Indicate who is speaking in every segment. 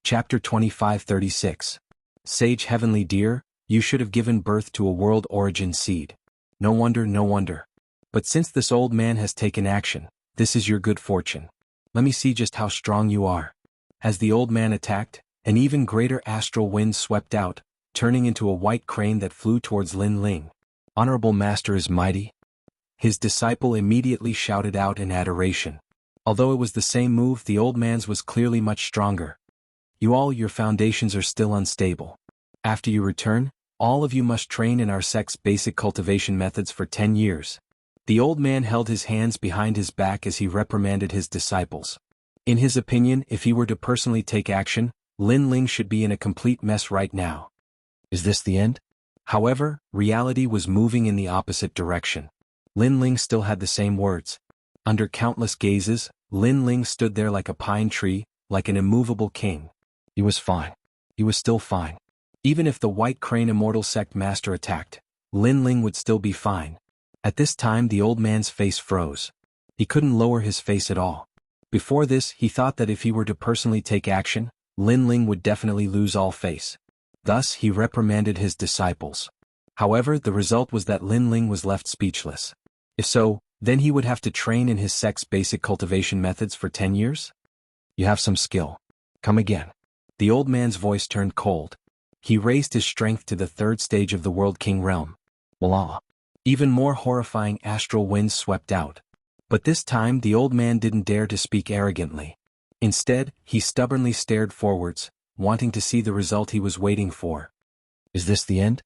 Speaker 1: Chapter 2536. Sage Heavenly Dear, you should have given birth to a world origin seed. No wonder, no wonder. But since this old man has taken action, this is your good fortune. Let me see just how strong you are. As the old man attacked, an even greater astral wind swept out, turning into a white crane that flew towards Lin Ling. Honorable Master is mighty. His disciple immediately shouted out in adoration. Although it was the same move, the old man's was clearly much stronger. Your foundations are still unstable. After you return, all of you must train in our sect's basic cultivation methods for 10 years. The old man held his hands behind his back as he reprimanded his disciples. In his opinion, if he were to personally take action, Lin Ling should be in a complete mess right now. Is this the end? However, reality was moving in the opposite direction. Lin Ling still had the same words. Under countless gazes, Lin Ling stood there like a pine tree, like an immovable king. He was fine. He was still fine. Even if the White Crane Immortal Sect Master attacked, Lin Ling would still be fine. At this time the old man's face froze. He couldn't lower his face at all. Before this, he thought that if he were to personally take action, Lin Ling would definitely lose all face. Thus, he reprimanded his disciples. However, the result was that Lin Ling was left speechless. If so, then he would have to train in his sect's basic cultivation methods for 10 years? You have some skill. Come again. The old man's voice turned cold. He raised his strength to the 3rd stage of the World King realm. Voila! Even more horrifying astral winds swept out. But this time the old man didn't dare to speak arrogantly. Instead, he stubbornly stared forwards, wanting to see the result he was waiting for. Is this the end?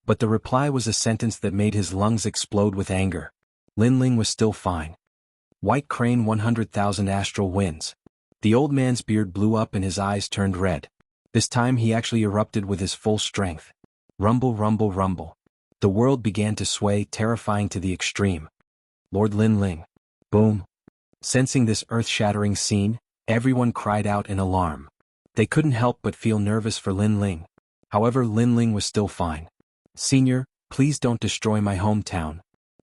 Speaker 1: But the reply was a sentence that made his lungs explode with anger. Lin Ling was still fine. White Crane 100,000 astral winds. The old man's beard blew up and his eyes turned red. This time he actually erupted with his full strength. Rumble, rumble, rumble. The world began to sway, terrifying to the extreme. Lord Lin Ling. Boom. Sensing this earth-shattering scene, everyone cried out in alarm. They couldn't help but feel nervous for Lin Ling. However, Lin Ling was still fine. Senior, please don't destroy my hometown.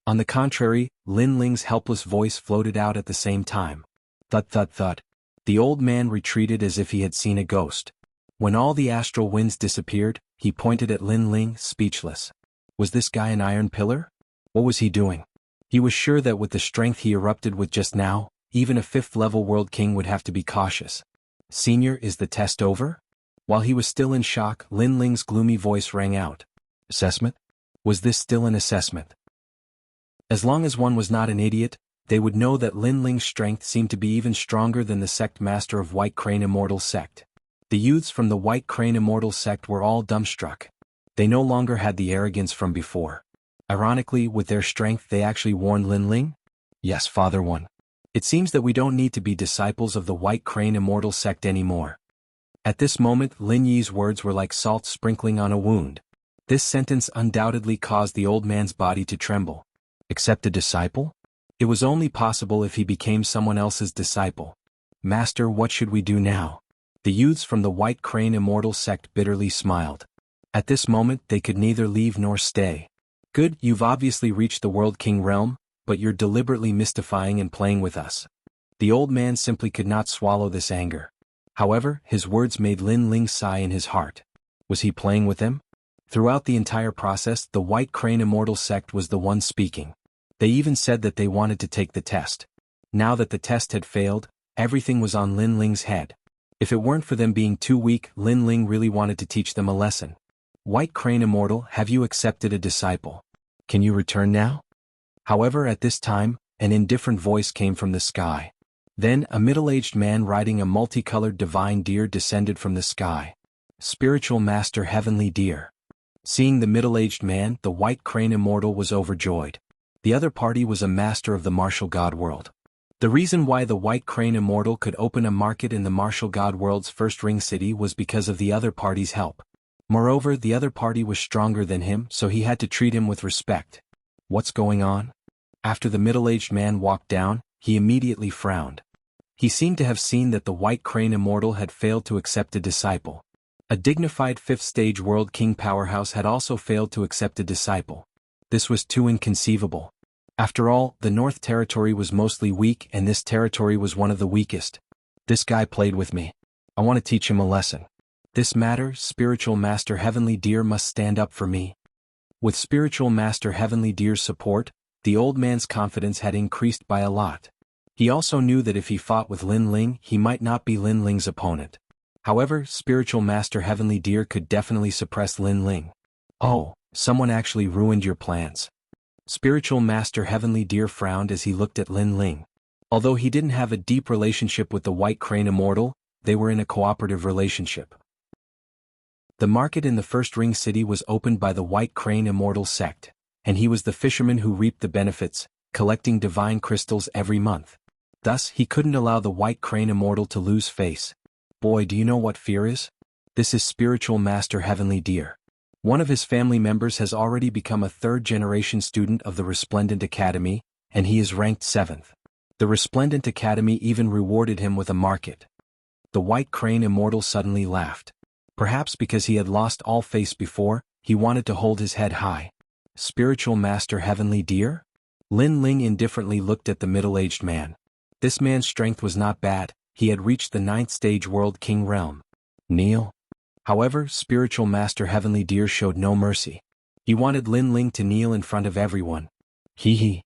Speaker 1: On the contrary, Lin Ling's helpless voice floated out at the same time. Thud, thud, thud. The old man retreated as if he had seen a ghost. When all the astral winds disappeared, he pointed at Lin Ling, speechless. Was this guy an iron pillar? What was he doing? He was sure that with the strength he erupted with just now, even a 5th-level world king would have to be cautious. Senior, is the test over? While he was still in shock, Lin Ling's gloomy voice rang out. Assessment? Was this still an assessment? As long as one was not an idiot, they would know that Lin Ling's strength seemed to be even stronger than the sect master of White Crane Immortal Sect. The youths from the White Crane Immortal Sect were all dumbstruck. They no longer had the arrogance from before. Ironically, with their strength they actually warned Lin Ling? Yes, Father One. It seems that we don't need to be disciples of the White Crane Immortal Sect anymore. At this moment, Lin Yi's words were like salt sprinkling on a wound. This sentence undoubtedly caused the old man's body to tremble. Accept a disciple? It was only possible if he became someone else's disciple. Master, what should we do now? The youths from the White Crane Immortal Sect bitterly smiled. At this moment they could neither leave nor stay. Good, you've obviously reached the World King realm, but you're deliberately mystifying and playing with us. The old man simply could not swallow this anger. However, his words made Lin Ling sigh in his heart. Was he playing with them? Throughout the entire process, the White Crane Immortal Sect was the one speaking. They even said that they wanted to take the test. Now that the test had failed, everything was on Lin Ling's head. If it weren't for them being too weak, Lin Ling really wanted to teach them a lesson. White Crane Immortal, have you accepted a disciple? Can you return now? However, at this time, an indifferent voice came from the sky. Then, a middle-aged man riding a multicolored divine deer descended from the sky. Spiritual Master Heavenly Deer. Seeing the middle-aged man, the White Crane Immortal was overjoyed. The other party was a master of the martial god world. The reason why the White Crane Immortal could open a market in the martial god world's first ring city was because of the other party's help. Moreover, the other party was stronger than him, so he had to treat him with respect. What's going on? After the middle-aged man walked down, he immediately frowned. He seemed to have seen that the White Crane Immortal had failed to accept a disciple. A dignified 5th-stage World King powerhouse had also failed to accept a disciple. This was too inconceivable. After all, the North Territory was mostly weak and this territory was one of the weakest. This guy played with me. I want to teach him a lesson. This matter, Spiritual Master Heavenly Deer must stand up for me. With Spiritual Master Heavenly Deer's support, the old man's confidence had increased by a lot. He also knew that if he fought with Lin Ling, he might not be Lin Ling's opponent. However, Spiritual Master Heavenly Deer could definitely suppress Lin Ling. Oh, someone actually ruined your plans. Spiritual Master Heavenly Deer frowned as he looked at Lin Ling. Although he didn't have a deep relationship with the White Crane Immortal, they were in a cooperative relationship. The market in the First Ring City was opened by the White Crane Immortal sect, and he was the fisherman who reaped the benefits, collecting divine crystals every month. Thus, he couldn't allow the White Crane Immortal to lose face. Boy, do you know what fear is? This is Spiritual Master Heavenly Deer. One of his family members has already become a third-generation student of the Resplendent Academy, and he is ranked 7th. The Resplendent Academy even rewarded him with a market. The White Crane Immortal suddenly laughed. Perhaps because he had lost all face before, he wanted to hold his head high. Spiritual Master Heavenly Deer? Lin Ling indifferently looked at the middle-aged man. This man's strength was not bad, he had reached the 9th stage World King realm. Kneel? However, Spiritual Master Heavenly Deer showed no mercy. He wanted Lin Ling to kneel in front of everyone. Hee.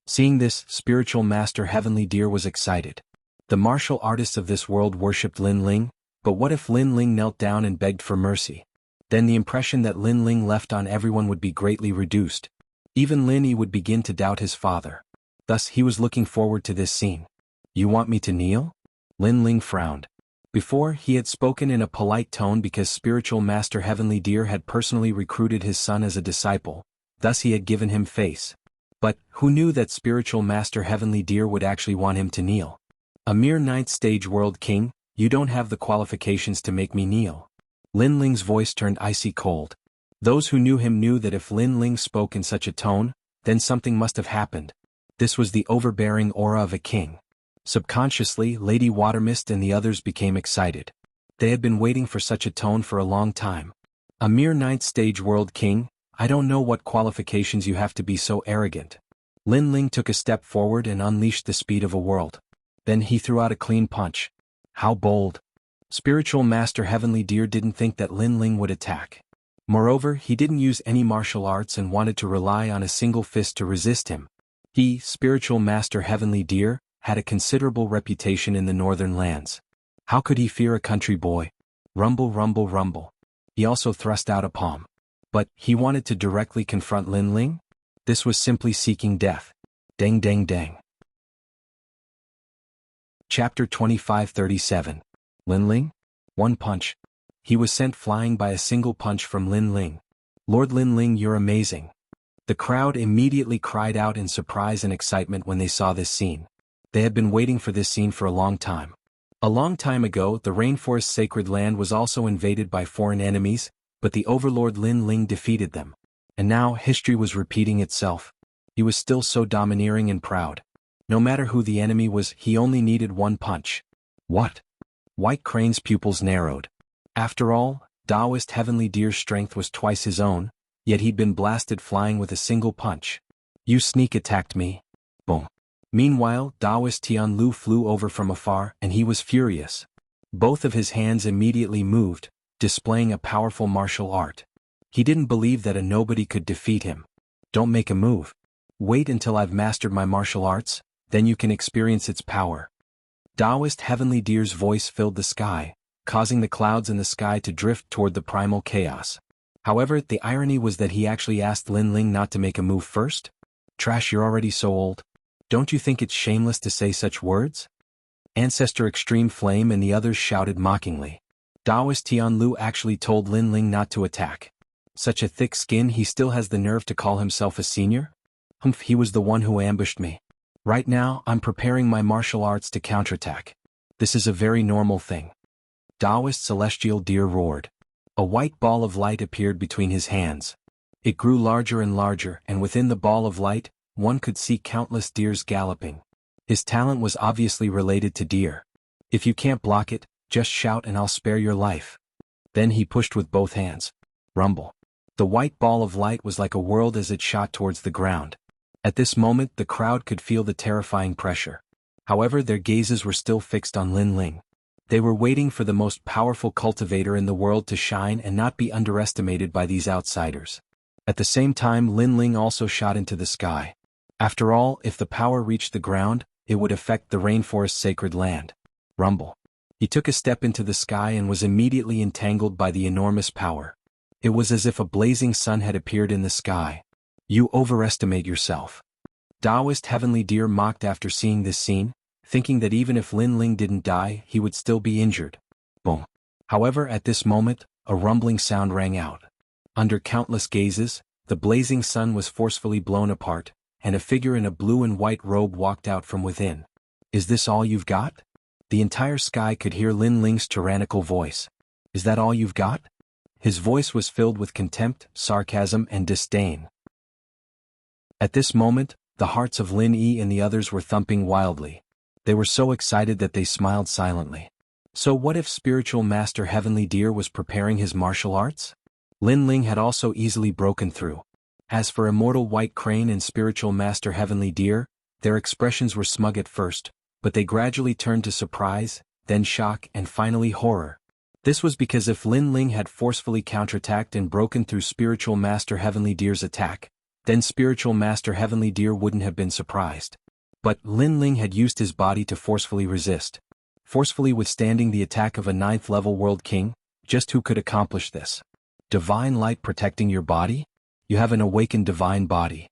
Speaker 1: Seeing this, Spiritual Master Heavenly Deer was excited. The martial artists of this world worshipped Lin Ling, but what if Lin Ling knelt down and begged for mercy? Then the impression that Lin Ling left on everyone would be greatly reduced. Even Lin Yi would begin to doubt his father. Thus he was looking forward to this scene. You want me to kneel? Lin Ling frowned. Before, he had spoken in a polite tone because Spiritual Master Heavenly Deer had personally recruited his son as a disciple, thus he had given him face. But, who knew that Spiritual Master Heavenly Deer would actually want him to kneel? A mere 9th stage World King, you don't have the qualifications to make me kneel. Lin Ling's voice turned icy cold. Those who knew him knew that if Lin Ling spoke in such a tone, then something must have happened. This was the overbearing aura of a king. Subconsciously, Lady Watermist and the others became excited. They had been waiting for such a tone for a long time. A mere 9th stage World King? I don't know what qualifications you have to be so arrogant. Lin Ling took a step forward and unleashed the speed of a world. Then he threw out a clean punch. How bold. Spiritual Master Heavenly Deer didn't think that Lin Ling would attack. Moreover, he didn't use any martial arts and wanted to rely on a single fist to resist him. He, Spiritual Master Heavenly Deer, had a considerable reputation in the northern lands. How could he fear a country boy? Rumble, rumble, rumble. He also thrust out a palm. But, he wanted to directly confront Lin Ling? This was simply seeking death. Dang dang dang. Chapter 2537. Lin Ling? One punch. He was sent flying by a single punch from Lin Ling. Lord Lin Ling, you're amazing. The crowd immediately cried out in surprise and excitement when they saw this scene. They had been waiting for this scene for a long time. A long time ago, the Rainforest Sacred Land was also invaded by foreign enemies, but the overlord Lin Ling defeated them. And now, history was repeating itself. He was still so domineering and proud. No matter who the enemy was, he only needed one punch. What? White Crane's pupils narrowed. After all, Taoist Heavenly Deer's strength was twice his own, yet he'd been blasted flying with a single punch. You sneak attacked me. Boom. Meanwhile, Taoist Tianlu flew over from afar, and he was furious. Both of his hands immediately moved, displaying a powerful martial art. He didn't believe that a nobody could defeat him. Don't make a move. Wait until I've mastered my martial arts, then you can experience its power. Taoist Heavenly Deer's voice filled the sky, causing the clouds in the sky to drift toward the primal chaos. However, the irony was that he actually asked Lin Ling not to make a move first? Trash, you're already so old. Don't you think it's shameless to say such words? Ancestor Extreme Flame and the others shouted mockingly. Taoist Tianlu actually told Lin Ling not to attack. Such a thick skin, he still has the nerve to call himself a senior? Humph, he was the one who ambushed me. Right now, I'm preparing my martial arts to counterattack. This is a very normal thing. Taoist Celestial Deer roared. A white ball of light appeared between his hands. It grew larger and larger, and within the ball of light, one could see countless deers galloping. His talent was obviously related to deer. If you can't block it, just shout and I'll spare your life. Then he pushed with both hands. Rumble. The white ball of light was like a world as it shot towards the ground. At this moment, the crowd could feel the terrifying pressure. However, their gazes were still fixed on Lin Ling. They were waiting for the most powerful cultivator in the world to shine and not be underestimated by these outsiders. At the same time, Lin Ling also shot into the sky. After all, if the power reached the ground, it would affect the rainforest's sacred land. Rumble. He took a step into the sky and was immediately entangled by the enormous power. It was as if a blazing sun had appeared in the sky. You overestimate yourself. Taoist Heavenly Deer mocked after seeing this scene, thinking that even if Lin Ling didn't die, he would still be injured. Boom. However, at this moment, a rumbling sound rang out. Under countless gazes, the blazing sun was forcefully blown apart, and a figure in a blue and white robe walked out from within. Is this all you've got? The entire sky could hear Lin Ling's tyrannical voice. Is that all you've got? His voice was filled with contempt, sarcasm, and disdain. At this moment, the hearts of Lin Yi and the others were thumping wildly. They were so excited that they smiled silently. So what if Spiritual Master Heavenly Deer was preparing his martial arts? Lin Ling had also easily broken through. As for Immortal White Crane and Spiritual Master Heavenly Deer, their expressions were smug at first, but they gradually turned to surprise, then shock, and finally horror. This was because if Lin Ling had forcefully counterattacked and broken through Spiritual Master Heavenly Deer's attack, then Spiritual Master Heavenly Deer wouldn't have been surprised. But Lin Ling had used his body to forcefully resist. Forcefully withstanding the attack of a 9th-level World King, just who could accomplish this? Divine light protecting your body? You have an awakened divine body.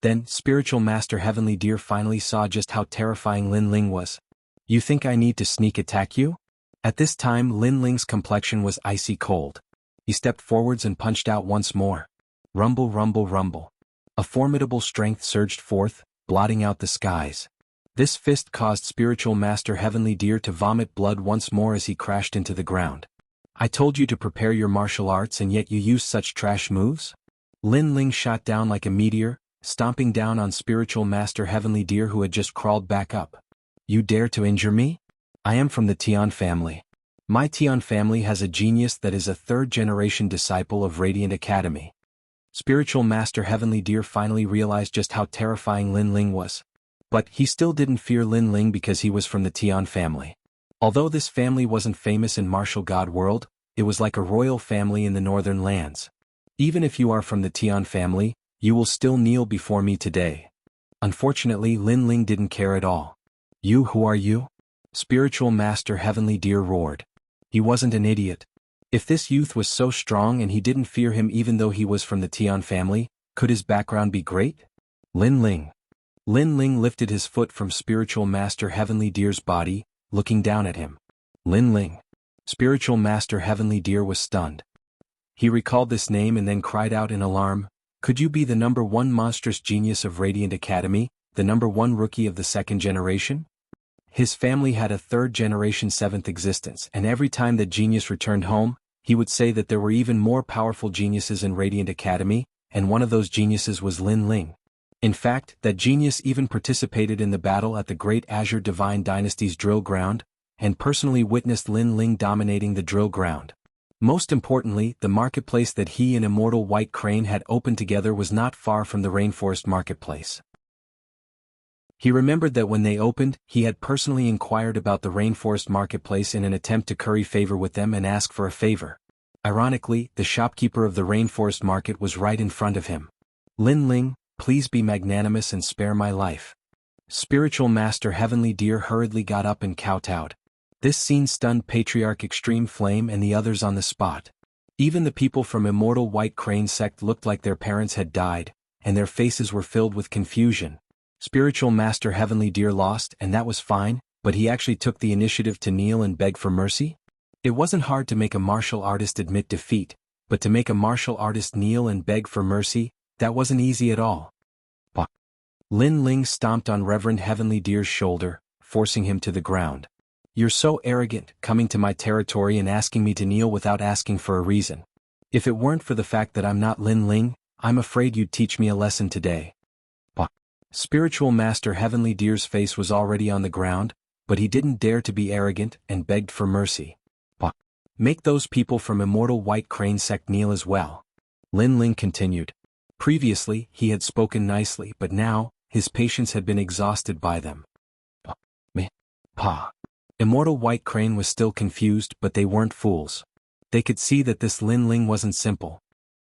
Speaker 1: Then, Spiritual Master Heavenly Deer finally saw just how terrifying Lin Ling was. You think I need to sneak attack you? At this time, Lin Ling's complexion was icy cold. He stepped forwards and punched out once more. Rumble, rumble, rumble. A formidable strength surged forth, blotting out the skies. This fist caused Spiritual Master Heavenly Deer to vomit blood once more as he crashed into the ground. I told you to prepare your martial arts and yet you use such trash moves? Lin Ling shot down like a meteor, stomping down on Spiritual Master Heavenly Deer who had just crawled back up. You dare to injure me? I am from the Tian family. My Tian family has a genius that is a 3rd-generation disciple of Radiant Academy. Spiritual Master Heavenly Deer finally realized just how terrifying Lin Ling was. But he still didn't fear Lin Ling because he was from the Tian family. Although this family wasn't famous in martial god world, it was like a royal family in the northern lands. Even if you are from the Tian family, you will still kneel before me today. Unfortunately, Lin Ling didn't care at all. You, who are you? Spiritual Master Heavenly Deer roared. He wasn't an idiot. If this youth was so strong and he didn't fear him even though he was from the Tian family, could his background be great? Lin Ling. Lin Ling lifted his foot from Spiritual Master Heavenly Deer's body, looking down at him. Lin Ling. Spiritual Master Heavenly Deer was stunned. He recalled this name and then cried out in alarm, could you be the #1 monstrous genius of Radiant Academy, the #1 rookie of the 2nd generation? His family had a 3rd-generation 7th existence, and every time that genius returned home, he would say that there were even more powerful geniuses in Radiant Academy, and one of those geniuses was Lin Ling. In fact, that genius even participated in the battle at the Great Azure Divine Dynasty's drill ground, and personally witnessed Lin Ling dominating the drill ground. Most importantly, the marketplace that he and Immortal White Crane had opened together was not far from the Rainforest Marketplace. He remembered that when they opened, he had personally inquired about the Rainforest Marketplace in an attempt to curry favor with them and ask for a favor. Ironically, the shopkeeper of the Rainforest Market was right in front of him. Lin Ling, please be magnanimous and spare my life. Spiritual Master Heavenly Deer hurriedly got up and kowtowed. This scene stunned Patriarch Extreme Flame and the others on the spot. Even the people from Immortal White Crane sect looked like their parents had died, and their faces were filled with confusion. Spiritual Master Heavenly Deer lost, and that was fine, but he actually took the initiative to kneel and beg for mercy? It wasn't hard to make a martial artist admit defeat, but to make a martial artist kneel and beg for mercy, that wasn't easy at all. Lin Ling stomped on Reverend Heavenly Deer's shoulder, forcing him to the ground. You're so arrogant, coming to my territory and asking me to kneel without asking for a reason. If it weren't for the fact that I'm not Lin Ling, I'm afraid you'd teach me a lesson today. Spiritual Master Heavenly Deer's face was already on the ground, but he didn't dare to be arrogant and begged for mercy. Make those people from Immortal White Crane sect kneel as well. Lin Ling continued. Previously, he had spoken nicely, but now, his patience had been exhausted by them. Immortal White Crane was still confused, but they weren't fools. They could see that this Lin Ling wasn't simple.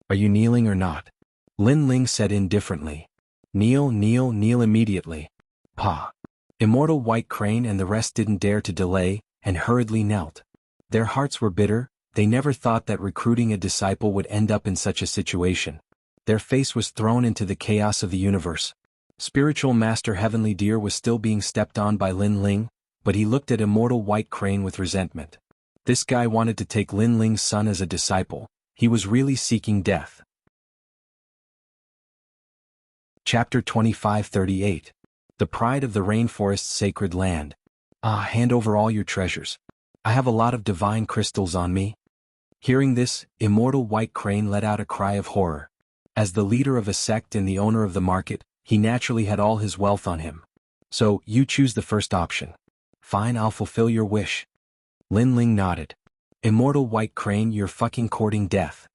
Speaker 1: Are you kneeling or not? Lin Ling said indifferently. Kneel, kneel, kneel immediately. Pa. Immortal White Crane and the rest didn't dare to delay, and hurriedly knelt. Their hearts were bitter. They never thought that recruiting a disciple would end up in such a situation. Their face was thrown into the chaos of the universe. Spiritual Master Heavenly Deer was still being stepped on by Lin Ling, but he looked at Immortal White Crane with resentment. This guy wanted to take Lin Ling's son as a disciple. He was really seeking death. Chapter 2538. The Pride of the Rainforest's Sacred Land. Hand over all your treasures. I have a lot of divine crystals on me. Hearing this, Immortal White Crane let out a cry of horror. As the leader of a sect and the owner of the market, he naturally had all his wealth on him. So, you choose the first option. Fine, I'll fulfill your wish. Lin Ling nodded. Immortal White Crane, you're fucking courting death.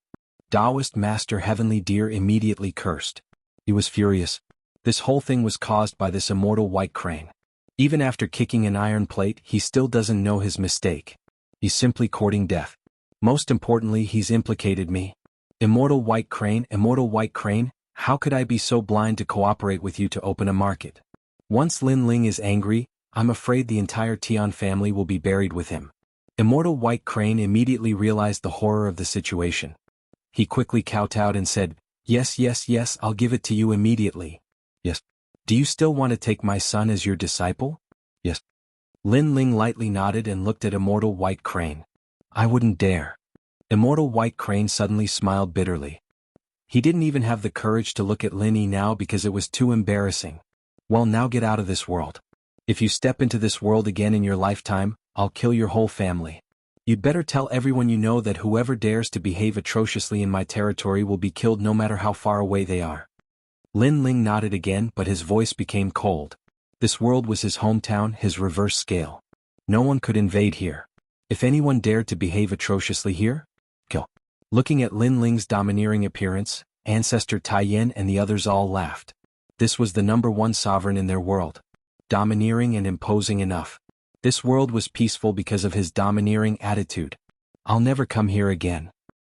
Speaker 1: Taoist Master Heavenly Deer immediately cursed. He was furious. This whole thing was caused by this Immortal White Crane. Even after kicking an iron plate, he still doesn't know his mistake. He's simply courting death. Most importantly, he's implicated me. Immortal White Crane, how could I be so blind to cooperate with you to open a market? Once Lin Ling is angry, I'm afraid the entire Tian family will be buried with him. Immortal White Crane immediately realized the horror of the situation. He quickly kowtowed and said, Yes, I'll give it to you immediately. Yes. Do you still want to take my son as your disciple? Yes. Lin Ling lightly nodded and looked at Immortal White Crane. I wouldn't dare. Immortal White Crane suddenly smiled bitterly. He didn't even have the courage to look at Lin Yi now because it was too embarrassing. Well, now get out of this world. If you step into this world again in your lifetime, I'll kill your whole family. You'd better tell everyone you know that whoever dares to behave atrociously in my territory will be killed no matter how far away they are. Lin Ling nodded again, but his voice became cold. This world was his hometown, his reverse scale. No one could invade here. If anyone dared to behave atrociously here, kill. Looking at Lin Ling's domineering appearance, Ancestor Taiyan and the others all laughed. This was the #1 sovereign in their world. Domineering and imposing enough. This world was peaceful because of his domineering attitude. I'll never come here again.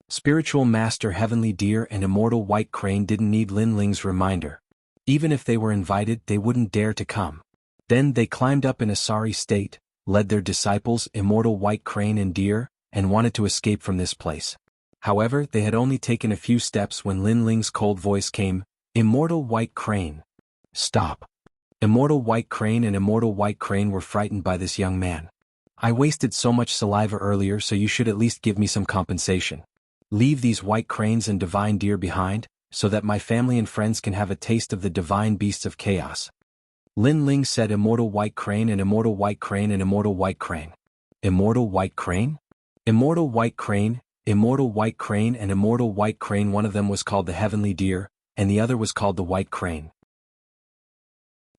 Speaker 1: Spiritual Master Heavenly Deer and Immortal White Crane didn't need Lin Ling's reminder. Even if they were invited, they wouldn't dare to come. Then they climbed up in a sorry state, led their disciples Immortal White Crane and Deer, and wanted to escape from this place. However, they had only taken a few steps when Lin Ling's cold voice came, Immortal White Crane. Stop. Immortal White Crane and Immortal White Crane were frightened by this young man. I wasted so much saliva earlier, so you should at least give me some compensation. Leave these white cranes and divine deer behind, so that my family and friends can have a taste of the divine beasts of chaos. Lin Ling said Immortal White Crane and Immortal White Crane and Immortal White Crane. Immortal White Crane? Immortal White Crane, Immortal White Crane and Immortal White Crane. One of them was called the Heavenly Deer, and the other was called the White Crane.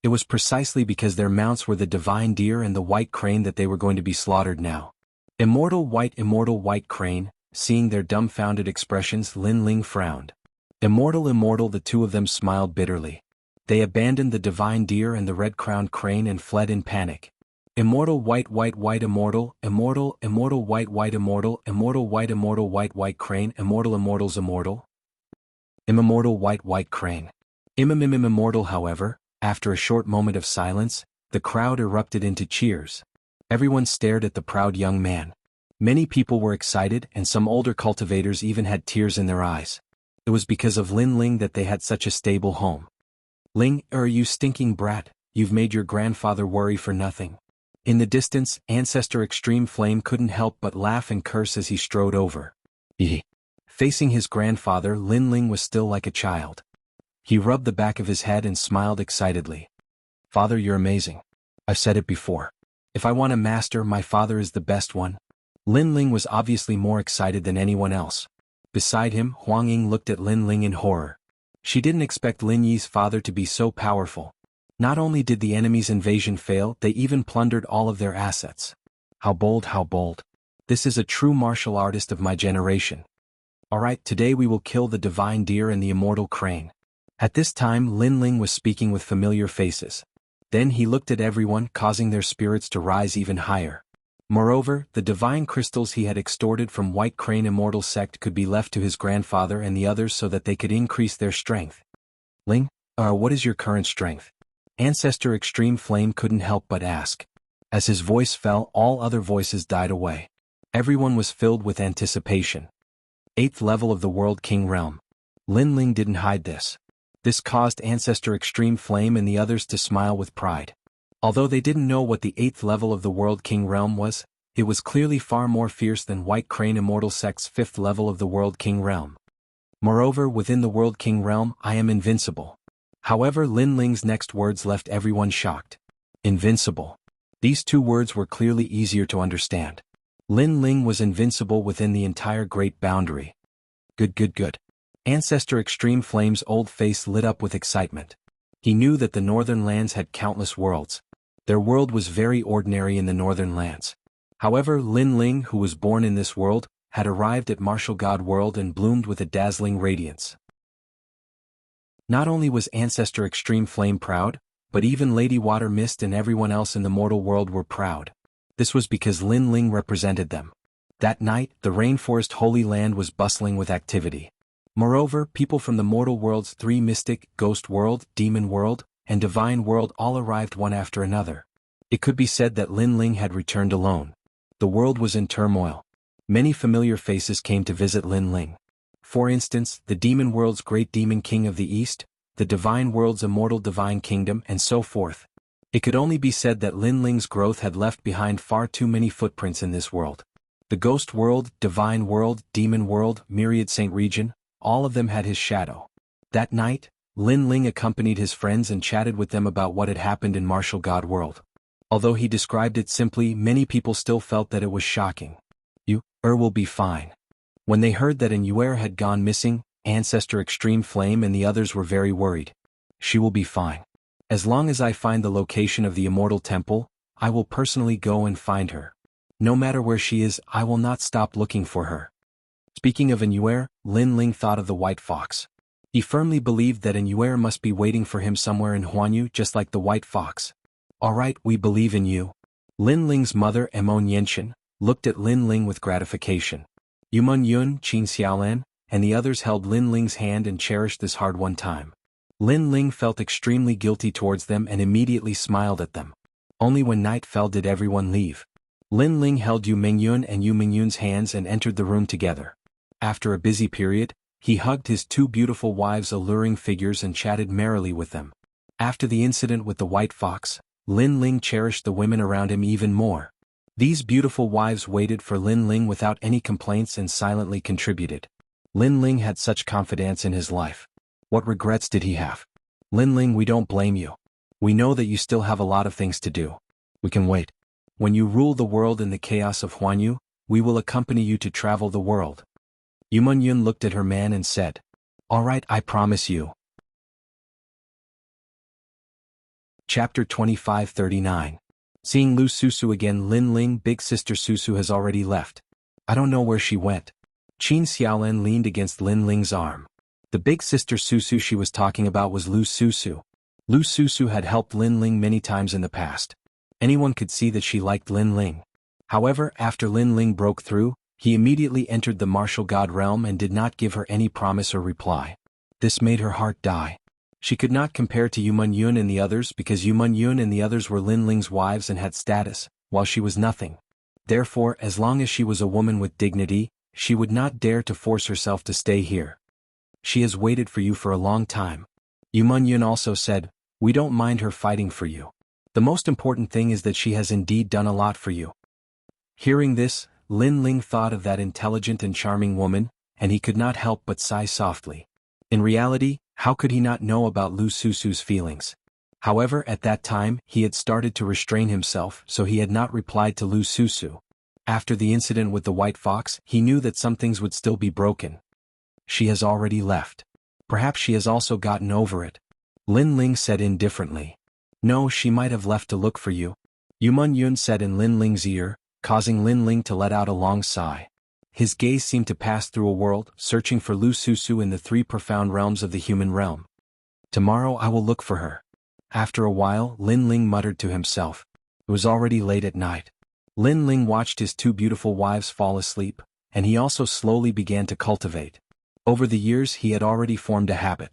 Speaker 1: It was precisely because their mounts were the divine deer and the white crane that they were going to be slaughtered now. Immortal White Crane, seeing their dumbfounded expressions, Lin Ling frowned. Immortal, the two of them smiled bitterly. They abandoned the divine deer and the red-crowned crane and fled in panic. Immortal White Immortal, White Immortal, White Crane, Immortals Immortal. Immortal White Crane. Immortal. However, after a short moment of silence, the crowd erupted into cheers. Everyone stared at the proud young man. Many people were excited and some older cultivators even had tears in their eyes. It was because of Lin Ling that they had such a stable home. Ling, you stinking brat, you've made your grandfather worry for nothing. In the distance, Ancestor Extreme Flame couldn't help but laugh and curse as he strode over. Facing his grandfather, Lin Ling was still like a child. He rubbed the back of his head and smiled excitedly. Father, you're amazing. I've said it before. If I want a master, my father is the best one. Lin Ling was obviously more excited than anyone else. Beside him, Huang Ying looked at Lin Ling in horror. She didn't expect Lin Yi's father to be so powerful. Not only did the enemy's invasion fail, they even plundered all of their assets. How bold, how bold. This is a true martial artist of my generation. Alright, today we will kill the divine deer and the immortal crane. At this time, Lin Ling was speaking with familiar faces. Then he looked at everyone, causing their spirits to rise even higher. Moreover, the divine crystals he had extorted from White Crane Immortal Sect could be left to his grandfather and the others so that they could increase their strength. Ling, what is your current strength? Ancestor Extreme Flame couldn't help but ask. As his voice fell, all other voices died away. Everyone was filled with anticipation. 8th level of the World King Realm. Lin Ling didn't hide this. This caused Ancestor Extreme Flame and the others to smile with pride. Although they didn't know what the 8th level of the World King Realm was, it was clearly far more fierce than White Crane Immortal Sect's 5th level of the World King Realm. Moreover, within the World King Realm, I am invincible. However, Lin Ling's next words left everyone shocked. Invincible. These two words were clearly easier to understand. Lin Ling was invincible within the entire Great Boundary. Good. Ancestor Extreme Flame's old face lit up with excitement. He knew that the Northern Lands had countless worlds. Their world was very ordinary in the Northern Lands. However, Lin Ling, who was born in this world, had arrived at Martial God World and bloomed with a dazzling radiance. Not only was Ancestor Extreme Flame proud, but even Lady Water Mist and everyone else in the mortal world were proud. This was because Lin Ling represented them. That night, the Rainforest Holy Land was bustling with activity. Moreover, people from the mortal world's 3 mystic, ghost world, demon world, and divine world all arrived one after another. It could be said that Lin Ling had returned alone. The world was in turmoil. Many familiar faces came to visit Lin Ling. For instance, the demon world's great demon king of the east, the divine world's immortal divine kingdom, and so forth. It could only be said that Lin Ling's growth had left behind far too many footprints in this world. The ghost world, divine world, demon world, myriad saint region, all of them had his shadow. That night, Lin Ling accompanied his friends and chatted with them about what had happened in Martial God World. Although he described it simply, many people still felt that it was shocking. Will be fine. When they heard that Yuer had gone missing, Ancestor Extreme Flame and the others were very worried. She will be fine. As long as I find the location of the Immortal Temple, I will personally go and find her. No matter where she is, I will not stop looking for her. Speaking of Yuer, Lin Ling thought of the White Fox. He firmly believed that Yuer must be waiting for him somewhere in Huanyu just like the White Fox. Alright, we believe in you. Lin Ling's mother, Emon Yenshin, looked at Lin Ling with gratification. Yumun Yun, Qin Xiaolan, and the others held Lin Ling's hand and cherished this hard-won time. Lin Ling felt extremely guilty towards them and immediately smiled at them. Only when night fell did everyone leave. Lin Ling held Yu Mingyun and Yu Mingyun's hands and entered the room together. After a busy period, he hugged his 2 beautiful wives' alluring figures and chatted merrily with them. After the incident with the White Fox, Lin Ling cherished the women around him even more. These beautiful wives waited for Lin Ling without any complaints and silently contributed. Lin Ling had such confidence in his life. What regrets did he have? Lin Ling, we don't blame you. We know that you still have a lot of things to do. We can wait. When you rule the world in the chaos of Huanyu, we will accompany you to travel the world. Yumun Yun looked at her man and said, Alright, I promise you. Chapter 2539. Seeing Lu Susu again. Lin Ling, big sister Susu has already left. I don't know where she went. Qin Xiaolan leaned against Lin Ling's arm. The big sister Susu she was talking about was Lu Susu. Lu Susu had helped Lin Ling many times in the past. Anyone could see that she liked Lin Ling. However, after Lin Ling broke through, he immediately entered the Martial God realm and did not give her any promise or reply. This made her heart die. She could not compare to Yumun Yun and the others because Yumun Yun and the others were Lin Ling's wives and had status, while she was nothing. Therefore, as long as she was a woman with dignity, she would not dare to force herself to stay here. She has waited for you for a long time. Yumun Yun also said, we don't mind her fighting for you. The most important thing is that she has indeed done a lot for you. Hearing this, Lin Ling thought of that intelligent and charming woman, and he could not help but sigh softly. In reality, how could he not know about Lu Susu's feelings? However, at that time, he had started to restrain himself, so he had not replied to Lu Susu. After the incident with the White Fox, he knew that some things would still be broken. She has already left. Perhaps she has also gotten over it. Lin Ling said indifferently. No, she might have left to look for you. Yumun Yun said in Lin Ling's ear, causing Lin Ling to let out a long sigh. His gaze seemed to pass through a world, searching for Lu Susu in the 3 profound realms of the human realm. Tomorrow I will look for her. After a while, Lin Ling muttered to himself. It was already late at night. Lin Ling watched his two beautiful wives fall asleep, and he also slowly began to cultivate. Over the years he had already formed a habit.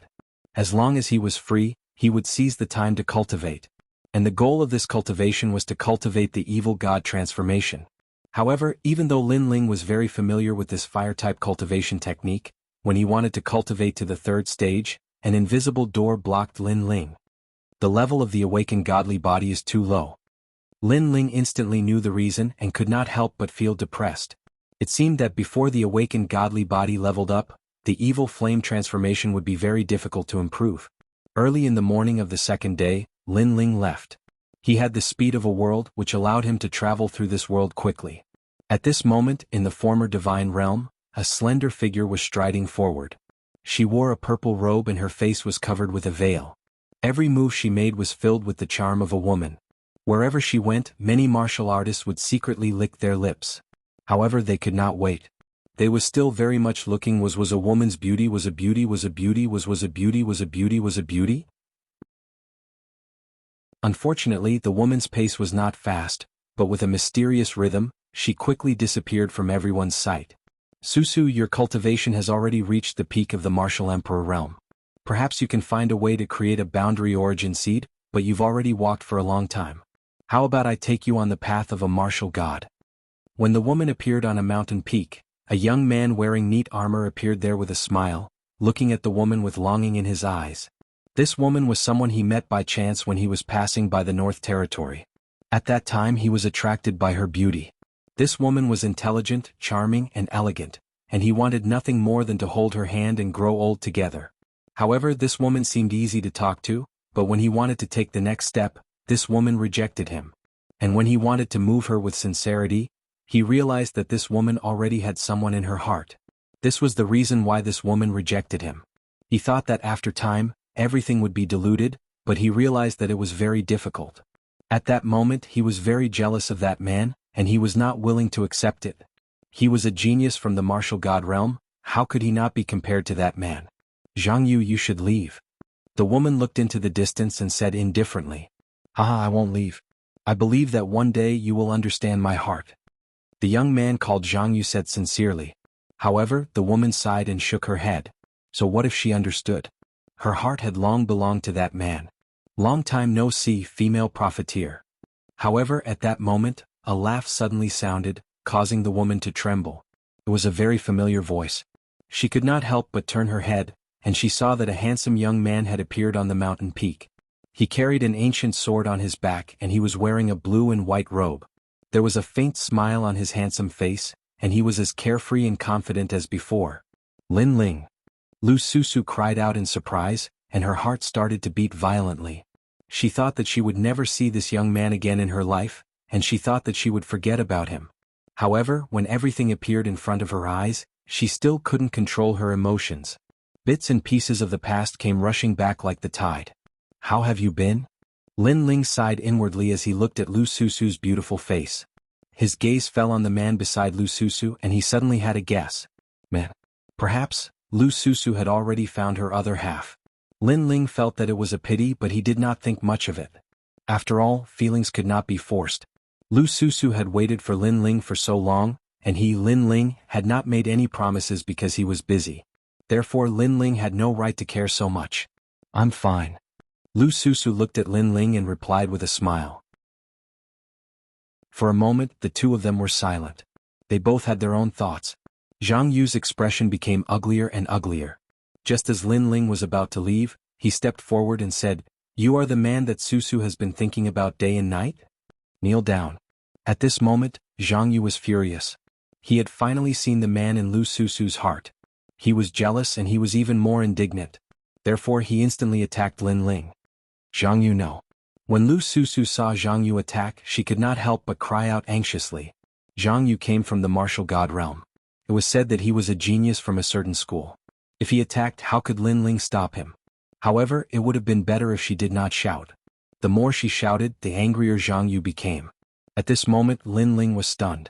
Speaker 1: As long as he was free, he would seize the time to cultivate. And the goal of this cultivation was to cultivate the evil god transformation. However, even though Lin Ling was very familiar with this fire-type cultivation technique, when he wanted to cultivate to the third stage, an invisible door blocked Lin Ling. The level of the awakened godly body is too low. Lin Ling instantly knew the reason and could not help but feel depressed. It seemed that before the awakened godly body leveled up, the evil flame transformation would be very difficult to improve. Early in the morning of the second day, Lin Ling left. He had the speed of a world which allowed him to travel through this world quickly. At this moment, in the former divine realm, a slender figure was striding forward. She wore a purple robe and her face was covered with a veil. Every move she made was filled with the charm of a woman. Wherever she went, many martial artists would secretly lick their lips. However, they could not wait. They was still very much looking was a woman's beauty was a beauty was a beauty was a beauty was a beauty was a beauty? Unfortunately, the woman's pace was not fast, but with a mysterious rhythm, she quickly disappeared from everyone's sight. Susu, your cultivation has already reached the peak of the martial emperor realm. Perhaps you can find a way to create a boundary origin seed, but you've already walked for a long time. How about I take you on the path of a martial god? When the woman appeared on a mountain peak, a young man wearing neat armor appeared there with a smile, looking at the woman with longing in his eyes. This woman was someone he met by chance when he was passing by the North Territory. At that time he was attracted by her beauty. This woman was intelligent, charming, and elegant, and he wanted nothing more than to hold her hand and grow old together. However, this woman seemed easy to talk to, but when he wanted to take the next step, this woman rejected him. And when he wanted to move her with sincerity, he realized that this woman already had someone in her heart. This was the reason why this woman rejected him. He thought that after time, everything would be diluted, but he realized that it was very difficult. At that moment he was very jealous of that man, and he was not willing to accept it. He was a genius from the martial god realm, how could he not be compared to that man? Jianghu, you should leave. The woman looked into the distance and said indifferently. Haha, I won't leave. I believe that one day you will understand my heart. The young man called Jianghu said sincerely. However, the woman sighed and shook her head. So what if she understood? Her heart had long belonged to that man. Long time no see, female profiteer. However, at that moment, a laugh suddenly sounded, causing the woman to tremble. It was a very familiar voice. She could not help but turn her head, and she saw that a handsome young man had appeared on the mountain peak. He carried an ancient sword on his back and he was wearing a blue and white robe. There was a faint smile on his handsome face, and he was as carefree and confident as before. Lin Ling. Lu Susu cried out in surprise, and her heart started to beat violently. She thought that she would never see this young man again in her life, and she thought that she would forget about him. However, when everything appeared in front of her eyes, she still couldn't control her emotions. Bits and pieces of the past came rushing back like the tide. How have you been? Lin Ling sighed inwardly as he looked at Lu Susu's beautiful face. His gaze fell on the man beside Lu Susu and he suddenly had a guess. Man. Perhaps, Lu Susu had already found her other half. Lin Ling felt that it was a pity, but he did not think much of it. After all, feelings could not be forced. Lu Susu had waited for Lin Ling for so long, and he, Lin Ling, had not made any promises because he was busy. Therefore Lin Ling had no right to care so much. I'm fine. Lu Susu looked at Lin Ling and replied with a smile. For a moment, the two of them were silent. They both had their own thoughts. Zhang Yu's expression became uglier and uglier. Just as Lin Ling was about to leave, he stepped forward and said, "You are the man that Susu has been thinking about day and night? Kneel down." At this moment, Zhang Yu was furious. He had finally seen the man in Lu Susu's heart. He was jealous and he was even more indignant. Therefore he instantly attacked Lin Ling. Zhang Yu, no. When Lu Susu saw Zhang Yu attack, she could not help but cry out anxiously. Zhang Yu came from the martial god realm. It was said that he was a genius from a certain school. If he attacked, how could Lin Ling stop him? However, it would have been better if she did not shout. The more she shouted, the angrier Zhang Yu became. At this moment, Lin Ling was stunned.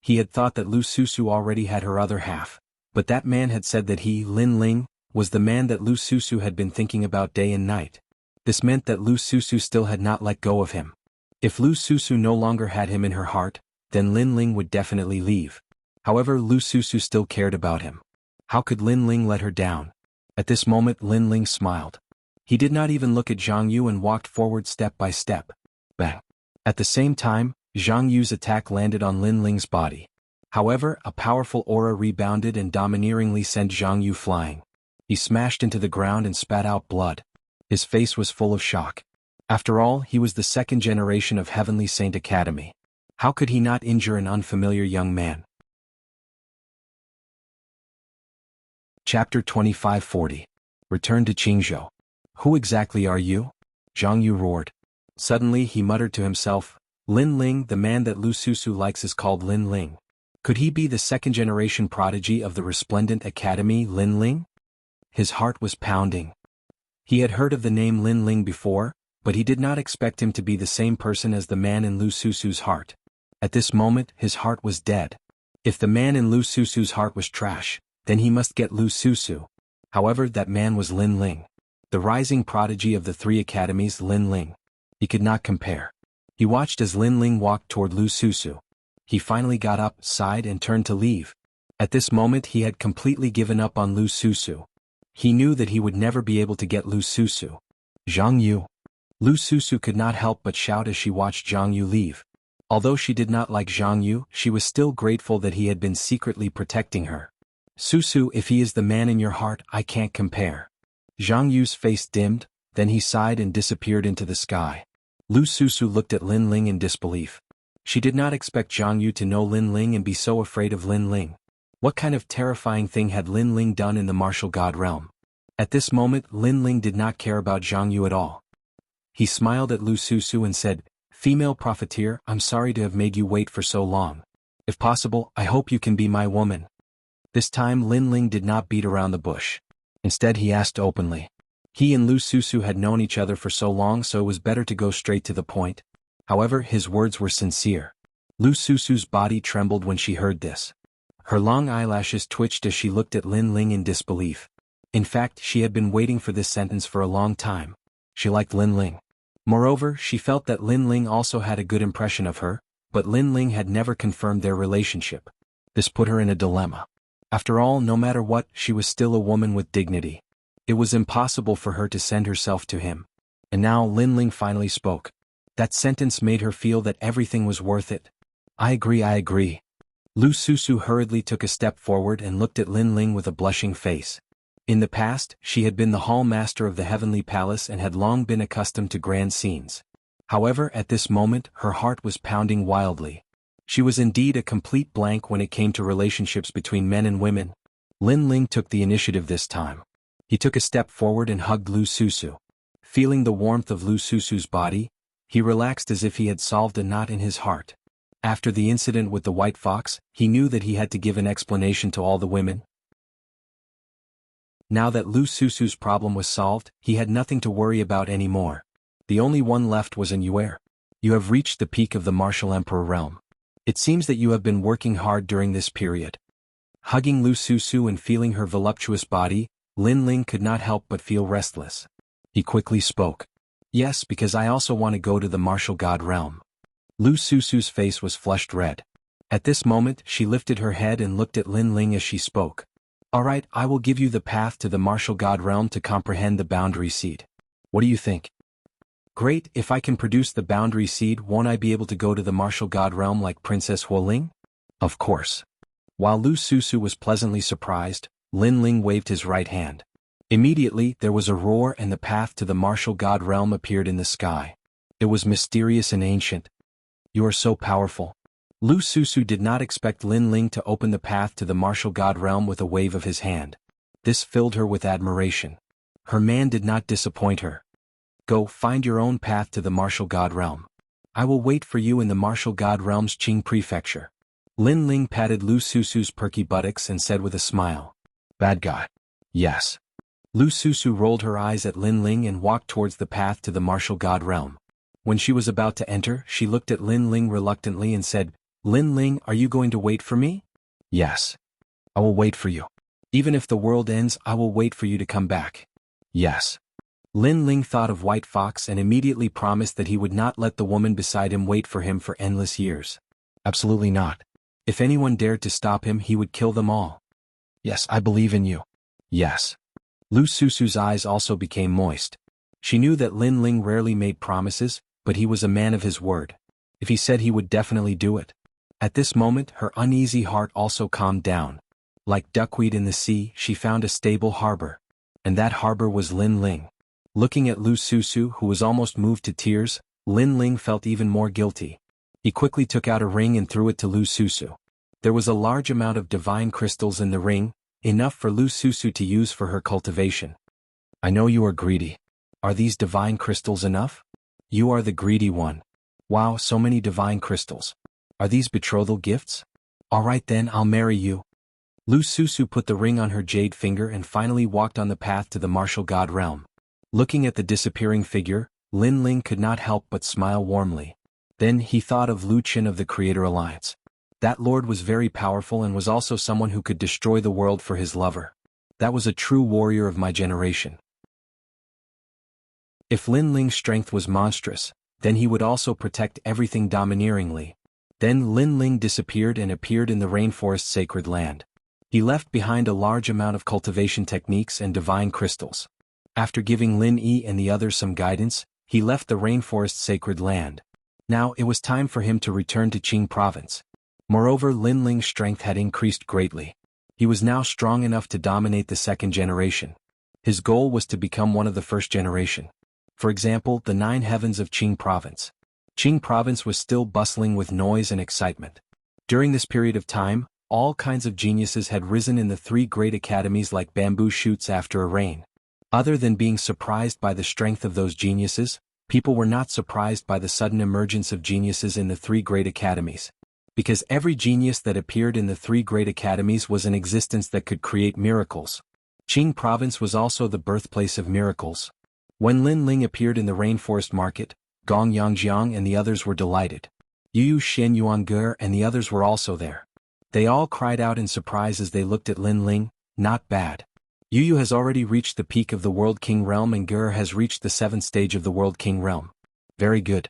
Speaker 1: He had thought that Lu Susu already had her other half, but that man had said that he, Lin Ling, was the man that Lu Susu had been thinking about day and night. This meant that Lu Susu still had not let go of him. If Lu Susu no longer had him in her heart, then Lin Ling would definitely leave. However, Lu Susu still cared about him. How could Lin Ling let her down? At this moment Lin Ling smiled. He did not even look at Jianghu and walked forward step by step. Bang! At the same time, Zhang Yu's attack landed on Lin Ling's body. However, a powerful aura rebounded and domineeringly sent Zhang Yu flying. He smashed into the ground and spat out blood. His face was full of shock. After all, he was the second generation of Heavenly Saint Academy. How could he not injure an unfamiliar young man? Chapter 2540. Return to Qingzhou. Who exactly are you? Zhang Yu roared. Suddenly he muttered to himself, Lin Ling, the man that Lu Susu likes is called Lin Ling. Could he be the second-generation prodigy of the resplendent academy, Lin Ling? His heart was pounding. He had heard of the name Lin Ling before, but he did not expect him to be the same person as the man in Lu Susu's heart. At this moment, his heart was dead. If the man in Lu Susu's heart was trash, then he must get Lu Susu. However, that man was Lin Ling. The rising prodigy of the three academies, Lin Ling. He could not compare. He watched as Lin Ling walked toward Lu Susu. He finally got up, sighed and turned to leave. At this moment he had completely given up on Lu Susu. He knew that he would never be able to get Lu Susu. Zhang Yu. Lu Susu could not help but shout as she watched Zhang Yu leave. Although she did not like Zhang Yu, she was still grateful that he had been secretly protecting her. Susu, if he is the man in your heart, I can't compare. Zhang Yu's face dimmed, then he sighed and disappeared into the sky. Lu Susu looked at Lin Ling in disbelief. She did not expect Zhang Yu to know Lin Ling and be so afraid of Lin Ling. What kind of terrifying thing had Lin Ling done in the martial god realm? At this moment Lin Ling did not care about Zhang Yu at all. He smiled at Lu Susu and said, Female profiteer, I'm sorry to have made you wait for so long. If possible, I hope you can be my woman. This time Lin Ling did not beat around the bush. Instead he asked openly. He and Lu Susu had known each other for so long, so it was better to go straight to the point. However, his words were sincere. Lu Susu's body trembled when she heard this. Her long eyelashes twitched as she looked at Lin Ling in disbelief. In fact, she had been waiting for this sentence for a long time. She liked Lin Ling. Moreover, she felt that Lin Ling also had a good impression of her, but Lin Ling had never confirmed their relationship. This put her in a dilemma. After all, no matter what, she was still a woman with dignity. It was impossible for her to send herself to him. And now Lin Ling finally spoke. That sentence made her feel that everything was worth it. I agree. Lu Susu hurriedly took a step forward and looked at Lin Ling with a blushing face. In the past, she had been the hall master of the Heavenly Palace and had long been accustomed to grand scenes. However, at this moment, her heart was pounding wildly. She was indeed a complete blank when it came to relationships between men and women. Lin Ling took the initiative this time. He took a step forward and hugged Lu Susu. Feeling the warmth of Lu Susu's body, he relaxed as if he had solved a knot in his heart. After the incident with the white fox, he knew that he had to give an explanation to all the women. Now that Lu Susu's problem was solved, he had nothing to worry about anymore. The only one left was an Yuer. You have reached the peak of the martial emperor realm. It seems that you have been working hard during this period. Hugging Lu Susu and feeling her voluptuous body, Lin Ling could not help but feel restless. He quickly spoke. Yes, because I also want to go to the martial god realm. Lu Susu's face was flushed red. At this moment, she lifted her head and looked at Lin Ling as she spoke. Alright, I will give you the path to the martial god realm to comprehend the boundary seed. What do you think? Great, if I can produce the boundary seed, won't I be able to go to the martial god realm like Princess Huoling? Of course. While Lu Susu was pleasantly surprised, Lin Ling waved his right hand. Immediately, there was a roar and the path to the martial god realm appeared in the sky. It was mysterious and ancient. You are so powerful. Lu Susu did not expect Lin Ling to open the path to the martial god realm with a wave of his hand. This filled her with admiration. Her man did not disappoint her. Go, find your own path to the martial god realm. I will wait for you in the martial god realm's Qing prefecture. Lin Ling patted Lu Susu's perky buttocks and said with a smile. Bad guy. Yes. Lu Susu rolled her eyes at Lin Ling and walked towards the path to the martial god realm. When she was about to enter, she looked at Lin Ling reluctantly and said, Lin Ling, are you going to wait for me? Yes. I will wait for you. Even if the world ends, I will wait for you to come back. Yes. Lin Ling thought of White Fox and immediately promised that he would not let the woman beside him wait for him for endless years. Absolutely not. If anyone dared to stop him, he would kill them all. Yes, I believe in you. Yes. Lu Susu's eyes also became moist. She knew that Lin Ling rarely made promises, but he was a man of his word. If he said he would definitely do it. At this moment, her uneasy heart also calmed down. Like duckweed in the sea, she found a stable harbor. And that harbor was Lin Ling. Looking at Lu Susu, who was almost moved to tears, Lin Ling felt even more guilty. He quickly took out a ring and threw it to Lu Susu. There was a large amount of divine crystals in the ring, enough for Lu Susu to use for her cultivation. I know you are greedy. Are these divine crystals enough? You are the greedy one. Wow, so many divine crystals. Are these betrothal gifts? Alright then, I'll marry you. Lu Susu put the ring on her jade finger and finally walked on the path to the martial god realm. Looking at the disappearing figure, Lin Ling could not help but smile warmly. Then he thought of Lu Qin of the Creator Alliance. That lord was very powerful and was also someone who could destroy the world for his lover. That was a true warrior of my generation. If Lin Ling's strength was monstrous, then he would also protect everything domineeringly. Then Lin Ling disappeared and appeared in the rainforest sacred land. He left behind a large amount of cultivation techniques and divine crystals. After giving Lin Yi and the others some guidance, he left the rainforest sacred land. Now it was time for him to return to Qing province. Moreover, Lin Ling's strength had increased greatly. He was now strong enough to dominate the second generation. His goal was to become one of the first generation. For example, the 9 heavens of Qing province. Qing province was still bustling with noise and excitement. During this period of time, all kinds of geniuses had risen in the 3 great academies like bamboo shoots after a rain. Other than being surprised by the strength of those geniuses, people were not surprised by the sudden emergence of geniuses in the 3 great academies. Because every genius that appeared in the 3 great academies was an existence that could create miracles. Qing province was also the birthplace of miracles. When Lin Ling appeared in the rainforest market, Gong Yangjiang and the others were delighted. Yu Shen Yuange and the others were also there. They all cried out in surprise as they looked at Lin Ling. Not bad. Yu has already reached the peak of the World King realm and Ger has reached the 7th stage of the World King realm. Very good.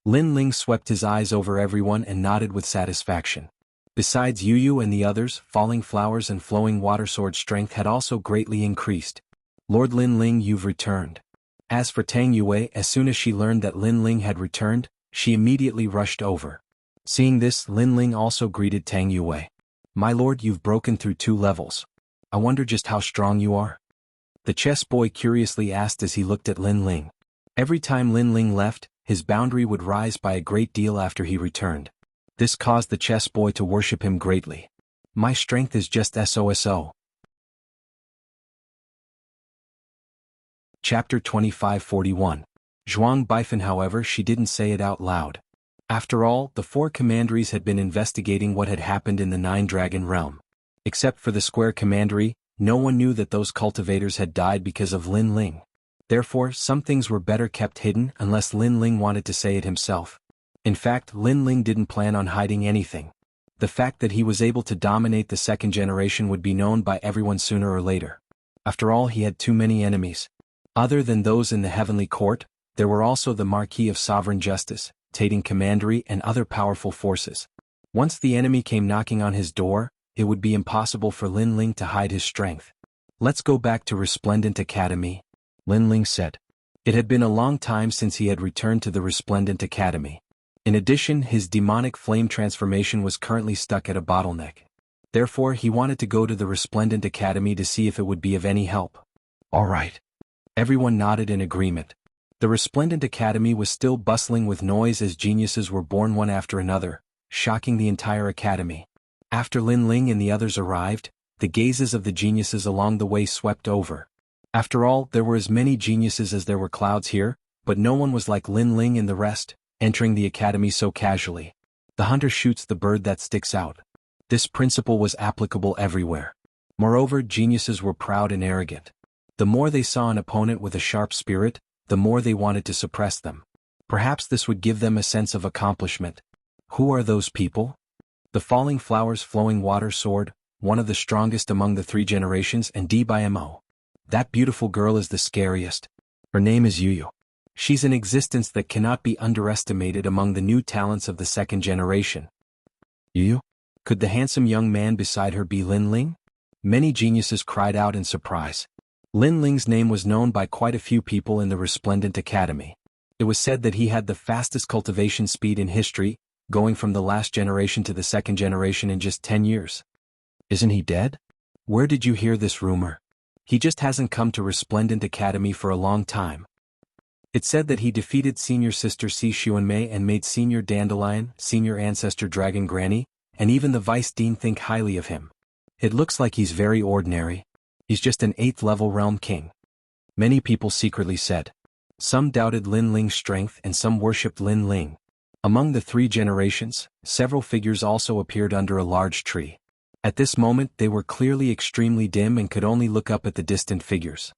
Speaker 1: Lin Ling swept his eyes over everyone and nodded with satisfaction. Besides Yu and the others, falling flowers and flowing water sword strength had also greatly increased. Lord Lin Ling, you've returned. As for Tang Yue, as soon as she learned that Lin Ling had returned, she immediately rushed over. Seeing this, Lin Ling also greeted Tang Yue. My lord, you've broken through 2 levels. I wonder just how strong you are. The chess boy curiously asked as he looked at Lin Ling. Every time Lin Ling left, his boundary would rise by a great deal after he returned. This caused the chess boy to worship him greatly. My strength is just SOSO. Chapter 2541. Zhuang Baifen, however, she didn't say it out loud. After all, the 4 commanderies had been investigating what had happened in the 9-dragon realm. Except for the square commandery, no one knew that those cultivators had died because of Lin Ling. Therefore, some things were better kept hidden unless Lin Ling wanted to say it himself. In fact, Lin Ling didn't plan on hiding anything. The fact that he was able to dominate the 2nd generation would be known by everyone sooner or later. After all, he had too many enemies. Other than those in the heavenly court, there were also the Marquis of Sovereign Justice, Tating Commandery and other powerful forces. Once the enemy came knocking on his door, it would be impossible for Lin Ling to hide his strength. Let's go back to Resplendent Academy, Lin Ling said. It had been a long time since he had returned to the Resplendent Academy. In addition, his demonic flame transformation was currently stuck at a bottleneck. Therefore, he wanted to go to the Resplendent Academy to see if it would be of any help. All right. Everyone nodded in agreement. The Resplendent Academy was still bustling with noise as geniuses were born one after another, shocking the entire academy. After Lin Ling and the others arrived, the gazes of the geniuses along the way swept over. After all, there were as many geniuses as there were clouds here, but no one was like Lin Ling and the rest, entering the academy so casually. The hunter shoots the bird that sticks out. This principle was applicable everywhere. Moreover, geniuses were proud and arrogant. The more they saw an opponent with a sharp spirit, the more they wanted to suppress them. Perhaps this would give them a sense of accomplishment. Who are those people? The falling flowers flowing water sword, one of the strongest among the 3 generations, and DBMO. That beautiful girl is the scariest. Her name is Yu. She's an existence that cannot be underestimated among the new talents of the 2nd generation. You? Could the handsome young man beside her be Lin Ling? Many geniuses cried out in surprise. Lin Ling's name was known by quite a few people in the Resplendent Academy. It was said that he had the fastest cultivation speed in history, going from the last generation to the second generation in just 10 years. Isn't he dead? Where did you hear this rumor? He just hasn't come to Resplendent Academy for a long time. It said that he defeated senior sister Si Xuanmei and made senior Dandelion, senior ancestor Dragon Granny, and even the vice dean think highly of him. It looks like he's very ordinary. He's just an 8th level realm king. Many people secretly said. Some doubted Lin Ling's strength and some worshipped Lin Ling. Among the 3 generations, several figures also appeared under a large tree. At this moment they were clearly extremely dim and could only look up at the distant figures.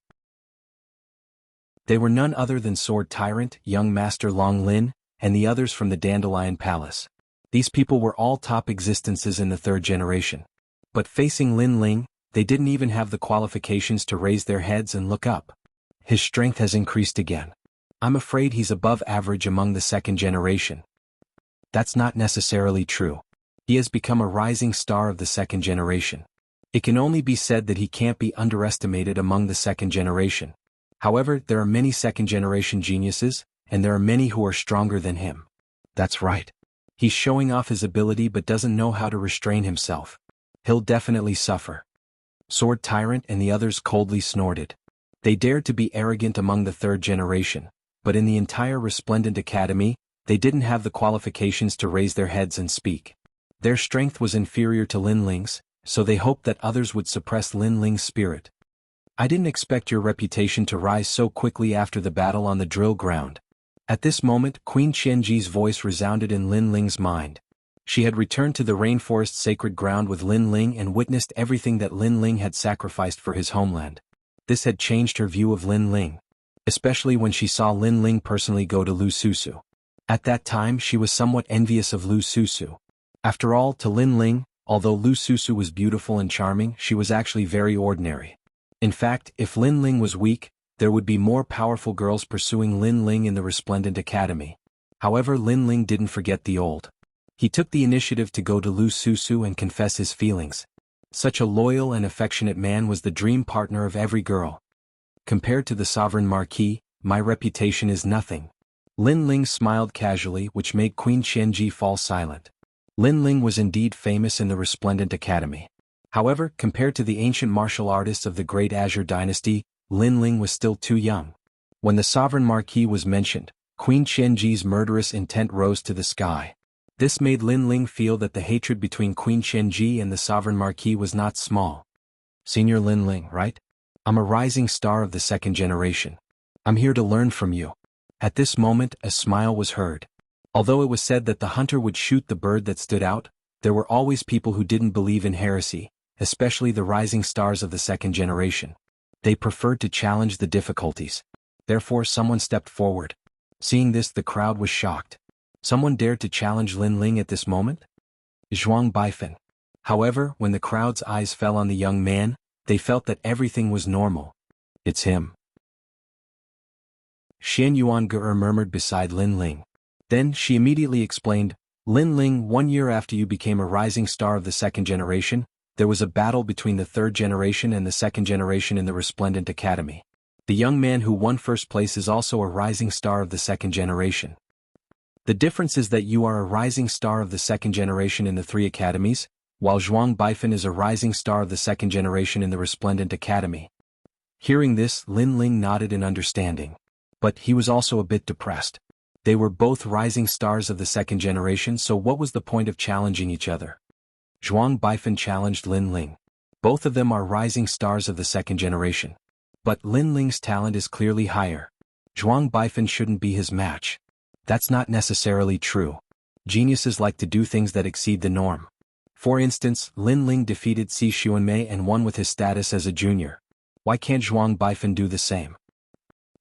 Speaker 1: They were none other than Sword Tyrant, young Master Long Lin, and the others from the Dandelion Palace. These people were all top existences in the 3rd generation. But facing Lin Ling, they didn't even have the qualifications to raise their heads and look up. His strength has increased again. I'm afraid he's above average among the 2nd generation. That's not necessarily true. He has become a rising star of the 2nd generation. It can only be said that he can't be underestimated among the 2nd generation. However, there are many 2nd generation geniuses, and there are many who are stronger than him. That's right. He's showing off his ability but doesn't know how to restrain himself. He'll definitely suffer. Sword Tyrant and the others coldly snorted. They dared to be arrogant among the 3rd generation, but in the entire Resplendent Academy, they didn't have the qualifications to raise their heads and speak. Their strength was inferior to Lin Ling's, so they hoped that others would suppress Lin Ling's spirit. I didn't expect your reputation to rise so quickly after the battle on the drill ground. At this moment, Queen Qianji's voice resounded in Lin Ling's mind. She had returned to the rainforest sacred ground with Lin Ling and witnessed everything that Lin Ling had sacrificed for his homeland. This had changed her view of Lin Ling, especially when she saw Lin Ling personally go to Lu Susu. At that time she was somewhat envious of Lu Susu. After all, to Lin Ling, although Lu Susu was beautiful and charming, she was actually very ordinary. In fact, if Lin Ling was weak, there would be more powerful girls pursuing Lin Ling in the Resplendent Academy. However, Lin Ling didn't forget the old. He took the initiative to go to Lu Susu and confess his feelings. Such a loyal and affectionate man was the dream partner of every girl. Compared to the Sovereign Marquis, my reputation is nothing. Lin Ling smiled casually, which made Queen Qianji fall silent. Lin Ling was indeed famous in the Resplendent Academy. However, compared to the ancient martial artists of the Great Azure Dynasty, Lin Ling was still too young. When the Sovereign Marquis was mentioned, Queen Qianji's murderous intent rose to the sky. This made Lin Ling feel that the hatred between Queen Qianji and the Sovereign Marquis was not small. Senior Lin Ling, right? I'm a rising star of the 2nd generation. I'm here to learn from you. At this moment, a smile was heard. Although it was said that the hunter would shoot the bird that stood out, there were always people who didn't believe in heresy, especially the rising stars of the 2nd generation. They preferred to challenge the difficulties. Therefore someone stepped forward. Seeing this, the crowd was shocked. Someone dared to challenge Lin Ling at this moment? Zhuang Baifan. However, when the crowd's eyes fell on the young man, they felt that everything was normal. It's him. Xian Yuange murmured beside Lin Ling. Then she immediately explained, Lin Ling, 1 year after you became a rising star of the 2nd generation, there was a battle between the 3rd generation and the 2nd generation in the Resplendent Academy. The young man who won first place is also a rising star of the 2nd generation. The difference is that you are a rising star of the 2nd generation in the 3 academies, while Zhuang Baifan is a rising star of the 2nd generation in the Resplendent Academy. Hearing this, Lin Ling nodded in understanding. But he was also a bit depressed. They were both rising stars of the 2nd generation, so what was the point of challenging each other? Zhuang Baifan challenged Lin Ling. Both of them are rising stars of the 2nd generation. But Lin Ling's talent is clearly higher. Zhuang Baifan shouldn't be his match. That's not necessarily true. Geniuses like to do things that exceed the norm. For instance, Lin Ling defeated Si Xuanmei and won with his status as a junior. Why can't Zhuang Baifan do the same?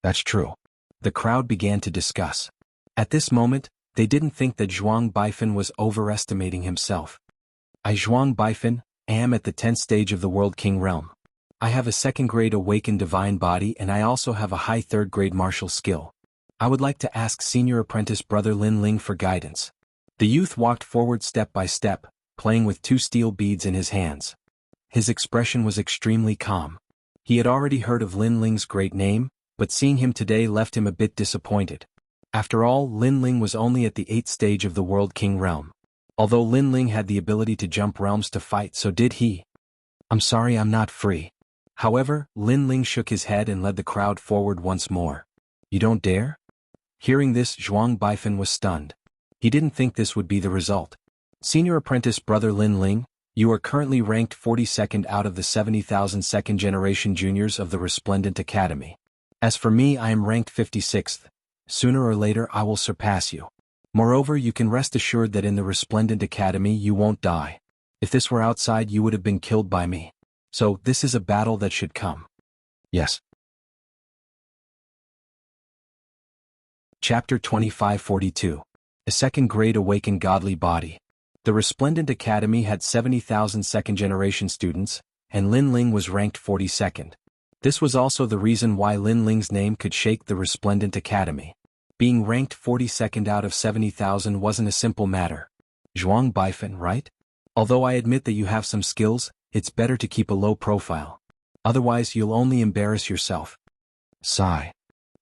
Speaker 1: That's true. The crowd began to discuss. At this moment, they didn't think that Zhuang Baifan was overestimating himself. I, Zhuang Baifan, am at the 10th stage of the World King realm. I have a 2nd grade awakened divine body and I also have a high 3rd grade martial skill. I would like to ask senior apprentice brother Lin Ling for guidance. The youth walked forward step by step, playing with two steel beads in his hands. His expression was extremely calm. He had already heard of Lin Ling's great name, but seeing him today left him a bit disappointed. After all, Lin Ling was only at the 8th stage of the World King realm. Although Lin Ling had the ability to jump realms to fight, so did he. I'm sorry, I'm not free. However, Lin Ling shook his head and led the crowd forward once more. You don't dare? Hearing this, Zhuang Baifan was stunned. He didn't think this would be the result. Senior apprentice brother Lin Ling, you are currently ranked 42nd out of the 70,000 second-generation juniors of the Resplendent Academy. As for me, I am ranked 56th. Sooner or later I will surpass you. Moreover, you can rest assured that in the Resplendent Academy you won't die. If this were outside, you would have been killed by me. So, this is a battle that should come. Yes. Chapter 2542. A second-grade awakened godly body. The Resplendent Academy had 70,000 second-generation students, and Lin Ling was ranked 42nd. This was also the reason why Lin Ling's name could shake the Resplendent Academy. Being ranked 42nd out of 70,000 wasn't a simple matter. Zhuang Baifan, right? Although I admit that you have some skills, it's better to keep a low profile. Otherwise you'll only embarrass yourself. Sigh.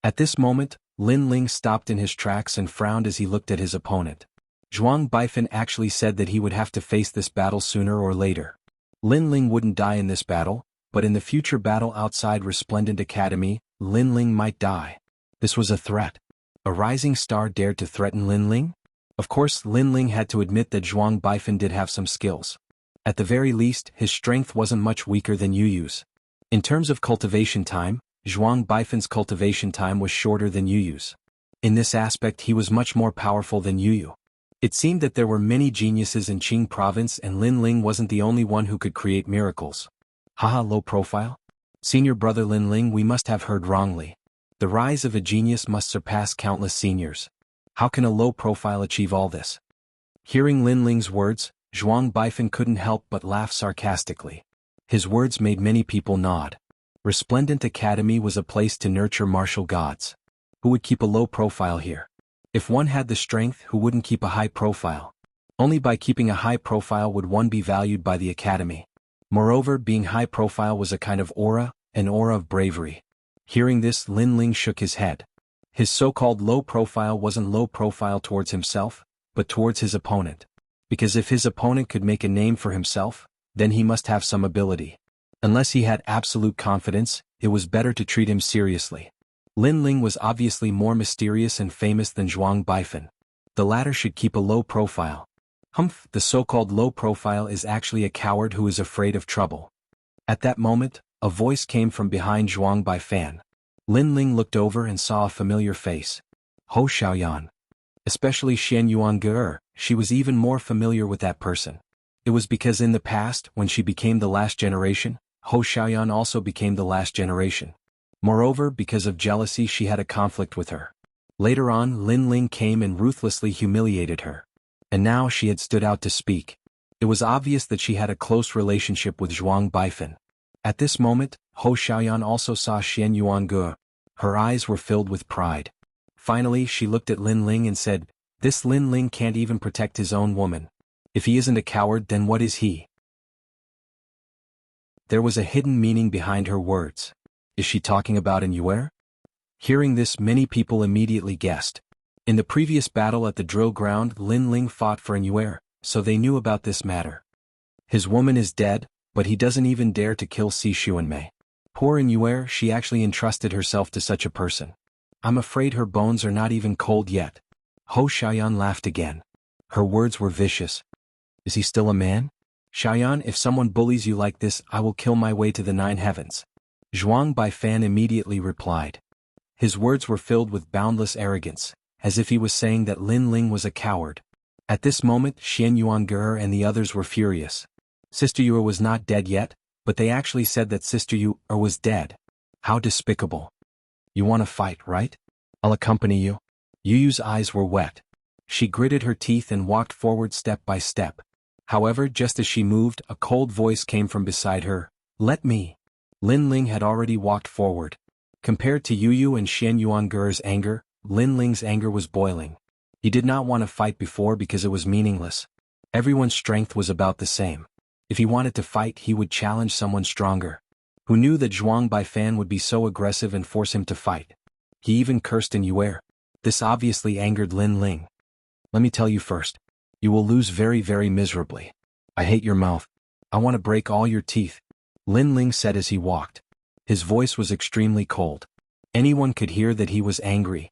Speaker 1: At this moment, Lin Ling stopped in his tracks and frowned as he looked at his opponent. Zhuang Baifan actually said that he would have to face this battle sooner or later. Lin Ling wouldn't die in this battle, but in the future battle outside Resplendent Academy, Lin Ling might die. This was a threat. A rising star dared to threaten Lin Ling? Of course, Lin Ling had to admit that Zhuang Baifan did have some skills. At the very least, his strength wasn't much weaker than Yu Yu's. In terms of cultivation time, Zhuang Baifan's cultivation time was shorter than Yu Yu's. In this aspect he was much more powerful than Yu Yu. It seemed that there were many geniuses in Qing province and Lin Ling wasn't the only one who could create miracles. Haha, low profile? Senior brother Lin Ling, we must have heard wrongly. The rise of a genius must surpass countless seniors. How can a low profile achieve all this? Hearing Lin Ling's words, Zhuang Baifan couldn't help but laugh sarcastically. His words made many people nod. Resplendent Academy was a place to nurture martial gods. Who would keep a low profile here? If one had the strength, who wouldn't keep a high profile? Only by keeping a high profile would one be valued by the academy. Moreover, being high profile was a kind of aura, an aura of bravery. Hearing this, Lin Ling shook his head. His so-called low profile wasn't low profile towards himself, but towards his opponent. Because if his opponent could make a name for himself, then he must have some ability. Unless he had absolute confidence, it was better to treat him seriously. Lin Ling was obviously more mysterious and famous than Zhuang Baifan. The latter should keep a low profile. Humph, the so-called low profile is actually a coward who is afraid of trouble. At that moment, a voice came from behind Zhuang Baifan. Lin Ling looked over and saw a familiar face. Ho Xiaoyan. Especially Xian Yuan, she was even more familiar with that person. It was because in the past, when she became the last generation, Ho Xiaoyan also became the last generation. Moreover, because of jealousy she had a conflict with her. Later on, Lin Ling came and ruthlessly humiliated her. And now she had stood out to speak. It was obvious that she had a close relationship with Zhuang Baifan. At this moment, Ho Xiaoyan also saw Xian Yuan. Her eyes were filled with pride. Finally, she looked at Lin Ling and said, "This Lin Ling can't even protect his own woman. If he isn't a coward, then what is he?" There was a hidden meaning behind her words. Is she talking about An Yue? Hearing this, many people immediately guessed. In the previous battle at the drill ground, Lin Ling fought for An Yue, so they knew about this matter. His woman is dead, but he doesn't even dare to kill Si Xuanmei. Poor An Yue, she actually entrusted herself to such a person. I'm afraid her bones are not even cold yet. Ho Xiaoyan laughed again. Her words were vicious. Is he still a man? Xiaoyan, if someone bullies you like this, I will kill my way to the 9 heavens. Zhuang Baifan immediately replied. His words were filled with boundless arrogance, as if he was saying that Lin Ling was a coward. At this moment, Xian Yuan and the others were furious. Sister Yu was not dead yet, but they actually said that Sister Yu was dead. How despicable. You want to fight, right? I'll accompany you. Yu Yu's eyes were wet. She gritted her teeth and walked forward step by step. However, just as she moved, a cold voice came from beside her. Let me. Lin Ling had already walked forward. Compared to Yu Yu and Xian Yuan's anger, Lin Ling's anger was boiling. He did not want to fight before because it was meaningless. Everyone's strength was about the same. If he wanted to fight, he would challenge someone stronger. Who knew that Zhuang Baifan would be so aggressive and force him to fight? He even cursed in Yuer. This obviously angered Lin Ling. Let me tell you first. You will lose very, very miserably. I hate your mouth. I want to break all your teeth, Lin Ling said as he walked. His voice was extremely cold. Anyone could hear that he was angry.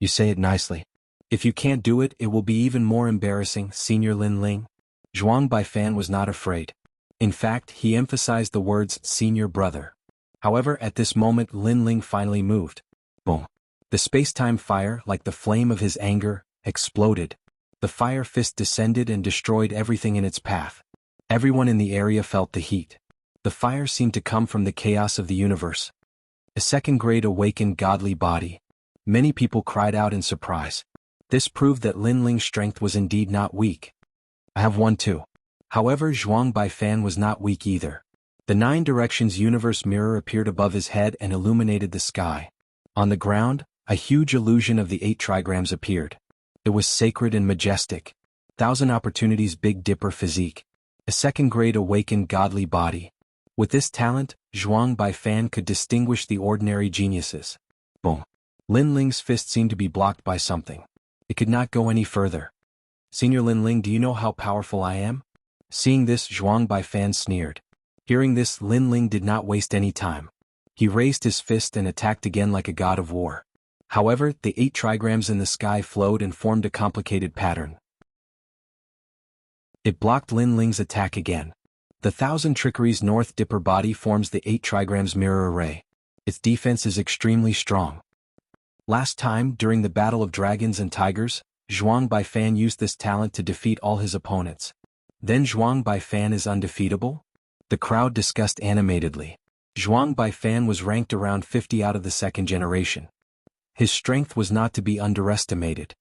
Speaker 1: You say it nicely. If you can't do it, it will be even more embarrassing, Senior Lin Ling. Zhuang Baifan was not afraid. In fact, he emphasized the words senior brother. However, at this moment Lin Ling finally moved. Boom. The space-time fire, like the flame of his anger, exploded. The fire fist descended and destroyed everything in its path. Everyone in the area felt the heat. The fire seemed to come from the chaos of the universe. A second-grade awakened godly body. Many people cried out in surprise. This proved that Lin Ling's strength was indeed not weak. I have one too. However, Zhuang Baifan was not weak either. The 9 Directions universe mirror appeared above his head and illuminated the sky. On the ground, a huge illusion of the 8 trigrams appeared. It was sacred and majestic. 1,000 opportunities Big Dipper physique. A second-grade awakened godly body. With this talent, Zhuang Baifan could distinguish the ordinary geniuses. Boom. Lin Ling's fist seemed to be blocked by something. It could not go any further. Senior Lin Ling, do you know how powerful I am? Seeing this, Zhuang Baifan sneered. Hearing this, Lin Ling did not waste any time. He raised his fist and attacked again like a god of war. However, the 8 trigrams in the sky flowed and formed a complicated pattern. It blocked Lin Ling's attack again. The 1,000 Trickeries North Dipper body forms the 8 trigrams mirror array. Its defense is extremely strong. Last time, during the Battle of Dragons and Tigers, Zhuang Baifan used this talent to defeat all his opponents. Then Zhuang Baifan is undefeatable? The crowd discussed animatedly. Zhuang Baifan was ranked around 50 out of the 2nd generation. His strength was not to be underestimated.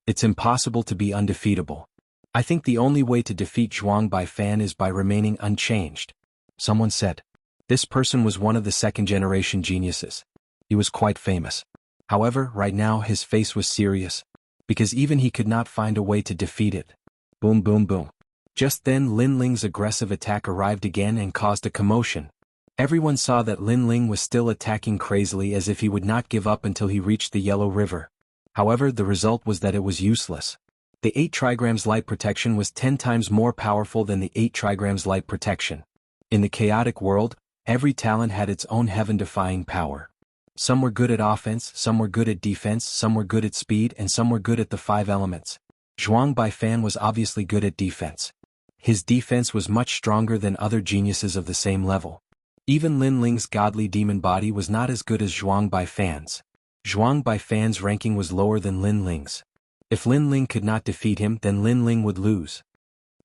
Speaker 1: It's impossible to be undefeatable. I think the only way to defeat Zhuang Baifan is by remaining unchanged. Someone said. This person was one of the 2nd generation geniuses. He was quite famous. However, right now his face was serious, because even he could not find a way to defeat it. Boom boom boom. Just then Lin Ling's aggressive attack arrived again and caused a commotion. Everyone saw that Lin Ling was still attacking crazily as if he would not give up until he reached the Yellow River. However, the result was that it was useless. The 8 trigrams light protection was 10 times more powerful than the 8 trigrams light protection. In the chaotic world, every talent had its own heaven-defying power. Some were good at offense, some were good at defense, some were good at speed, and some were good at the 5 elements. Zhuang Baifan was obviously good at defense. His defense was much stronger than other geniuses of the same level. Even Lin Ling's godly demon body was not as good as Zhuang Baifan's. Zhuang Baifan's ranking was lower than Lin Ling's. If Lin Ling could not defeat him, then Lin Ling would lose.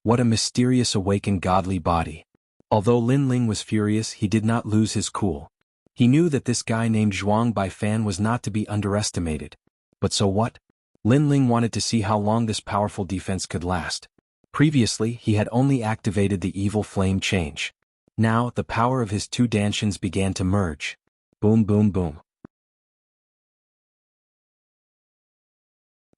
Speaker 1: What a mysterious awakened godly body. Although Lin Ling was furious, he did not lose his cool. He knew that this guy named Zhuang Baifan was not to be underestimated. But so what? Lin Ling wanted to see how long this powerful defense could last. Previously, he had only activated the evil flame change. Now, the power of his 2 Danshians began to merge. Boom boom boom.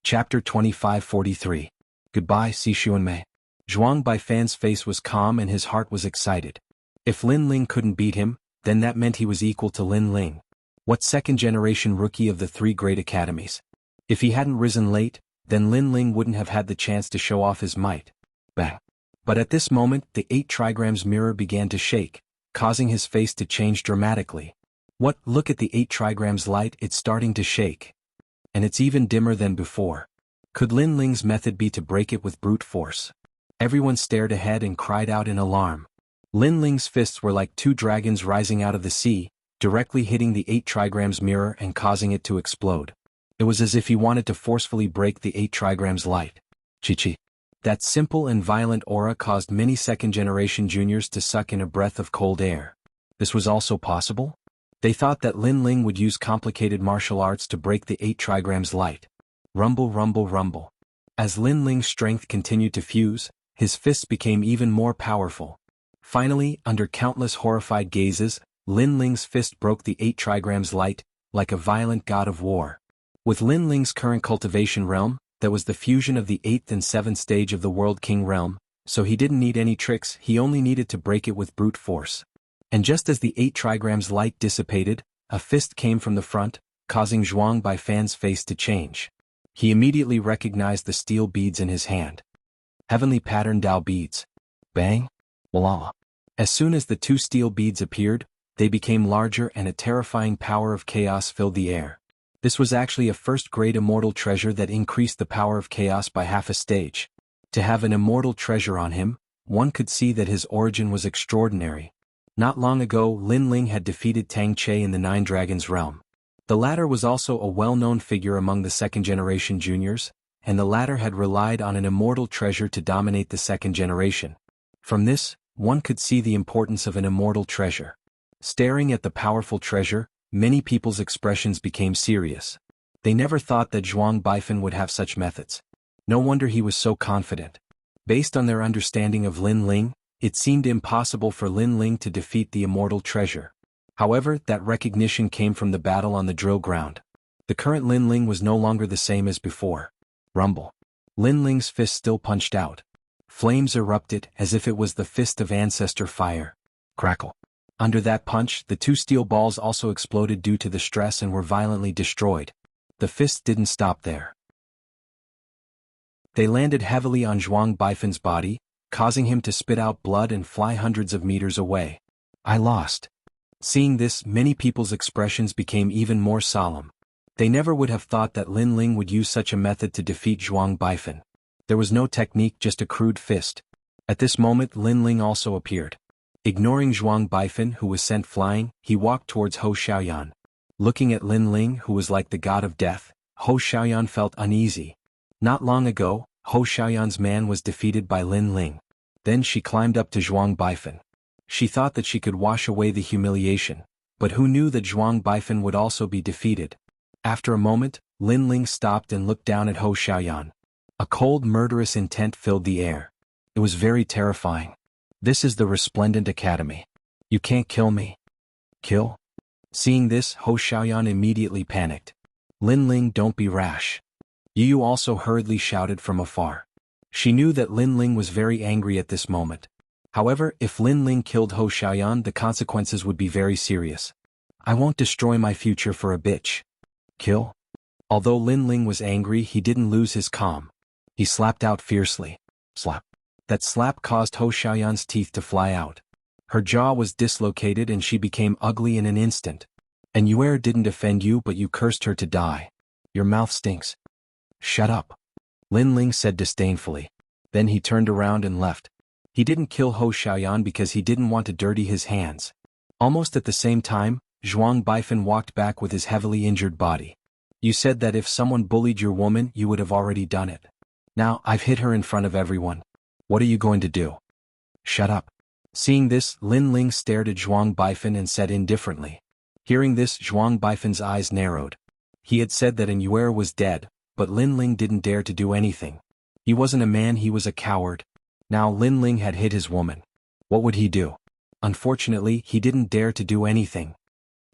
Speaker 1: Chapter 2543. Goodbye, Sishuanmei. Zhuang Baifan's face was calm and his heart was excited. If Lin Ling couldn't beat him, then that meant he was equal to Lin Ling. What 2nd generation rookie of the 3 great academies? If he hadn't risen late, then Lin Ling wouldn't have had the chance to show off his might. Bang. But at this moment, the 8 trigrams mirror began to shake, causing his face to change dramatically. What? Look at the 8 trigrams light, it's starting to shake. And it's even dimmer than before. Could Lin Ling's method be to break it with brute force? Everyone stared ahead and cried out in alarm. Lin Ling's fists were like 2 dragons rising out of the sea, directly hitting the 8 trigrams mirror and causing it to explode. It was as if he wanted to forcefully break the 8 trigrams light. Chi-chi. That simple and violent aura caused many 2nd generation juniors to suck in a breath of cold air. This was also possible? They thought that Lin Ling would use complicated martial arts to break the 8 trigrams light. Rumble rumble rumble. As Lin Ling's strength continued to fuse, his fists became even more powerful. Finally, under countless horrified gazes, Lin Ling's fist broke the 8 trigrams light, like a violent god of war. With Lin Ling's current cultivation realm, That was the fusion of the 8th and 7th stage of the World King realm, so he didn't need any tricks, he only needed to break it with brute force. And just as the 8 trigrams light dissipated, a fist came from the front, causing Zhuang Baifan's face to change. He immediately recognized the steel beads in his hand. Heavenly pattern Dao beads. Bang! Voila! As soon as the 2 steel beads appeared, they became larger and a terrifying power of chaos filled the air. This was actually a first-grade immortal treasure that increased the power of chaos by half a stage. To have an immortal treasure on him, one could see that his origin was extraordinary. Not long ago, Lin Ling had defeated Tang Che in the Nine Dragons realm. The latter was also a well-known figure among the second-generation juniors, and the latter had relied on an immortal treasure to dominate the second generation. From this, one could see the importance of an immortal treasure. Staring at the powerful treasure, many people's expressions became serious. They never thought that Zhuang Baifan would have such methods. No wonder he was so confident. Based on their understanding of Lin Ling, it seemed impossible for Lin Ling to defeat the immortal treasure. However, that recognition came from the battle on the drill ground. The current Lin Ling was no longer the same as before. Rumble. Lin Ling's fist still punched out. Flames erupted as if it was the fist of ancestor fire. Crackle. Under that punch, the 2 steel balls also exploded due to the stress and were violently destroyed. The fist didn't stop there. They landed heavily on Zhuang Baifan's body, causing him to spit out blood and fly hundreds of meters away. I lost. Seeing this, many people's expressions became even more solemn. They never would have thought that Lin Ling would use such a method to defeat Zhuang Baifan. There was no technique, just a crude fist. At this moment, Lin Ling also appeared. Ignoring Zhuang Baifan, who was sent flying, he walked towards Hou Xiaoyan. Looking at Lin Ling, who was like the god of death, Hou Xiaoyan felt uneasy. Not long ago, Hou Xiaoyan's man was defeated by Lin Ling. Then she climbed up to Zhuang Baifan. She thought that she could wash away the humiliation, but who knew that Zhuang Baifan would also be defeated? After a moment, Lin Ling stopped and looked down at Hou Xiaoyan. A cold, murderous intent filled the air. It was very terrifying. This is the Resplendent Academy. You can't kill me. Kill? Seeing this, Hou Xiaoyan immediately panicked. Lin Ling, don't be rash. Yu also hurriedly shouted from afar. She knew that Lin Ling was very angry at this moment. However, if Lin Ling killed Hou Xiaoyan, the consequences would be very serious. I won't destroy my future for a bitch. Kill? Although Lin Ling was angry, he didn't lose his calm. He slapped out fiercely. Slap. That slap caused Hou Xiaoyan's teeth to fly out. Her jaw was dislocated and she became ugly in an instant. And Yuer didn't offend you, but you cursed her to die. Your mouth stinks. Shut up. Lin Ling said disdainfully. Then he turned around and left. He didn't kill Hou Xiaoyan because he didn't want to dirty his hands. Almost at the same time, Zhuang Baifan walked back with his heavily injured body. You said that if someone bullied your woman, you would have already done it. Now, I've hit her in front of everyone. What are you going to do? Shut up. Seeing this, Lin Ling stared at Zhuang Baifan and said indifferently. Hearing this, Zhuang Baifan's eyes narrowed. He had said that Yuer was dead, but Lin Ling didn't dare to do anything. He wasn't a man, he was a coward. Now Lin Ling had hit his woman. What would he do? Unfortunately, he didn't dare to do anything.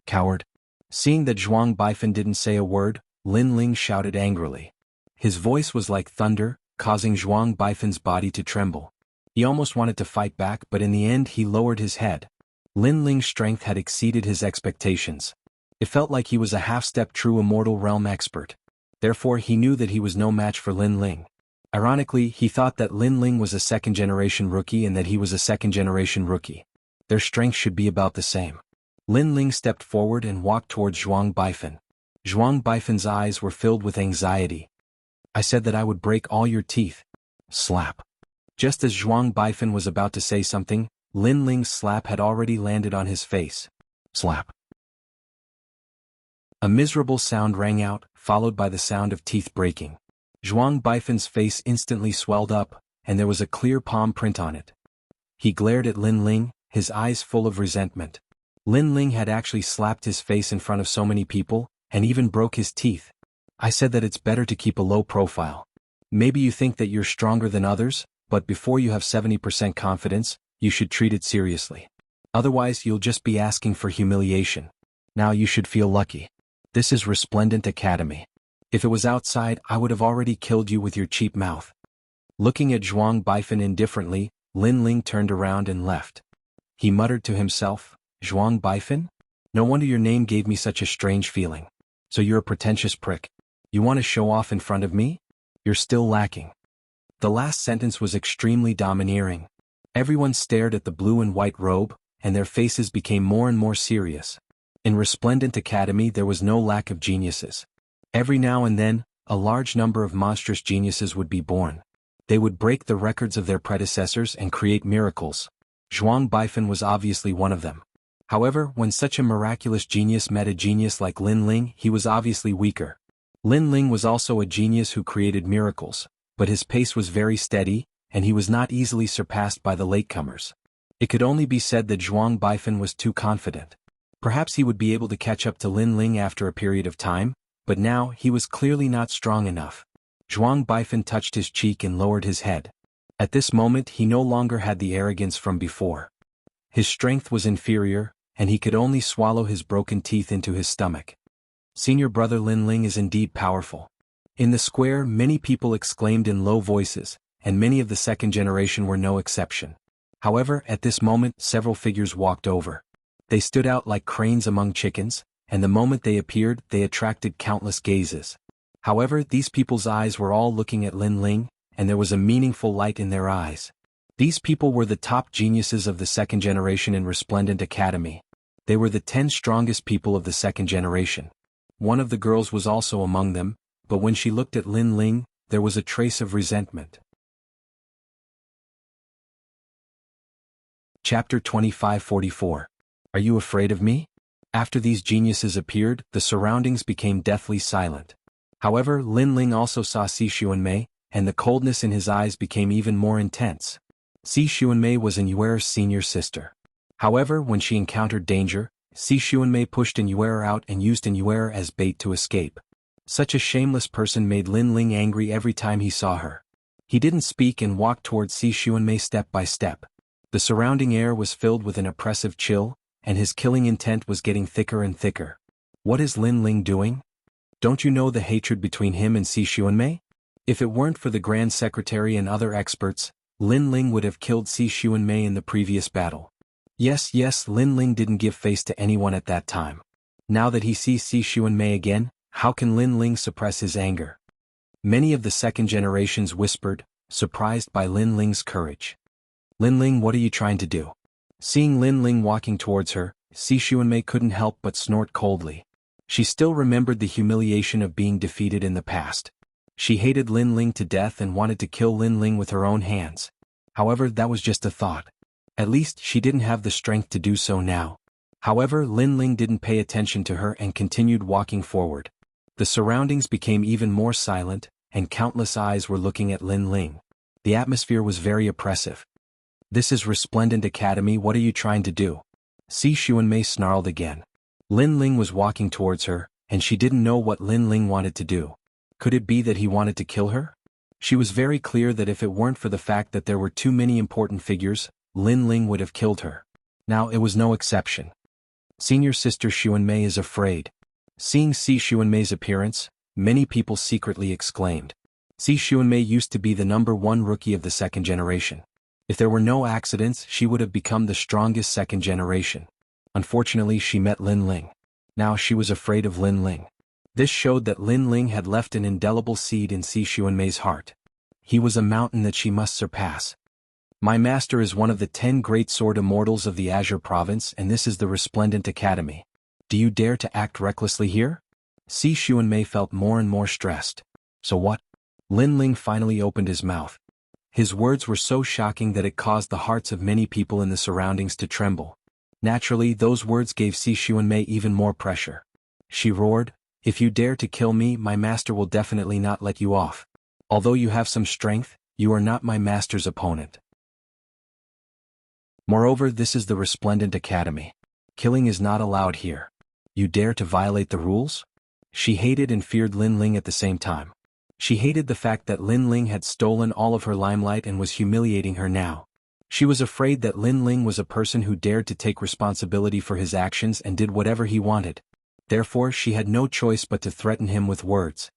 Speaker 1: Coward. Seeing that Zhuang Baifan didn't say a word, Lin Ling shouted angrily. His voice was like thunder, causing Zhuang Baifan's body to tremble. He almost wanted to fight back, but in the end he lowered his head. Lin Ling's strength had exceeded his expectations. It felt like he was a half-step true immortal realm expert. Therefore he knew that he was no match for Lin Ling. Ironically, he thought that Lin Ling was a second-generation rookie and that he was a second-generation rookie. Their strength should be about the same. Lin Ling stepped forward and walked towards Zhuang Baifan. Zhuang Baifan's eyes were filled with anxiety. I said that I would break all your teeth. Slap. Just as Zhuang Baifan was about to say something, Lin Ling's slap had already landed on his face. Slap. A miserable sound rang out, followed by the sound of teeth breaking. Zhuang Baifan's face instantly swelled up, and there was a clear palm print on it. He glared at Lin Ling, his eyes full of resentment. Lin Ling had actually slapped his face in front of so many people, and even broke his teeth. I said that it's better to keep a low profile. Maybe you think that you're stronger than others, but before you have 70% confidence, you should treat it seriously. Otherwise you'll just be asking for humiliation. Now you should feel lucky. This is Resplendent Academy. If it was outside, I would have already killed you with your cheap mouth. Looking at Zhuang Baifan indifferently, Lin Ling turned around and left. He muttered to himself, Zhuang Baifan? No wonder your name gave me such a strange feeling. So you're a pretentious prick. You want to show off in front of me? You're still lacking. The last sentence was extremely domineering. Everyone stared at the blue and white robe, and their faces became more and more serious. In Resplendent Academy there was no lack of geniuses. Every now and then, a large number of monstrous geniuses would be born. They would break the records of their predecessors and create miracles. Zhuang Baifan was obviously one of them. However, when such a miraculous genius met a genius like Lin Ling, he was obviously weaker. Lin Ling was also a genius who created miracles, but his pace was very steady, and he was not easily surpassed by the latecomers. It could only be said that Zhuang Baifan was too confident. Perhaps he would be able to catch up to Lin Ling after a period of time, but now he was clearly not strong enough. Zhuang Baifan touched his cheek and lowered his head. At this moment he no longer had the arrogance from before. His strength was inferior, and he could only swallow his broken teeth into his stomach. Senior brother Lin Ling is indeed powerful. In the square many people exclaimed in low voices, and many of the second generation were no exception. However, at this moment several figures walked over. They stood out like cranes among chickens, and the moment they appeared they attracted countless gazes. However, these people's eyes were all looking at Lin Ling, and there was a meaningful light in their eyes. These people were the top geniuses of the second generation in Resplendent Academy. They were the 10 strongest people of the second generation. One of the girls was also among them, but when she looked at Lin Ling, there was a trace of resentment. Chapter 2544. Are you afraid of me? After these geniuses appeared, the surroundings became deathly silent. However, Lin Ling also saw Si Xuanmei, and the coldness in his eyes became even more intense. Si Xuanmei was Yuer's senior sister. However, when she encountered danger, Si Xuanmei pushed Yuer out and used Yuer as bait to escape. Such a shameless person made Lin Ling angry every time he saw her. He didn't speak and walked towards Si Xuanmei step by step. The surrounding air was filled with an oppressive chill, and his killing intent was getting thicker and thicker. What is Lin Ling doing? Don't you know the hatred between him and Si Xuanmei? If it weren't for the Grand Secretary and other experts, Lin Ling would have killed Si Xuanmei in the previous battle. Yes, Lin Ling didn't give face to anyone at that time. Now that he sees Si Xuanmei again, how can Lin Ling suppress his anger? Many of the second generations whispered, surprised by Lin Ling's courage. Lin Ling, what are you trying to do? Seeing Lin Ling walking towards her, Si Xuanmei couldn't help but snort coldly. She still remembered the humiliation of being defeated in the past. She hated Lin Ling to death and wanted to kill Lin Ling with her own hands. However, that was just a thought. At least she didn't have the strength to do so now. However, Lin Ling didn't pay attention to her and continued walking forward. The surroundings became even more silent, and countless eyes were looking at Lin Ling. The atmosphere was very oppressive. This is Resplendent Academy, what are you trying to do? Si Xuanmei snarled again. Lin Ling was walking towards her, and she didn't know what Lin Ling wanted to do. Could it be that he wanted to kill her? She was very clear that if it weren't for the fact that there were too many important figures, Lin Ling would have killed her. Now it was no exception. Senior sister Xuanmei is afraid. Seeing Si Xuanmei's appearance, many people secretly exclaimed. Si Xuanmei used to be the #1 rookie of the second generation. If there were no accidents, she would have become the strongest second generation. Unfortunately, she met Lin Ling. Now she was afraid of Lin Ling. This showed that Lin Ling had left an indelible seed in Si Xuanmei's heart. He was a mountain that she must surpass. My master is one of the 10 great sword immortals of the Azure Province, and this is the Resplendent Academy. Do you dare to act recklessly here? Si Xuanmei felt more and more stressed. So what? Lin Ling finally opened his mouth. His words were so shocking that it caused the hearts of many people in the surroundings to tremble. Naturally, those words gave Si Xuanmei even more pressure. She roared, "If you dare to kill me, my master will definitely not let you off. Although you have some strength, you are not my master's opponent. Moreover, this is the Resplendent Academy. Killing is not allowed here. You dare to violate the rules?" She hated and feared Lin Ling at the same time. She hated the fact that Lin Ling had stolen all of her limelight and was humiliating her now. She was afraid that Lin Ling was a person who dared to take responsibility for his actions and did whatever he wanted. Therefore, she had no choice but to threaten him with words.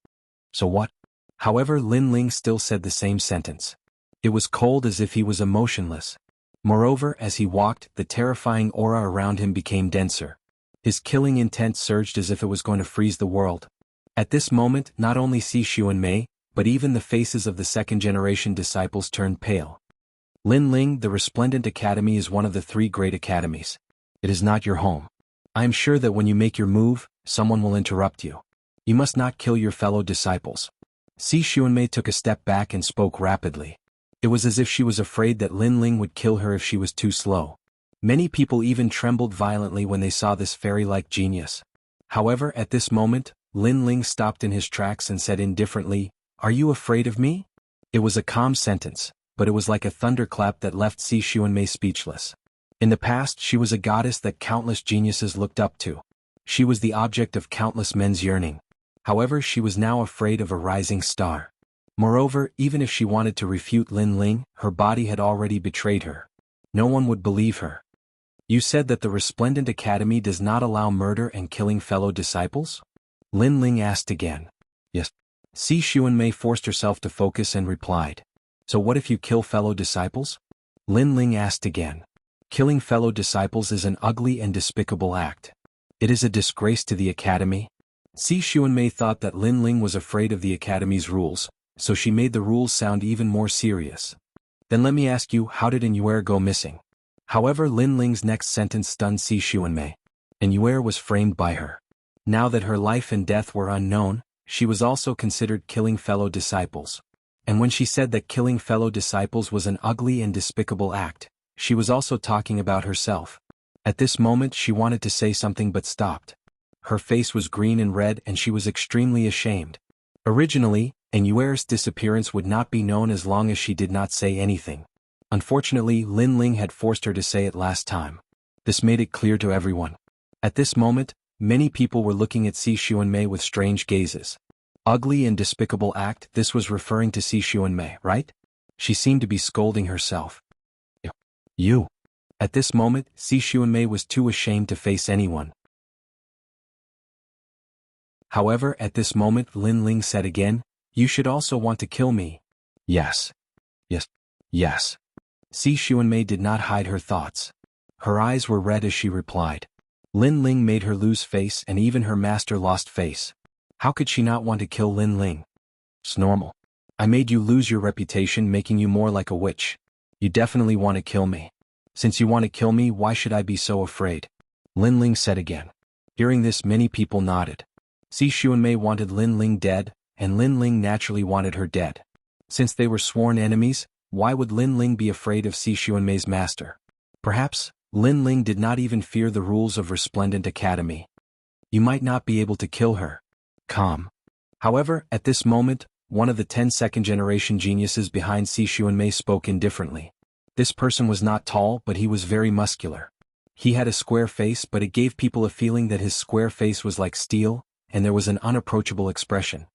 Speaker 1: So what? However, Lin Ling still said the same sentence. It was cold as if he was emotionless. Moreover, as he walked, the terrifying aura around him became denser. His killing intent surged as if it was going to freeze the world. At this moment, not only Xu and Mei, but even the faces of the second-generation disciples turned pale. Lin Ling, the Resplendent Academy is one of the 3 great academies. It is not your home. I am sure that when you make your move, someone will interrupt you. You must not kill your fellow disciples. Xu and Mei took a step back and spoke rapidly. It was as if she was afraid that Lin Ling would kill her if she was too slow. Many people even trembled violently when they saw this fairy-like genius. However, at this moment, Lin Ling stopped in his tracks and said indifferently, "Are you afraid of me?" It was a calm sentence, but it was like a thunderclap that left Xu and Mei speechless. In the past, she was a goddess that countless geniuses looked up to. She was the object of countless men's yearning. However, she was now afraid of a rising star. Moreover, even if she wanted to refute Lin Ling, her body had already betrayed her. No one would believe her. You said that the Resplendent Academy does not allow murder and killing fellow disciples? Lin Ling asked again. Yes. Xu and Mei forced herself to focus and replied. So what if you kill fellow disciples? Lin Ling asked again. Killing fellow disciples is an ugly and despicable act. It is a disgrace to the Academy. Xu and Mei thought that Lin Ling was afraid of the Academy's rules, so she made the rules sound even more serious. Then let me ask you, how did Inyuer go missing? However, Lin Ling's next sentence stunned Xu and Mei. Inyuer was framed by her. Now that her life and death were unknown, she was also considered killing fellow disciples. And when she said that killing fellow disciples was an ugly and despicable act, she was also talking about herself. At this moment she wanted to say something but stopped. Her face was green and red and she was extremely ashamed. Originally, Inyuer's disappearance would not be known as long as she did not say anything. Unfortunately, Lin Ling had forced her to say it last time. This made it clear to everyone. At this moment, many people were looking at Xu and Mei with strange gazes. Ugly and despicable act, this was referring to Xu and Mei, right? She seemed to be scolding herself. You. At this moment, Xu and Mei was too ashamed to face anyone. However, at this moment Lin Ling said again, "You should also want to kill me." Yes. Yes. Yes. Xu and Mei did not hide her thoughts. Her eyes were red as she replied. Lin Ling made her lose face and even her master lost face. How could she not want to kill Lin Ling? It's normal. I made you lose your reputation, making you more like a witch. You definitely want to kill me. Since you want to kill me, why should I be so afraid? Lin Ling said again. Hearing this, many people nodded. Xu and Mei wanted Lin Ling dead, and Lin Ling naturally wanted her dead. Since they were sworn enemies, why would Lin Ling be afraid of Xu and Mei's master? Perhaps, Lin Ling did not even fear the rules of Resplendent Academy. You might not be able to kill her. Calm. However, at this moment, one of the 10 second-generation geniuses behind Xu and Mei spoke indifferently. This person was not tall, but he was very muscular. He had a square face, but it gave people a feeling that his square face was like steel, and there was an unapproachable expression.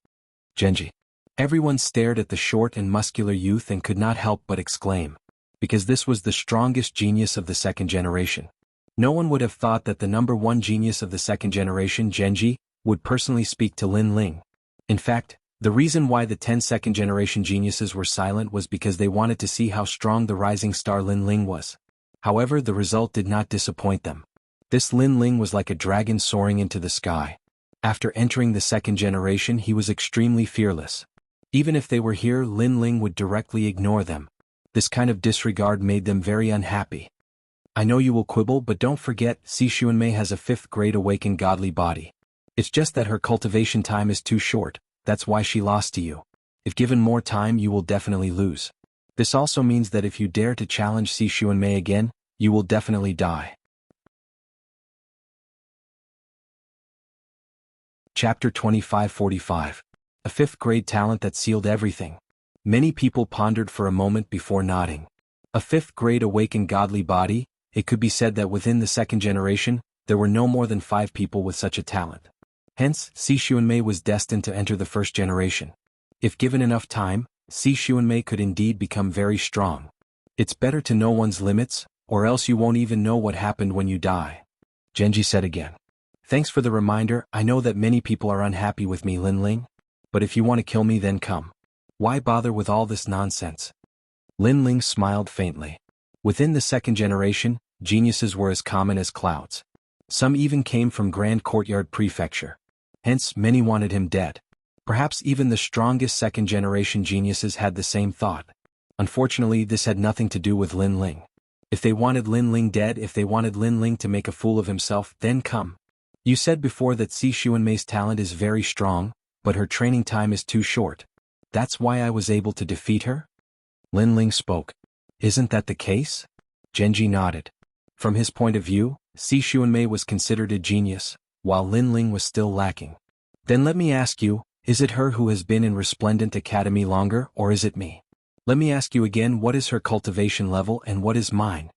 Speaker 1: Genji. Everyone stared at the short and muscular youth and could not help but exclaim. Because this was the strongest genius of the second generation. No one would have thought that the number 1 genius of the second generation, Genji, would personally speak to Lin Ling. In fact, the reason why the 10 second-generation geniuses were silent was because they wanted to see how strong the rising star Lin Ling was. However, the result did not disappoint them. This Lin Ling was like a dragon soaring into the sky. After entering the second generation, he was extremely fearless. Even if they were here, Lin Ling would directly ignore them. This kind of disregard made them very unhappy. I know you will quibble, but don't forget, Xu and Mei has a 5th grade awakened godly body. It's just that her cultivation time is too short. That's why she lost to you. If given more time, you will definitely lose. This also means that if you dare to challenge Xu and Mei again, you will definitely die. Chapter 2545. A 5th grade talent that sealed everything. Many people pondered for a moment before nodding. A 5th grade awakened godly body, it could be said that within the second generation, there were no more than 5 people with such a talent. Hence, Xu and Mei was destined to enter the first generation. If given enough time, Xu and Mei could indeed become very strong. It's better to know one's limits, or else you won't even know what happened when you die. Genji said again. Thanks for the reminder. I know that many people are unhappy with me, Lin Ling. But if you want to kill me then come. Why bother with all this nonsense? Lin Ling smiled faintly. Within the second generation, geniuses were as common as clouds. Some even came from Grand Courtyard Prefecture. Hence, many wanted him dead. Perhaps even the strongest second-generation geniuses had the same thought. Unfortunately, this had nothing to do with Lin Ling. If they wanted Lin Ling dead, if they wanted Lin Ling to make a fool of himself, then come. You said before that Si Xuanmei's talent is very strong, but her training time is too short. That's why I was able to defeat her? Lin Ling spoke. Isn't that the case? Genji nodded. From his point of view, Si Xuanmei was considered a genius, while Lin Ling was still lacking. Then let me ask you, is it her who has been in Resplendent Academy longer, or is it me? Let me ask you again, what is her cultivation level and what is mine?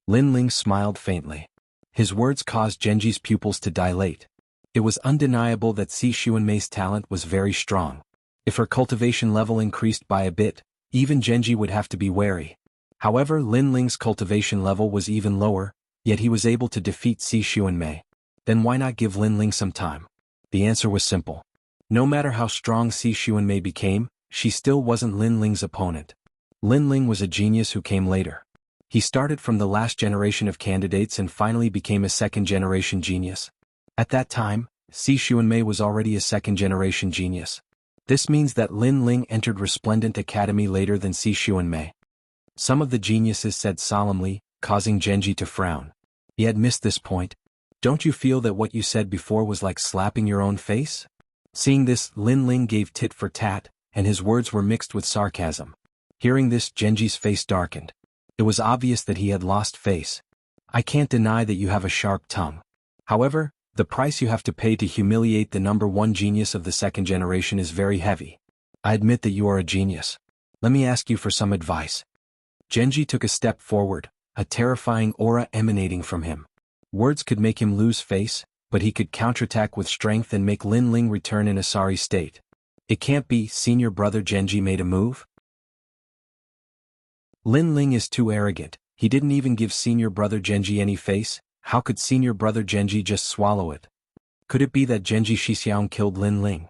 Speaker 1: Lin Ling smiled faintly. His words caused Genji's pupils to dilate. It was undeniable that Si Xuanmei's talent was very strong. If her cultivation level increased by a bit, even Genji would have to be wary. However, Lin Ling's cultivation level was even lower, yet he was able to defeat Si Xuanmei. Then why not give Lin Ling some time? The answer was simple. No matter how strong Si Xuanmei became, she still wasn't Lin Ling's opponent. Lin Ling was a genius who came later. He started from the last generation of candidates and finally became a second-generation genius. At that time, Si Xuanmei was already a second-generation genius. This means that Lin Ling entered Resplendent Academy later than Si Xuanmei. Some of the geniuses said solemnly, causing Genji to frown. He had missed this point. Don't you feel that what you said before was like slapping your own face? Seeing this, Lin Ling gave tit for tat, and his words were mixed with sarcasm. Hearing this, Genji's face darkened. It was obvious that he had lost face. I can't deny that you have a sharp tongue. However, the price you have to pay to humiliate the number one genius of the second generation is very heavy. I admit that you are a genius. Let me ask you for some advice. Genji took a step forward, a terrifying aura emanating from him. Words could make him lose face, but he could counterattack with strength and make Lin Ling return in a sorry state. It can't be. Senior brother Genji made a move? Lin Ling is too arrogant. He didn't even give senior brother Genji any face. How could senior brother Genji just swallow it? Could it be that Genji Shixiang killed Lin Ling?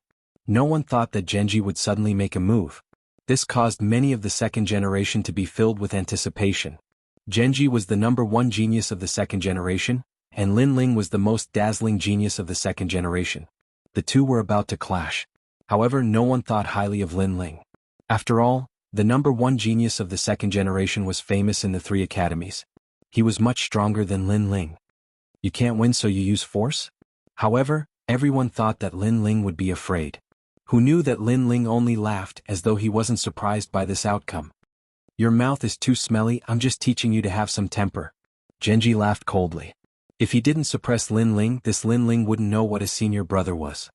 Speaker 1: No one thought that Genji would suddenly make a move. This caused many of the second generation to be filled with anticipation. Genji was the number one genius of the second generation, and Lin Ling was the most dazzling genius of the second generation. The two were about to clash. However, no one thought highly of Lin Ling. After all, the number one genius of the second generation was famous in the three academies. He was much stronger than Lin Ling. You can't win, so you use force? However, everyone thought that Lin Ling would be afraid. Who knew that Lin Ling only laughed as though he wasn't surprised by this outcome. Your mouth is too smelly, I'm just teaching you to have some temper. Genji laughed coldly. If he didn't suppress Lin Ling, this Lin Ling wouldn't know what a senior brother was.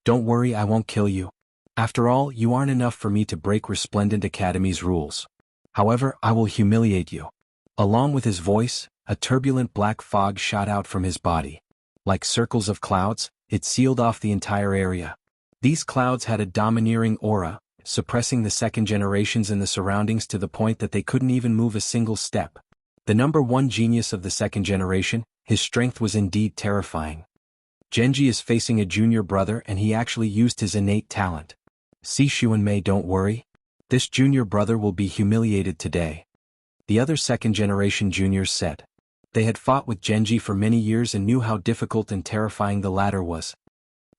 Speaker 1: Don't worry, I won't kill you. After all, you aren't enough for me to break Resplendent Academy's rules. However, I will humiliate you. Along with his voice, a turbulent black fog shot out from his body. Like circles of clouds, it sealed off the entire area. These clouds had a domineering aura, suppressing the second generations in the surroundings to the point that they couldn't even move a single step. The number one genius of the second generation, his strength was indeed terrifying. Genji is facing a junior brother and he actually used his innate talent. Si Xuanmei, don't worry. This junior brother will be humiliated today. The other second generation juniors said. They had fought with Genji for many years and knew how difficult and terrifying the latter was.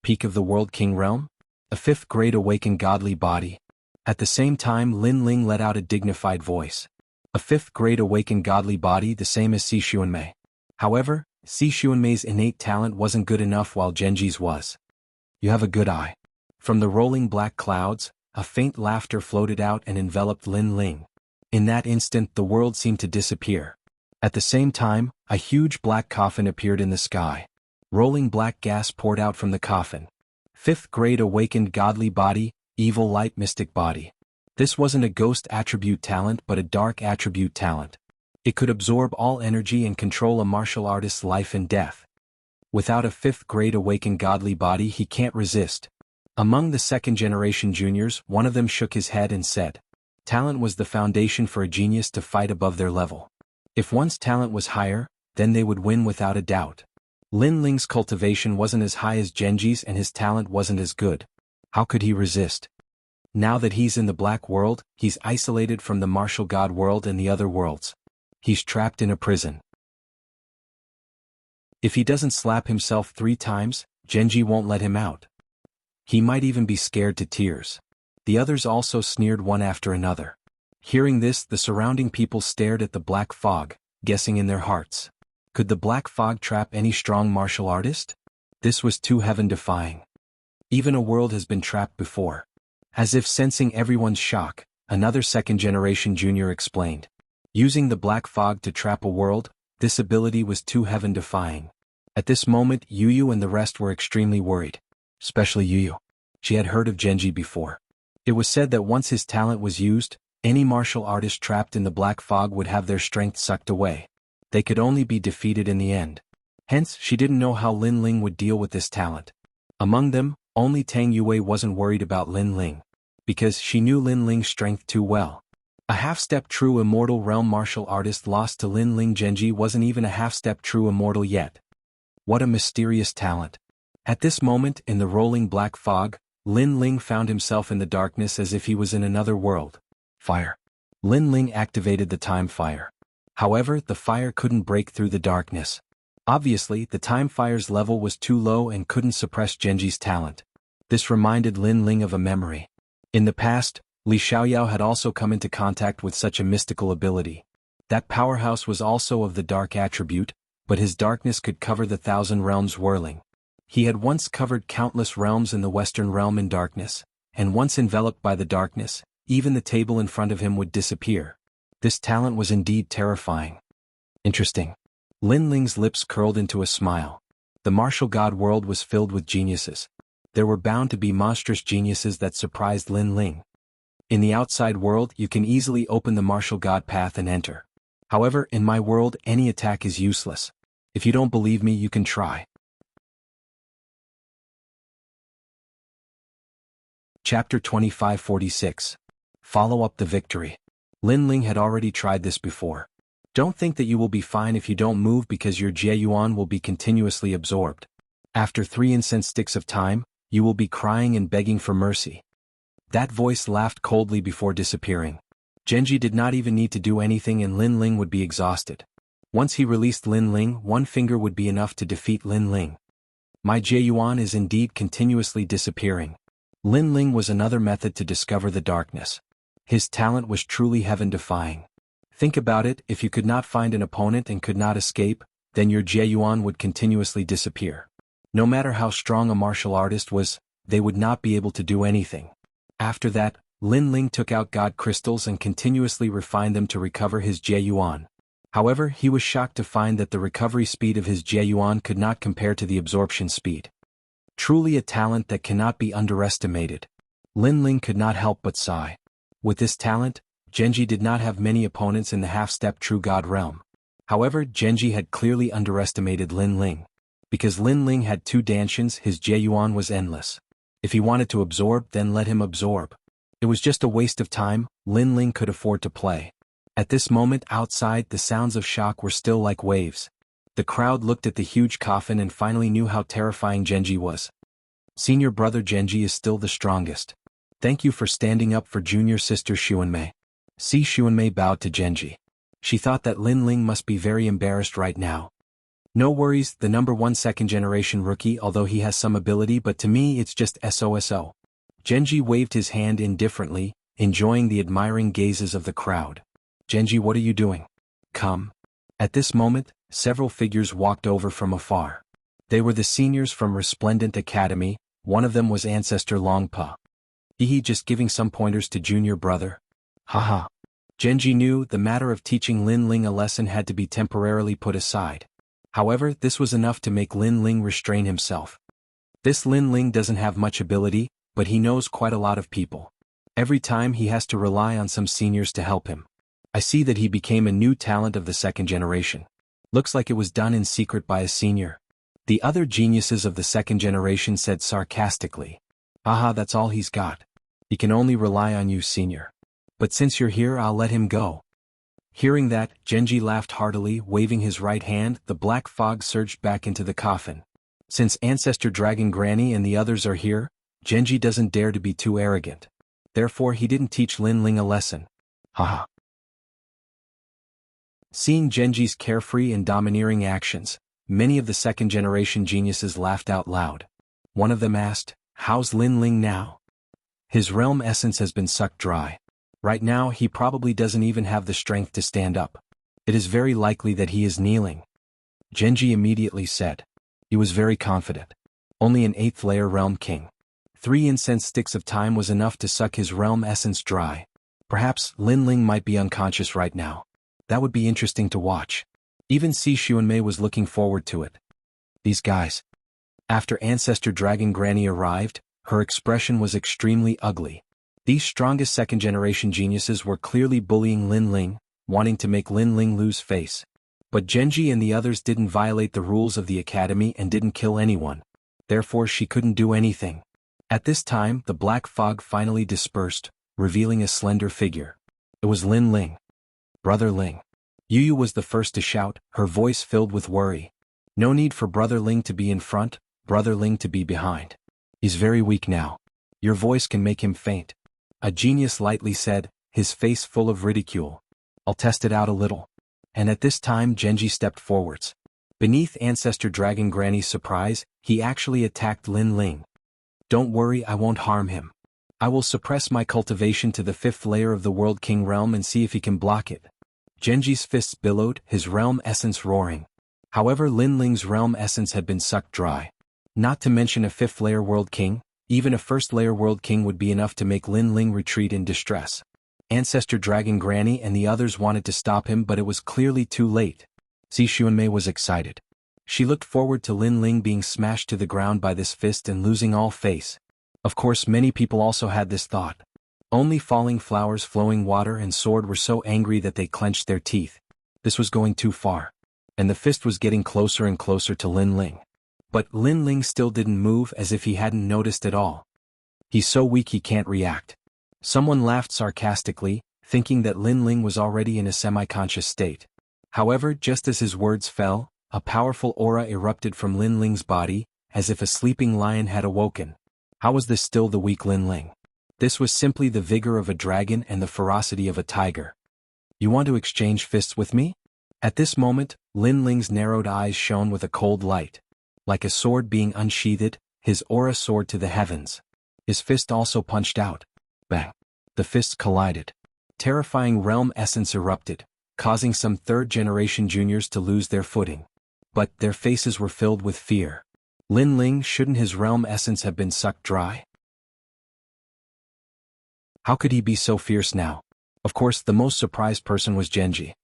Speaker 1: Peak of the World King Realm? A fifth grade awakened godly body. At the same time, Lin Ling let out a dignified voice. A fifth grade awakened godly body, the same as Si Xuanmei. However, Si Xuanmei's innate talent wasn't good enough while Genji's was. You have a good eye. From the rolling black clouds, a faint laughter floated out and enveloped Lin Ling. In that instant, the world seemed to disappear. At the same time, a huge black coffin appeared in the sky. Rolling black gas poured out from the coffin. Fifth grade awakened godly body, evil light mystic body. This wasn't a ghost attribute talent but a dark attribute talent. It could absorb all energy and control a martial artist's life and death. Without a fifth grade awakened godly body, he can't resist. Among the second generation juniors, one of them shook his head and said, talent was the foundation for a genius to fight above their level. If one's talent was higher, then they would win without a doubt. Lin Ling's cultivation wasn't as high as Genji's and his talent wasn't as good. How could he resist? Now that he's in the black world, he's isolated from the martial god world and the other worlds. He's trapped in a prison. If he doesn't slap himself 3 times, Genji won't let him out. He might even be scared to tears. The others also sneered one after another. Hearing this, the surrounding people stared at the black fog, guessing in their hearts. Could the black fog trap any strong martial artist? This was too heaven-defying. Even a world has been trapped before. As if sensing everyone's shock, another second-generation junior explained. Using the black fog to trap a world, this ability was too heaven-defying. At this moment, Yu and the rest were extremely worried. Especially Yu. She had heard of Genji before. It was said that once his talent was used, any martial artist trapped in the black fog would have their strength sucked away. They could only be defeated in the end. Hence, she didn't know how Lin Ling would deal with this talent. Among them, only Tang Yue wasn't worried about Lin Ling, because she knew Lin Ling's strength too well. A half-step true immortal realm martial artist lost to Lin Ling. Genji wasn't even a half-step true immortal yet. What a mysterious talent. At this moment, in the rolling black fog, Lin Ling found himself in the darkness as if he was in another world. Fire. Lin Ling activated the time fire. However, the fire couldn't break through the darkness. Obviously, the time fire's level was too low and couldn't suppress Genji's talent. This reminded Lin Ling of a memory. In the past, Li Xiaoyao had also come into contact with such a mystical ability. That powerhouse was also of the dark attribute, but his darkness could cover the 1,000 realms whirling. He had once covered countless realms in the Western realm in darkness, and once enveloped by the darkness, even the table in front of him would disappear. This talent was indeed terrifying. Interesting. Lin Ling's lips curled into a smile. The martial god world was filled with geniuses. There were bound to be monstrous geniuses that surprised Lin Ling. In the outside world, you can easily open the martial god path and enter. However, in my world, any attack is useless. If you don't believe me, you can try. Chapter 2546. Follow up the victory. Lin Ling had already tried this before. Don't think that you will be fine if you don't move because your Jie Yuan will be continuously absorbed. After 3 incense sticks of time, you will be crying and begging for mercy. That voice laughed coldly before disappearing. Genji did not even need to do anything and Lin Ling would be exhausted. Once he released Lin Ling, 1 finger would be enough to defeat Lin Ling. My Jie Yuan is indeed continuously disappearing. Lin Ling was another method to discover the darkness. His talent was truly heaven-defying. Think about it, if you could not find an opponent and could not escape, then your Jie Yuan would continuously disappear. No matter how strong a martial artist was, they would not be able to do anything. After that, Lin Ling took out god crystals and continuously refined them to recover his Jie Yuan. However, he was shocked to find that the recovery speed of his Jie Yuan could not compare to the absorption speed. Truly a talent that cannot be underestimated. Lin Ling could not help but sigh. With this talent, Genji did not have many opponents in the half-step true god realm. However, Genji had clearly underestimated Lin Ling. Because Lin Ling had 2 danshians, his Jie Yuan was endless. If he wanted to absorb, then let him absorb. It was just a waste of time. Lin Ling could afford to play. At this moment outside, the sounds of shock were still like waves. The crowd looked at the huge coffin and finally knew how terrifying Genji was. Senior brother Genji is still the strongest. Thank you for standing up for junior sister Xuanmei. Si Xuanmei bowed to Genji. She thought that Lin Ling must be very embarrassed right now. No worries, the number 1 second-generation rookie, although he has some ability, but to me it's just SOSO. Genji waved his hand indifferently, enjoying the admiring gazes of the crowd. Genji, what are you doing? Come. At this moment, several figures walked over from afar. They were the seniors from Resplendent Academy. One of them was Ancestor Longpa. He just giving some pointers to junior brother. Haha. Genji knew the matter of teaching Lin Ling a lesson had to be temporarily put aside. However, this was enough to make Lin Ling restrain himself. This Lin Ling doesn't have much ability, but he knows quite a lot of people. Every time he has to rely on some seniors to help him. I see that he became a new talent of the 2nd generation. Looks like it was done in secret by a senior. The other geniuses of the 2nd generation said sarcastically. Aha, that's all he's got. He can only rely on you, senior. But since you're here, I'll let him go. Hearing that, Genji laughed heartily, waving his right hand. The black fog surged back into the coffin. Since Ancestor Dragon Granny and the others are here, Genji doesn't dare to be too arrogant. Therefore he didn't teach Lin Ling a lesson. Haha. Seeing Genji's carefree and domineering actions, many of the second-generation geniuses laughed out loud. One of them asked, "How's Lin Ling now?" "His realm essence has been sucked dry. Right now he probably doesn't even have the strength to stand up. It is very likely that he is kneeling." Genji immediately said. He was very confident. Only an 8th layer realm king. 3 incense sticks of time was enough to suck his realm essence dry. Perhaps Lin Ling might be unconscious right now. That would be interesting to watch. Even Si Xuanmei was looking forward to it. These guys. After Ancestor Dragon Granny arrived, her expression was extremely ugly. These strongest second-generation geniuses were clearly bullying Lin Ling, wanting to make Lin Ling lose face. But Genji and the others didn't violate the rules of the academy and didn't kill anyone. Therefore she couldn't do anything. At this time the black fog finally dispersed, revealing a slender figure. It was Lin Ling. "Brother Ling." Yu was the first to shout, her voice filled with worry. "No need for Brother Ling to be in front, Brother Ling to be behind. He's very weak now. Your voice can make him faint." A genius lightly said, his face full of ridicule. "I'll test it out a little." And at this time Genji stepped forwards. Beneath Ancestor Dragon Granny's surprise, he actually attacked Lin Ling. "Don't worry, I won't harm him. I will suppress my cultivation to the 5th layer of the World King realm and see if he can block it." Genji's fists billowed, his realm essence roaring. However, Lin Ling's realm essence had been sucked dry. Not to mention a 5th layer World King, even a 1st layer World King would be enough to make Lin Ling retreat in distress. Ancestor Dragon Granny and the others wanted to stop him, but it was clearly too late. Si Xuanmei was excited. She looked forward to Lin Ling being smashed to the ground by this fist and losing all face. Of course many people also had this thought. Only falling flowers, flowing water and sword were so angry that they clenched their teeth. This was going too far. And the fist was getting closer and closer to Lin Ling. But Lin Ling still didn't move, as if he hadn't noticed at all. "He's so weak he can't react." Someone laughed sarcastically, thinking that Lin Ling was already in a semi-conscious state. However, just as his words fell, a powerful aura erupted from Lin Ling's body, as if a sleeping lion had awoken. How was this still the weak Lin Ling? This was simply the vigor of a dragon and the ferocity of a tiger. "You want to exchange fists with me?" At this moment, Lin Ling's narrowed eyes shone with a cold light. Like a sword being unsheathed, his aura soared to the heavens. His fist also punched out. Bang! The fists collided. Terrifying realm essence erupted, causing some 3rd-generation juniors to lose their footing. But their faces were filled with fear. Lin Ling, shouldn't his realm essence have been sucked dry? How could he be so fierce now? Of course, the most surprised person was Genji.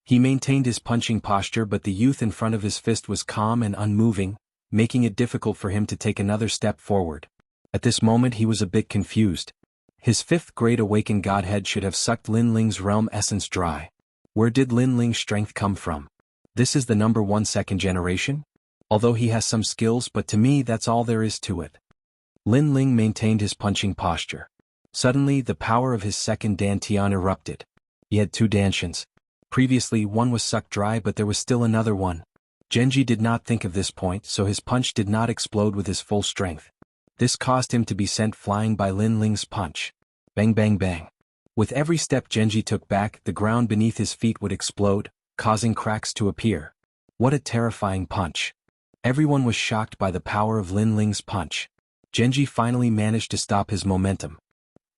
Speaker 1: He maintained his punching posture, but the youth in front of his fist was calm and unmoving, making it difficult for him to take another step forward. At this moment he was a bit confused. His 5th grade awakened godhead should have sucked Lin Ling's realm essence dry. Where did Lin Ling's strength come from? This is the number 1 second generation? Although he has some skills, but to me that's all there is to it. Lin Ling maintained his punching posture. Suddenly the power of his 2nd dantian erupted. He had 2 dantians. Previously one was sucked dry, but there was still another one. Genji did not think of this point, so his punch did not explode with his full strength. This caused him to be sent flying by Lin Ling's punch. Bang bang bang. With every step Genji took back, the ground beneath his feet would explode, causing cracks to appear. What a terrifying punch. Everyone was shocked by the power of Lin Ling's punch. Genji finally managed to stop his momentum.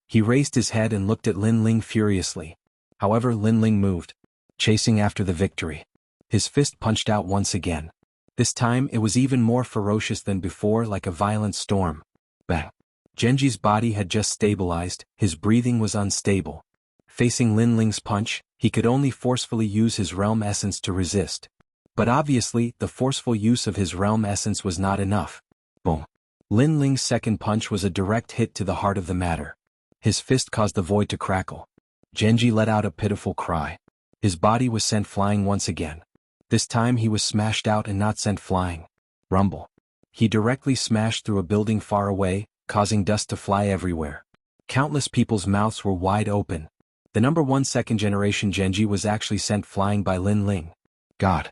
Speaker 1: He raised his head and looked at Lin Ling furiously. However, Lin Ling moved, chasing after the victory. His fist punched out once again. This time it was even more ferocious than before, like a violent storm. Bang! Genji's body had just stabilized, his breathing was unstable. Facing Lin Ling's punch, he could only forcefully use his realm essence to resist. But obviously, the forceful use of his realm essence was not enough. Boom! Lin Ling's 2nd punch was a direct hit to the heart of the matter. His fist caused the void to crackle. Genji let out a pitiful cry. His body was sent flying once again. This time he was smashed out and not sent flying. Rumble. He directly smashed through a building far away, causing dust to fly everywhere. Countless people's mouths were wide open. The number 1 second generation Genji was actually sent flying by Lin Ling. God.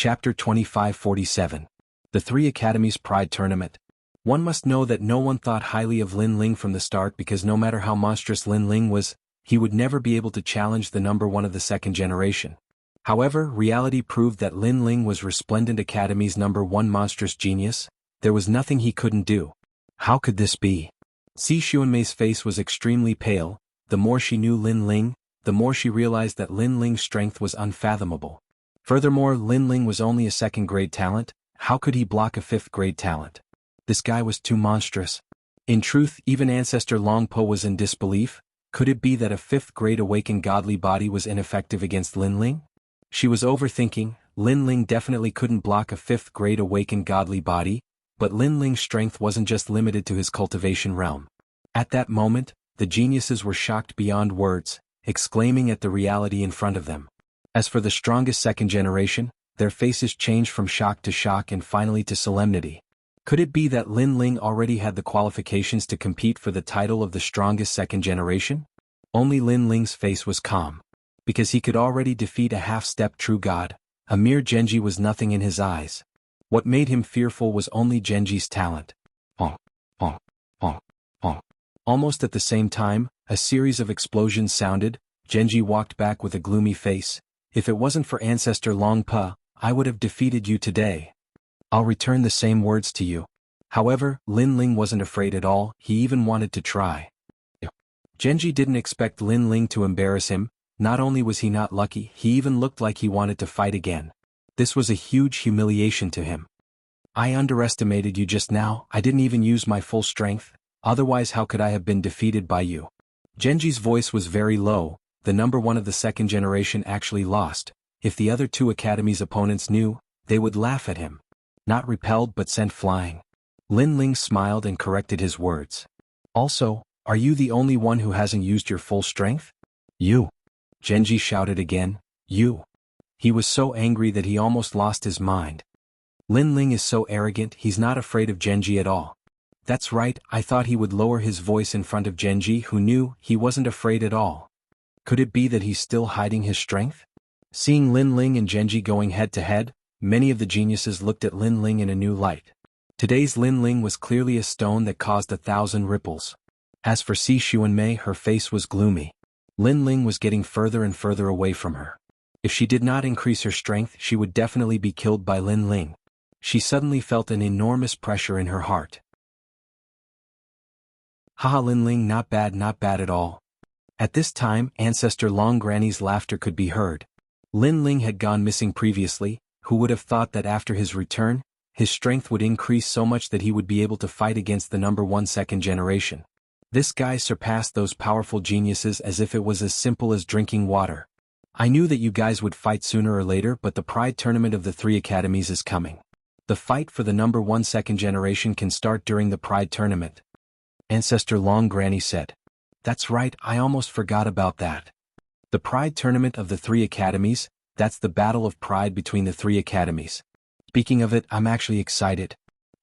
Speaker 1: Chapter 2547. The Three Academies Pride Tournament. One must know that no one thought highly of Lin Ling from the start because no matter how monstrous Lin Ling was, he would never be able to challenge the number one of the second generation. However, reality proved that Lin Ling was Resplendent Academy's number one monstrous genius. There was nothing he couldn't do. How could this be? Si Xuanmei's face was extremely pale. The more she knew Lin Ling, the more she realized that Lin Ling's strength was unfathomable. Furthermore, Lin Ling was only a second-grade talent. How could he block a fifth-grade talent? This guy was too monstrous. In truth, even Ancestor Long Po was in disbelief. Could it be that a fifth-grade awakened godly body was ineffective against Lin Ling? She was overthinking. Lin Ling definitely couldn't block a fifth-grade awakened godly body, but Lin Ling's strength wasn't just limited to his cultivation realm. At that moment, the geniuses were shocked beyond words, exclaiming at the reality in front of them. As for the strongest second generation, their faces changed from shock to shock and finally to solemnity. Could it be that Lin Ling already had the qualifications to compete for the title of the strongest second generation? Only Lin Ling's face was calm. Because he could already defeat a half-step true god, a mere Genji was nothing in his eyes. What made him fearful was only Genji's talent. Honk, honk, honk, honk. Almost at the same time, a series of explosions sounded. Genji walked back with a gloomy face. If it wasn't for Ancestor Long Po, I would have defeated you today. I'll return the same words to you. However, Lin Ling wasn't afraid at all, he even wanted to try. Genji didn't expect Lin Ling to embarrass him. Not only was he not lucky, he even looked like he wanted to fight again. This was a huge humiliation to him. I underestimated you just now, I didn't even use my full strength, otherwise how could I have been defeated by you? Genji's voice was very low. The number one of the second generation actually lost. If the other two academies' opponents knew, they would laugh at him. Not repelled but sent flying. Lin Ling smiled and corrected his words. Also, are you the only one who hasn't used your full strength? You. Genji shouted again, you. He was so angry that he almost lost his mind. Lin Ling is so arrogant, he's not afraid of Genji at all. That's right, I thought he would lower his voice in front of Genji who knew he wasn't afraid at all. Could it be that he's still hiding his strength? Seeing Lin Ling and Genji going head-to-head, many of the geniuses looked at Lin Ling in a new light. Today's Lin Ling was clearly a stone that caused 1,000 ripples. As for Si Xuanmei, her face was gloomy. Lin Ling was getting further and further away from her. If she did not increase her strength, she would definitely be killed by Lin Ling. She suddenly felt an enormous pressure in her heart. Haha, Lin Ling, not bad at all. At this time, Ancestor Long Granny's laughter could be heard. Lin Ling had gone missing previously. Who would have thought that after his return, his strength would increase so much that he would be able to fight against the number one second generation. This guy surpassed those powerful geniuses as if it was as simple as drinking water. I knew that you guys would fight sooner or later, but the Pride Tournament of the Three Academies is coming. The fight for the number one second generation can start during the Pride Tournament. Ancestor Long Granny said. That's right, I almost forgot about that. The Pride Tournament of the Three Academies, that's the battle of pride between the three academies. Speaking of it, I'm actually excited.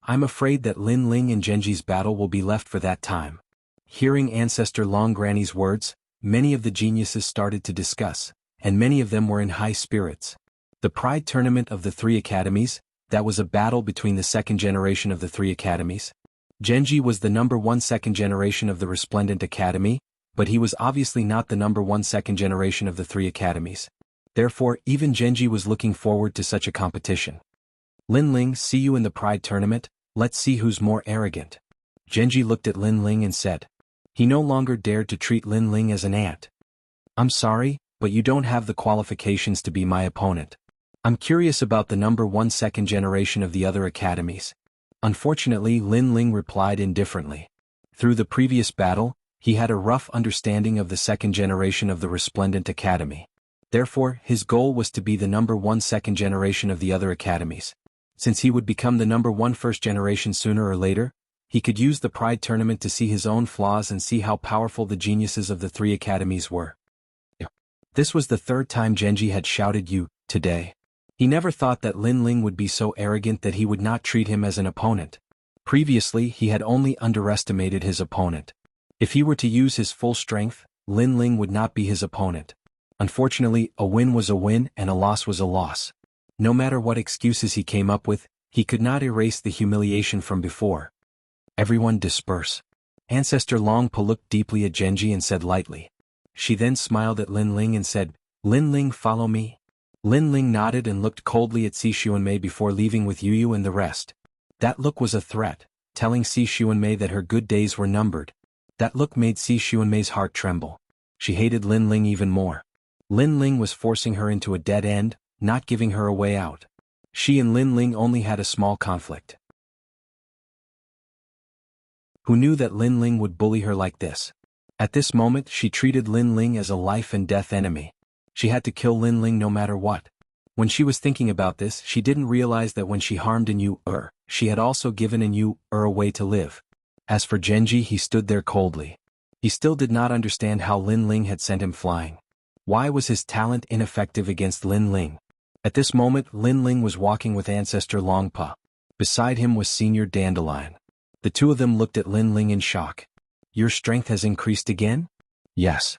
Speaker 1: I'm afraid that Lin Ling and Genji's battle will be left for that time. Hearing Ancestor Long Granny's words, many of the geniuses started to discuss, and many of them were in high spirits. The Pride Tournament of the Three Academies, that was a battle between the second generation of the Three Academies. Genji was the number one second generation of the Resplendent Academy, but he was obviously not the number one second generation of the Three Academies. Therefore, even Genji was looking forward to such a competition. Lin Ling, see you in the Pride Tournament, let's see who's more arrogant. Genji looked at Lin Ling and said. He no longer dared to treat Lin Ling as an ant. I'm sorry, but you don't have the qualifications to be my opponent. I'm curious about the number one second generation of the other academies. Unfortunately, Lin Ling replied indifferently. Through the previous battle, he had a rough understanding of the second generation of the Resplendent Academy. Therefore, his goal was to be the number one second generation of the other academies. Since he would become the number one first generation sooner or later, he could use the Pride Tournament to see his own flaws and see how powerful the geniuses of the three academies were. This was the third time Genji had shouted you, today. He never thought that Lin Ling would be so arrogant that he would not treat him as an opponent. Previously, he had only underestimated his opponent. If he were to use his full strength, Lin Ling would not be his opponent. Unfortunately, a win was a win and a loss was a loss. No matter what excuses he came up with, he could not erase the humiliation from before. Everyone disperse. Ancestor Longpa looked deeply at Genji and said lightly. She then smiled at Lin Ling and said, Lin Ling, follow me. Lin Ling nodded and looked coldly at Si Xuanmei before leaving with Yu Yu and the rest. That look was a threat, telling Si Xuanmei that her good days were numbered. That look made Si Xuanmei's heart tremble. She hated Lin Ling even more. Lin Ling was forcing her into a dead end, not giving her a way out. She and Lin Ling only had a small conflict. Who knew that Lin Ling would bully her like this? At this moment she treated Lin Ling as a life and death enemy. She had to kill Lin Ling no matter what. When she was thinking about this, she didn't realize that when she harmed An Yu, she had also given An Yu a way to live. As for Genji, he stood there coldly. He still did not understand how Lin Ling had sent him flying. Why was his talent ineffective against Lin Ling? At this moment, Lin Ling was walking with Ancestor Longpa. Beside him was Senior Dandelion. The two of them looked at Lin Ling in shock. Your strength has increased again? Yes.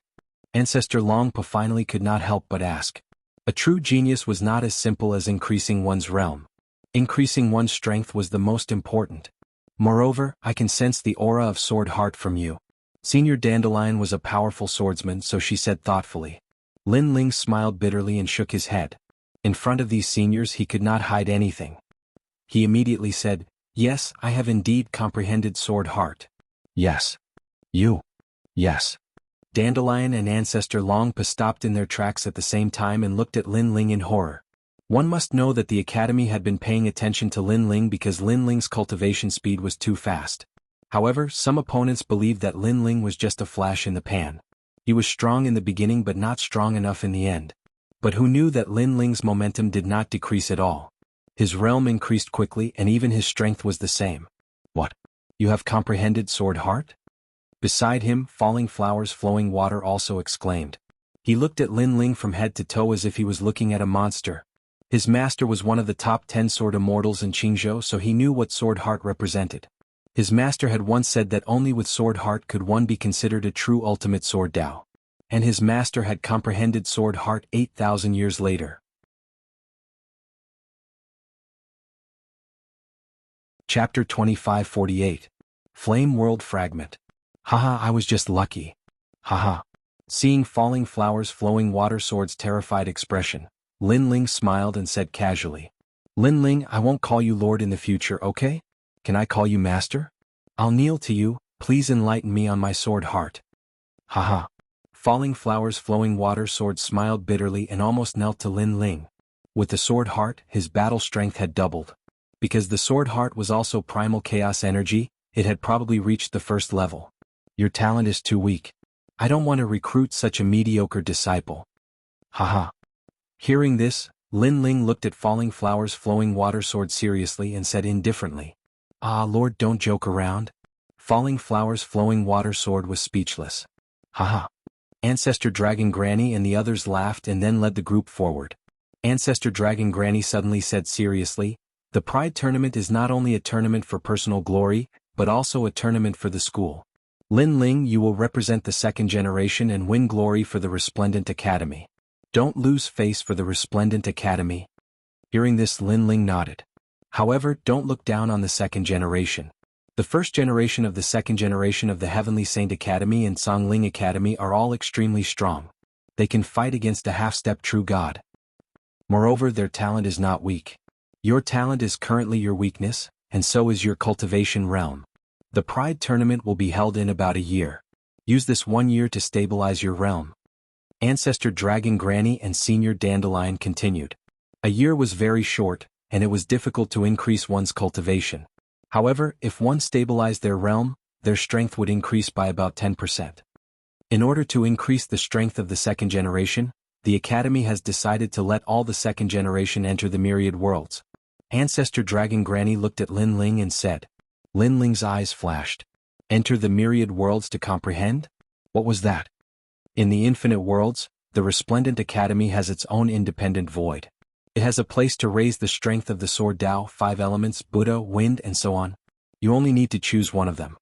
Speaker 1: Ancestor Longpa finally could not help but ask. A true genius was not as simple as increasing one's realm. Increasing one's strength was the most important. Moreover, I can sense the aura of Sword Heart from you. Senior Dandelion was a powerful swordsman, so she said thoughtfully. Lin Ling smiled bitterly and shook his head. In front of these seniors he could not hide anything. He immediately said, Yes, I have indeed comprehended Sword Heart. Yes. You. Yes. Dandelion and Ancestor Longpa stopped in their tracks at the same time and looked at Lin Ling in horror. One must know that the academy had been paying attention to Lin Ling because Lin Ling's cultivation speed was too fast. However, some opponents believed that Lin Ling was just a flash in the pan. He was strong in the beginning but not strong enough in the end. But who knew that Lin Ling's momentum did not decrease at all? His realm increased quickly and even his strength was the same. What? You have comprehended Sword Heart? Beside him, Falling Flowers Flowing Water also exclaimed. He looked at Lin Ling from head to toe as if he was looking at a monster. His master was one of the top 10 sword immortals in Qingzhou, so he knew what Sword Heart represented. His master had once said that only with Sword Heart could one be considered a true ultimate sword Dao. And his master had comprehended Sword Heart 8,000 years later. Chapter 2548. Flame World Fragment. Haha, I was just lucky. Haha. Seeing Falling Flowers Flowing Water Sword's terrified expression, Lin Ling smiled and said casually. Lin Ling, I won't call you Lord in the future, okay? Can I call you Master? I'll kneel to you, please enlighten me on my Sword Heart. Haha. Falling Flowers Flowing Water Sword smiled bitterly and almost knelt to Lin Ling. With the Sword Heart, his battle strength had doubled. Because the Sword Heart was also primal chaos energy, it had probably reached the first level. Your talent is too weak. I don't want to recruit such a mediocre disciple. Haha. Hearing this, Lin Ling looked at Falling Flowers Flowing Water Sword seriously and said indifferently. Ah, Lord, don't joke around. Falling Flowers Flowing Water Sword was speechless. Haha. Ancestor Dragon Granny and the others laughed and then led the group forward. Ancestor Dragon Granny suddenly said seriously, the Pride Tournament is not only a tournament for personal glory, but also a tournament for the school. Lin Ling, you will represent the second generation and win glory for the Resplendent Academy. Don't lose face for the Resplendent Academy. Hearing this, Lin Ling nodded. However, don't look down on the second generation. The first generation of the second generation of the Heavenly Saint Academy and Songling Academy are all extremely strong. They can fight against a half-step true god. Moreover, their talent is not weak. Your talent is currently your weakness, and so is your cultivation realm. The Pride Tournament will be held in about a year. Use this 1 year to stabilize your realm. Ancestor Dragon Granny and Senior Dandelion continued. A year was very short, and it was difficult to increase one's cultivation. However, if one stabilized their realm, their strength would increase by about 10%. In order to increase the strength of the second generation, the Academy has decided to let all the second generation enter the myriad worlds. Ancestor Dragon Granny looked at Lin Ling and said. Lin Ling's eyes flashed. Enter the myriad worlds to comprehend? What was that? In the infinite worlds, the Resplendent Academy has its own independent void. It has a place to raise the strength of the Sword Dao, 5 elements, Buddha, wind, and so on. You only need to choose one of them.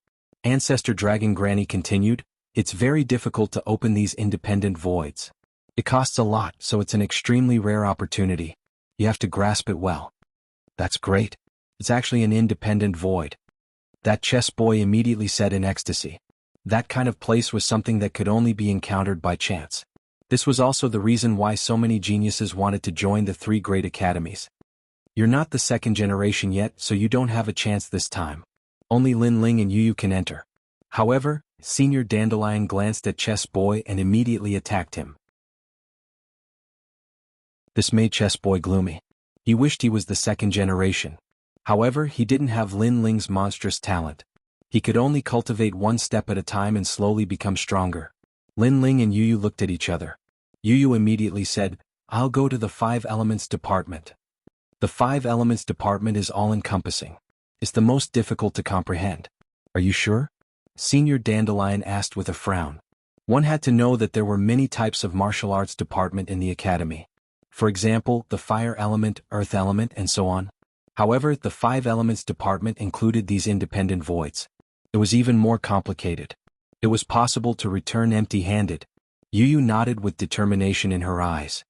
Speaker 1: Ancestor Dragon Granny continued, it's very difficult to open these independent voids. It costs a lot, so it's an extremely rare opportunity. You have to grasp it well. That's great. It's actually an independent void. That chess boy immediately said in ecstasy. That kind of place was something that could only be encountered by chance. This was also the reason why so many geniuses wanted to join the three great academies. You're not the second generation yet, so you don't have a chance this time. Only Lin Ling and Yu can enter. However, Senior Dandelion glanced at Chess Boy and immediately attacked him. This made Chess Boy gloomy. He wished he was the second generation. However, he didn't have Lin Ling's monstrous talent. He could only cultivate one step at a time and slowly become stronger. Lin Ling and Yu looked at each other. Yu immediately said, "I'll go to the 5 Elements department." The 5 Elements department is all-encompassing. It's the most difficult to comprehend. Are you sure? Senior Dandelion asked with a frown. One had to know that there were many types of martial arts department in the academy. For example, the fire element, earth element, and so on. However, the 5 Elements department included these independent voids. It was even more complicated. It was possible to return empty-handed. Yu nodded with determination in her eyes.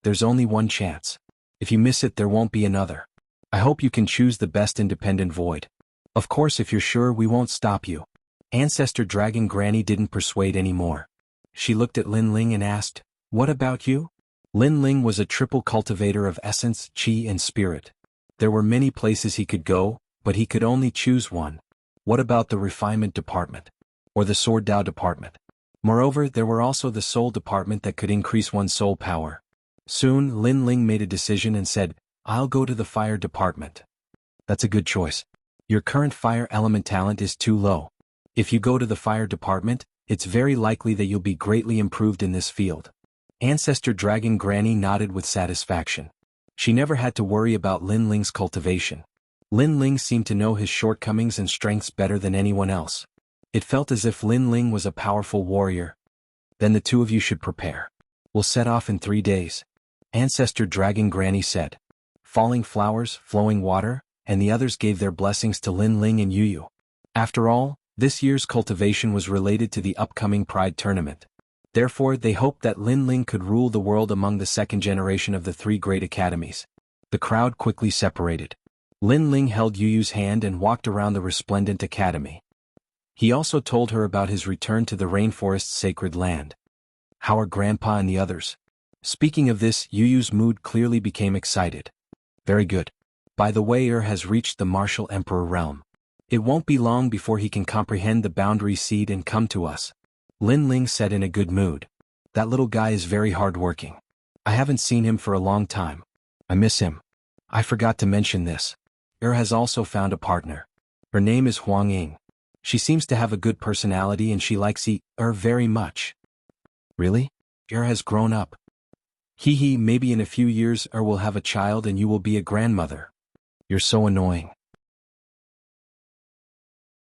Speaker 1: There's only one chance. If you miss it, there won't be another. I hope you can choose the best independent void. Of course, if you're sure, we won't stop you. Ancestor Dragon Granny didn't persuade anymore. She looked at Lin Ling and asked, "What about you?" Lin Ling was a triple cultivator of essence, chi and spirit. There were many places he could go, but he could only choose one. What about the refinement department? Or the sword Dao department? Moreover, there were also the soul department that could increase one's soul power. Soon, Lin Ling made a decision and said, "I'll go to the fire department." That's a good choice. Your current fire element talent is too low. If you go to the fire department, it's very likely that you'll be greatly improved in this field. Ancestor Dragon Granny nodded with satisfaction. She never had to worry about Lin Ling's cultivation. Lin Ling seemed to know his shortcomings and strengths better than anyone else. It felt as if Lin Ling was a powerful warrior. Then the two of you should prepare. We'll set off in 3 days. Ancestor Dragon Granny said. Falling flowers, flowing water, and the others gave their blessings to Lin Ling and Yu. After all, this year's cultivation was related to the upcoming Pride tournament. Therefore, they hoped that Lin Ling could rule the world among the second generation of the 3 great academies. The crowd quickly separated. Lin Ling held Yu's hand and walked around the resplendent academy. He also told her about his return to the rainforest's sacred land. How are Grandpa and the others? Speaking of this, Yu's mood clearly became excited. Very good. By the way, has reached the Martial Emperor realm. It won't be long before he can comprehend the boundary seed and come to us. Lin Ling said in a good mood. That little guy is very hard-working. I haven't seen him for a long time. I miss him. I forgot to mention this. Has also found a partner. Her name is Huang Ying. She seems to have a good personality and she likes very much. Really? Has grown up. Hee, maybe in a few years will have a child and you will be a grandmother. You're so annoying.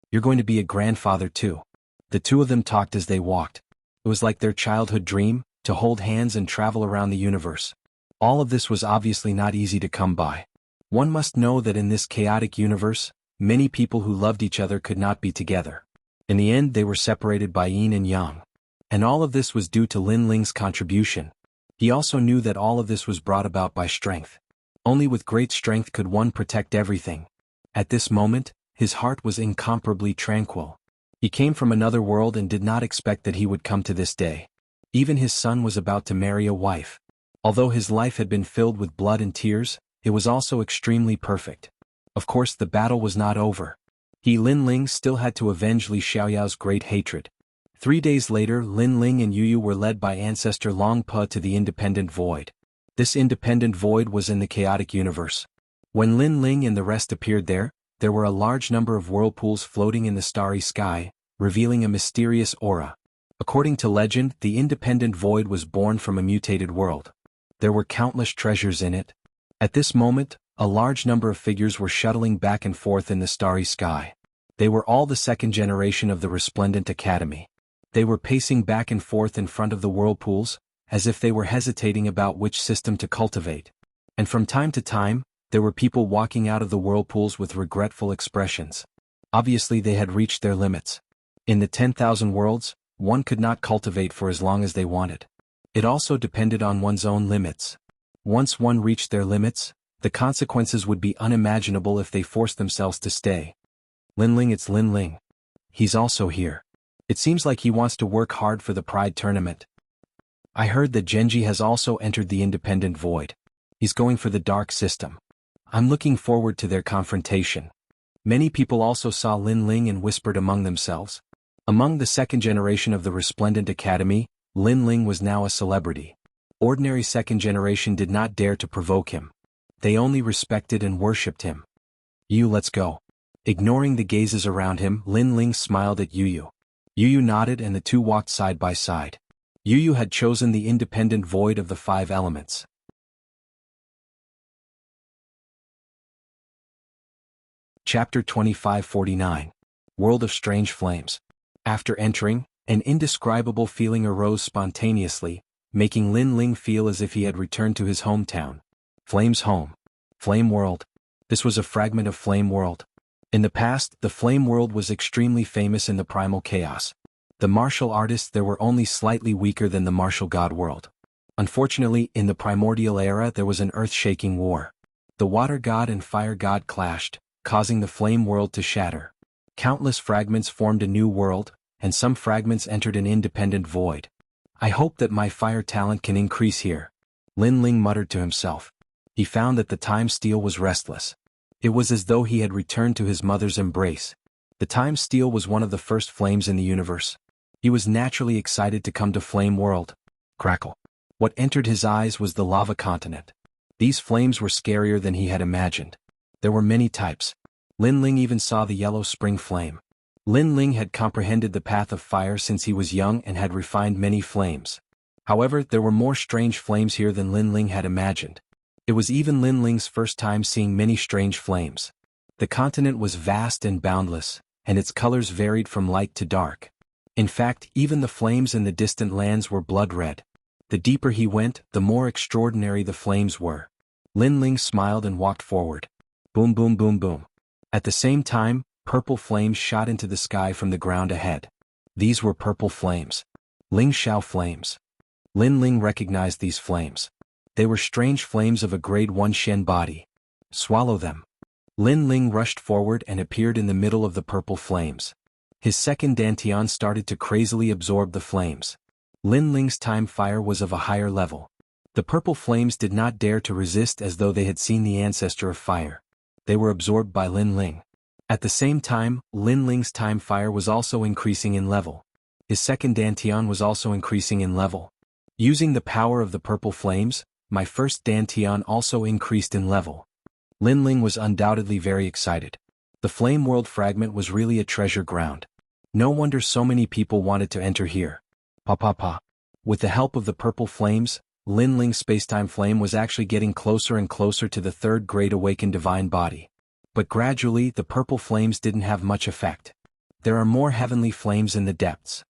Speaker 1: You're going to be a grandfather too. The two of them talked as they walked. It was like their childhood dream, to hold hands and travel around the universe. All of this was obviously not easy to come by. One must know that in this chaotic universe, many people who loved each other could not be together. In the end, they were separated by yin and yang. And all of this was due to Lin Ling's contribution. He also knew that all of this was brought about by strength. Only with great strength could one protect everything. At this moment, his heart was incomparably tranquil. He came from another world and did not expect that he would come to this day. Even his son was about to marry a wife. Although his life had been filled with blood and tears, it was also extremely perfect. Of course, the battle was not over. Lin Ling still had to avenge Li Xiaoyao's great hatred. 3 days later, Lin Ling and Yu were led by Ancestor Long Pa to the Independent Void. This Independent Void was in the chaotic universe. When Lin Ling and the rest appeared there were a large number of whirlpools floating in the starry sky, revealing a mysterious aura. According to legend, the Independent Void was born from a mutated world. There were countless treasures in it. At this moment, a large number of figures were shuttling back and forth in the starry sky. They were all the second generation of the Resplendent Academy. They were pacing back and forth in front of the whirlpools, as if they were hesitating about which system to cultivate. And from time to time, there were people walking out of the whirlpools with regretful expressions. Obviously they had reached their limits. In the 10,000 worlds, one could not cultivate for as long as they wanted. It also depended on one's own limits. Once one reached their limits, the consequences would be unimaginable if they forced themselves to stay. Linling, it's Linling. He's also here. It seems like he wants to work hard for the Pride tournament. I heard that Genji has also entered the Independent Void. He's going for the Dark System. I'm looking forward to their confrontation. Many people also saw Linling and whispered among themselves. Among the second generation of the Resplendent Academy, Linling was now a celebrity. Ordinary second generation did not dare to provoke him. They only respected and worshipped him. Yu, let's go. Ignoring the gazes around him, Linling smiled at Yu. Yu nodded and the two walked side by side. Yu had chosen the Independent Void of the 5 elements. Chapter 2549. World of Strange Flames. After entering, an indescribable feeling arose spontaneously, making Linling feel as if he had returned to his hometown. Flame's home. Flame World. This was a fragment of Flame World. In the past, the Flame World was extremely famous in the primal chaos. The martial artists there were only slightly weaker than the martial god world. Unfortunately, in the primordial era there was an earth-shaking war. The water god and fire god clashed, causing the Flame World to shatter. Countless fragments formed a new world, and some fragments entered an independent void. I hope that my fire talent can increase here. Linling muttered to himself. He found that the time steel was restless. It was as though he had returned to his mother's embrace. The time steel was one of the first flames in the universe. He was naturally excited to come to Flame World. Crackle. What entered his eyes was the lava continent. These flames were scarier than he had imagined. There were many types. Linling even saw the yellow spring flame. Linling had comprehended the path of fire since he was young and had refined many flames. However, there were more strange flames here than Linling had imagined. It was even Linling's first time seeing many strange flames. The continent was vast and boundless, and its colors varied from light to dark. In fact, even the flames in the distant lands were blood red. The deeper he went, the more extraordinary the flames were. Linling smiled and walked forward. Boom, boom, boom, boom. At the same time, purple flames shot into the sky from the ground ahead. These were purple flames. Ling Xiao flames. Linling recognized these flames. They were strange flames of a grade 1 Shen body. Swallow them. Linling rushed forward and appeared in the middle of the purple flames. His second dantian started to crazily absorb the flames. Linling's time fire was of a higher level. The purple flames did not dare to resist as though they had seen the ancestor of fire. They were absorbed by Linling. At the same time, Linling's time fire was also increasing in level. His second dantian was also increasing in level. Using the power of the purple flames, my first dantian also increased in level. Linling was undoubtedly very excited. The Flame World fragment was really a treasure ground. No wonder so many people wanted to enter here. Pa. With the help of the purple flames, Linling's spacetime flame was actually getting closer and closer to the third grade awakened divine body. But gradually the purple flames didn't have much effect. There are more heavenly flames in the depths.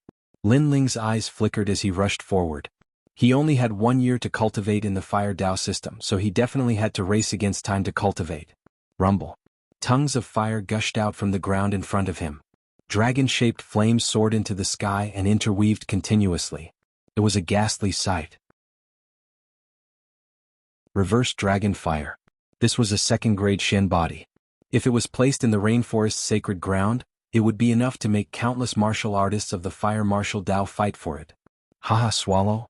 Speaker 1: Linling's eyes flickered as he rushed forward. He only had 1 year to cultivate in the Fire Dao system, so he definitely had to race against time to cultivate. Rumble. Tongues of fire gushed out from the ground in front of him. Dragon-shaped flames soared into the sky and interweaved continuously. It was a ghastly sight. Reverse Dragon Fire. This was a second-grade Shen body. If it was placed in the rainforest's sacred ground, it would be enough to make countless martial artists of the Fire Martial Dao fight for it. Haha, swallow.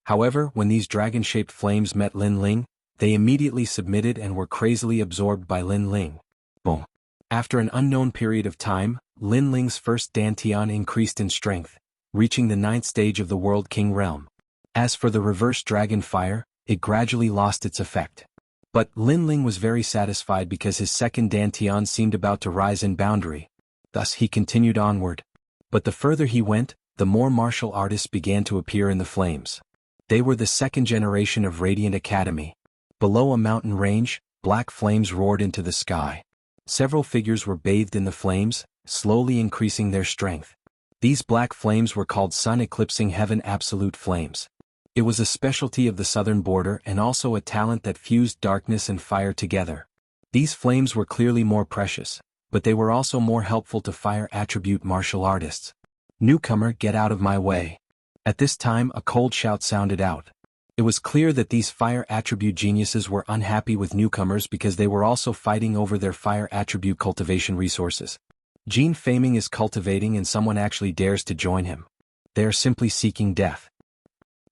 Speaker 1: However, when these dragon-shaped flames met Linling, they immediately submitted and were crazily absorbed by Linling. Boom. After an unknown period of time, Linling's first dantian increased in strength, reaching the 9th stage of the World King realm. As for the reverse dragon fire, it gradually lost its effect. But Linling was very satisfied because his second dantian seemed about to rise in boundary. Thus he continued onward. But the further he went, the more martial artists began to appear in the flames. They were the second generation of Radiant Academy. Below a mountain range, black flames roared into the sky. Several figures were bathed in the flames, slowly increasing their strength. These black flames were called Sun-Eclipsing Heaven Absolute Flames. It was a specialty of the southern border and also a talent that fused darkness and fire together. These flames were clearly more precious, but they were also more helpful to fire attribute martial artists. Newcomer, get out of my way. At this time a cold shout sounded out. It was clear that these fire attribute geniuses were unhappy with newcomers because they were also fighting over their fire attribute cultivation resources. Gene Faming is cultivating and someone actually dares to join him. They are simply seeking death.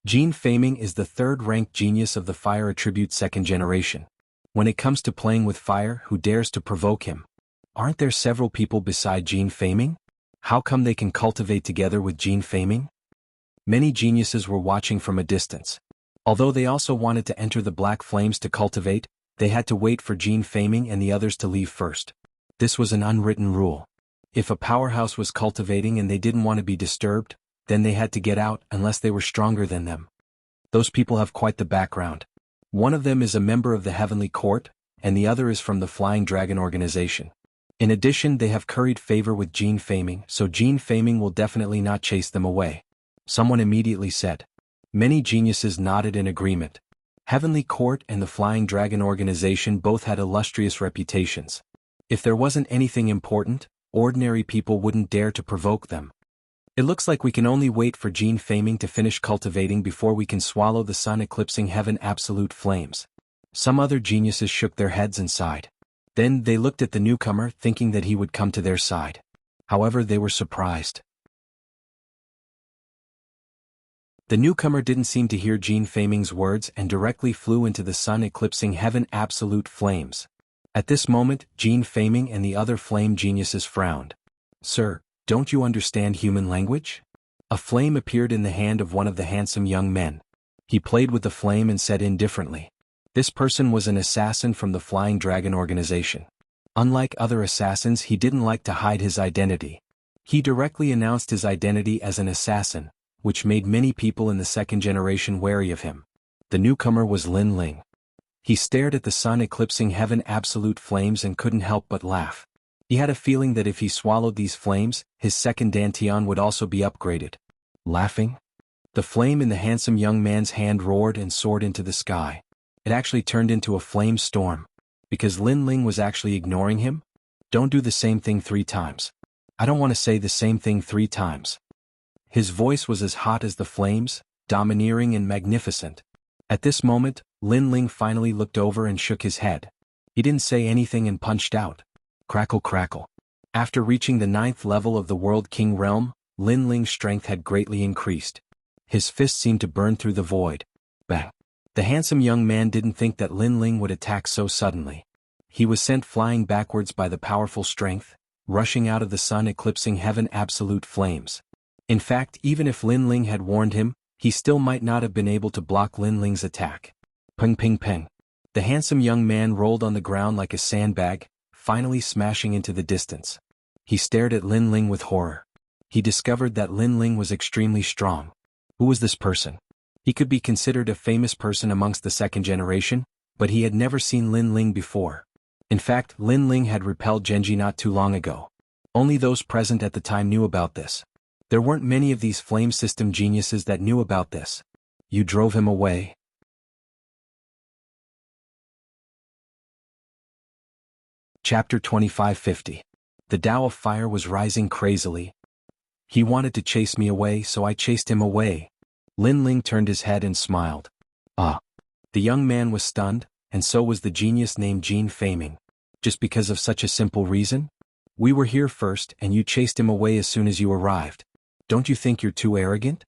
Speaker 1: Gene Faming is the third-ranked genius of the fire attribute second generation. When it comes to playing with fire, who dares to provoke him? Aren't there several people beside Gene Faming? How come they can cultivate together with Gene Faming? Many geniuses were watching from a distance. Although they also wanted to enter the black flames to cultivate, they had to wait for Gene Faming and the others to leave first. This was an unwritten rule. If a powerhouse was cultivating and they didn't want to be disturbed, then they had to get out unless they were stronger than them. Those people have quite the background. One of them is a member of the Heavenly Court, and the other is from the Flying Dragon organization. In addition, they have curried favor with Gene Faming, so Gene Faming will definitely not chase them away. Someone immediately said. Many geniuses nodded in agreement. Heavenly Court and the Flying Dragon organization both had illustrious reputations. If there wasn't anything important, ordinary people wouldn't dare to provoke them. It looks like we can only wait for Gene Faming to finish cultivating before we can swallow the sun-eclipsing heaven absolute flames. Some other geniuses shook their heads and sighed. Then they looked at the newcomer thinking that he would come to their side. However, they were surprised. The newcomer didn't seem to hear Gene Faming's words and directly flew into the sun-eclipsing heaven absolute flames. At this moment, Gene Faming and the other flame geniuses frowned. Sir, don't you understand human language? A flame appeared in the hand of one of the handsome young men. He played with the flame and said indifferently. This person was an assassin from the Flying Dragon organization. Unlike other assassins, he didn't like to hide his identity. He directly announced his identity as an assassin, which made many people in the second generation wary of him. The newcomer was Lin Ling. He stared at the sun-eclipsing heaven absolute flames and couldn't help but laugh. He had a feeling that if he swallowed these flames, his second dantian would also be upgraded. Laughing? The flame in the handsome young man's hand roared and soared into the sky. It actually turned into a flame storm. Because Lin Ling was actually ignoring him? Don't do the same thing 3 times. I don't want to say the same thing 3 times. His voice was as hot as the flames, domineering and magnificent. At this moment, Lin Ling finally looked over and shook his head. He didn't say anything and punched out. Crackle crackle. After reaching the 9th level of the World King realm, Lin Ling's strength had greatly increased. His fist seemed to burn through the void. Bang. The handsome young man didn't think that Lin Ling would attack so suddenly. He was sent flying backwards by the powerful strength, rushing out of the sun-eclipsing heaven absolute flames. In fact, even if Lin Ling had warned him, he still might not have been able to block Lin Ling's attack. Ping ping ping. The handsome young man rolled on the ground like a sandbag, finally smashing into the distance. He stared at Lin Ling with horror. He discovered that Lin Ling was extremely strong. Who was this person? He could be considered a famous person amongst the second generation, but he had never seen Lin Ling before. In fact, Lin Ling had repelled Genji not too long ago. Only those present at the time knew about this. There weren't many of these flame system geniuses that knew about this. You drove him away? Chapter 2550. The Tao of Fire was rising crazily. He wanted to chase me away, so I chased him away. Lin Ling turned his head and smiled. Ah. The young man was stunned, and so was the genius named Gene Faming. Just because of such a simple reason? We were here first, and you chased him away as soon as you arrived. Don't you think you're too arrogant?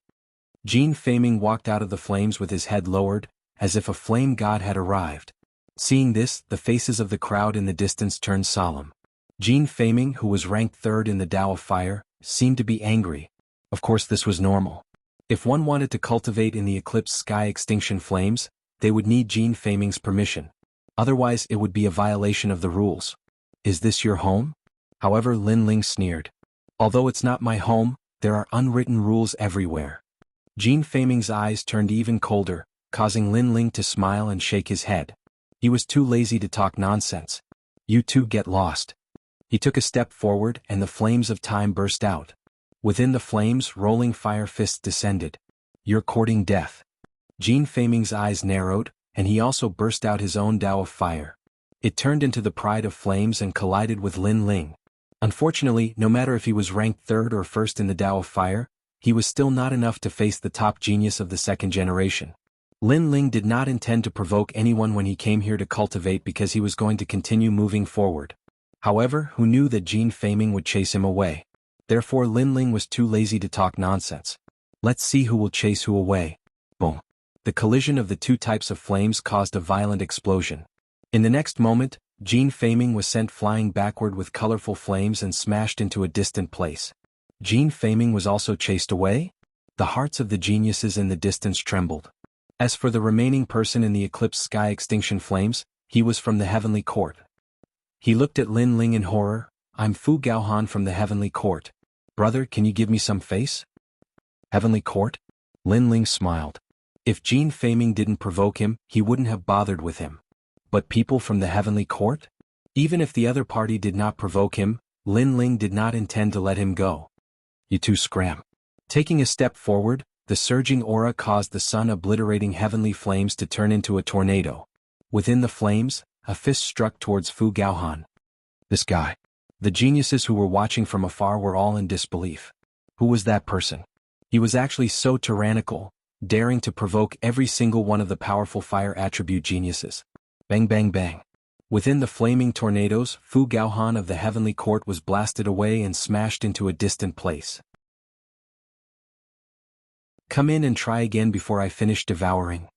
Speaker 1: Gene Faming walked out of the flames with his head lowered, as if a flame god had arrived. Seeing this, the faces of the crowd in the distance turned solemn. Gene Faming, who was ranked 3rd in the Tao of Fire, seemed to be angry. Of course, this was normal. If one wanted to cultivate in the eclipse sky extinction flames, they would need Gene Faming's permission. Otherwise, it would be a violation of the rules. Is this your home? However, Lin Ling sneered. Although it's not my home, there are unwritten rules everywhere. Gene Faming's eyes turned even colder, causing Lin Ling to smile and shake his head. He was too lazy to talk nonsense. You two get lost. He took a step forward and the flames of time burst out. Within the flames, rolling fire fists descended. You're courting death. Gene Faming's eyes narrowed, and he also burst out his own Tao of Fire. It turned into the Pride of Flames and collided with Lin Ling. Unfortunately, no matter if he was ranked 3rd or 1st in the Tao of Fire, he was still not enough to face the top genius of the second generation. Lin Ling did not intend to provoke anyone when he came here to cultivate because he was going to continue moving forward. However, who knew that Jin Feiming would chase him away? Therefore Lin Ling was too lazy to talk nonsense. Let's see who will chase who away. Boom. The collision of the two types of flames caused a violent explosion. In the next moment, Jin Feiming was sent flying backward with colorful flames and smashed into a distant place. Jin Feiming was also chased away? The hearts of the geniuses in the distance trembled. As for the remaining person in the eclipse sky extinction flames, he was from the heavenly court. He looked at Lin Ling in horror. I'm Fu Gaohan from the heavenly court. Brother, can you give me some face? Heavenly court? Lin Ling smiled. If Jin Feiming didn't provoke him, he wouldn't have bothered with him. But people from the heavenly court? Even if the other party did not provoke him, Lin Ling did not intend to let him go. You two scram. Taking a step forward, the surging aura caused the sun-obliterating heavenly flames to turn into a tornado. Within the flames, a fist struck towards Fu Gaohan. This guy. The geniuses who were watching from afar were all in disbelief. Who was that person? He was actually so tyrannical, daring to provoke every single one of the powerful fire attribute geniuses. Bang bang bang. Within the flaming tornadoes, Fu Gaohan of the heavenly court was blasted away and smashed into a distant place. Come in and try again before I finish devouring.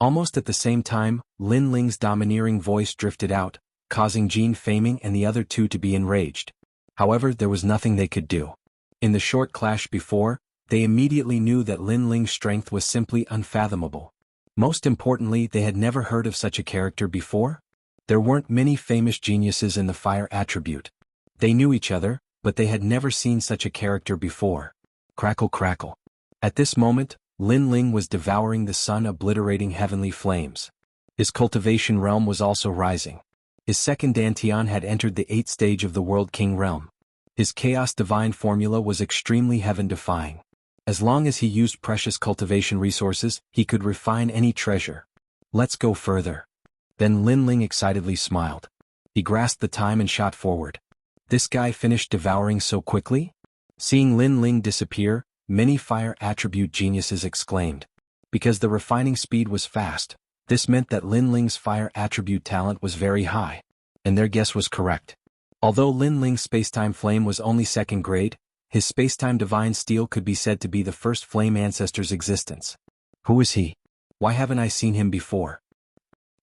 Speaker 1: Almost at the same time, Lin Ling's domineering voice drifted out, causing Jin Feiming and the other two to be enraged. However, there was nothing they could do. In the short clash before, they immediately knew that Lin Ling's strength was simply unfathomable. Most importantly, they had never heard of such a character before. There weren't many famous geniuses in the fire attribute. They knew each other, but they had never seen such a character before. Crackle crackle. At this moment, Lin Ling was devouring the sun-obliterating heavenly flames. His cultivation realm was also rising. His second Dantian had entered the 8th stage of the World King realm. His Chaos Divine formula was extremely heaven-defying. As long as he used precious cultivation resources, he could refine any treasure. Let's go further. Then Lin Ling excitedly smiled. He grasped the time and shot forward. This guy finished devouring so quickly? Seeing Lin Ling disappear, many fire attribute geniuses exclaimed. Because the refining speed was fast, this meant that Lin Ling's fire attribute talent was very high. And their guess was correct. Although Lin Ling's spacetime flame was only 2nd grade, his spacetime divine steel could be said to be the first flame ancestor's existence. Who is he? Why haven't I seen him before?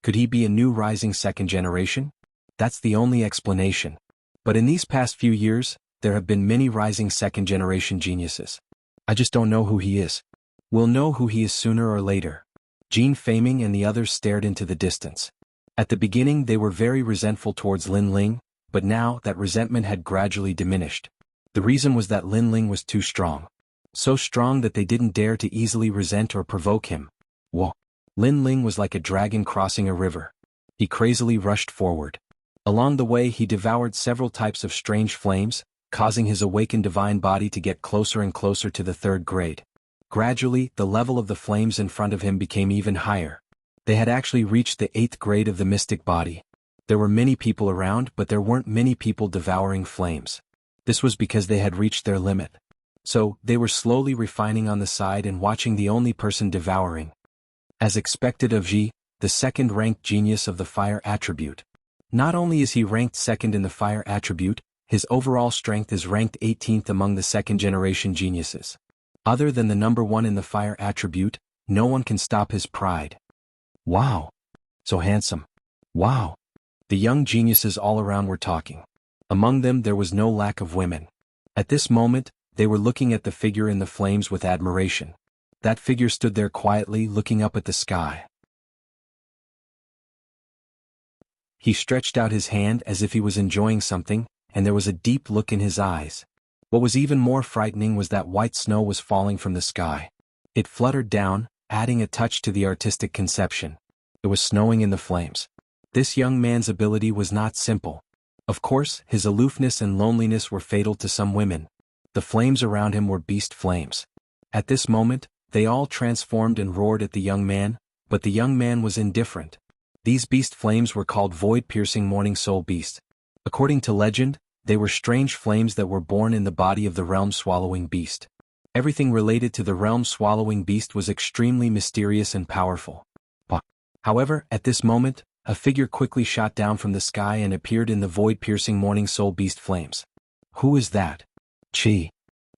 Speaker 1: Could he be a new rising 2nd generation? That's the only explanation. But in these past few years, there have been many rising 2nd generation geniuses. I just don't know who he is. We'll know who he is sooner or later. Jin Feiming and the others stared into the distance. At the beginning they were very resentful towards Lin Ling, but now that resentment had gradually diminished. The reason was that Lin Ling was too strong. So strong that they didn't dare to easily resent or provoke him. Whoa. Lin Ling was like a dragon crossing a river. He crazily rushed forward. Along the way he devoured several types of strange flames, causing his awakened divine body to get closer and closer to the 3rd grade. Gradually, the level of the flames in front of him became even higher. They had actually reached the 8th grade of the mystic body. There were many people around, but there weren't many people devouring flames. This was because they had reached their limit. So, they were slowly refining on the side and watching the only person devouring. As expected of Ji, the 2nd-ranked genius of the fire attribute. Not only is he ranked 2nd in the fire attribute, his overall strength is ranked 18th among the 2nd-generation geniuses. Other than the number 1 in the fire attribute, no one can stop his pride. Wow! So handsome. Wow! The young geniuses all around were talking. Among them there was no lack of women. At this moment, they were looking at the figure in the flames with admiration. That figure stood there quietly looking up at the sky. He stretched out his hand as if he was enjoying something, and there was a deep look in his eyes. What was even more frightening was that white snow was falling from the sky. It fluttered down, adding a touch to the artistic conception. It was snowing in the flames. This young man's ability was not simple. Of course, his aloofness and loneliness were fatal to some women. The flames around him were beast flames. At this moment, they all transformed and roared at the young man, but the young man was indifferent. These beast flames were called void-piercing morning soul beasts. According to legend, they were strange flames that were born in the body of the realm-swallowing beast. Everything related to the realm-swallowing beast was extremely mysterious and powerful. However, at this moment, a figure quickly shot down from the sky and appeared in the void-piercing morning soul beast flames. Who is that? Chi.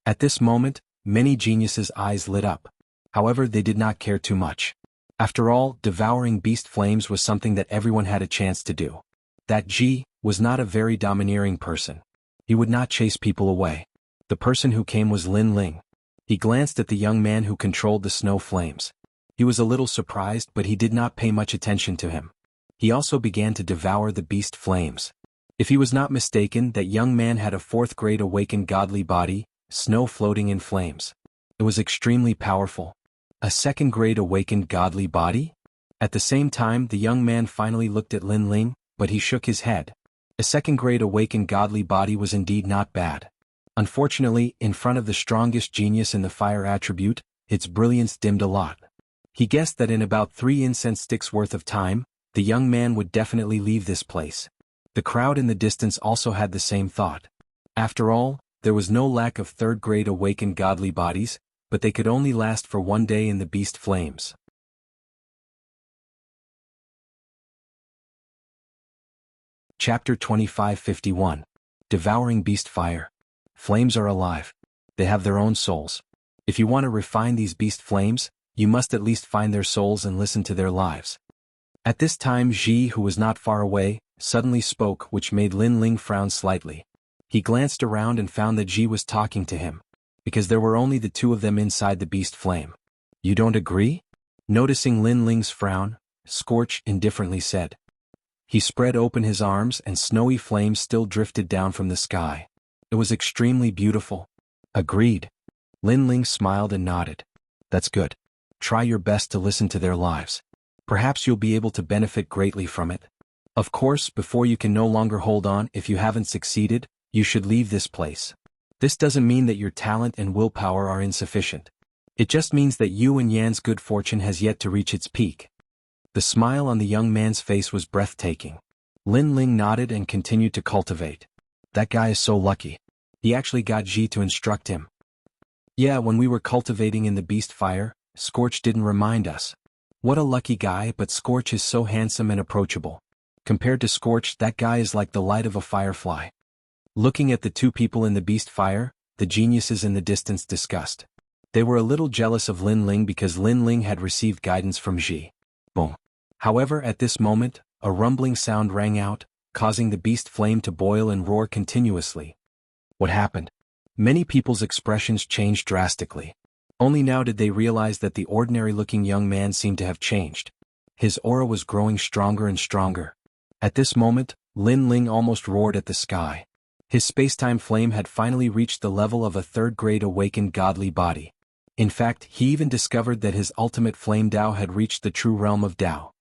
Speaker 1: At this moment, many geniuses' eyes lit up. However, they did not care too much. After all, devouring beast flames was something that everyone had a chance to do. That Ji was not a very domineering person. He would not chase people away. The person who came was Lin Ling. He glanced at the young man who controlled the snow flames. He was a little surprised, but he did not pay much attention to him. He also began to devour the beast flames. If he was not mistaken, that young man had a fourth-grade awakened godly body, snow floating in flames. It was extremely powerful. A second-grade awakened godly body? At the same time, the young man finally looked at Lin Ling, but he shook his head. A second-grade awakened godly body was indeed not bad. Unfortunately, in front of the strongest genius in the fire attribute, its brilliance dimmed a lot. He guessed that in about 3 incense sticks worth of time, the young man would definitely leave this place. The crowd in the distance also had the same thought. After all, there was no lack of third-grade awakened godly bodies, but they could only last for 1 day in the beast flames. Chapter 2551. Devouring Beast Fire. Flames are alive. They have their own souls. If you want to refine these beast flames, you must at least find their souls and listen to their lives. At this time, Ji, who was not far away, suddenly spoke, which made Lin Ling frown slightly. He glanced around and found that Ji was talking to him, because there were only the two of them inside the beast flame. You don't agree? Noticing Lin Ling's frown, Scorch indifferently said. He spread open his arms and snowy flames still drifted down from the sky. It was extremely beautiful. Agreed. Lin Ling smiled and nodded. That's good. Try your best to listen to their lives. Perhaps you'll be able to benefit greatly from it. Of course, before you can no longer hold on, if you haven't succeeded, you should leave this place. This doesn't mean that your talent and willpower are insufficient. It just means that you and Yan's good fortune has yet to reach its peak. The smile on the young man's face was breathtaking. Lin Ling nodded and continued to cultivate. That guy is so lucky. He actually got Ji to instruct him. Yeah, when we were cultivating in the beast fire, Scorch didn't remind us. What a lucky guy, but Scorch is so handsome and approachable. Compared to Scorch, that guy is like the light of a firefly. Looking at the two people in the beast fire, the geniuses in the distance discussed. They were a little jealous of Lin Ling because Lin Ling had received guidance from Ji. Boom. However, at this moment, a rumbling sound rang out, causing the beast flame to boil and roar continuously. What happened? Many people's expressions changed drastically. Only now did they realize that the ordinary-looking young man seemed to have changed. His aura was growing stronger and stronger. At this moment, Lin Ling almost roared at the sky. His space-time flame had finally reached the level of a third-grade awakened godly body. In fact, he even discovered that his ultimate flame Dao had reached the true realm of Dao.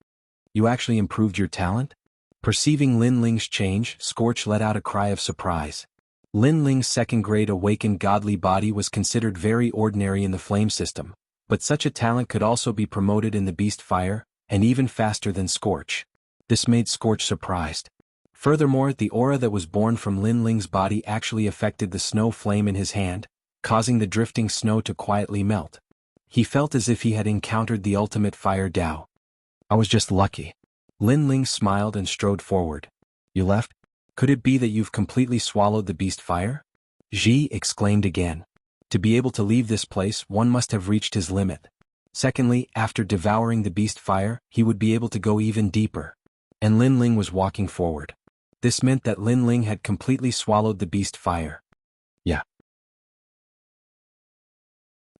Speaker 1: You actually improved your talent? Perceiving Lin Ling's change, Scorch let out a cry of surprise. Lin Ling's second-grade awakened godly body was considered very ordinary in the flame system, but such a talent could also be promoted in the beast fire, and even faster than Scorch. This made Scorch surprised. Furthermore, the aura that was born from Lin Ling's body actually affected the snow flame in his hand, causing the drifting snow to quietly melt. He felt as if he had encountered the ultimate fire Dao. I was just lucky. Lin Ling smiled and strode forward. You left? Could it be that you've completely swallowed the beast fire? Ji exclaimed again. To be able to leave this place, one must have reached his limit. Secondly, after devouring the beast fire, he would be able to go even deeper. And Lin Ling was walking forward. This meant that Lin Ling had completely swallowed the beast fire. Yeah.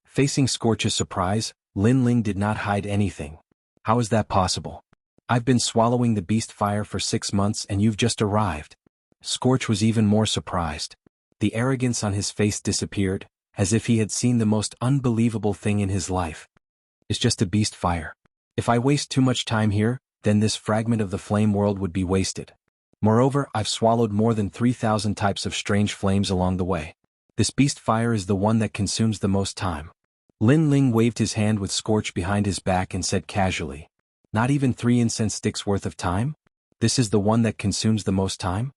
Speaker 1: Facing Scorch's surprise, Lin Ling did not hide anything. How is that possible? I've been swallowing the beast fire for 6 months and you've just arrived. Scorch was even more surprised. The arrogance on his face disappeared, as if he had seen the most unbelievable thing in his life. It's just a beast fire. If I waste too much time here, then this fragment of the flame world would be wasted. Moreover, I've swallowed more than 3,000 types of strange flames along the way. This beast fire is the one that consumes the most time. Lin Ling waved his hand with Scorch behind his back and said casually, Not even 3 incense sticks worth of time? This is the one that consumes the most time?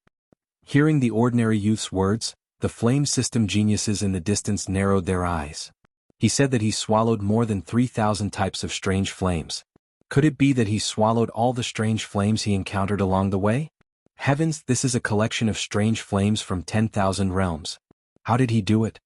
Speaker 1: Hearing the ordinary youth's words, the flame system geniuses in the distance narrowed their eyes. He said that he swallowed more than 3,000 types of strange flames. Could it be that he swallowed all the strange flames he encountered along the way? Heavens, this is a collection of strange flames from 10,000 realms. How did he do it?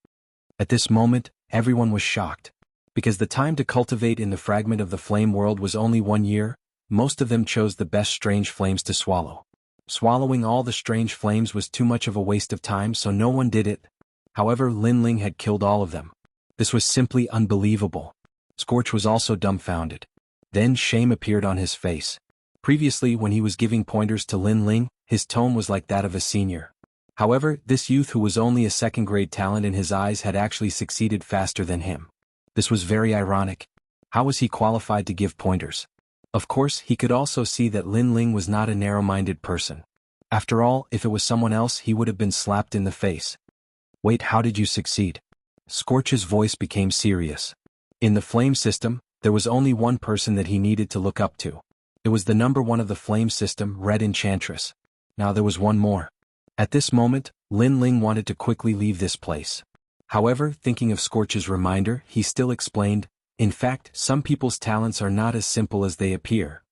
Speaker 1: At this moment, everyone was shocked. Because the time to cultivate in the fragment of the flame world was only 1 year, most of them chose the best strange flames to swallow. Swallowing all the strange flames was too much of a waste of time, so no one did it. However, Lin Ling had killed all of them. This was simply unbelievable. Scorch was also dumbfounded. Then shame appeared on his face. Previously, when he was giving pointers to Lin Ling, his tone was like that of a senior. However, this youth who was only a second-grade talent in his eyes had actually succeeded faster than him. This was very ironic. How was he qualified to give pointers? Of course, he could also see that Lin Ling was not a narrow-minded person. After all, if it was someone else, he would have been slapped in the face. Wait, how did you succeed? Scorch's voice became serious. In the flame system, there was only one person that he needed to look up to. It was the number 1 of the flame system, Red Enchantress. Now there was one more. At this moment, Lin Ling wanted to quickly leave this place. However, thinking of Scorch's reminder, he still explained, in fact, some people's talents are not as simple as they appear.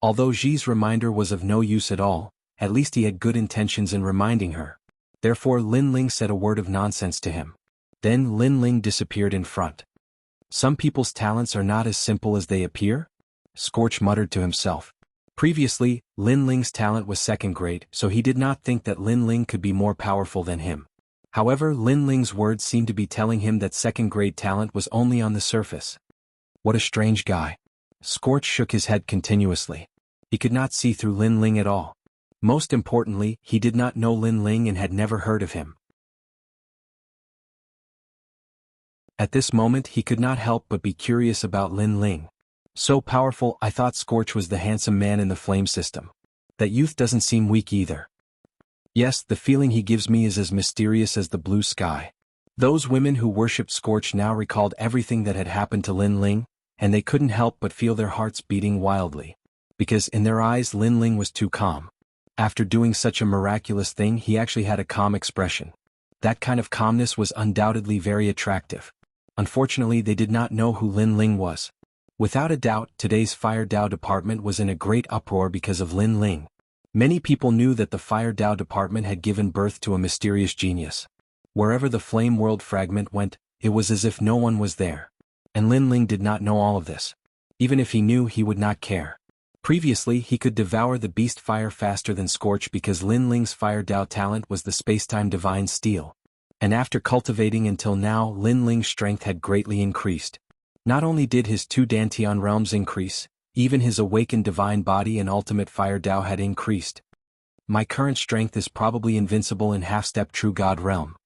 Speaker 1: Although Ji's reminder was of no use at all, at least he had good intentions in reminding her. Therefore Lin Ling said a word of nonsense to him. Then Lin Ling disappeared in front. Some people's talents are not as simple as they appear? Scorch muttered to himself. Previously, Lin Ling's talent was second grade, so he did not think that Lin Ling could be more powerful than him. However, Lin Ling's words seemed to be telling him that second grade talent was only on the surface. What a strange guy. Scorch shook his head continuously. He could not see through Lin Ling at all. Most importantly, he did not know Lin Ling and had never heard of him. At this moment he could not help but be curious about Lin Ling. So powerful, I thought Scorch was the handsome man in the flame system. That youth doesn't seem weak either. Yes, the feeling he gives me is as mysterious as the blue sky. Those women who worshipped Scorch now recalled everything that had happened to Lin Ling, and they couldn't help but feel their hearts beating wildly. Because in their eyes Lin Ling was too calm. After doing such a miraculous thing, he actually had a calm expression. That kind of calmness was undoubtedly very attractive. Unfortunately, they did not know who Lin Ling was. Without a doubt, today's Fire Dao department was in a great uproar because of Lin Ling. Many people knew that the Fire Dao department had given birth to a mysterious genius. Wherever the Flame World fragment went, it was as if no one was there. And Lin Ling did not know all of this. Even if he knew, he would not care. Previously, he could devour the beast fire faster than Scorch because Lin Ling's Fire Dao talent was the spacetime divine steel. And after cultivating until now, Lin Ling's strength had greatly increased. Not only did his 2 Dantian realms increase, even his awakened divine body and ultimate Fire Dao had increased. My current strength is probably invincible in half-step True God realm.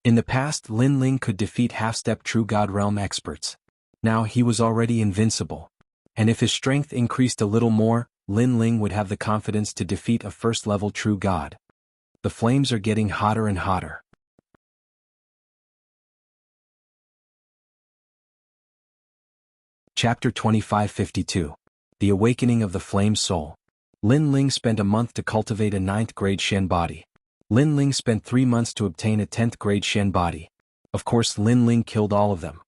Speaker 1: In the past, Lin Ling could defeat half-step True God realm experts. Now he was already invincible. And if his strength increased a little more, Lin Ling would have the confidence to defeat a first-level True God. The flames are getting hotter and hotter. Chapter 2552. The Awakening of the Flame Soul. Lin Ling spent a month to cultivate a 9th grade Shen body. Lin Ling spent 3 months to obtain a 10th grade Shen body. Of course, Lin Ling killed all of them.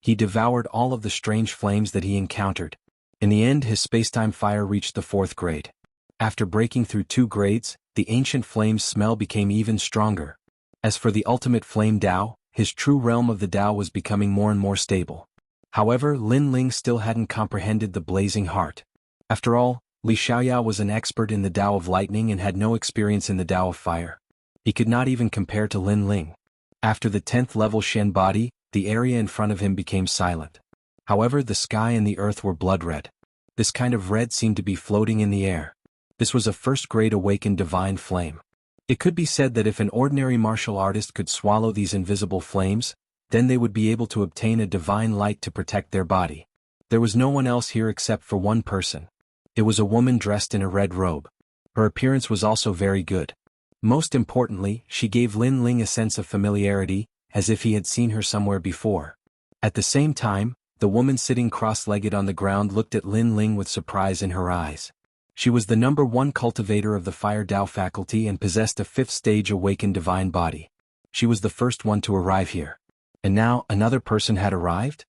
Speaker 1: He devoured all of the strange flames that he encountered. In the end, his spacetime fire reached the 4th grade. After breaking through 2 grades, the ancient flame's smell became even stronger. As for the ultimate flame Dao, his true realm of the Dao was becoming more and more stable. However, Lin Ling still hadn't comprehended the blazing heart. After all, Li Xiaoyao was an expert in the Dao of lightning and had no experience in the Dao of fire. He could not even compare to Lin Ling. After the 10th level Shen body, the area in front of him became silent. However, the sky and the earth were blood red. This kind of red seemed to be floating in the air. This was a first-grade awakened divine flame. It could be said that if an ordinary martial artist could swallow these invisible flames, then they would be able to obtain a divine light to protect their body. There was no one else here except for one person. It was a woman dressed in a red robe. Her appearance was also very good. Most importantly, she gave Lin Ling a sense of familiarity, as if he had seen her somewhere before. At the same time, the woman sitting cross-legged on the ground looked at Lin Ling with surprise in her eyes. She was the number 1 cultivator of the Fire Dao faculty and possessed a 5th stage awakened divine body. She was the first one to arrive here. And now, another person had arrived?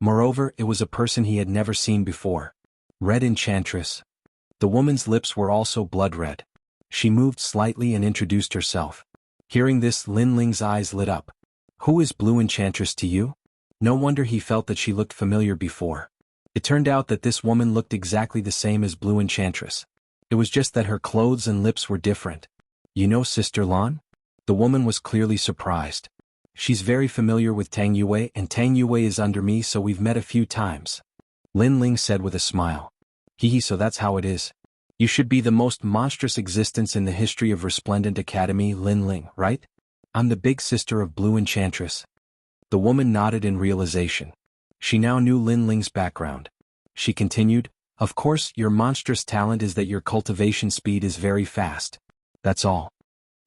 Speaker 1: Moreover, it was a person he had never seen before. Red Enchantress. The woman's lips were also blood red. She moved slightly and introduced herself. Hearing this, Lin Ling's eyes lit up. Who is Blue Enchantress to you? No wonder he felt that she looked familiar before. It turned out that this woman looked exactly the same as Blue Enchantress. It was just that her clothes and lips were different. You know Sister Lan? The woman was clearly surprised. She's very familiar with Tang Yue, and Tang Yue is under me, so we've met a few times. Lin Ling said with a smile. Hee, so that's how it is. You should be the most monstrous existence in the history of Resplendent Academy, Lin Ling, right? I'm the big sister of Blue Enchantress. The woman nodded in realization. She now knew Lin Ling's background. She continued, of course, your monstrous talent is that your cultivation speed is very fast. That's all.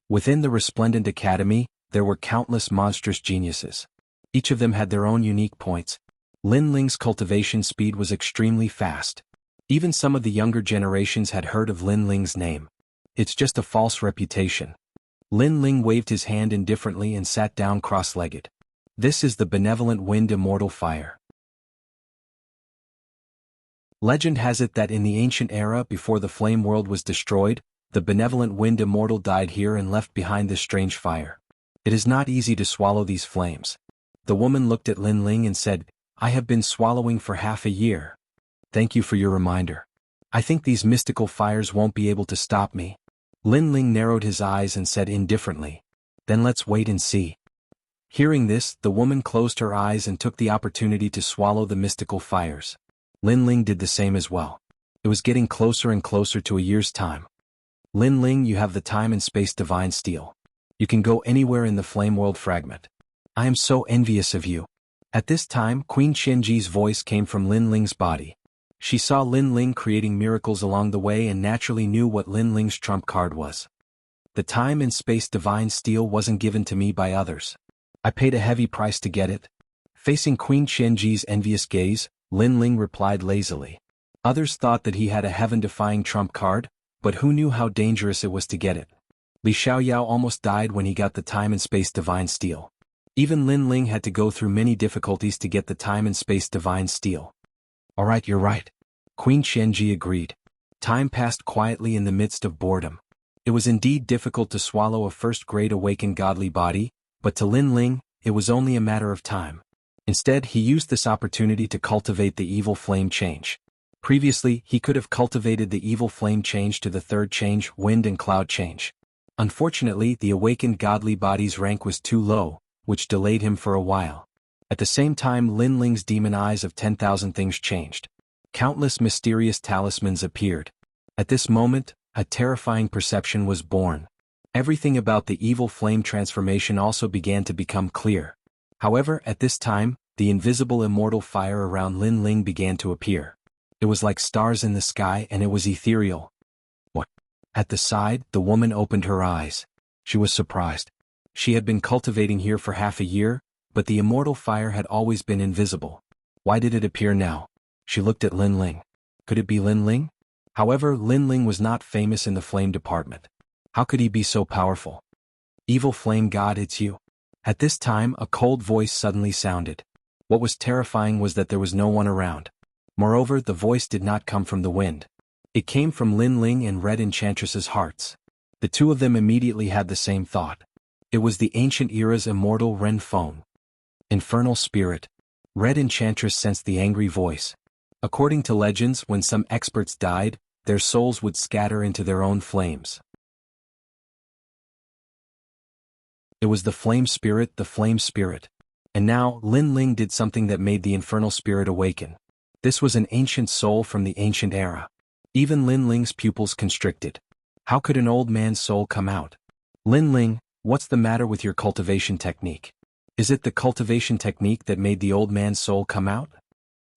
Speaker 1: Within the Resplendent Academy, there were countless monstrous geniuses. Each of them had their own unique points. Lin Ling's cultivation speed was extremely fast. Even some of the younger generations had heard of Lin Ling's name. It's just a false reputation. Lin Ling waved his hand indifferently and sat down cross-legged. This is the benevolent wind immortal fire. Legend has it that in the ancient era before the flame world was destroyed, the benevolent wind immortal died here and left behind this strange fire. It is not easy to swallow these flames. The woman looked at Lin Ling and said, I have been swallowing for half a year. Thank you for your reminder. I think these mystical fires won't be able to stop me. Lin Ling narrowed his eyes and said indifferently, then let's wait and see. Hearing this, the woman closed her eyes and took the opportunity to swallow the mystical fires. Lin Ling did the same as well. It was getting closer and closer to a year's time. Lin Ling, you have the time and space divine steel. You can go anywhere in the flame world fragment. I am so envious of you. At this time, Queen Qianji's voice came from Lin Ling's body. She saw Lin Ling creating miracles along the way and naturally knew what Lin Ling's trump card was. The time and space divine steel wasn't given to me by others. I paid a heavy price to get it. Facing Queen Qianji's envious gaze, Lin Ling replied lazily. Others thought that he had a heaven-defying trump card, but who knew how dangerous it was to get it? Li Xiaoyao almost died when he got the time and space divine steel. Even Lin Ling had to go through many difficulties to get the time and space divine steel. Alright, you're right. Queen Qianji agreed. Time passed quietly in the midst of boredom. It was indeed difficult to swallow a first-grade awakened godly body, but to Lin Ling, it was only a matter of time. Instead, he used this opportunity to cultivate the evil flame change. Previously, he could have cultivated the evil flame change to the third change, wind and cloud change. Unfortunately, the awakened godly body's rank was too low, which delayed him for a while. At the same time, Lin Ling's demon eyes of 10,000 things changed. Countless mysterious talismans appeared. At this moment, a terrifying perception was born. Everything about the evil flame transformation also began to become clear. However, at this time, the invisible immortal fire around Lin Ling began to appear. It was like stars in the sky and it was ethereal. What? At the side, the woman opened her eyes. She was surprised. She had been cultivating here for half a year, but the immortal fire had always been invisible. Why did it appear now? She looked at Lin Ling. Could it be Lin Ling? However, Lin Ling was not famous in the flame department. How could he be so powerful? Evil flame god, it's you. At this time, a cold voice suddenly sounded. What was terrifying was that there was no one around. Moreover, the voice did not come from the wind. It came from Lin Ling and Red Enchantress's hearts. The two of them immediately had the same thought. It was the ancient era's immortal Ren Feng. Infernal spirit. Red Enchantress sensed the angry voice. According to legends, when some experts died, their souls would scatter into their own flames. It was the flame spirit, the flame spirit. And now, Lin Ling did something that made the infernal spirit awaken. This was an ancient soul from the ancient era. Even Lin Ling's pupils constricted. How could an old man's soul come out? Lin Ling, what's the matter with your cultivation technique? Is it the cultivation technique that made the old man's soul come out?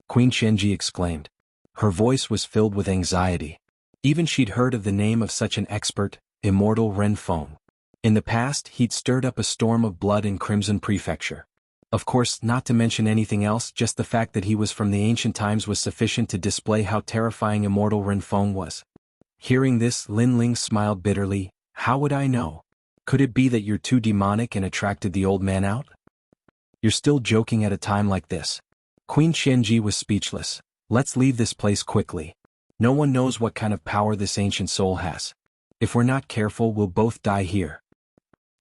Speaker 1: Queen Qianji exclaimed. Her voice was filled with anxiety. Even she'd heard of the name of such an expert, immortal Ren Feng. In the past, he'd stirred up a storm of blood in Crimson Prefecture. Of course, not to mention anything else, just the fact that he was from the ancient times was sufficient to display how terrifying immortal Ren Feng was. Hearing this, Lin Ling smiled bitterly. How would I know? Could it be that you're too demonic and attracted the old man out? You're still joking at a time like this. Queen Qianji was speechless. Let's leave this place quickly. No one knows what kind of power this ancient soul has. If we're not careful, we'll both die here.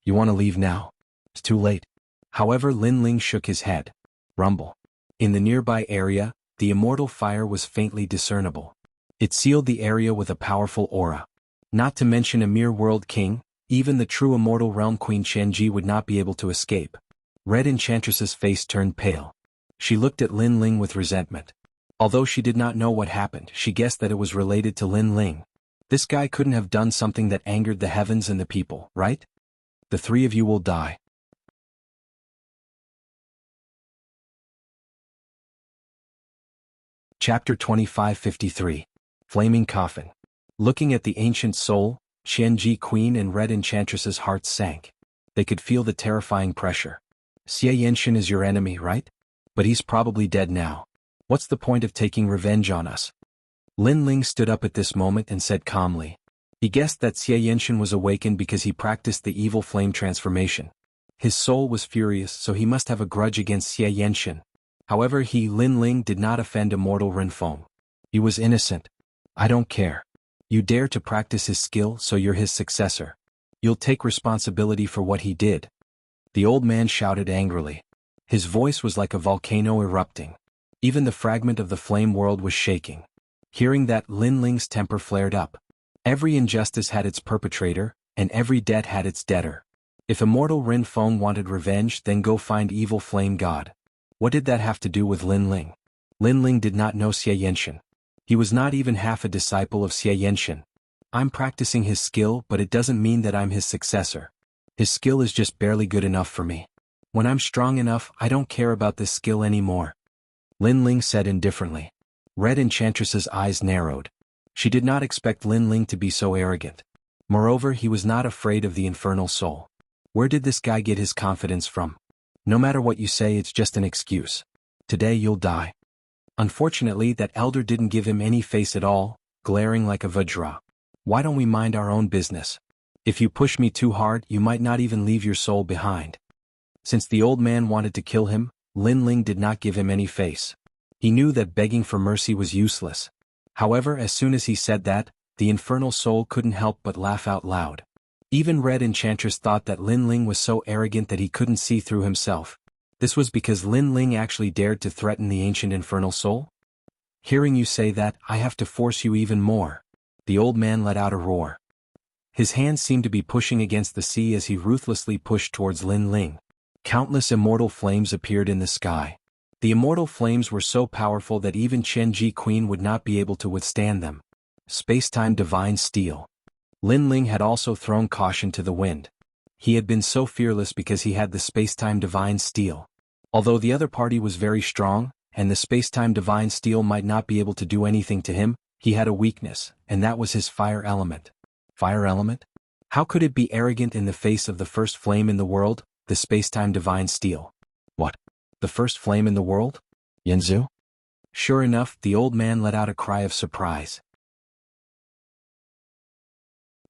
Speaker 1: You want to leave now? It's too late. However, Lin Ling shook his head. Rumble. In the nearby area, the immortal fire was faintly discernible. It sealed the area with a powerful aura. Not to mention a mere world king, even the true immortal realm Queen Qianji would not be able to escape. Red Enchantress's face turned pale. She looked at Lin Ling with resentment. Although she did not know what happened, she guessed that it was related to Lin Ling. This guy couldn't have done something that angered the heavens and the people, right? The three of you will die. Chapter 2553. Flaming Coffin. Looking at the ancient soul, Qianji Queen and Red Enchantress's hearts sank. They could feel the terrifying pressure. Xie Yenshin is your enemy, right? But he's probably dead now. What's the point of taking revenge on us? Lin Ling stood up at this moment and said calmly. He guessed that Xie Yenshin was awakened because he practiced the evil flame transformation. His soul was furious, so he must have a grudge against Xie Yenshin. However, Lin Ling, did not offend immortal Renfeng. He was innocent. I don't care. You dare to practice his skill, so you're his successor. You'll take responsibility for what he did. The old man shouted angrily. His voice was like a volcano erupting. Even the fragment of the flame world was shaking. Hearing that, Lin Ling's temper flared up. Every injustice had its perpetrator, and every debt had its debtor. If immortal Renfeng wanted revenge, then go find evil flame god. What did that have to do with Lin Ling? Lin Ling did not know Xie Yenshin. He was not even half a disciple of Xie Yenshin. I'm practicing his skill, but it doesn't mean that I'm his successor. His skill is just barely good enough for me. When I'm strong enough, I don't care about this skill anymore. Lin Ling said indifferently. Red Enchantress's eyes narrowed. She did not expect Lin Ling to be so arrogant. Moreover, he was not afraid of the infernal soul. Where did this guy get his confidence from? No matter what you say, it's just an excuse. Today you'll die. Unfortunately, that elder didn't give him any face at all, glaring like a Vajra. Why don't we mind our own business? If you push me too hard, you might not even leave your soul behind. Since the old man wanted to kill him, Lin Ling did not give him any face. He knew that begging for mercy was useless. However, as soon as he said that, the infernal soul couldn't help but laugh out loud. Even Red Enchantress thought that Lin Ling was so arrogant that he couldn't see through himself. This was because Lin Ling actually dared to threaten the ancient infernal soul? Hearing you say that, I have to force you even more. The old man let out a roar. His hands seemed to be pushing against the sea as he ruthlessly pushed towards Lin Ling. Countless immortal flames appeared in the sky. The immortal flames were so powerful that even Qianji Queen would not be able to withstand them. Space-time divine steel. Lin Ling had also thrown caution to the wind. He had been so fearless because he had the space-time divine steel. Although the other party was very strong, and the space-time divine steel might not be able to do anything to him, he had a weakness, and that was his fire element. Fire element? How could it be arrogant in the face of the first flame in the world, the space-time divine steel? What? The first flame in the world? Yanzu? Sure enough, the old man let out a cry of surprise.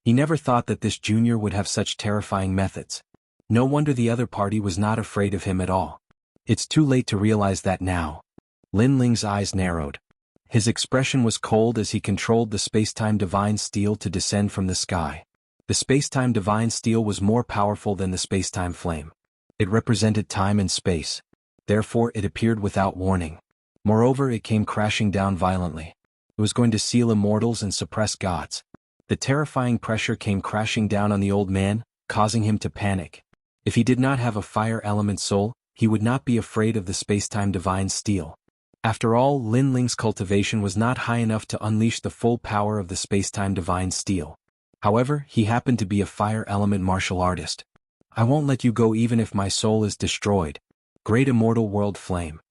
Speaker 1: He never thought that this junior would have such terrifying methods. No wonder the other party was not afraid of him at all. It's too late to realize that now. Lin Ling's eyes narrowed. His expression was cold as he controlled the space-time divine steel to descend from the sky. The space-time divine steel was more powerful than the space-time flame. It represented time and space. Therefore, it appeared without warning. Moreover, it came crashing down violently. It was going to seal immortals and suppress gods. The terrifying pressure came crashing down on the old man, causing him to panic. If he did not have a fire element soul, he would not be afraid of the space-time divine steel. After all, Lin Ling's cultivation was not high enough to unleash the full power of the space-time divine steel. However, he happened to be a fire element martial artist. I won't let you go even if my soul is destroyed. Great immortal world flame.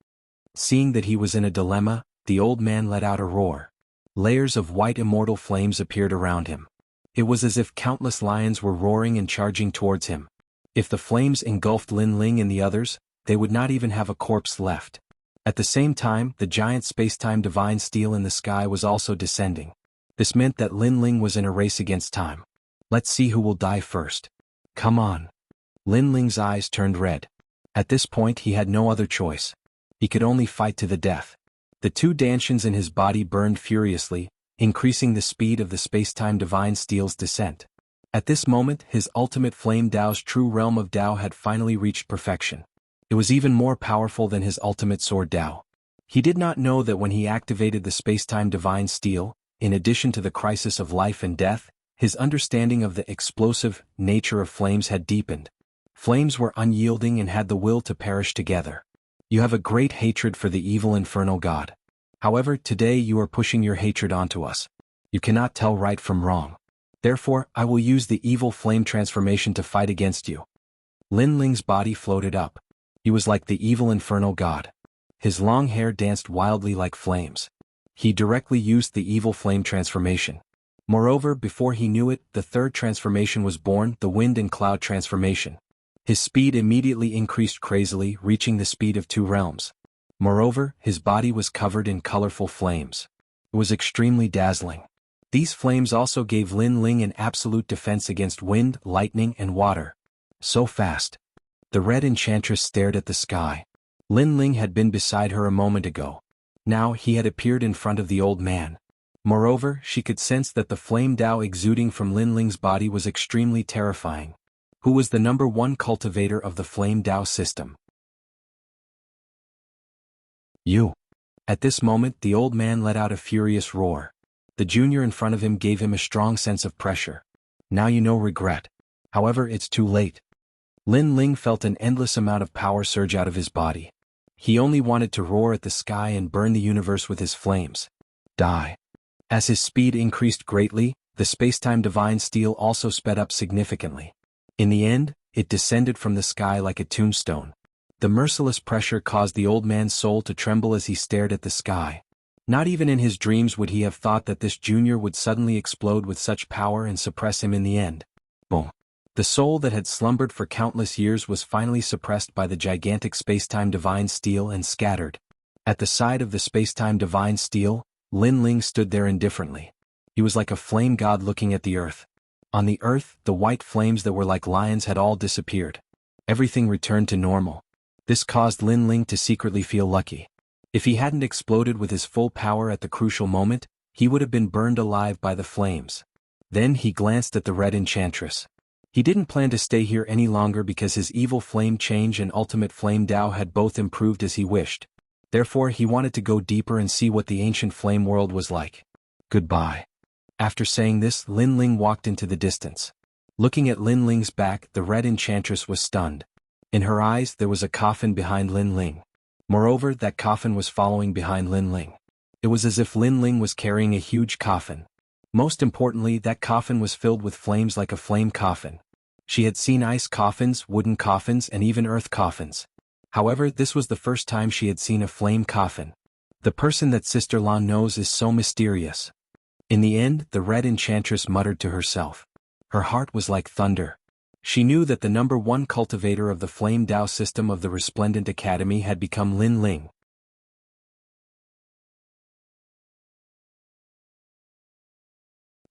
Speaker 1: Seeing that he was in a dilemma, the old man let out a roar. Layers of white immortal flames appeared around him. It was as if countless lions were roaring and charging towards him. If the flames engulfed Lin Ling and the others, they would not even have a corpse left. At the same time, the giant space-time divine steel in the sky was also descending. This meant that Lin Ling was in a race against time. Let's see who will die first. Come on. Lin Ling's eyes turned red. At this point he had no other choice. He could only fight to the death. The two dantians in his body burned furiously, increasing the speed of the space-time divine steel's descent. At this moment, his ultimate flame Dao's true realm of Dao had finally reached perfection. It was even more powerful than his ultimate sword Dao. He did not know that when he activated the space-time divine steel, in addition to the crisis of life and death, his understanding of the explosive nature of flames had deepened. Flames were unyielding and had the will to perish together. You have a great hatred for the evil infernal god. However, today you are pushing your hatred onto us. You cannot tell right from wrong. Therefore, I will use the evil flame transformation to fight against you. Lin Ling's body floated up. He was like the evil infernal god. His long hair danced wildly like flames. He directly used the evil flame transformation. Moreover, before he knew it, the third transformation was born, the wind and cloud transformation. His speed immediately increased crazily, reaching the speed of 2 realms. Moreover, his body was covered in colorful flames. It was extremely dazzling. These flames also gave Lin Ling an absolute defense against wind, lightning, and water. So fast. The red enchantress stared at the sky. Lin Ling had been beside her a moment ago. Now he had appeared in front of the old man. Moreover, she could sense that the flame Dao exuding from Lin Ling's body was extremely terrifying. Who was the #1 cultivator of the flame Dao system? You. At this moment, the old man let out a furious roar. The junior in front of him gave him a strong sense of pressure. Now you know regret. However, it's too late. Lin Ling felt an endless amount of power surge out of his body. He only wanted to roar at the sky and burn the universe with his flames. Die. As his speed increased greatly, the space-time divine steel also sped up significantly. In the end, it descended from the sky like a tombstone. The merciless pressure caused the old man's soul to tremble as he stared at the sky. Not even in his dreams would he have thought that this junior would suddenly explode with such power and suppress him in the end. Boom. The soul that had slumbered for countless years was finally suppressed by the gigantic space-time divine steel and scattered. At the side of the space-time divine steel, Lin Ling stood there indifferently. He was like a flame god looking at the earth. On the earth, the white flames that were like lions had all disappeared. Everything returned to normal. This caused Lin Ling to secretly feel lucky. If he hadn't exploded with his full power at the crucial moment, he would have been burned alive by the flames. Then he glanced at the red enchantress. He didn't plan to stay here any longer because his evil flame change and ultimate flame Dao had both improved as he wished. Therefore he wanted to go deeper and see what the ancient flame world was like. Goodbye. After saying this, Lin Ling walked into the distance. Looking at Lin Ling's back, the red enchantress was stunned. In her eyes there was a coffin behind Lin Ling. Moreover, that coffin was following behind Lin Ling. It was as if Lin Ling was carrying a huge coffin. Most importantly, that coffin was filled with flames like a flame coffin. She had seen ice coffins, wooden coffins, and even earth coffins. However, this was the first time she had seen a flame coffin. The person that Sister Lan knows is so mysterious. In the end, the red enchantress muttered to herself. Her heart was like thunder. She knew that the #1 cultivator of the flame Dao system of the Resplendent Academy had become Lin Ling.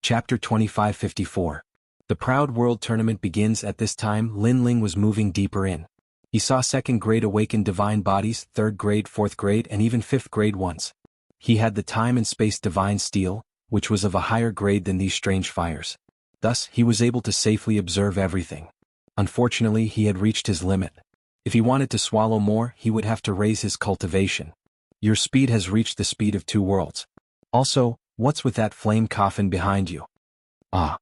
Speaker 1: Chapter 2554. The Proud World Tournament begins. At this time, Lin Ling was moving deeper in. He saw 2nd grade awakened divine bodies, 3rd grade, 4th grade, and even 5th grade ones. He had the time and space divine steel, which was of a higher grade than these strange fires. Thus, he was able to safely observe everything. Unfortunately, he had reached his limit. If he wanted to swallow more, he would have to raise his cultivation. Your speed has reached the speed of 2 worlds. Also, what's with that flame coffin behind you? Ah.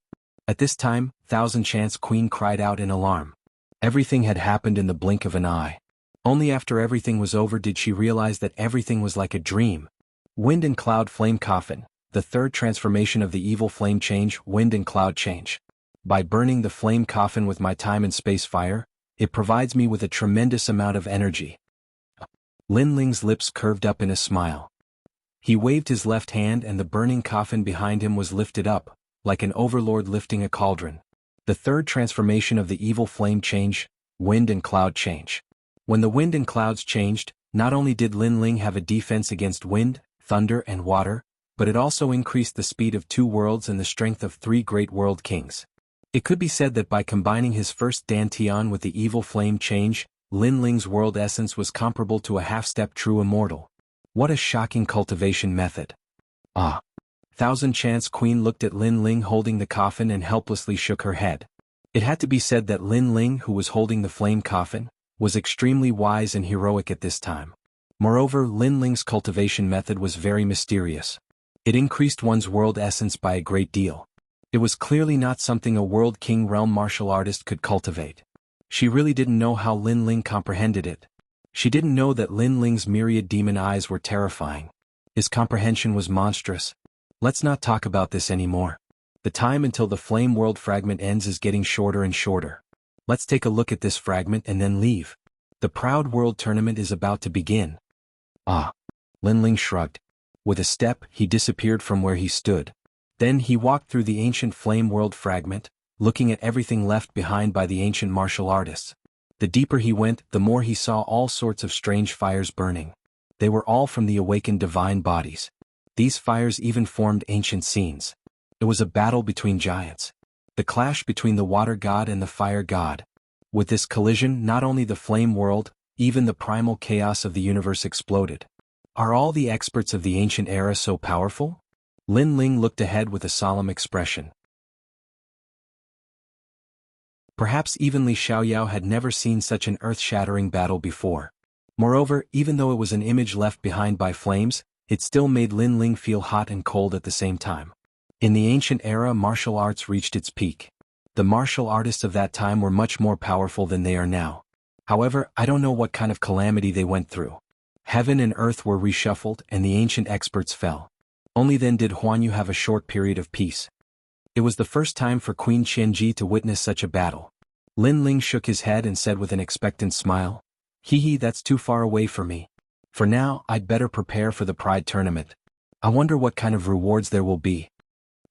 Speaker 1: At this time, Thousand Chance Queen cried out in alarm. Everything had happened in the blink of an eye. Only after everything was over did she realize that everything was like a dream. Wind and Cloud Flame Coffin, the 3rd transformation of the evil flame change, Wind and Cloud Change. By burning the flame coffin with my time and space fire, it provides me with a tremendous amount of energy. Lin Ling's lips curved up in a smile. He waved his left hand and the burning coffin behind him was lifted up, like an overlord lifting a cauldron. The 3rd transformation of the evil flame change, Wind and Cloud Change. When the wind and clouds changed, not only did Lin Ling have a defense against wind, thunder, and water, but it also increased the speed of 2 worlds and the strength of 3 great world kings. It could be said that by combining his first dantian with the evil flame change, Lin Ling's world essence was comparable to a half-step true immortal. What a shocking cultivation method. Ah. Thousand Chance Queen looked at Lin Ling holding the coffin and helplessly shook her head. It had to be said that Lin Ling, who was holding the flame coffin, was extremely wise and heroic at this time. Moreover, Lin Ling's cultivation method was very mysterious. It increased one's world essence by a great deal. It was clearly not something a World King realm martial artist could cultivate. She really didn't know how Lin Ling comprehended it. She didn't know that Lin Ling's myriad demon eyes were terrifying. His comprehension was monstrous. Let's not talk about this anymore. The time until the flame world fragment ends is getting shorter and shorter. Let's take a look at this fragment and then leave. The Proud World Tournament is about to begin. Ah. Lin Ling shrugged. With a step, he disappeared from where he stood. Then he walked through the ancient flame world fragment, looking at everything left behind by the ancient martial artists. The deeper he went, the more he saw all sorts of strange fires burning. They were all from the awakened divine bodies. These fires even formed ancient scenes. It was a battle between giants. The clash between the water god and the fire god. With this collision, not only the flame world, even the primal chaos of the universe exploded. Are all the experts of the ancient era so powerful? Lin Ling looked ahead with a solemn expression. Perhaps even Li Xiaoyao had never seen such an earth-shattering battle before. Moreover, even though it was an image left behind by flames, it still made Lin Ling feel hot and cold at the same time. In the ancient era, martial arts reached its peak. The martial artists of that time were much more powerful than they are now. However, I don't know what kind of calamity they went through. Heaven and earth were reshuffled and the ancient experts fell. Only then did Huanyu have a short period of peace. It was the first time for Queen Qianji to witness such a battle. Lin Ling shook his head and said with an expectant smile, "Hee, that's too far away for me. For now, I'd better prepare for the Pride Tournament. I wonder what kind of rewards there will be."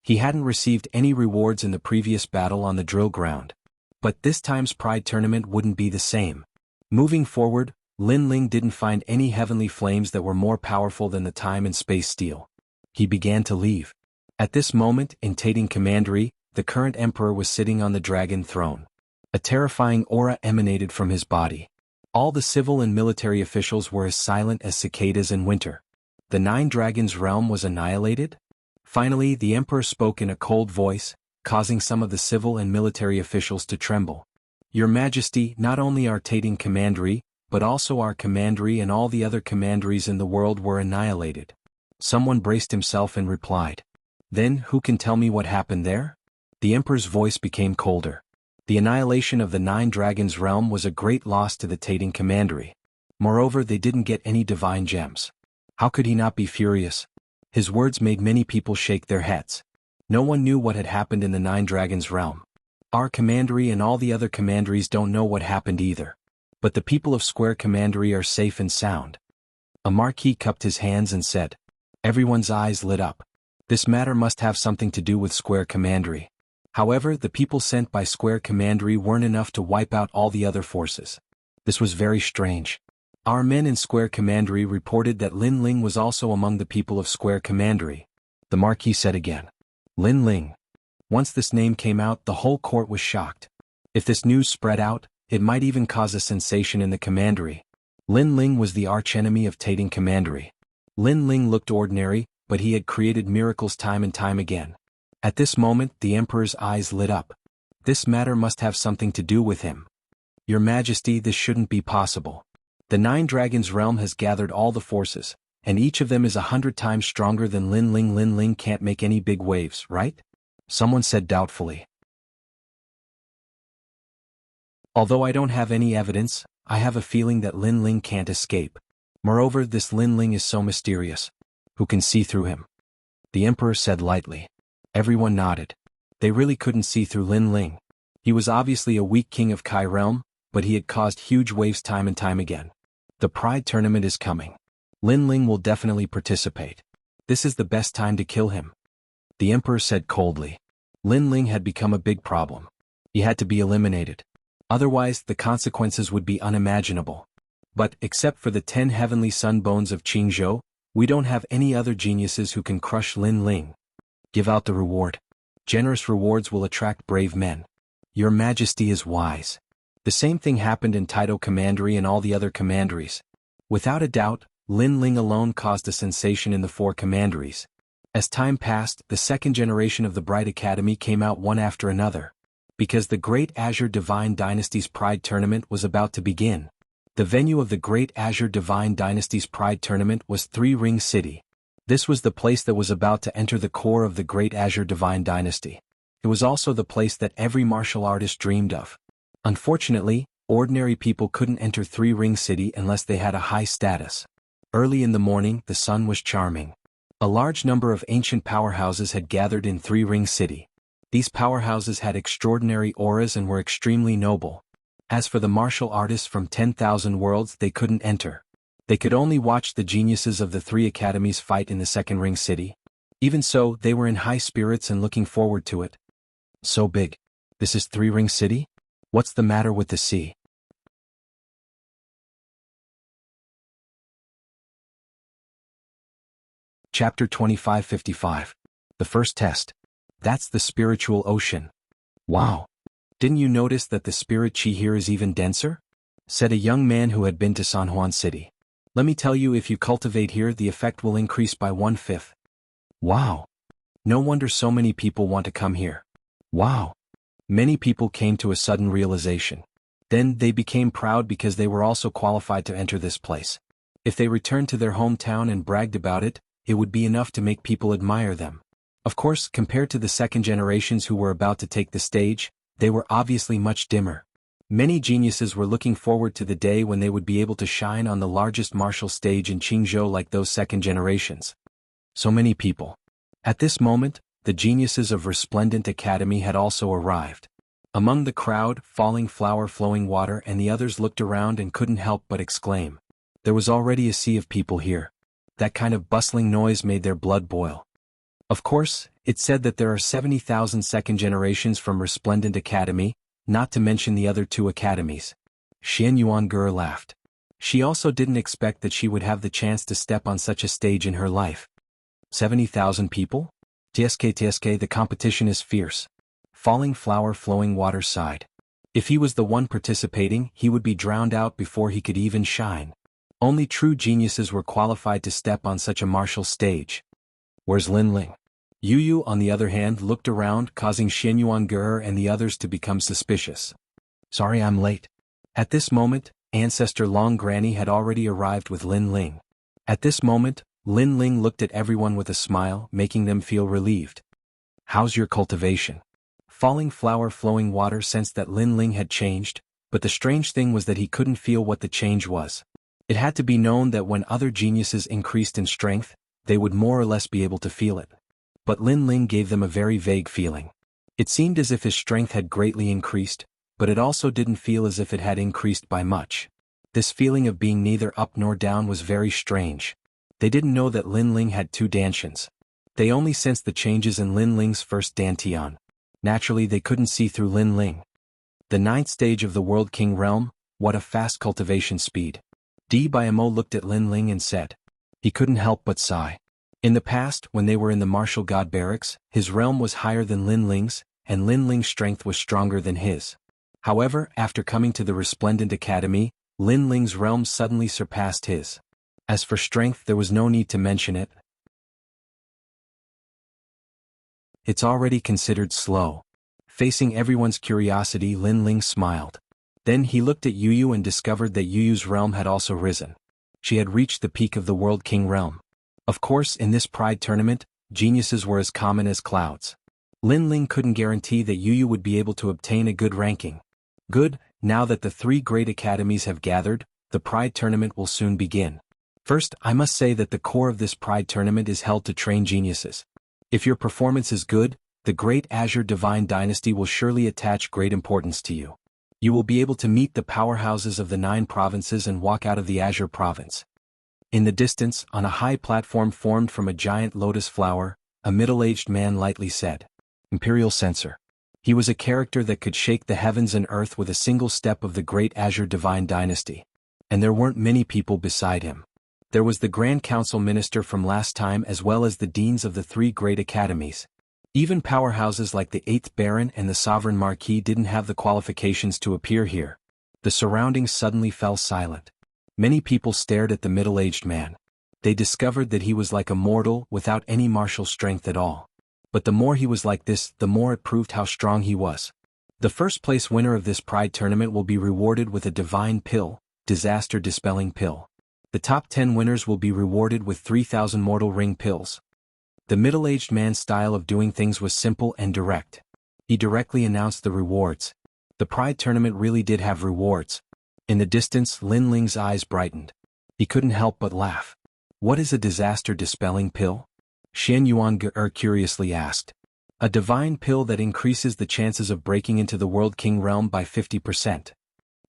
Speaker 1: He hadn't received any rewards in the previous battle on the drill ground. But this time's Pride Tournament wouldn't be the same. Moving forward, Lin Ling didn't find any heavenly flames that were more powerful than the time and space steel. He began to leave. At this moment, in Tating Commandery, the current emperor was sitting on the dragon throne. A terrifying aura emanated from his body. All the civil and military officials were as silent as cicadas in winter. The Nine Dragons realm was annihilated? Finally, the emperor spoke in a cold voice, causing some of the civil and military officials to tremble. "Your Majesty, not only our Tating Commandery, but also our commandery and all the other commanderies in the world were annihilated." Someone braced himself and replied. "Then, who can tell me what happened there?" The emperor's voice became colder. The annihilation of the Nine Dragons realm was a great loss to the Tating Commandery. Moreover, they didn't get any divine gems. How could he not be furious? His words made many people shake their heads. No one knew what had happened in the Nine Dragons realm. Our commandery and all the other commanderies don't know what happened either. But the people of Square Commandery are safe and sound. A marquis cupped his hands and said. Everyone's eyes lit up. This matter must have something to do with Square Commandery. However, the people sent by Square Commandery weren't enough to wipe out all the other forces. This was very strange. Our men in Square Commandery reported that Lin Ling was also among the people of Square Commandery. The Marquis said again. Lin Ling. Once this name came out, the whole court was shocked. If this news spread out, it might even cause a sensation in the Commandery. Lin Ling was the archenemy of Tating Commandery. Lin Ling looked ordinary, but he had created miracles time and time again. At this moment, the Emperor's eyes lit up. This matter must have something to do with him. Your Majesty, this shouldn't be possible. The Nine Dragons realm has gathered all the forces, and each of them is 100 times stronger than Lin Ling. Lin Ling can't make any big waves, right? Someone said doubtfully. Although I don't have any evidence, I have a feeling that Lin Ling can't escape. Moreover, this Lin Ling is so mysterious. Who can see through him? The Emperor said lightly. Everyone nodded. They really couldn't see through Lin Ling. He was obviously a weak king of Kai realm, but he had caused huge waves time and time again. The Pride Tournament is coming. Lin Ling will definitely participate. This is the best time to kill him. The Emperor said coldly. Lin Ling had become a big problem. He had to be eliminated. Otherwise, the consequences would be unimaginable. But, except for the 10 heavenly sun bones of Qingzhou, we don't have any other geniuses who can crush Lin Ling. Give out the reward. Generous rewards will attract brave men. Your Majesty is wise. The same thing happened in Taito Commandery and all the other commanderies. Without a doubt, Lin Ling alone caused a sensation in the 4 commanderies. As time passed, the second generation of the Bright Academy came out one after another. Because the Great Azure Divine Dynasty's Pride Tournament was about to begin. The venue of the Great Azure Divine Dynasty's Pride Tournament was 3 Ring City. This was the place that was about to enter the core of the Great Azure Divine Dynasty. It was also the place that every martial artist dreamed of. Unfortunately, ordinary people couldn't enter 3 Ring City unless they had a high status. Early in the morning, the sun was charming. A large number of ancient powerhouses had gathered in 3 Ring City. These powerhouses had extraordinary auras and were extremely noble. As for the martial artists from 10,000 worlds, they couldn't enter. They could only watch the geniuses of the 3 academies fight in the second Ring City. Even so, they were in high spirits and looking forward to it. So big. This is 3 Ring City? What's the matter with the sea? Chapter 2555. The first test. That's the spiritual ocean. Wow. Didn't you notice that the spirit chi here is even denser? Said a young man who had been to San Juan City. Let me tell you, if you cultivate here, the effect will increase by 1/5. Wow. No wonder so many people want to come here. Wow. Many people came to a sudden realization. Then they became proud because they were also qualified to enter this place. If they returned to their hometown and bragged about it, it would be enough to make people admire them. Of course, compared to the second generations who were about to take the stage, they were obviously much dimmer. Many geniuses were looking forward to the day when they would be able to shine on the largest martial stage in Qingzhou like those second generations. So many people. At this moment, the geniuses of Resplendent Academy had also arrived. Among the crowd, Falling Flower Flowing Water and the others looked around and couldn't help but exclaim. There was already a sea of people here. That kind of bustling noise made their blood boil. Of course, it said that there are 70,000 second generations from Resplendent Academy, not to mention the other 2 academies. Xian Yuangur laughed. She also didn't expect that she would have the chance to step on such a stage in her life. 70,000 people? TSK, the competition is fierce. Falling Flower Flowing Water sighed. If he was the one participating, he would be drowned out before he could even shine. Only true geniuses were qualified to step on such a martial stage. Where's Lin Ling? Yu Yu, on the other hand, looked around, causing Xian Yuangur and the others to become suspicious. Sorry I'm late. At this moment, Ancestor Long Granny had already arrived with Lin Ling. At this moment, Lin Ling looked at everyone with a smile, making them feel relieved. How's your cultivation? Falling Flower Flowing Water sensed that Lin Ling had changed, but the strange thing was that he couldn't feel what the change was. It had to be known that when other geniuses increased in strength, they would more or less be able to feel it. But Lin Ling gave them a very vague feeling. It seemed as if his strength had greatly increased, but it also didn't feel as if it had increased by much. This feeling of being neither up nor down was very strange. They didn't know that Lin Ling had 2 dantians. They only sensed the changes in Lin Ling's first dantian. Naturally, they couldn't see through Lin Ling. The 9th stage of the World King realm, what a fast cultivation speed. Di Biamo looked at Lin Ling and said. He couldn't help but sigh. In the past, when they were in the martial god barracks, his realm was higher than Lin Ling's, and Lin Ling's strength was stronger than his. However, after coming to the Resplendent Academy, Lin Ling's realm suddenly surpassed his. As for strength, there was no need to mention it. It's already considered slow. Facing everyone's curiosity, Lin Ling smiled. Then he looked at Yu Yu and discovered that Yu Yu's realm had also risen. She had reached the peak of the World King realm. Of course, in this Pride tournament, geniuses were as common as clouds. Lin Ling couldn't guarantee that Yu Yu would be able to obtain a good ranking. Good, now that the 3 great academies have gathered, the Pride tournament will soon begin. First, I must say that the core of this Pride tournament is held to train geniuses. If your performance is good, the Great Azure Divine Dynasty will surely attach great importance to you. You will be able to meet the powerhouses of the 9 provinces and walk out of the Azure province. In the distance, on a high platform formed from a giant lotus flower, a middle-aged man lightly said, Imperial Censor. He was a character that could shake the heavens and earth with a single step of the Great Azure Divine Dynasty. And there weren't many people beside him. There was the Grand Council Minister from last time as well as the deans of the 3 great academies. Even powerhouses like the 8th Baron and the Sovereign Marquis didn't have the qualifications to appear here. The surroundings suddenly fell silent. Many people stared at the middle-aged man. They discovered that he was like a mortal without any martial strength at all. But the more he was like this, the more it proved how strong he was. The first place winner of this pride tournament will be rewarded with a divine pill, disaster dispelling pill. The top 10 winners will be rewarded with 3,000 mortal ring pills. The middle-aged man's style of doing things was simple and direct. He directly announced the rewards. The pride tournament really did have rewards. In the distance, Lin Ling's eyes brightened. He couldn't help but laugh. What is a disaster dispelling pill? Xian Yuan curiously asked. A divine pill that increases the chances of breaking into the World King realm by 50%.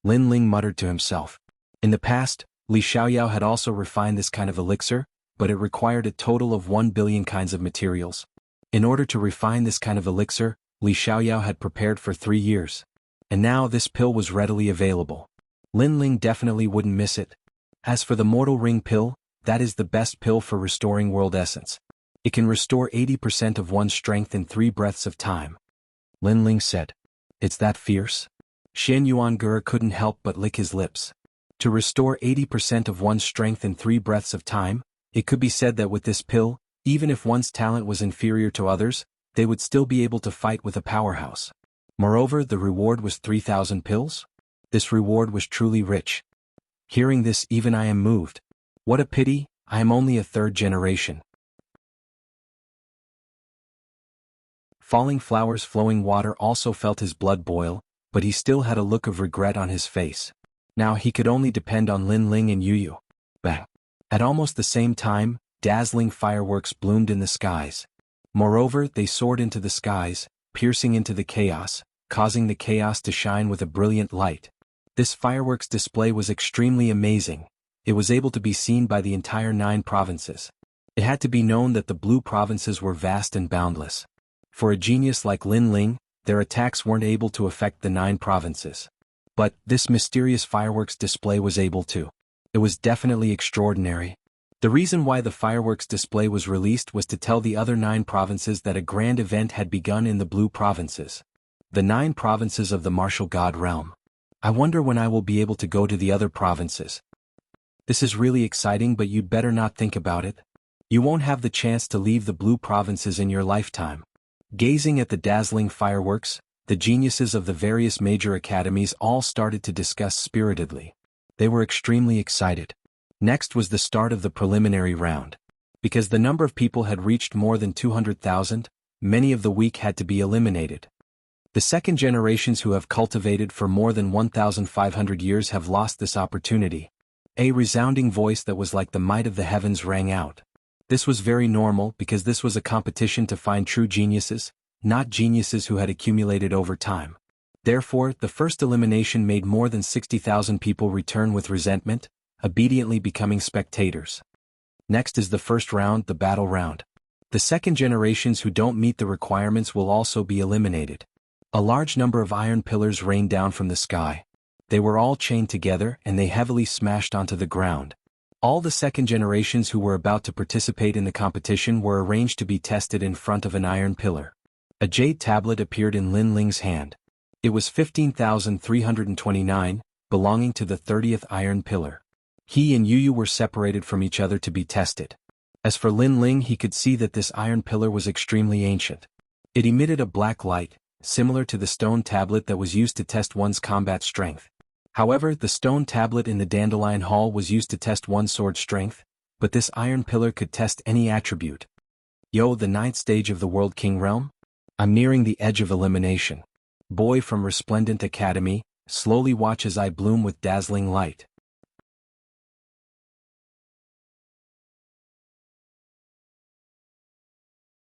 Speaker 1: Lin Ling muttered to himself. In the past, Li Xiaoyao had also refined this kind of elixir, but it required a total of 1 billion kinds of materials. In order to refine this kind of elixir, Li Xiaoyao had prepared for 3 years. And now this pill was readily available. Lin Ling definitely wouldn't miss it. As for the Mortal Ring pill, that is the best pill for restoring world essence. It can restore 80% of one's strength in 3 breaths of time. Lin Ling said. It's that fierce? Xian Yuangur couldn't help but lick his lips. To restore 80% of one's strength in 3 breaths of time, it could be said that with this pill, even if one's talent was inferior to others, they would still be able to fight with a powerhouse. Moreover, the reward was 3,000 pills? This reward was truly rich. Hearing this, even I am moved. What a pity, I am only a 3rd generation. Falling Flowers Flowing Water also felt his blood boil, but he still had a look of regret on his face. Now he could only depend on Lin Ling and Yu. Bang! At almost the same time, dazzling fireworks bloomed in the skies. Moreover, they soared into the skies, piercing into the chaos, causing the chaos to shine with a brilliant light. This fireworks display was extremely amazing. It was able to be seen by the entire 9 provinces. It had to be known that the blue provinces were vast and boundless. For a genius like Lin Ling, their attacks weren't able to affect the 9 provinces. But this mysterious fireworks display was able to. It was definitely extraordinary. The reason why the fireworks display was released was to tell the other 9 provinces that a grand event had begun in the blue provinces. The 9 provinces of the martial god realm. I wonder when I will be able to go to the other provinces. This is really exciting, but you'd better not think about it. You won't have the chance to leave the blue provinces in your lifetime. Gazing at the dazzling fireworks, the geniuses of the various major academies all started to discuss spiritedly. They were extremely excited. Next was the start of the preliminary round. Because the number of people had reached more than 200,000, many of the weak had to be eliminated. The second generations who have cultivated for more than 1,500 years have lost this opportunity. A resounding voice that was like the might of the heavens rang out. This was very normal because this was a competition to find true geniuses, not geniuses who had accumulated over time. Therefore, the first elimination made more than 60,000 people return with resentment, obediently becoming spectators. Next is the first round, the battle round. The second generations who don't meet the requirements will also be eliminated. A large number of iron pillars rained down from the sky. They were all chained together and they heavily smashed onto the ground. All the second generations who were about to participate in the competition were arranged to be tested in front of an iron pillar. A jade tablet appeared in Lin Ling's hand. It was 15,329, belonging to the 30th iron pillar. He and Yu were separated from each other to be tested. As for Lin Ling, he could see that this iron pillar was extremely ancient. It emitted a black light, similar to the stone tablet that was used to test one's combat strength. However, the stone tablet in the Dandelion Hall was used to test one's sword strength, but this iron pillar could test any attribute. Yo, the 9th stage of the World King realm? I'm nearing the edge of elimination. Boy from Resplendent Academy, slowly watch as I bloom with dazzling light.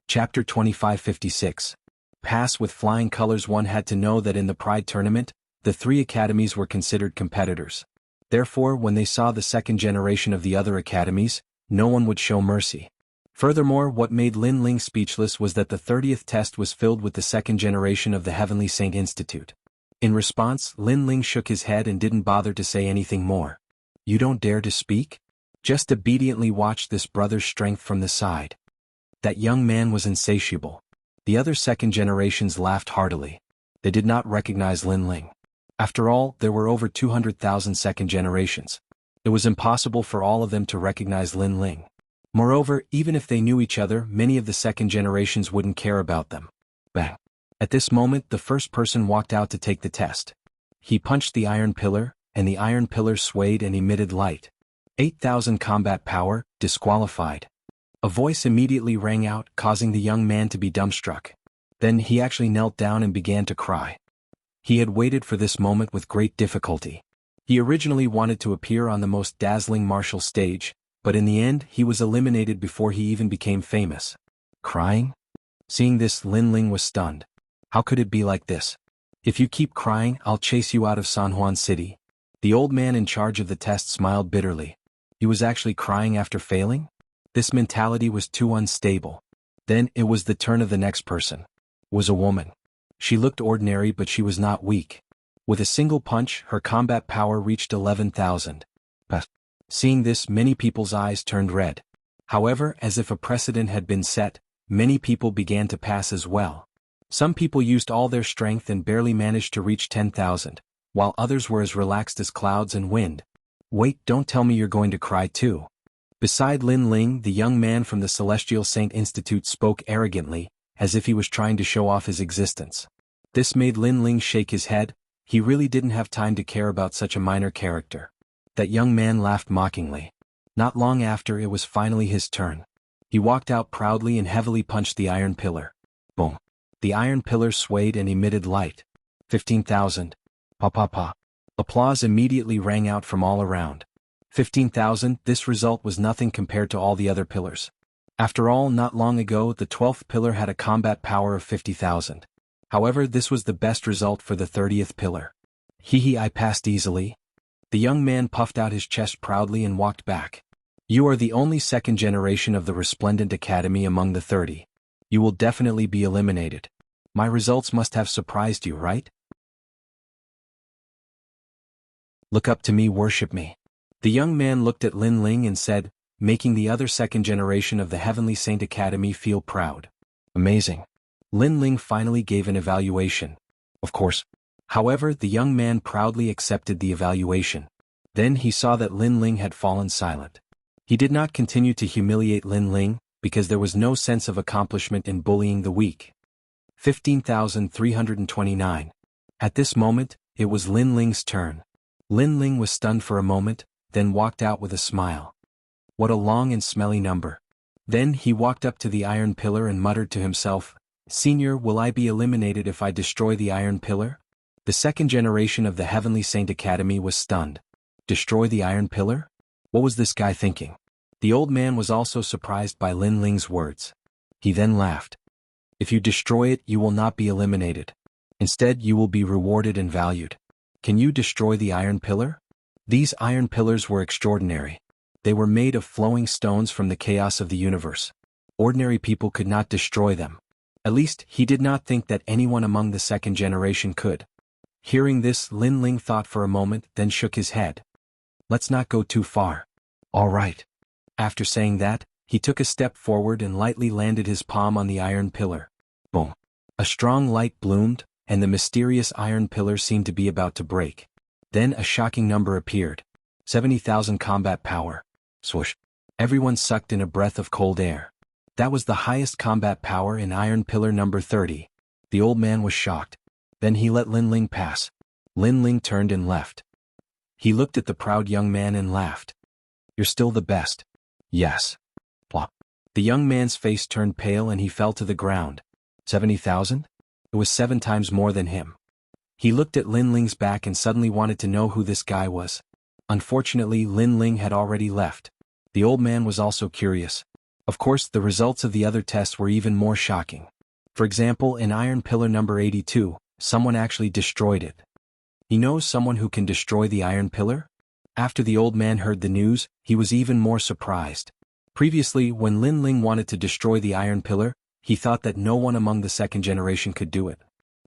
Speaker 1: Chapter 2556. Pass with flying colors. One had to know that in the Pride Tournament, the 3 academies were considered competitors. Therefore, when they saw the second generation of the other academies, no one would show mercy. Furthermore, what made Lin Ling speechless was that the 30th test was filled with the second generation of the Heavenly Saint Institute. In response, Lin Ling shook his head and didn't bother to say anything more. You don't dare to speak? Just obediently watch this brother's strength from the side. That young man was insatiable. The other second generations laughed heartily. They did not recognize Lin Ling. After all, there were over 200,000 second generations. It was impossible for all of them to recognize Lin Ling. Moreover, even if they knew each other, many of the second generations wouldn't care about them. Bang. At this moment, the first person walked out to take the test. He punched the iron pillar, and the iron pillar swayed and emitted light. 8,000 combat power, disqualified. A voice immediately rang out, causing the young man to be dumbstruck. Then he actually knelt down and began to cry. He had waited for this moment with great difficulty. He originally wanted to appear on the most dazzling martial stage, but in the end he was eliminated before he even became famous. Crying? Seeing this, Lin Ling was stunned. How could it be like this? If you keep crying, I'll chase you out of San Juan City. The old man in charge of the test smiled bitterly. He was actually crying after failing? This mentality was too unstable. Then it was the turn of the next person. It was a woman. She looked ordinary, but she was not weak. With a single punch, her combat power reached 11,000. But seeing this, many people's eyes turned red. However, as if a precedent had been set, many people began to pass as well. Some people used all their strength and barely managed to reach 10,000, while others were as relaxed as clouds and wind. Wait, don't tell me you're going to cry too. Beside Lin Ling, the young man from the Celestial Saint Institute spoke arrogantly, as if he was trying to show off his existence. This made Lin Ling shake his head. He really didn't have time to care about such a minor character. That young man laughed mockingly. Not long after, it was finally his turn. He walked out proudly and heavily punched the iron pillar. Boom. The iron pillar swayed and emitted light. 15,000. Pa pa pa. Applause immediately rang out from all around. 15,000, this result was nothing compared to all the other pillars. After all, not long ago, the 12th pillar had a combat power of 50,000. However, this was the best result for the 30th pillar. Hee, I passed easily. The young man puffed out his chest proudly and walked back. You are the only second generation of the Resplendent Academy among the 30. You will definitely be eliminated. My results must have surprised you, right? Look up to me, worship me. The young man looked at Lin Ling and said, making the other second generation of the Heavenly Saint Academy feel proud. Amazing. Lin Ling finally gave an evaluation. Of course. However, the young man proudly accepted the evaluation. Then he saw that Lin Ling had fallen silent. He did not continue to humiliate Lin Ling, because there was no sense of accomplishment in bullying the weak. 15,329. At this moment, it was Lin Ling's turn. Lin Ling was stunned for a moment, then walked out with a smile. What a long and smelly number. Then he walked up to the iron pillar and muttered to himself, Senior, will I be eliminated if I destroy the iron pillar? The second generation of the Heavenly Saint Academy was stunned. Destroy the iron pillar? What was this guy thinking? The old man was also surprised by Lin Ling's words. He then laughed. If you destroy it, you will not be eliminated. Instead, you will be rewarded and valued. Can you destroy the iron pillar? These iron pillars were extraordinary. They were made of flowing stones from the chaos of the universe. Ordinary people could not destroy them. At least, he did not think that anyone among the second generation could. Hearing this, Lin Ling thought for a moment, then shook his head. Let's not go too far. All right. After saying that, he took a step forward and lightly landed his palm on the iron pillar. Boom. A strong light bloomed, and the mysterious iron pillar seemed to be about to break. Then a shocking number appeared. 70,000 combat power. Swoosh. Everyone sucked in a breath of cold air. That was the highest combat power in iron pillar number 30. The old man was shocked. Then he let Lin Ling pass. Lin Ling turned and left. He looked at the proud young man and laughed. You're still the best. Yes. Plop. The young man's face turned pale and he fell to the ground. 70,000? It was 7 times more than him. He looked at Lin Ling's back and suddenly wanted to know who this guy was. Unfortunately, Lin Ling had already left. The old man was also curious. Of course, the results of the other tests were even more shocking. For example, in iron pillar number 82, someone actually destroyed it. He knows someone who can destroy the iron pillar? After the old man heard the news, he was even more surprised. Previously, when Lin Ling wanted to destroy the iron pillar, he thought that no one among the second generation could do it.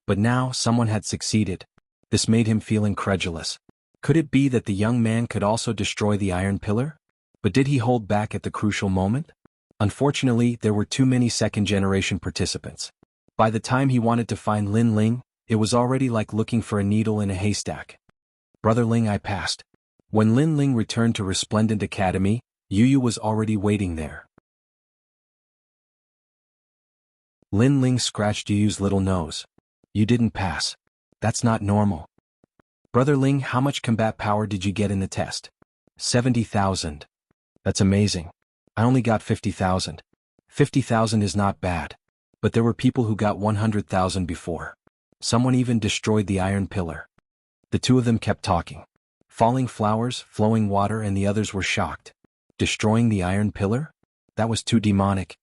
Speaker 1: But now, someone had succeeded. This made him feel incredulous. Could it be that the young man could also destroy the iron pillar? But did he hold back at the crucial moment? Unfortunately, there were too many second generation participants. By the time he wanted to find Lin Ling, It was already like looking for a needle in a haystack. Brother Ling, I passed. When Lin Ling returned to Resplendent Academy, Yu Yu was already waiting there. Lin Ling scratched Yu Yu's little nose. You didn't pass. That's not normal. Brother Ling, how much combat power did you get in the test? 70,000. That's amazing. I only got 50,000. 50,000 is not bad. But there were people who got 100,000 before. Someone even destroyed the iron pillar. The two of them kept talking. Falling flowers, flowing water, and the others were shocked. Destroying the iron pillar? That was too demonic.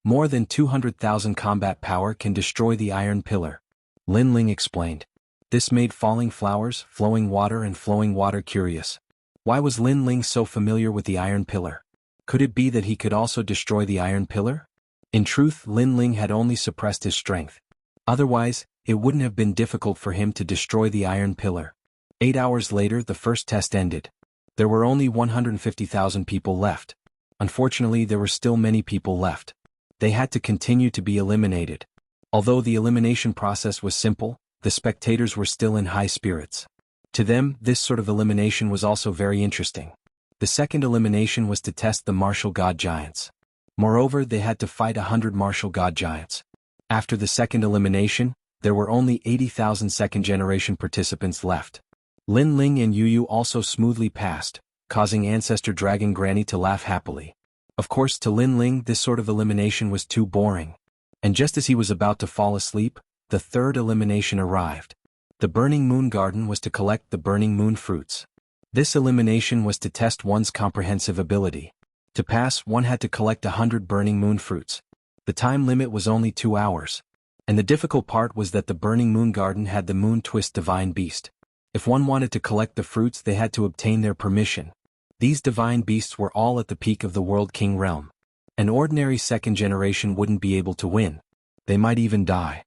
Speaker 1: More than 200,000 combat power can destroy the iron pillar. Lin Ling explained. This made falling flowers, flowing water, and flowing water curious. Why was Lin Ling so familiar with the iron pillar? Could it be that he could also destroy the iron pillar? In truth, Lin Ling had only suppressed his strength. Otherwise, it wouldn't have been difficult for him to destroy the iron pillar. 8 hours later, the first test ended. There were only 150,000 people left. Unfortunately, there were still many people left. They had to continue to be eliminated. Although the elimination process was simple, the spectators were still in high spirits. To them, this sort of elimination was also very interesting. The second elimination was to test the martial god giants. Moreover, they had to fight 100 martial god giants. After the second elimination, there were only 80,000 second-generation participants left. Lin Ling and Yu Yu also smoothly passed, causing Ancestor Dragon Granny to laugh happily. Of course, to Lin Ling, this sort of elimination was too boring. And just as he was about to fall asleep, the third elimination arrived. The Burning Moon Garden was to collect the Burning Moon fruits. This elimination was to test one's comprehensive ability. To pass, one had to collect 100 Burning Moon fruits. The time limit was only 2 hours. And the difficult part was that the Burning Moon Garden had the Moon Twist Divine Beast. If one wanted to collect the fruits, they had to obtain their permission. These divine beasts were all at the peak of the World King realm. An ordinary second generation wouldn't be able to win. They might even die.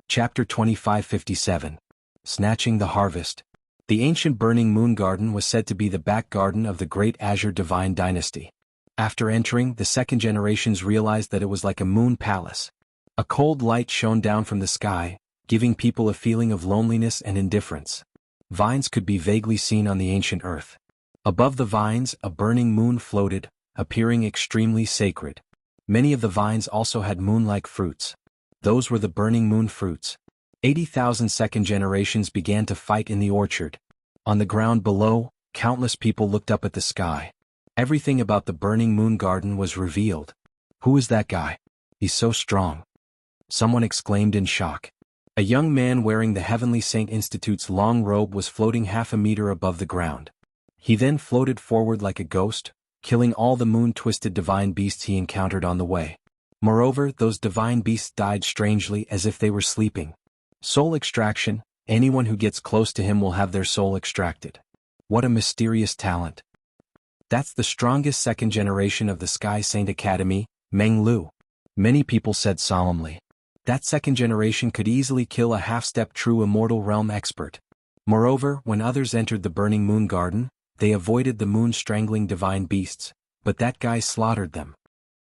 Speaker 1: Chapter 2557. Snatching the Harvest. The ancient Burning Moon Garden was said to be the back garden of the Great Azure Divine Dynasty. After entering, the second generations realized that it was like a moon palace. A cold light shone down from the sky, giving people a feeling of loneliness and indifference. Vines could be vaguely seen on the ancient earth. Above the vines, a burning moon floated, appearing extremely sacred. Many of the vines also had moon-like fruits. Those were the burning moon fruits. 80,000 second generations began to fight in the orchard. On the ground below, countless people looked up at the sky. Everything about the Burning Moon Garden was revealed. Who is that guy? He's so strong. Someone exclaimed in shock. A young man wearing the Heavenly Saint Institute's long robe was floating half a meter above the ground. He then floated forward like a ghost, killing all the moon-twisted divine beasts he encountered on the way. Moreover, those divine beasts died strangely as if they were sleeping. Soul extraction. Anyone who gets close to him will have their soul extracted. What a mysterious talent. That's the strongest second generation of the Sky Saint Academy, Meng Lu. Many people said solemnly. That second generation could easily kill a half-step true immortal realm expert. Moreover, when others entered the Burning Moon Garden, they avoided the moon-strangling divine beasts, but that guy slaughtered them.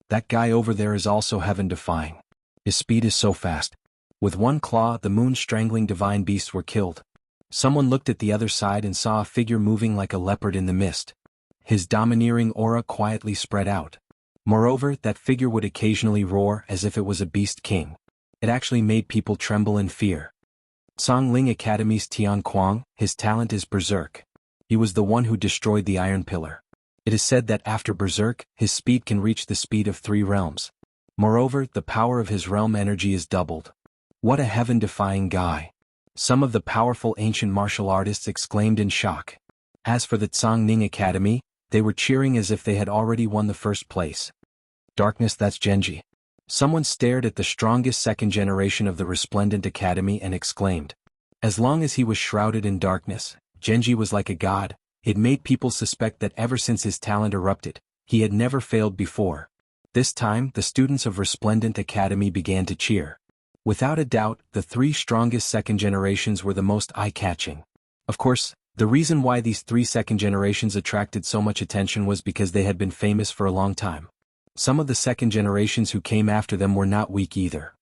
Speaker 1: That guy over there is also heaven-defying. His speed is so fast. With one claw, the moon-strangling divine beasts were killed. Someone looked at the other side and saw a figure moving like a leopard in the mist. His domineering aura quietly spread out. Moreover, that figure would occasionally roar as if it was a beast king. It actually made people tremble in fear. Songling Academy's Tian Kuang, his talent is Berserk. He was the one who destroyed the Iron Pillar. It is said that after Berserk, his speed can reach the speed of 3 realms. Moreover, the power of his realm energy is doubled. What a heaven-defying guy. Some of the powerful ancient martial artists exclaimed in shock. As for the Tsangning Academy, they were cheering as if they had already won the first place. Darkness, that's Genji. Someone stared at the strongest second generation of the Resplendent Academy and exclaimed. As long as he was shrouded in darkness, Genji was like a god. It made people suspect that ever since his talent erupted, he had never failed before. This time, the students of Resplendent Academy began to cheer. Without a doubt, the 3 strongest second generations were the most eye-catching. Of course, The reason why these 3 second generations attracted so much attention was because they had been famous for a long time. Some of the second generations who came after them were not weak either.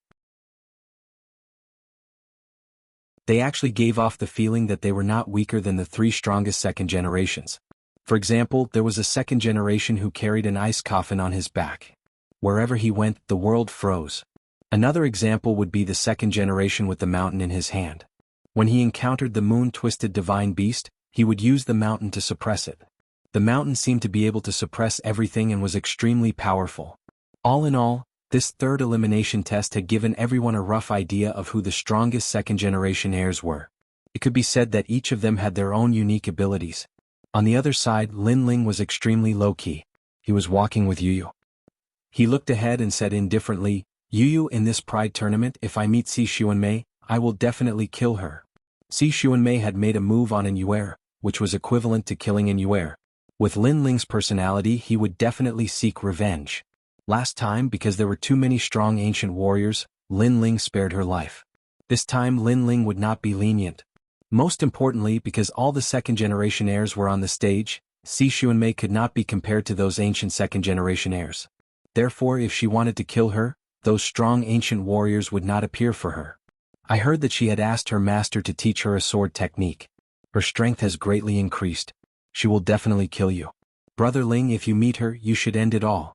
Speaker 1: They actually gave off the feeling that they were not weaker than the 3 strongest second generations. For example, there was a second generation who carried an ice coffin on his back. Wherever he went, the world froze. Another example would be the second generation with the mountain in his hand. When he encountered the moon-twisted divine beast, he would use the mountain to suppress it. The mountain seemed to be able to suppress everything and was extremely powerful. All in all, this third elimination test had given everyone a rough idea of who the strongest second-generation heirs were. It could be said that each of them had their own unique abilities. On the other side, Lin Ling was extremely low-key. He was walking with Yu. He looked ahead and said indifferently, Yu, in this pride tournament, if I meet Si Xuanmei, I will definitely kill her. Si Xuanmei had made a move on An Yuer, which was equivalent to killing An Yuer. With Lin Ling's personality, he would definitely seek revenge. Last time, because there were too many strong ancient warriors, Lin Ling spared her life. This time Lin Ling would not be lenient. Most importantly, because all the second-generation heirs were on the stage, Si Xuanmei could not be compared to those ancient second-generation heirs. Therefore, if she wanted to kill her, those strong ancient warriors would not appear for her. I heard that she had asked her master to teach her a sword technique. Her strength has greatly increased. She will definitely kill you. Brother Ling, if you meet her, you should end it all.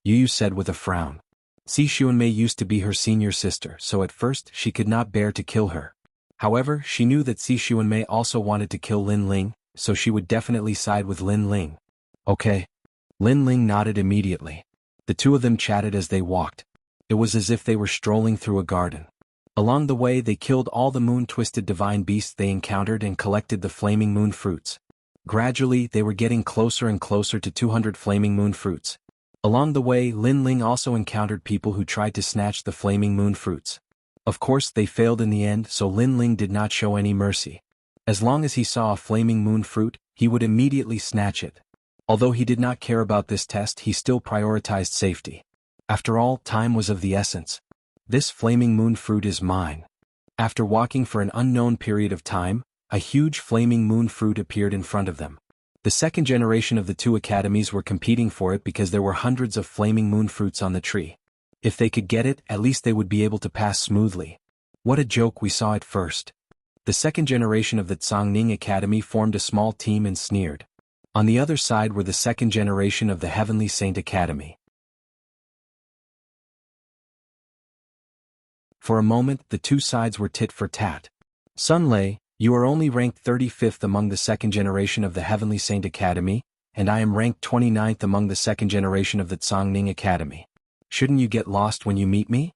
Speaker 1: Yu said with a frown. Si Xuanmei used to be her senior sister, so at first she could not bear to kill her. However, she knew that Si Xuanmei also wanted to kill Lin Ling, so she would definitely side with Lin Ling. Okay. Lin Ling nodded immediately. The two of them chatted as they walked. It was as if they were strolling through a garden. Along the way they killed all the moon-twisted divine beasts they encountered and collected the flaming moon fruits. Gradually they were getting closer and closer to 200 flaming moon fruits. Along the way Lin Ling also encountered people who tried to snatch the flaming moon fruits. Of course they failed in the end, so Lin Ling did not show any mercy. As long as he saw a flaming moon fruit, he would immediately snatch it. Although he did not care about this test, he still prioritized safety. After all, time was of the essence. This flaming moon fruit is mine. After walking for an unknown period of time, a huge flaming moon fruit appeared in front of them. The second generation of the 2 academies were competing for it because there were hundreds of flaming moon fruits on the tree. If they could get it, at least they would be able to pass smoothly. What a joke, we saw it first. The second generation of the Tsangning Academy formed a small team and sneered. On the other side were the second generation of the Heavenly Saint Academy. For a moment, the two sides were tit for tat. Sun Lei, you are only ranked 35th among the second generation of the Heavenly Saint Academy, and I am ranked 29th among the second generation of the Tsangning Academy. Shouldn't you get lost when you meet me?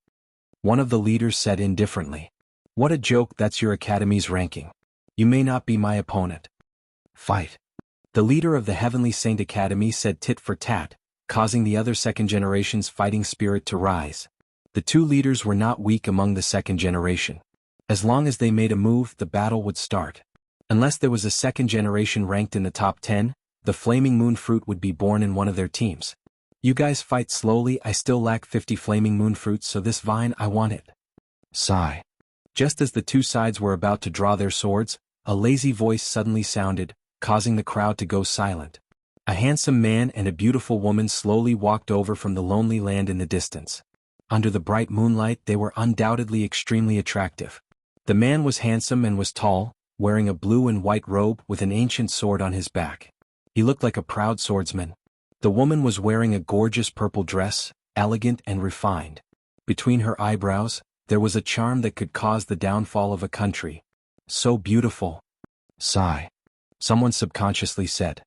Speaker 1: One of the leaders said indifferently. What a joke, that's your academy's ranking. You may not be my opponent. Fight. The leader of the Heavenly Saint Academy said tit for tat, causing the other second generation's fighting spirit to rise. The two leaders were not weak among the second generation. As long as they made a move, the battle would start. Unless there was a second generation ranked in the top 10, the flaming moon fruit would be born in one of their teams. You guys fight slowly, I still lack 50 flaming moon fruits, so this vine, I want it. Sigh. Just as the two sides were about to draw their swords, a lazy voice suddenly sounded, causing the crowd to go silent. A handsome man and a beautiful woman slowly walked over from the lonely land in the distance. Under the bright moonlight they were undoubtedly extremely attractive. The man was handsome and was tall, wearing a blue and white robe with an ancient sword on his back. He looked like a proud swordsman. The woman was wearing a gorgeous purple dress, elegant and refined. Between her eyebrows, there was a charm that could cause the downfall of a country. So beautiful. Sigh. Someone subconsciously said.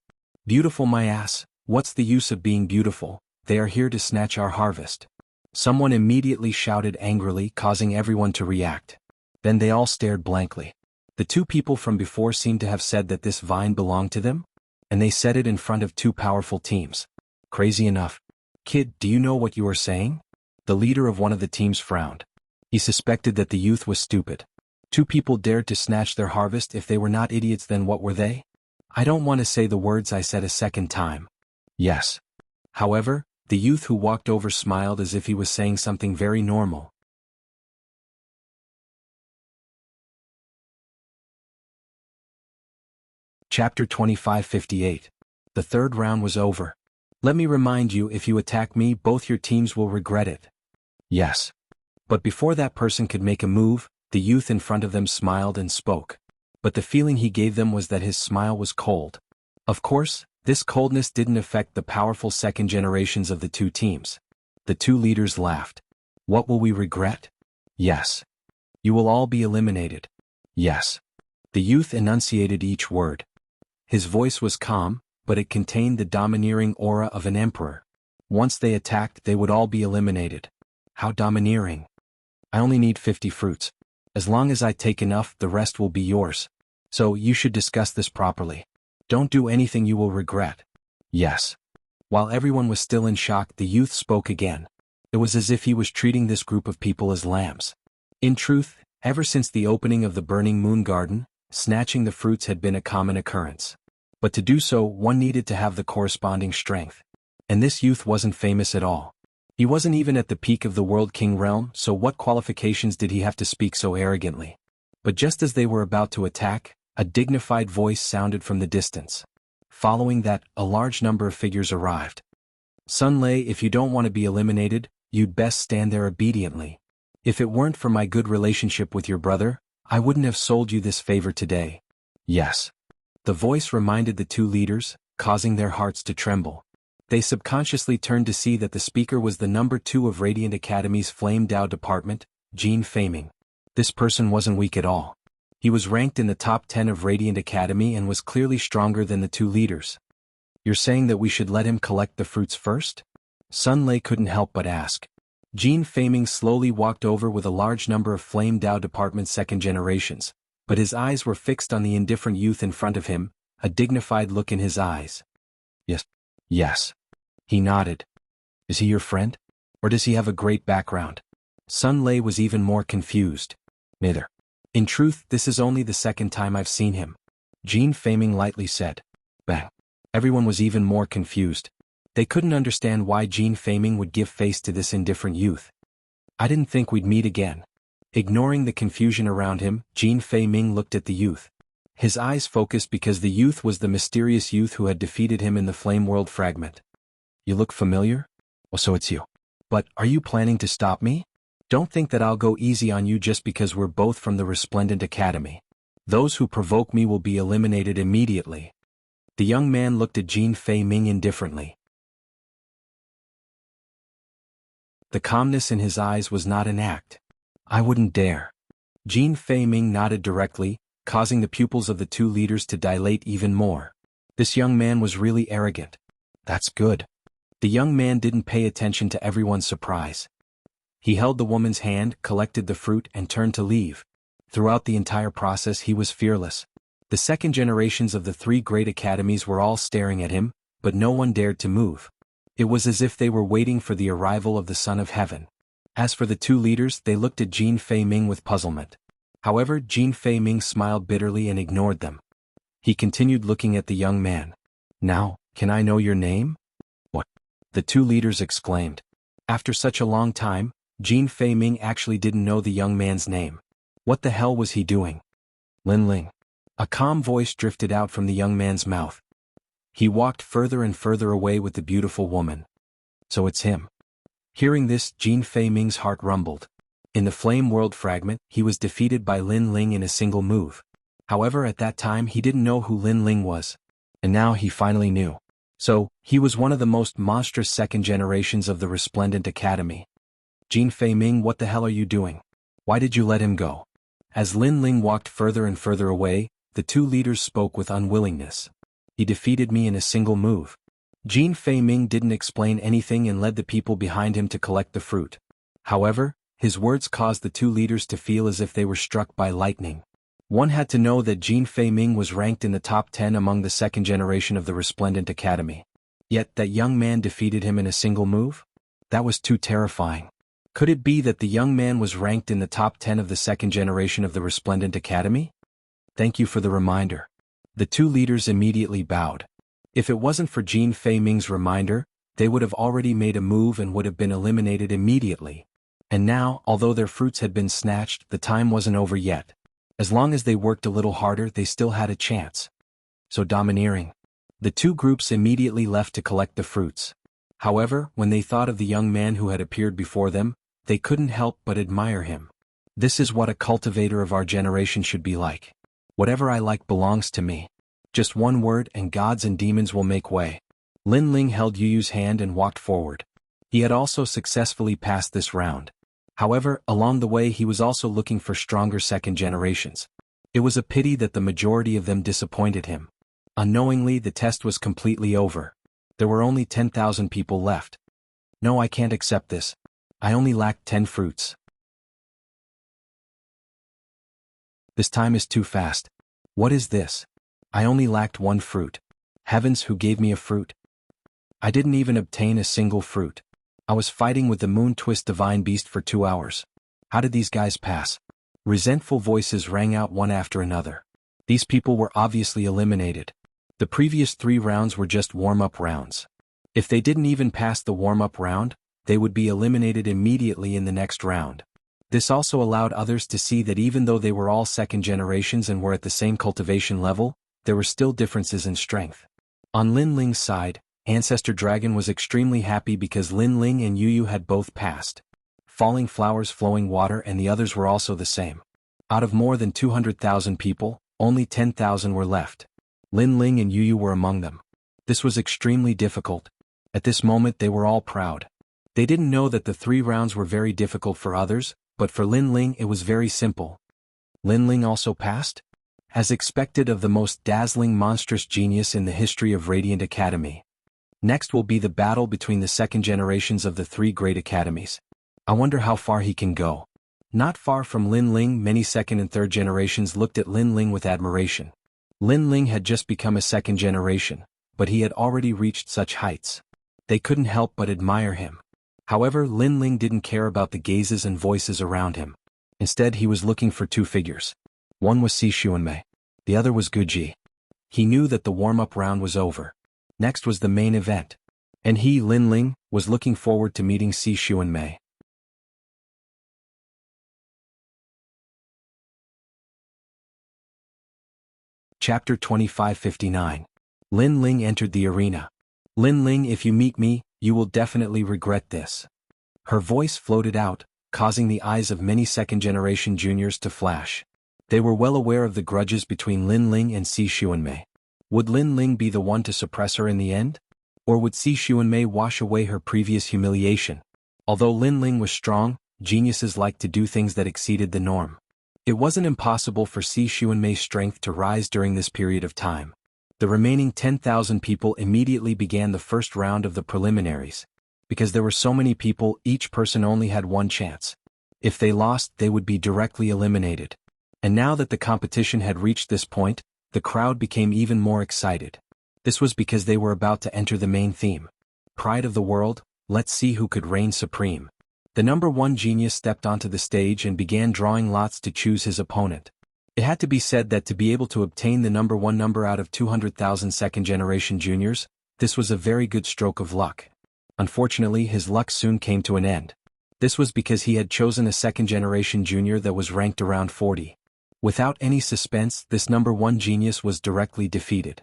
Speaker 1: Beautiful my ass, what's the use of being beautiful, they are here to snatch our harvest. Someone immediately shouted angrily, causing everyone to react. Then they all stared blankly. The two people from before seemed to have said that this vine belonged to them, and they said it in front of two powerful teams. Crazy enough. Kid, do you know what you are saying? The leader of one of the teams frowned. He suspected that the youth was stupid. Two people dared to snatch their harvest. If they were not idiots, then what were they? I don't want to say the words I said a second time. Yes. However, the youth who walked over smiled as if he was saying something very normal. Chapter 2558. The third round was over. Let me remind you, if you attack me, both your teams will regret it. Yes. But before that person could make a move, the youth in front of them smiled and spoke. But the feeling he gave them was that his smile was cold. Of course, this coldness didn't affect the powerful second generations of the two teams. The two leaders laughed. What will we regret? Yes. You will all be eliminated. Yes. The youth enunciated each word. His voice was calm, but it contained the domineering aura of an emperor. Once they attacked, they would all be eliminated. How domineering. I only need 50 fruits. As long as I take enough, the rest will be yours. So you should discuss this properly. Don't do anything you will regret. Yes. While everyone was still in shock, the youth spoke again. It was as if he was treating this group of people as lambs. In truth, ever since the opening of the Burning Moon Garden, snatching the fruits had been a common occurrence. But to do so, one needed to have the corresponding strength. And this youth wasn't famous at all. He wasn't even at the peak of the World King realm, so what qualifications did he have to speak so arrogantly? But just as they were about to attack, a dignified voice sounded from the distance. Following that, a large number of figures arrived. Sun Lei, if you don't want to be eliminated, you'd best stand there obediently. If it weren't for my good relationship with your brother, I wouldn't have sold you this favor today. Yes. The voice reminded the two leaders, causing their hearts to tremble. They subconsciously turned to see that the speaker was the number 2 of Radiant Academy's Flame Dao department, Jian Feiming. This person wasn't weak at all. He was ranked in the top 10 of Radiant Academy and was clearly stronger than the two leaders. You're saying that we should let him collect the fruits first? Sun Lei couldn't help but ask. Jian Feiming slowly walked over with a large number of Flame Dao department second generations, but his eyes were fixed on the indifferent youth in front of him, a dignified look in his eyes. Yes. Yes. He nodded. Is he your friend? Or does he have a great background? Sun Lei was even more confused. Neither. In truth, this is only the second time I've seen him. Jian Feiming lightly said. Bang. Everyone was even more confused. They couldn't understand why Jian Feiming would give face to this indifferent youth. I didn't think we'd meet again. Ignoring the confusion around him, Jian Feiming looked at the youth. His eyes focused because the youth was the mysterious youth who had defeated him in the Flame World fragment. You look familiar? Well, so it's you. But are you planning to stop me? Don't think that I'll go easy on you just because we're both from the Resplendent Academy. Those who provoke me will be eliminated immediately. The young man looked at Jian Feiming indifferently. The calmness in his eyes was not an act. I wouldn't dare. Jian Feiming nodded directly, causing the pupils of the two leaders to dilate even more. This young man was really arrogant. That's good. The young man didn't pay attention to everyone's surprise. He held the woman's hand, collected the fruit, and turned to leave. Throughout the entire process he was fearless. The second generations of the 3 great academies were all staring at him, but no one dared to move. It was as if they were waiting for the arrival of the Son of Heaven. As for the two leaders, they looked at Jian Feiming with puzzlement. However, Jian Feiming smiled bitterly and ignored them. He continued looking at the young man. Now, can I know your name? What? The two leaders exclaimed. After such a long time, Jian Feiming actually didn't know the young man's name. What the hell was he doing? Lin Ling. A calm voice drifted out from the young man's mouth. He walked further and further away with the beautiful woman. So it's him. Hearing this, Jian Feiming's heart rumbled. In the Flame World fragment, he was defeated by Lin Ling in a single move. However, at that time he didn't know who Lin Ling was. And now he finally knew. So, he was one of the most monstrous second generations of the Resplendent Academy. Jian Feiming, what the hell are you doing? Why did you let him go? As Lin Ling walked further and further away, the two leaders spoke with unwillingness. He defeated me in a single move. Jian Feiming didn't explain anything and led the people behind him to collect the fruit. However, his words caused the two leaders to feel as if they were struck by lightning. One had to know that Jian Feiming was ranked in the top 10 among the second generation of the Resplendent Academy. Yet that young man defeated him in a single move? That was too terrifying. Could it be that the young man was ranked in the top 10 of the second generation of the Resplendent Academy? Thank you for the reminder. The two leaders immediately bowed. If it wasn't for Jian Feiming's reminder, they would have already made a move and would have been eliminated immediately. And now, although their fruits had been snatched, the time wasn't over yet. As long as they worked a little harder, they still had a chance. so domineering. The two groups immediately left to collect the fruits. However, when they thought of the young man who had appeared before them, they couldn't help but admire him. This is what a cultivator of our generation should be like. Whatever I like belongs to me. Just one word and gods and demons will make way. Lin Ling held Yu Yu's hand and walked forward. He had also successfully passed this round. However, along the way he was also looking for stronger second generations. It was a pity that the majority of them disappointed him. Unknowingly, the test was completely over. There were only 10,000 people left. No, I can't accept this. I only lacked 10 fruits. This time is too fast. What is this? I only lacked 1 fruit. Heavens, who gave me a fruit? I didn't even obtain a single fruit. I was fighting with the Moon Twist Divine Beast for 2 hours. How did these guys pass? Resentful voices rang out one after another. These people were obviously eliminated. The previous 3 rounds were just warm-up rounds. If they didn't even pass the warm-up round, they would be eliminated immediately in the next round. This also allowed others to see that even though they were all second generations and were at the same cultivation level, there were still differences in strength. On Lin Ling's side, Ancestor Dragon was extremely happy because Lin Ling and Yu Yu had both passed. Falling Flowers, Flowing Water and the others were also the same. Out of more than 200,000 people, only 10,000 were left. Lin Ling and Yu Yu were among them. This was extremely difficult. At this moment they were all proud. They didn't know that the 3 rounds were very difficult for others, but for Lin Ling it was very simple. Lin Ling also passed? As expected of the most dazzling monstrous genius in the history of Radiant Academy. Next will be the battle between the second generations of the 3 great academies. I wonder how far he can go. Not far from Lin Ling, many second and third generations looked at Lin Ling with admiration. Lin Ling had just become a second generation, but he had already reached such heights. They couldn't help but admire him. However, Lin Ling didn't care about the gazes and voices around him. Instead, he was looking for 2 figures. One was Si Xuanmei. The other was Guji. He knew that the warm-up round was over. Next was the main event. And he, Lin Ling, was looking forward to meeting Si Xuanmei. Chapter 2559. Lin Ling entered the arena. Lin Ling, if you meet me, you will definitely regret this. Her voice floated out, causing the eyes of many second-generation juniors to flash. They were well aware of the grudges between Lin Ling and Si Xuanmei. Would Lin Ling be the one to suppress her in the end? Or would Si Xuanmei wash away her previous humiliation? Although Lin Ling was strong, geniuses liked to do things that exceeded the norm. It wasn't impossible for Si Xuanmei's strength to rise during this period of time. The remaining 10,000 people immediately began the first round of the preliminaries. Because there were so many people, each person only had 1 chance. If they lost, they would be directly eliminated. And now that the competition had reached this point, the crowd became even more excited. This was because they were about to enter the main theme. Pride of the world, let's see who could reign supreme. The number 1 genius stepped onto the stage and began drawing lots to choose his opponent. It had to be said that to be able to obtain the number 1 number out of 200,000 second-generation juniors, this was a very good stroke of luck. Unfortunately, his luck soon came to an end. This was because he had chosen a second-generation junior that was ranked around 40. Without any suspense, this number 1 genius was directly defeated.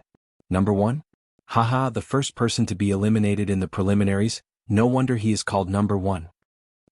Speaker 1: Number 1? Haha, the first person to be eliminated in the preliminaries, no wonder he is called number 1.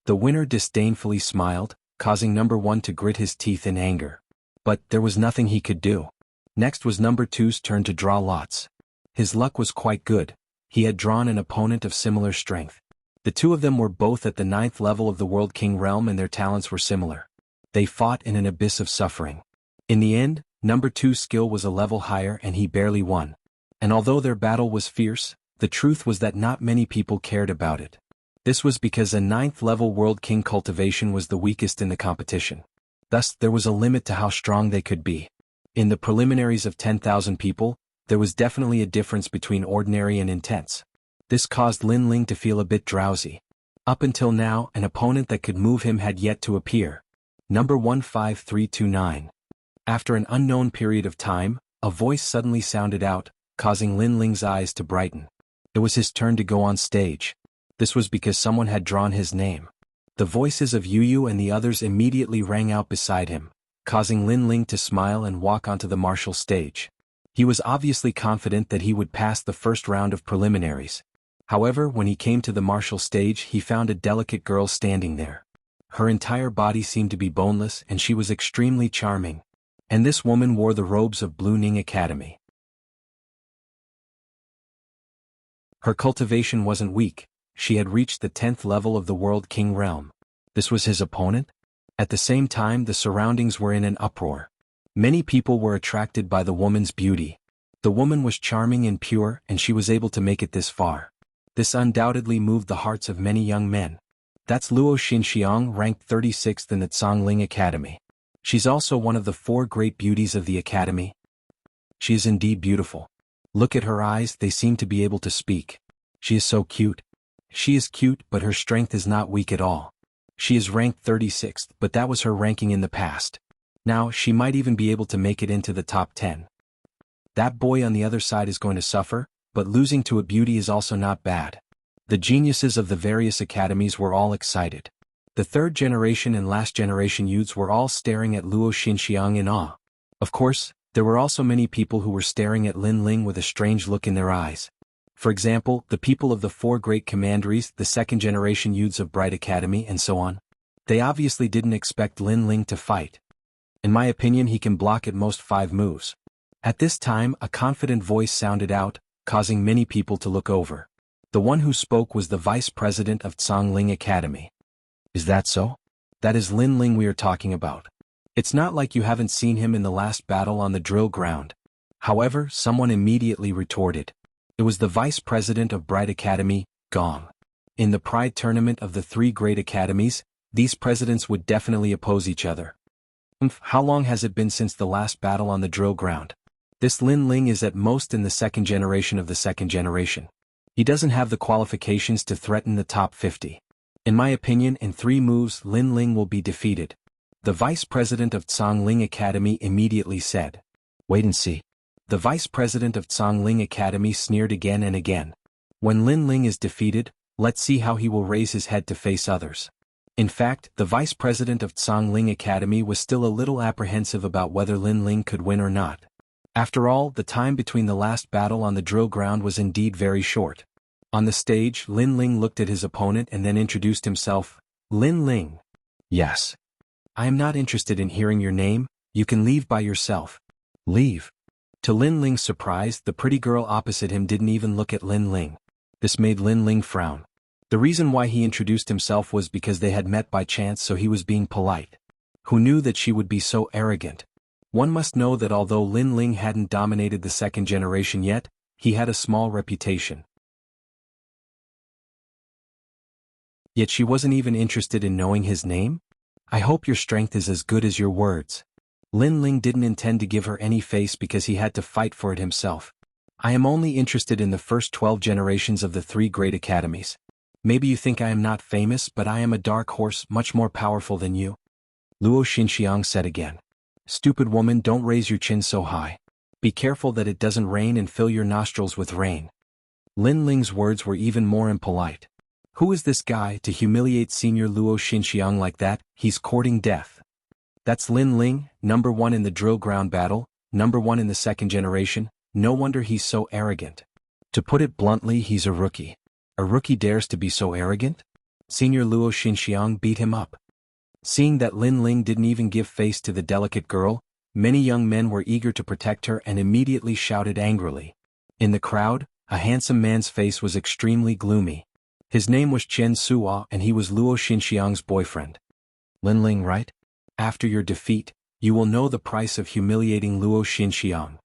Speaker 1: The winner disdainfully smiled, causing number 1 to grit his teeth in anger. But there was nothing he could do. Next was number 2's turn to draw lots. His luck was quite good. He had drawn an opponent of similar strength. The 2 of them were both at the 9th level of the World King realm and their talents were similar. They fought in an abyss of suffering. In the end, number 2's skill was a level higher and he barely won. And although their battle was fierce, the truth was that not many people cared about it. This was because a 9th level World King Cultivation was the weakest in the competition. Thus, there was a limit to how strong they could be. In the preliminaries of 10,000 people, there was definitely a difference between ordinary and intense. This caused Lin Ling to feel a bit drowsy. Up until now, an opponent that could move him had yet to appear. Number 15329. After an unknown period of time, a voice suddenly sounded out, causing Lin Ling's eyes to brighten. It was his turn to go on stage. This was because someone had drawn his name. The voices of Yu Yu and the others immediately rang out beside him, causing Lin Ling to smile and walk onto the martial stage. He was obviously confident that he would pass the first round of preliminaries. However, when he came to the martial stage, he found a delicate girl standing there. Her entire body seemed to be boneless and she was extremely charming. And this woman wore the robes of Blue Ning Academy. Her cultivation wasn't weak, she had reached the 10th level of the World King realm. This was his opponent? At the same time, the surroundings were in an uproar. Many people were attracted by the woman's beauty. The woman was charming and pure, and she was able to make it this far. This undoubtedly moved the hearts of many young men. That's Luo Xinxiang, ranked 36th in the Zhongling Academy. She's also one of the 4 great beauties of the academy. She is indeed beautiful. Look at her eyes, they seem to be able to speak. She is so cute. She is cute, but her strength is not weak at all. She is ranked 36th, but that was her ranking in the past. Now, she might even be able to make it into the top 10. That boy on the other side is going to suffer, but losing to a beauty is also not bad. The geniuses of the various academies were all excited. The 3rd generation and last generation youths were all staring at Luo Xinxiang in awe. Of course, there were also many people who were staring at Lin Ling with a strange look in their eyes. For example, the people of the 4 great commanderies, the 2nd generation youths of Bright Academy, and so on. They obviously didn't expect Lin Ling to fight. In my opinion, he can block at most 5 moves. At this time, a confident voice sounded out, causing many people to look over. The one who spoke was the vice president of Zhongling Academy. Is that so? That is Lin Ling we are talking about. It's not like you haven't seen him in the last battle on the drill ground. However, someone immediately retorted. It was the vice president of Bright Academy, Gong. In the Pride tournament of the 3 great academies, these presidents would definitely oppose each other. How long has it been since the last battle on the drill ground? This Lin Ling is at most in the 2nd generation of the 2nd generation. He doesn't have the qualifications to threaten the top 50. In my opinion, in 3 moves Lin Ling will be defeated. The vice president of Zhongling Academy immediately said. Wait and see. The vice president of Zhongling Academy sneered again and again. When Lin Ling is defeated, let's see how he will raise his head to face others. In fact, the vice president of Zhongling Academy was still a little apprehensive about whether Lin Ling could win or not. After all, the time between the last battle on the drill ground was indeed very short. On the stage, Lin Ling looked at his opponent and then introduced himself. Lin Ling. Yes. I am not interested in hearing your name, you can leave by yourself. Leave. To Lin Ling's surprise, the pretty girl opposite him didn't even look at Lin Ling. This made Lin Ling frown. The reason why he introduced himself was because they had met by chance, so he was being polite. Who knew that she would be so arrogant? One must know that although Lin Ling hadn't dominated the 2nd generation yet, he had a small reputation. Yet she wasn't even interested in knowing his name? I hope your strength is as good as your words. Lin Ling didn't intend to give her any face because he had to fight for it himself. I am only interested in the first 12 generations of the 3 great academies. Maybe you think I am not famous, but I am a dark horse much more powerful than you. Luo Xinxiang said again. Stupid woman, don't raise your chin so high. Be careful that it doesn't rain and fill your nostrils with rain. Lin Ling's words were even more impolite. Who is this guy to humiliate Senior Luo Xinxiang like that? He's courting death. That's Lin Ling, number 1 in the drill ground battle, number 1 in the 2nd generation. No wonder he's so arrogant. To put it bluntly, he's a rookie. A rookie dares to be so arrogant? Senior Luo Xinxiang beat him up. Seeing that Lin Ling didn't even give face to the delicate girl, many young men were eager to protect her and immediately shouted angrily. In the crowd, a handsome man's face was extremely gloomy. His name was Chen Suo and he was Luo Xinxiang's boyfriend. Lin Ling, right? After your defeat, you will know the price of humiliating Luo Xinxiang.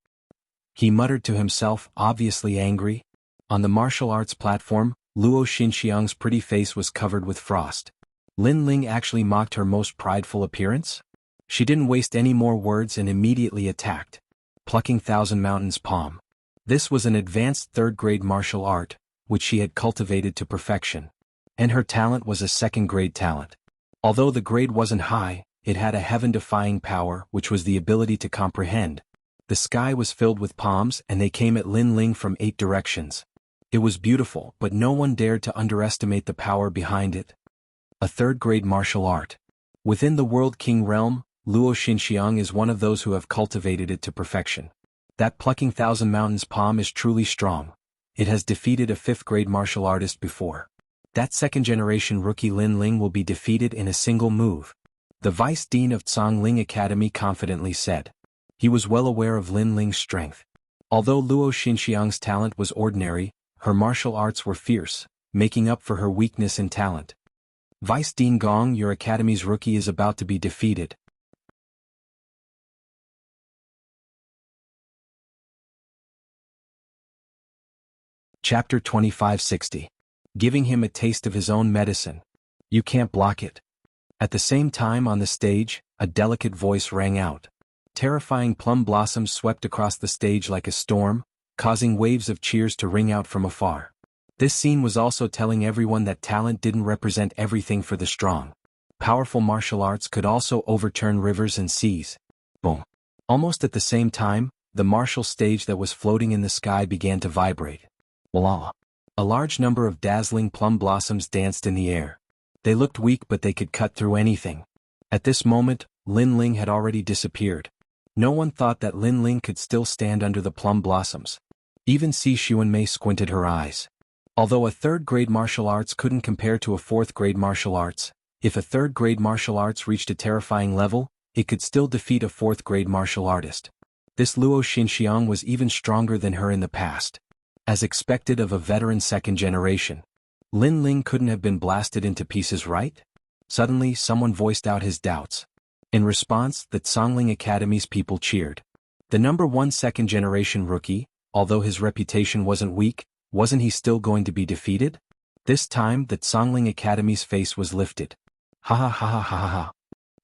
Speaker 1: He muttered to himself, obviously angry. On the martial arts platform, Luo Xinxiang's pretty face was covered with frost. Lin Ling actually mocked her most prideful appearance? She didn't waste any more words and immediately attacked. Plucking Thousand Mountains Palm. This was an advanced 3rd-grade martial art, which she had cultivated to perfection. And her talent was a 2nd-grade talent. Although the grade wasn't high, it had a heaven-defying power, which was the ability to comprehend. The sky was filled with palms and they came at Lin Ling from 8 directions. It was beautiful, but no one dared to underestimate the power behind it. A 3rd-grade martial art. Within the World King realm, Luo Xinxiang is one of those who have cultivated it to perfection. That plucking thousand mountains palm is truly strong. It has defeated a 5th-grade martial artist before. That second-generation rookie Lin Ling will be defeated in a single move, the Vice Dean of Zhongling Academy confidently said. He was well aware of Lin Ling's strength. Although Luo Xinxiang's talent was ordinary, her martial arts were fierce, making up for her weakness in talent. Vice Dean Gong, your academy's rookie is about to be defeated. Chapter 2560. Giving him a taste of his own medicine. You can't block it. At the same time on the stage, a delicate voice rang out. Terrifying plum blossoms swept across the stage like a storm, causing waves of cheers to ring out from afar. This scene was also telling everyone that talent didn't represent everything for the strong. Powerful martial arts could also overturn rivers and seas. Boom. Almost at the same time, the martial stage that was floating in the sky began to vibrate. Voila! A large number of dazzling plum blossoms danced in the air. They looked weak but they could cut through anything. At this moment, Lin Ling had already disappeared. No one thought that Lin Ling could still stand under the plum blossoms. Even Si Xuanmei squinted her eyes. Although a 3rd-grade martial arts couldn't compare to a 4th-grade martial arts, if a 3rd-grade martial arts reached a terrifying level, it could still defeat a 4th-grade martial artist. This Luo Xinxiang was even stronger than her in the past. As expected of a veteran 2nd generation, Lin Ling couldn't have been blasted into pieces, right? Suddenly someone voiced out his doubts. In response, the Zhongling Academy's people cheered. The number 1 2nd-generation rookie, although his reputation wasn't weak, wasn't he still going to be defeated? This time the Zhongling Academy's face was lifted. Ha ha ha ha ha ha.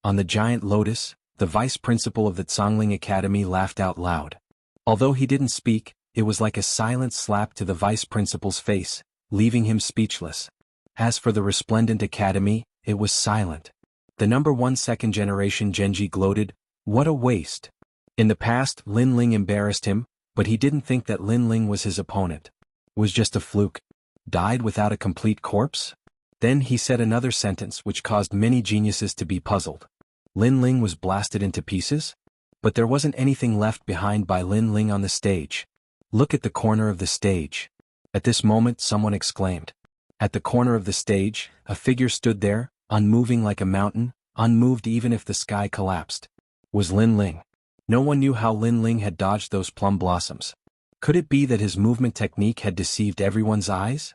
Speaker 1: On the giant lotus, the vice principal of the Zhongling Academy laughed out loud. Although he didn't speak, it was like a silent slap to the vice principal's face, leaving him speechless. As for the resplendent academy, it was silent. The number 1 2nd-generation Genji gloated, what a waste. In the past, Lin Ling embarrassed him, but he didn't think that Lin Ling was his opponent. Was just a fluke. Died without a complete corpse? Then he said another sentence which caused many geniuses to be puzzled. Lin Ling was blasted into pieces? But there wasn't anything left behind by Lin Ling on the stage. Look at the corner of the stage. At this moment someone exclaimed. At the corner of the stage, a figure stood there, unmoving like a mountain, unmoved even if the sky collapsed. Was Lin Ling. No one knew how Lin Ling had dodged those plum blossoms. Could it be that his movement technique had deceived everyone's eyes?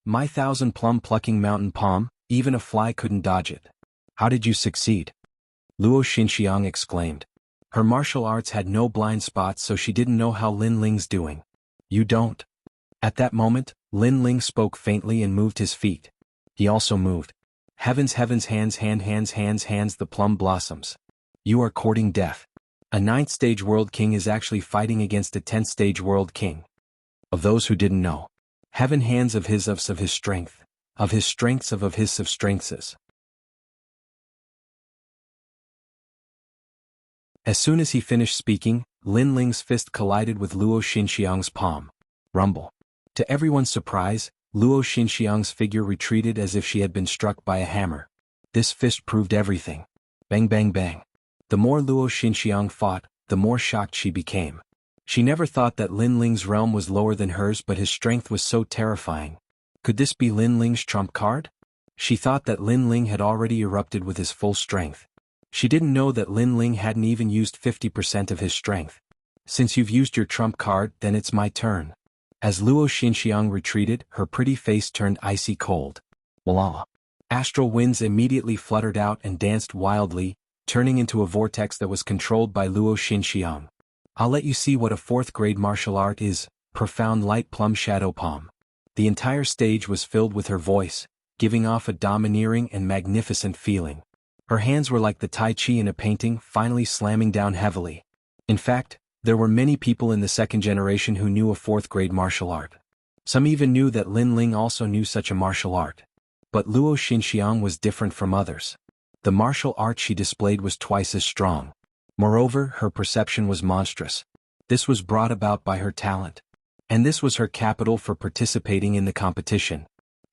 Speaker 1: My 1,000 plum plucking mountain palm, even a fly couldn't dodge it. How did you succeed? Luo Xinxiang exclaimed. Her martial arts had no blind spots, so she didn't know how Lin Ling's doing. You don't. At that moment, Lin Ling spoke faintly and moved his feet. He also moved. Heavens, hands the plum blossoms. You are courting death. A 9th stage world king is actually fighting against a 10th stage world king. Of those who didn't know. Heaven hands of his strength. Of his strengths of his strengths. As soon as he finished speaking, Lin Ling's fist collided with Luo Xinxiang's palm. Rumble. To everyone's surprise, Luo Xinxiang's figure retreated as if she had been struck by a hammer. This fist proved everything. Bang bang bang. The more Luo Xinxiang fought, the more shocked she became. She never thought that Lin Ling's realm was lower than hers, but his strength was so terrifying. Could this be Lin Ling's trump card? She thought that Lin Ling had already erupted with his full strength. She didn't know that Lin Ling hadn't even used 50% of his strength. Since you've used your trump card, then it's my turn. As Luo Xinxiang retreated, her pretty face turned icy cold. Voila! Astral winds immediately fluttered out and danced wildly, turning into a vortex that was controlled by Luo Xinxiang. I'll let you see what a 4th-grade martial art is, profound light plum shadow palm. The entire stage was filled with her voice, giving off a domineering and magnificent feeling. Her hands were like the Tai Chi in a painting, finally slamming down heavily. In fact, there were many people in the 2nd generation who knew a 4th-grade martial art. Some even knew that Lin Ling also knew such a martial art. But Luo Xinxiang was different from others. The martial art she displayed was twice as strong. Moreover, her perception was monstrous. This was brought about by her talent. And this was her capital for participating in the competition.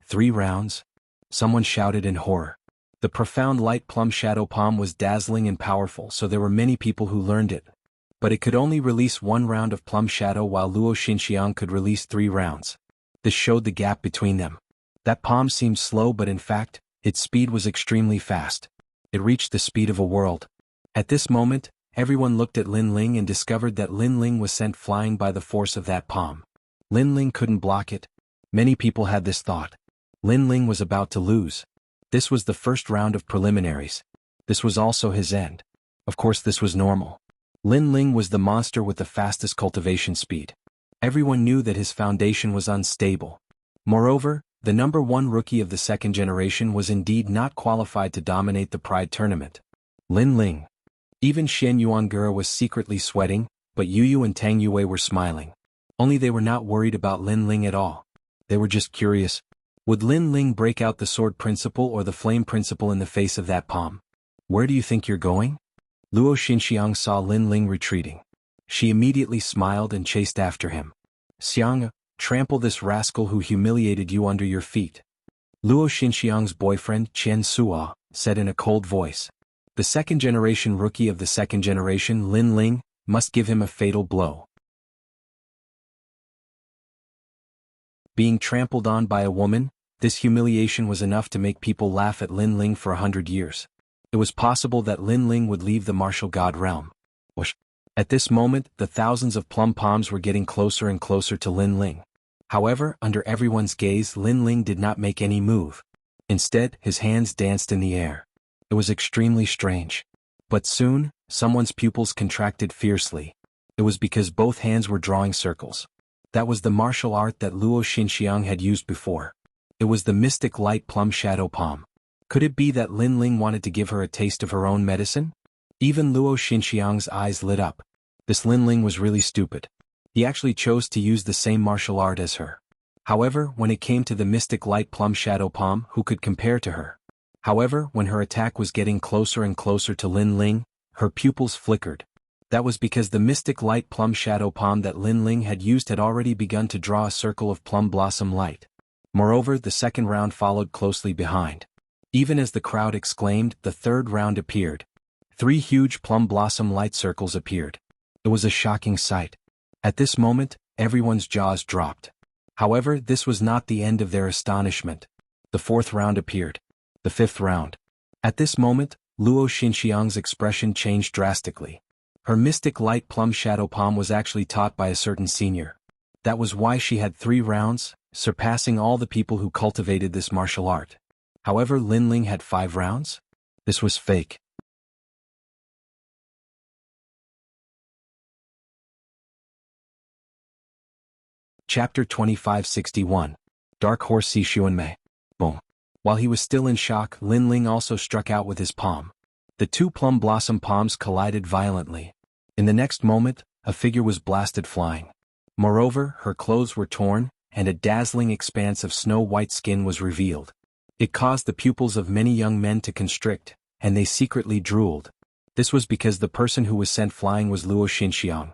Speaker 1: 3 rounds? Someone shouted in horror. The profound light plum shadow palm was dazzling and powerful, so there were many people who learned it. but it could only release 1 round of Plum Shadow while Luo Xinxiang could release 3 rounds. This showed the gap between them. That palm seemed slow, but in fact, its speed was extremely fast. It reached the speed of a world. At this moment, everyone looked at Lin Ling and discovered that Lin Ling was sent flying by the force of that palm. Lin Ling couldn't block it. Many people had this thought. Lin Ling was about to lose. This was the first round of preliminaries. This was also his end. Of course, this was normal. Lin Ling was the monster with the fastest cultivation speed. Everyone knew that his foundation was unstable. Moreover, the number 1 rookie of the second generation was indeed not qualified to dominate the Pride tournament. Lin Ling. Even Xian Yuangura was secretly sweating, but Yu Yu and Tang Yue were smiling. Only they were not worried about Lin Ling at all. They were just curious. Would Lin Ling break out the sword principle or the flame principle in the face of that palm? Where do you think you're going? Luo Xinxiang saw Lin Ling retreating. She immediately smiled and chased after him. Xiang, trample this rascal who humiliated you under your feet. Luo Xinxiang's boyfriend, Chen Suo, said in a cold voice. The second-generation rookie of the second generation, Lin Ling, must give him a fatal blow. Being trampled on by a woman, this humiliation was enough to make people laugh at Lin Ling for 100 years. It was possible that Lin Ling would leave the martial god realm. At this moment, the thousands of plum palms were getting closer and closer to Lin Ling. However, under everyone's gaze, Lin Ling did not make any move. Instead, his hands danced in the air. It was extremely strange. But soon, someone's pupils contracted fiercely. It was because both hands were drawing circles. That was the martial art that Luo Xinxiang had used before. It was the mystic light plum shadow palm. Could it be that Lin Ling wanted to give her a taste of her own medicine? Even Luo Xinxiang's eyes lit up. This Lin Ling was really stupid. He actually chose to use the same martial art as her. However, when it came to the mystic light plum shadow palm, who could compare to her? However, when her attack was getting closer and closer to Lin Ling, her pupils flickered. That was because the mystic light plum shadow palm that Lin Ling had used had already begun to draw a circle of plum blossom light. Moreover, the second round followed closely behind. Even as the crowd exclaimed, the third round appeared. 3 huge plum blossom light circles appeared. It was a shocking sight. At this moment, everyone's jaws dropped. However, this was not the end of their astonishment. The 4th round appeared. The 5th round. At this moment, Luo Xinxiang's expression changed drastically. Her mystic light plum shadow palm was actually taught by a certain senior. That was why she had 3 rounds, surpassing all the people who cultivated this martial art. However, Lin Ling had 5 rounds? This was fake. Chapter 2561. Dark Horse Xishuanmei. Boom. While he was still in shock, Lin Ling also struck out with his palm. The 2 plum blossom palms collided violently. In the next moment, a figure was blasted flying. Moreover, her clothes were torn, and a dazzling expanse of snow-white skin was revealed. It caused the pupils of many young men to constrict, and they secretly drooled. This was because the person who was sent flying was Luo Xinxiang.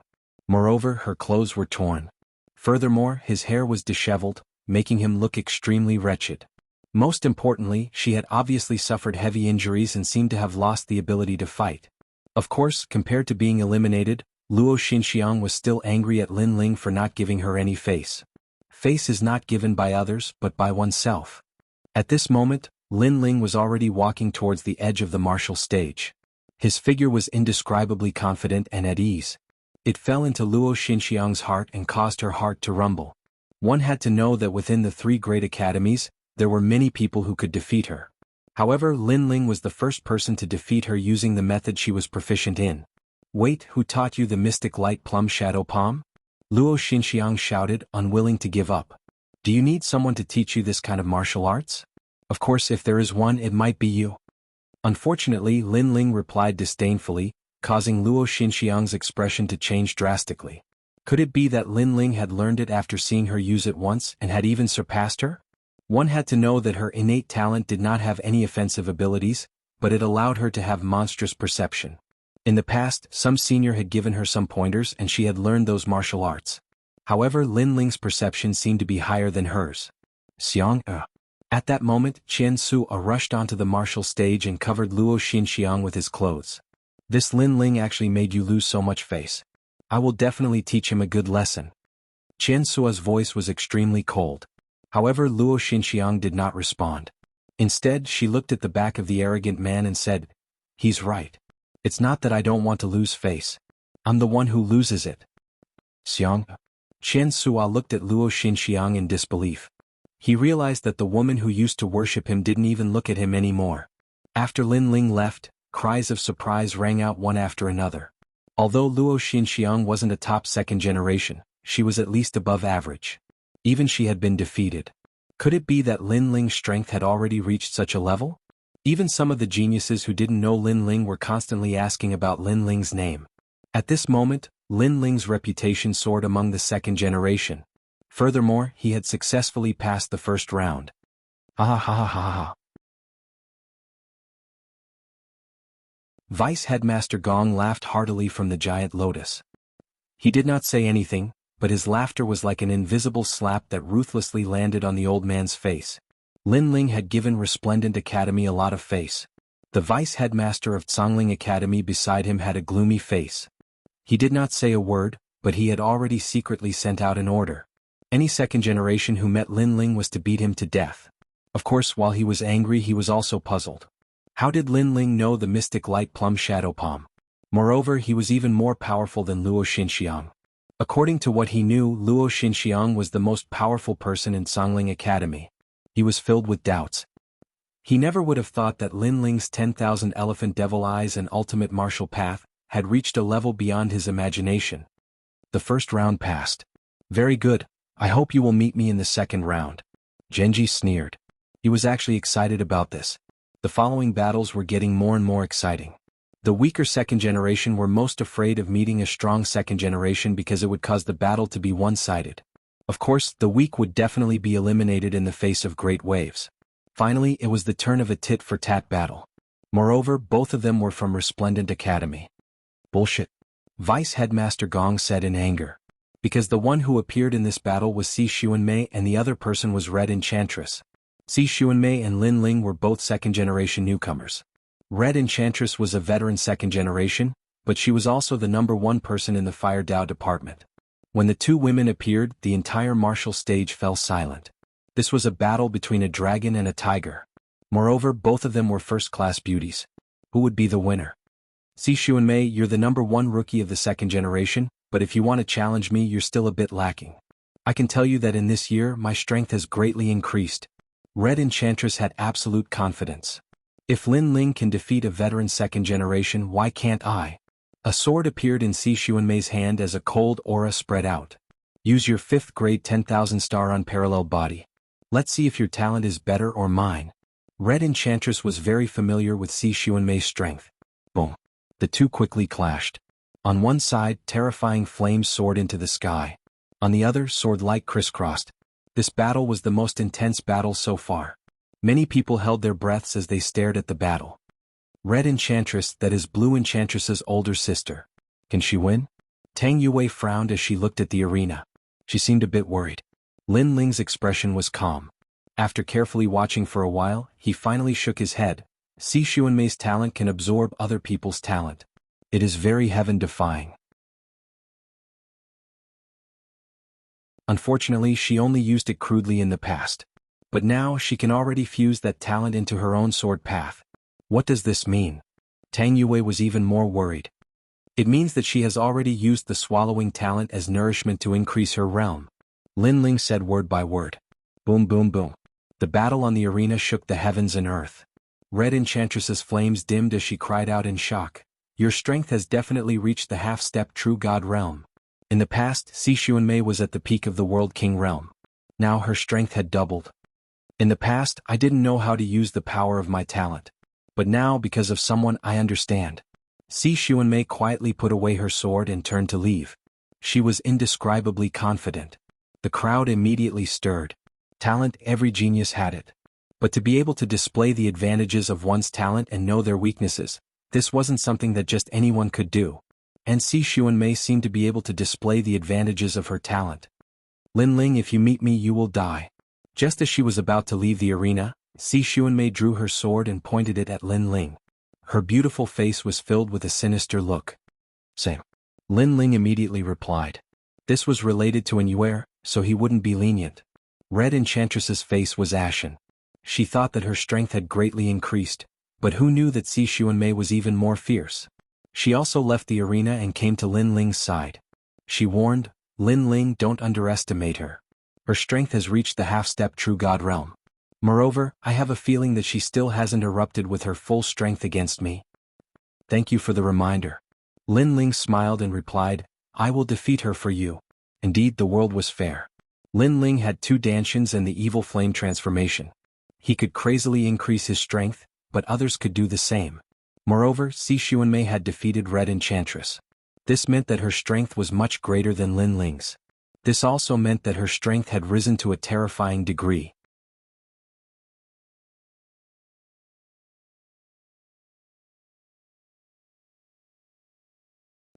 Speaker 1: Moreover, her clothes were torn. Furthermore, his hair was disheveled, making him look extremely wretched. Most importantly, she had obviously suffered heavy injuries and seemed to have lost the ability to fight. Of course, compared to being eliminated, Luo Xinxiang was still angry at Lin Ling for not giving her any face. Face is not given by others but by oneself. At this moment, Lin Ling was already walking towards the edge of the martial stage. His figure was indescribably confident and at ease. It fell into Luo Xinxiang's heart and caused her heart to rumble. One had to know that within the 3 great academies, there were many people who could defeat her. However, Lin Ling was the first person to defeat her using the method she was proficient in. Wait, who taught you the mystic light plum shadow palm? Luo Xinxiang shouted, unwilling to give up. Do you need someone to teach you this kind of martial arts? Of course, if there is one, it might be you. Unfortunately, Lin Ling replied disdainfully, causing Luo Xinxiang's expression to change drastically. Could it be that Lin Ling had learned it after seeing her use it once and had even surpassed her? One had to know that her innate talent did not have any offensive abilities, but it allowed her to have monstrous perception. In the past, some senior had given her some pointers and she had learned those martial arts. However, Lin Ling's perception seemed to be higher than hers. Xiang. At that moment, Chen Suo rushed onto the martial stage and covered Luo Xinxiang with his clothes. This Lin Ling actually made you lose so much face. I will definitely teach him a good lesson. Qian Sua's voice was extremely cold. However, Luo Xinxiang did not respond. Instead, she looked at the back of the arrogant man and said, "He's right. It's not that I don't want to lose face. I'm the one who loses it." Xiang? Qian Sua looked at Luo Xinxiang in disbelief. He realized that the woman who used to worship him didn't even look at him anymore. After Lin Ling left, cries of surprise rang out one after another. Although Luo Xinxiang wasn't a top second generation, she was at least above average. Even she had been defeated. Could it be that Lin Ling's strength had already reached such a level? Even some of the geniuses who didn't know Lin Ling were constantly asking about Lin Ling's name. At this moment, Lin Ling's reputation soared among the second generation. Furthermore, he had successfully passed the first round. Ha ha ha ha ha ha. Vice Headmaster Gong laughed heartily from the giant lotus. He did not say anything, but his laughter was like an invisible slap that ruthlessly landed on the old man's face. Lin Ling had given Resplendent Academy a lot of face. The vice headmaster of Cangling Academy beside him had a gloomy face. He did not say a word, but he had already secretly sent out an order. Any second generation who met Lin Ling was to beat him to death. Of course, while he was angry, he was also puzzled. How did Lin Ling know the mystic light plum shadow palm? Moreover, he was even more powerful than Luo Xinxiang. According to what he knew, Luo Xinxiang was the most powerful person in Cangling Academy. He was filled with doubts. He never would have thought that Lin Ling's 10,000 elephant devil eyes and ultimate martial path had reached a level beyond his imagination. The first round passed. Very good, I hope you will meet me in the second round. Genji sneered. He was actually excited about this. The following battles were getting more and more exciting. The weaker second generation were most afraid of meeting a strong second generation because it would cause the battle to be one-sided. Of course, the weak would definitely be eliminated in the face of great waves. Finally, it was the turn of a tit-for-tat battle. Moreover, both of them were from Resplendent Academy. Bullshit. Vice Headmaster Gong said in anger. Because the one who appeared in this battle was Si Xuanmei and the other person was Red Enchantress. Si Xuanmei and Lin Ling were both second-generation newcomers. Red Enchantress was a veteran second generation, but she was also the #1 person in the Fire Dao department. When the two women appeared, the entire martial stage fell silent. This was a battle between a dragon and a tiger. Moreover, both of them were first-class beauties. Who would be the winner? Si Xuanmei, you're the #1 rookie of the second generation, but if you want to challenge me, you're still a bit lacking. I can tell you that in this year, my strength has greatly increased. Red Enchantress had absolute confidence. If Lin Ling can defeat a veteran second generation, why can't I? A sword appeared in Si Xuanmei's hand as a cold aura spread out. Use your 5th grade 10,000 star unparalleled body. Let's see if your talent is better or mine. Red Enchantress was very familiar with Si Xuanmei's strength. Boom. The two quickly clashed. On one side, terrifying flames soared into the sky. On the other, sword-like crisscrossed. This battle was the most intense battle so far. Many people held their breaths as they stared at the battle. Red Enchantress, that is Blue Enchantress's older sister. Can she win? Tang Yue frowned as she looked at the arena. She seemed a bit worried. Lin Ling's expression was calm. After carefully watching for a while, he finally shook his head. Si Xuanmei's talent can absorb other people's talent. It is very heaven-defying. Unfortunately, she only used it crudely in the past. But now she can already fuse that talent into her own sword path. What does this mean? Tang Yue was even more worried. It means that she has already used the swallowing talent as nourishment to increase her realm. Lin Ling said word by word. Boom boom boom. The battle on the arena shook the heavens and earth. Red Enchantress's flames dimmed as she cried out in shock. Your strength has definitely reached the half-step true god realm. In the past, Si Xuanmei was at the peak of the World King realm. Now her strength had doubled. In the past, I didn't know how to use the power of my talent. But now, because of someone, I understand. Si Xuanmei quietly put away her sword and turned to leave. She was indescribably confident. The crowd immediately stirred. Talent, every genius had it. But to be able to display the advantages of one's talent and know their weaknesses, this wasn't something that just anyone could do. And Si Xuanmei seemed to be able to display the advantages of her talent. Lin Ling, if you meet me, you will die. Just as she was about to leave the arena, Si Xuanmei drew her sword and pointed it at Lin Ling. Her beautiful face was filled with a sinister look. Same. Lin Ling immediately replied. This was related to an Yuer, so he wouldn't be lenient. Red Enchantress's face was ashen. She thought that her strength had greatly increased, but who knew that Si Xuanmei was even more fierce? She also left the arena and came to Lin Ling's side. She warned, Lin Ling, don't underestimate her. Her strength has reached the half-step true god realm. Moreover, I have a feeling that she still hasn't erupted with her full strength against me. Thank you for the reminder. Lin Ling smiled and replied, I will defeat her for you. Indeed, the world was fair. Lin Ling had 2 Dantians and the evil flame transformation. He could crazily increase his strength, but others could do the same. Moreover, Si Xuanmei had defeated Red Enchantress. This meant that her strength was much greater than Lin Ling's. This also meant that her strength had risen to a terrifying degree.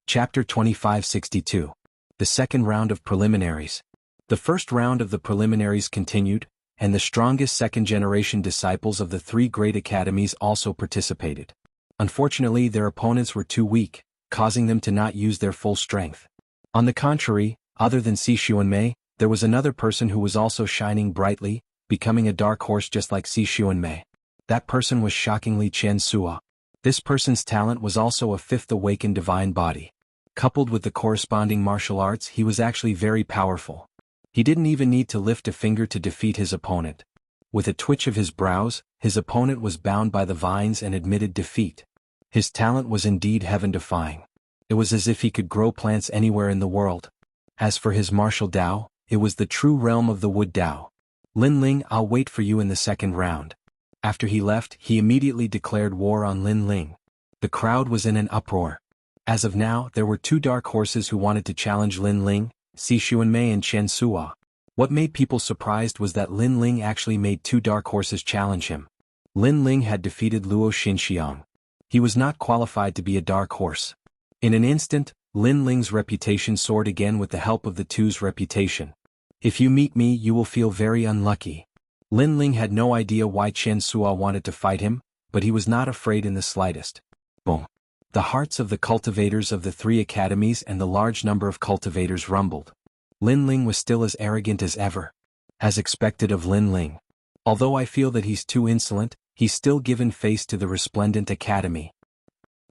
Speaker 1: Chapter 2562. The second round of preliminaries. The first round of the preliminaries continued, and the strongest second-generation disciples of the 3 great academies also participated. Unfortunately, their opponents were too weak, causing them to not use their full strength. On the contrary, other than Si Xuanmei, there was another person who was also shining brightly, becoming a dark horse just like Si Xuanmei. That person was shockingly Chen Sua. This person's talent was also a 5th awakened divine body. Coupled with the corresponding martial arts, he was actually very powerful. He didn't even need to lift a finger to defeat his opponent. With a twitch of his brows, his opponent was bound by the vines and admitted defeat. His talent was indeed heaven-defying. It was as if he could grow plants anywhere in the world. As for his martial Dao, it was the true realm of the wood Dao. Lin Ling, I'll wait for you in the second round. After he left, he immediately declared war on Lin Ling. The crowd was in an uproar. As of now, there were 2 dark horses who wanted to challenge Lin Ling, Si Xuanmei and Chen Sua. What made people surprised was that Lin Ling actually made 2 dark horses challenge him. Lin Ling had defeated Luo Xinxiang. He was not qualified to be a dark horse. In an instant, Lin Ling's reputation soared again with the help of the 2's reputation. If you meet me, you will feel very unlucky. Lin Ling had no idea why Chen Sua wanted to fight him, but he was not afraid in the slightest. Boom. The hearts of the cultivators of the 3 academies and the large number of cultivators rumbled. Lin Ling was still as arrogant as ever. As expected of Lin Ling. Although I feel that he's too insolent, he's still given face to the Resplendent Academy.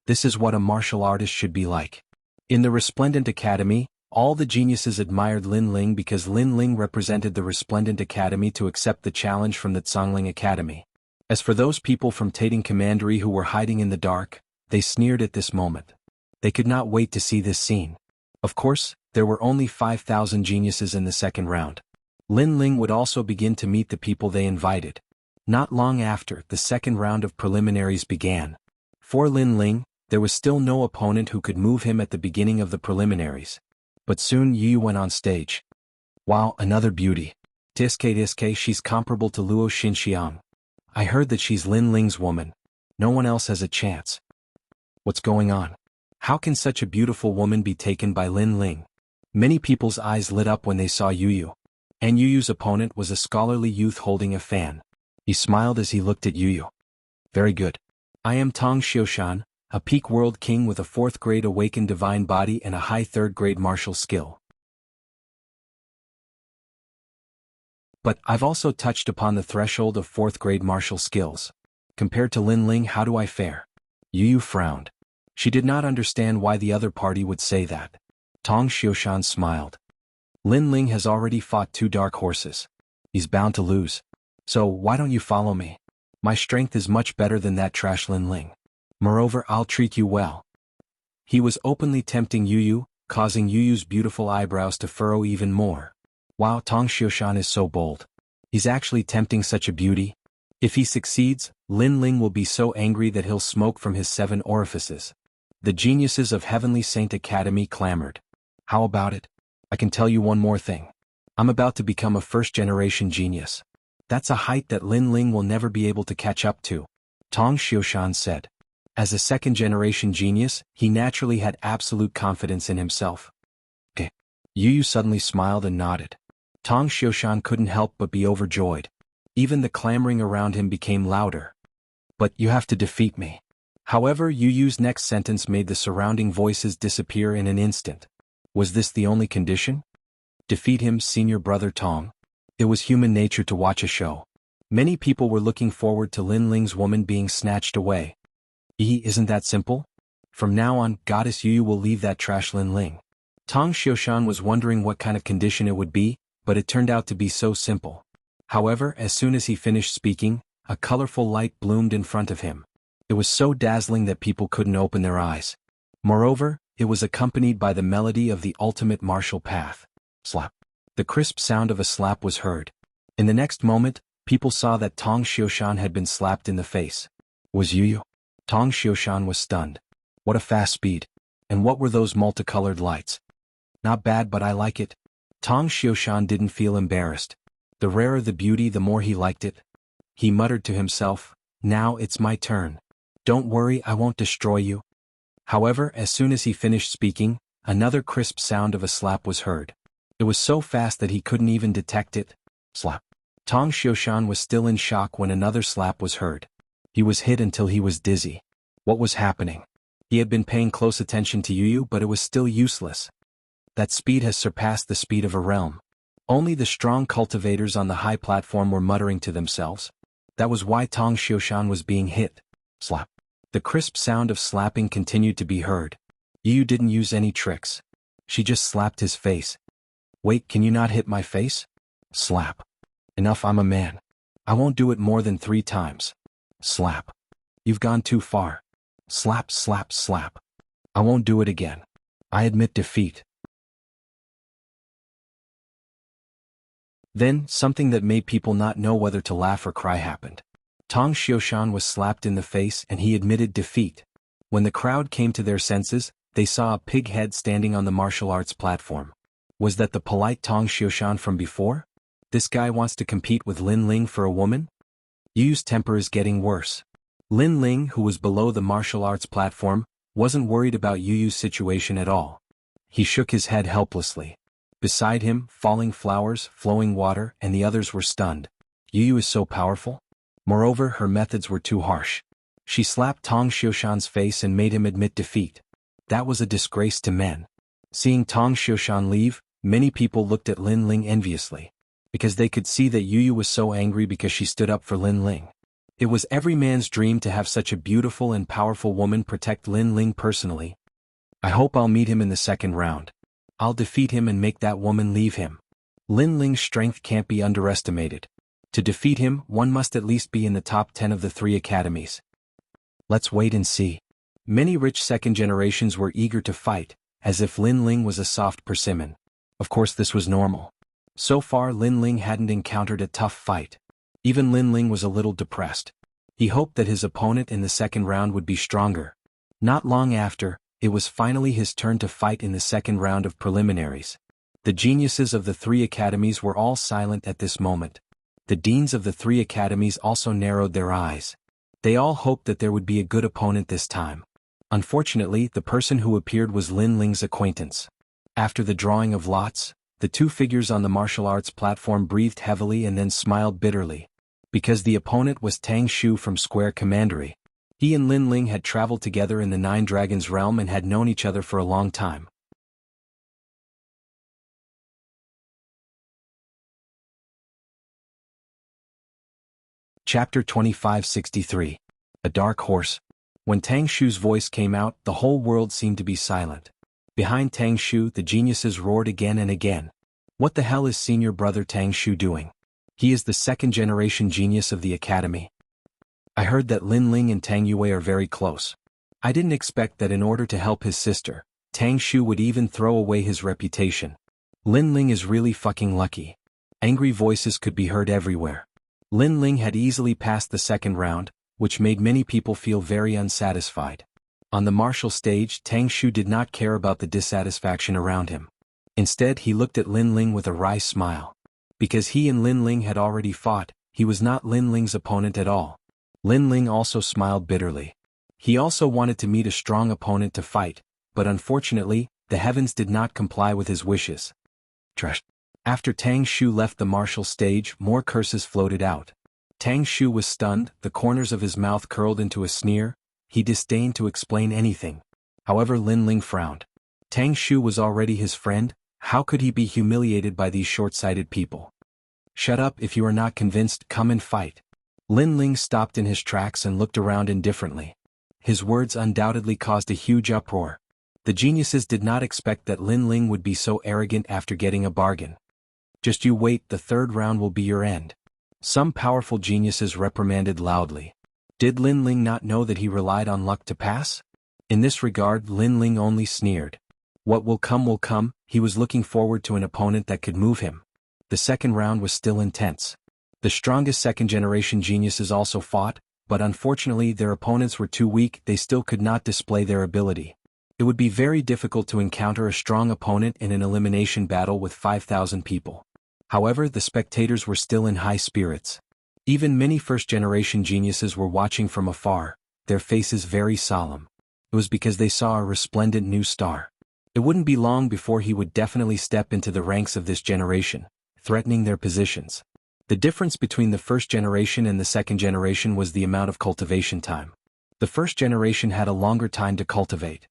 Speaker 1: This is what a martial artist should be like. In the Resplendent Academy, all the geniuses admired Lin Ling because Lin Ling represented the Resplendent Academy to accept the challenge from the Zhongling Academy. As for those people from Tating Commandery who were hiding in the dark, they sneered at this moment. They could not wait to see this scene. Of course, there were only 5,000 geniuses in the second round. Lin Ling would also begin to meet the people they invited. Not long after, the second round of preliminaries began. For Lin Ling, there was still no opponent who could move him at the beginning of the preliminaries. But soon Yu went on stage. Wow, another beauty. Tiske, she's comparable to Luo Xinxiang. I heard that she's Lin Ling's woman. No one else has a chance. What's going on? How can such a beautiful woman be taken by Lin Ling? Many people's eyes lit up when they saw Yu. And Yu's opponent was a scholarly youth holding a fan. He smiled as he looked at Yu. Very good. I am Tong Xiushan, a peak world king with a 4th grade awakened divine body and a high 3rd grade martial skill. But I've also touched upon the threshold of 4th grade martial skills. Compared to Lin Ling, how do I fare? Yu frowned. She did not understand why the other party would say that. Tong Xiushan smiled. Lin Ling has already fought 2 dark horses. He's bound to lose. So why don't you follow me? My strength is much better than that trash Lin Ling. Moreover, I'll treat you well. He was openly tempting Yu, causing Yu's beautiful eyebrows to furrow even more. Wow, Tong Xiushan is so bold. He's actually tempting such a beauty. If he succeeds, Lin Ling will be so angry that he'll smoke from his 7 orifices. The geniuses of Heavenly Saint Academy clamored. How about it? I can tell you one more thing. I'm about to become a 1st-generation genius. That's a height that Lin Ling will never be able to catch up to, Tong Xiushan said. As a 2nd-generation genius, he naturally had absolute confidence in himself. Okay. Yu suddenly smiled and nodded. Tong Xiushan couldn't help but be overjoyed. Even the clamoring around him became louder. But you have to defeat me. However, Yu Yu's next sentence made the surrounding voices disappear in an instant. Was this the only condition? Defeat him, senior brother Tong. It was human nature to watch a show. Many people were looking forward to Lin Ling's woman being snatched away. Isn't that simple? From now on, Goddess Yu Yu will leave that trash Lin Ling. Tong Xiushan was wondering what kind of condition it would be, but it turned out to be so simple. However, as soon as he finished speaking, a colorful light bloomed in front of him. It was so dazzling that people couldn't open their eyes. Moreover, it was accompanied by the melody of the ultimate martial path. Slap. The crisp sound of a slap was heard. In the next moment, people saw that Tong Xiushan had been slapped in the face. Was Yu Yu? Tong Xiushan was stunned. What a fast speed. And what were those multicolored lights? Not bad, but I like it. Tong Xiushan didn't feel embarrassed. The rarer the beauty, the more he liked it. He muttered to himself, now it's my turn. Don't worry, I won't destroy you. However, as soon as he finished speaking, another crisp sound of a slap was heard. It was so fast that he couldn't even detect it. Slap. Tong Xiushan was still in shock when another slap was heard. He was hit until he was dizzy. What was happening? He had been paying close attention to Yu Yu, but it was still useless. That speed has surpassed the speed of a realm. Only the strong cultivators on the high platform were muttering to themselves. That was why Tong Xiushan was being hit. Slap. The crisp sound of slapping continued to be heard. Yu Yu didn't use any tricks. She just slapped his face. Wait, can you not hit my face? Slap. Enough, I'm a man. I won't do it more than 3 times. Slap. You've gone too far. Slap, slap, slap. I won't do it again. I admit defeat. Then, something that made people not know whether to laugh or cry happened. Tong Xiushan was slapped in the face and he admitted defeat. When the crowd came to their senses, they saw a pig head standing on the martial arts platform. Was that the polite Tong Xiushan from before? This guy wants to compete with Lin Ling for a woman? Yu Yu's temper is getting worse. Lin Ling, who was below the martial arts platform, wasn't worried about Yu Yu's situation at all. He shook his head helplessly. Beside him, falling flowers, flowing water, and the others were stunned. Yu Yu is so powerful? Moreover, her methods were too harsh. She slapped Tong Xiushan's face and made him admit defeat. That was a disgrace to men. Seeing Tong Xiushan leave, many people looked at Lin Ling enviously. Because they could see that Yu Yu was so angry because she stood up for Lin Ling. It was every man's dream to have such a beautiful and powerful woman protect Lin Ling personally. I hope I'll meet him in the second round. I'll defeat him and make that woman leave him. Lin Ling's strength can't be underestimated. To defeat him, one must at least be in the top 10 of the 3 academies. Let's wait and see. Many rich second generations were eager to fight, as if Lin Ling was a soft persimmon. Of course, this was normal. So far, Lin Ling hadn't encountered a tough fight. Even Lin Ling was a little depressed. He hoped that his opponent in the second round would be stronger. Not long after, it was finally his turn to fight in the second round of preliminaries. The geniuses of the 3 academies were all silent at this moment. The deans of the 3 academies also narrowed their eyes. They all hoped that there would be a good opponent this time. Unfortunately, the person who appeared was Lin Ling's acquaintance. After the drawing of lots, the 2 figures on the martial arts platform breathed heavily and then smiled bitterly. Because the opponent was Tang Shu from Square Commandery. He and Lin Ling had traveled together in the 9 Dragons realm and had known each other for a long time. Chapter 2563. A Dark Horse. When Tang Shu's voice came out, the whole world seemed to be silent. Behind Tang Shu, the geniuses roared again and again. What the hell is senior brother Tang Shu doing? He is the 2nd generation genius of the academy. I heard that Lin Ling and Tang Yue are very close. I didn't expect that in order to help his sister, Tang Shu would even throw away his reputation. Lin Ling is really fucking lucky. Angry voices could be heard everywhere. Lin Ling had easily passed the second round, which made many people feel very unsatisfied. On the martial stage, Tang Shu did not care about the dissatisfaction around him. Instead, he looked at Lin Ling with a wry smile. Because he and Lin Ling had already fought, he was not Lin Ling's opponent at all. Lin Ling also smiled bitterly. He also wanted to meet a strong opponent to fight, but unfortunately, the heavens did not comply with his wishes. Trash. After Tang Shu left the martial stage, more curses floated out. Tang Shu was stunned, the corners of his mouth curled into a sneer. he disdained to explain anything. However, Lin Ling frowned. Tang Shu was already his friend, how could he be humiliated by these short-sighted people? Shut up if you are not convinced, come and fight. Lin Ling stopped in his tracks and looked around indifferently. His words undoubtedly caused a huge uproar. The geniuses did not expect that Lin Ling would be so arrogant after getting a bargain. Just you wait, the third round will be your end. Some powerful geniuses reprimanded loudly. Did Lin Ling not know that he relied on luck to pass? In this regard, Lin Ling only sneered. What will come, he was looking forward to an opponent that could move him. The second round was still intense. The strongest second-generation geniuses also fought, but unfortunately their opponents were too weak, they still could not display their ability. It would be very difficult to encounter a strong opponent in an elimination battle with 5,000 people. However, the spectators were still in high spirits. Even many first-generation geniuses were watching from afar, their faces very solemn. It was because they saw a resplendent new star. It wouldn't be long before he would definitely step into the ranks of this generation, threatening their positions. The difference between the first generation and the second generation was the amount of cultivation time. The first generation had a longer time to cultivate.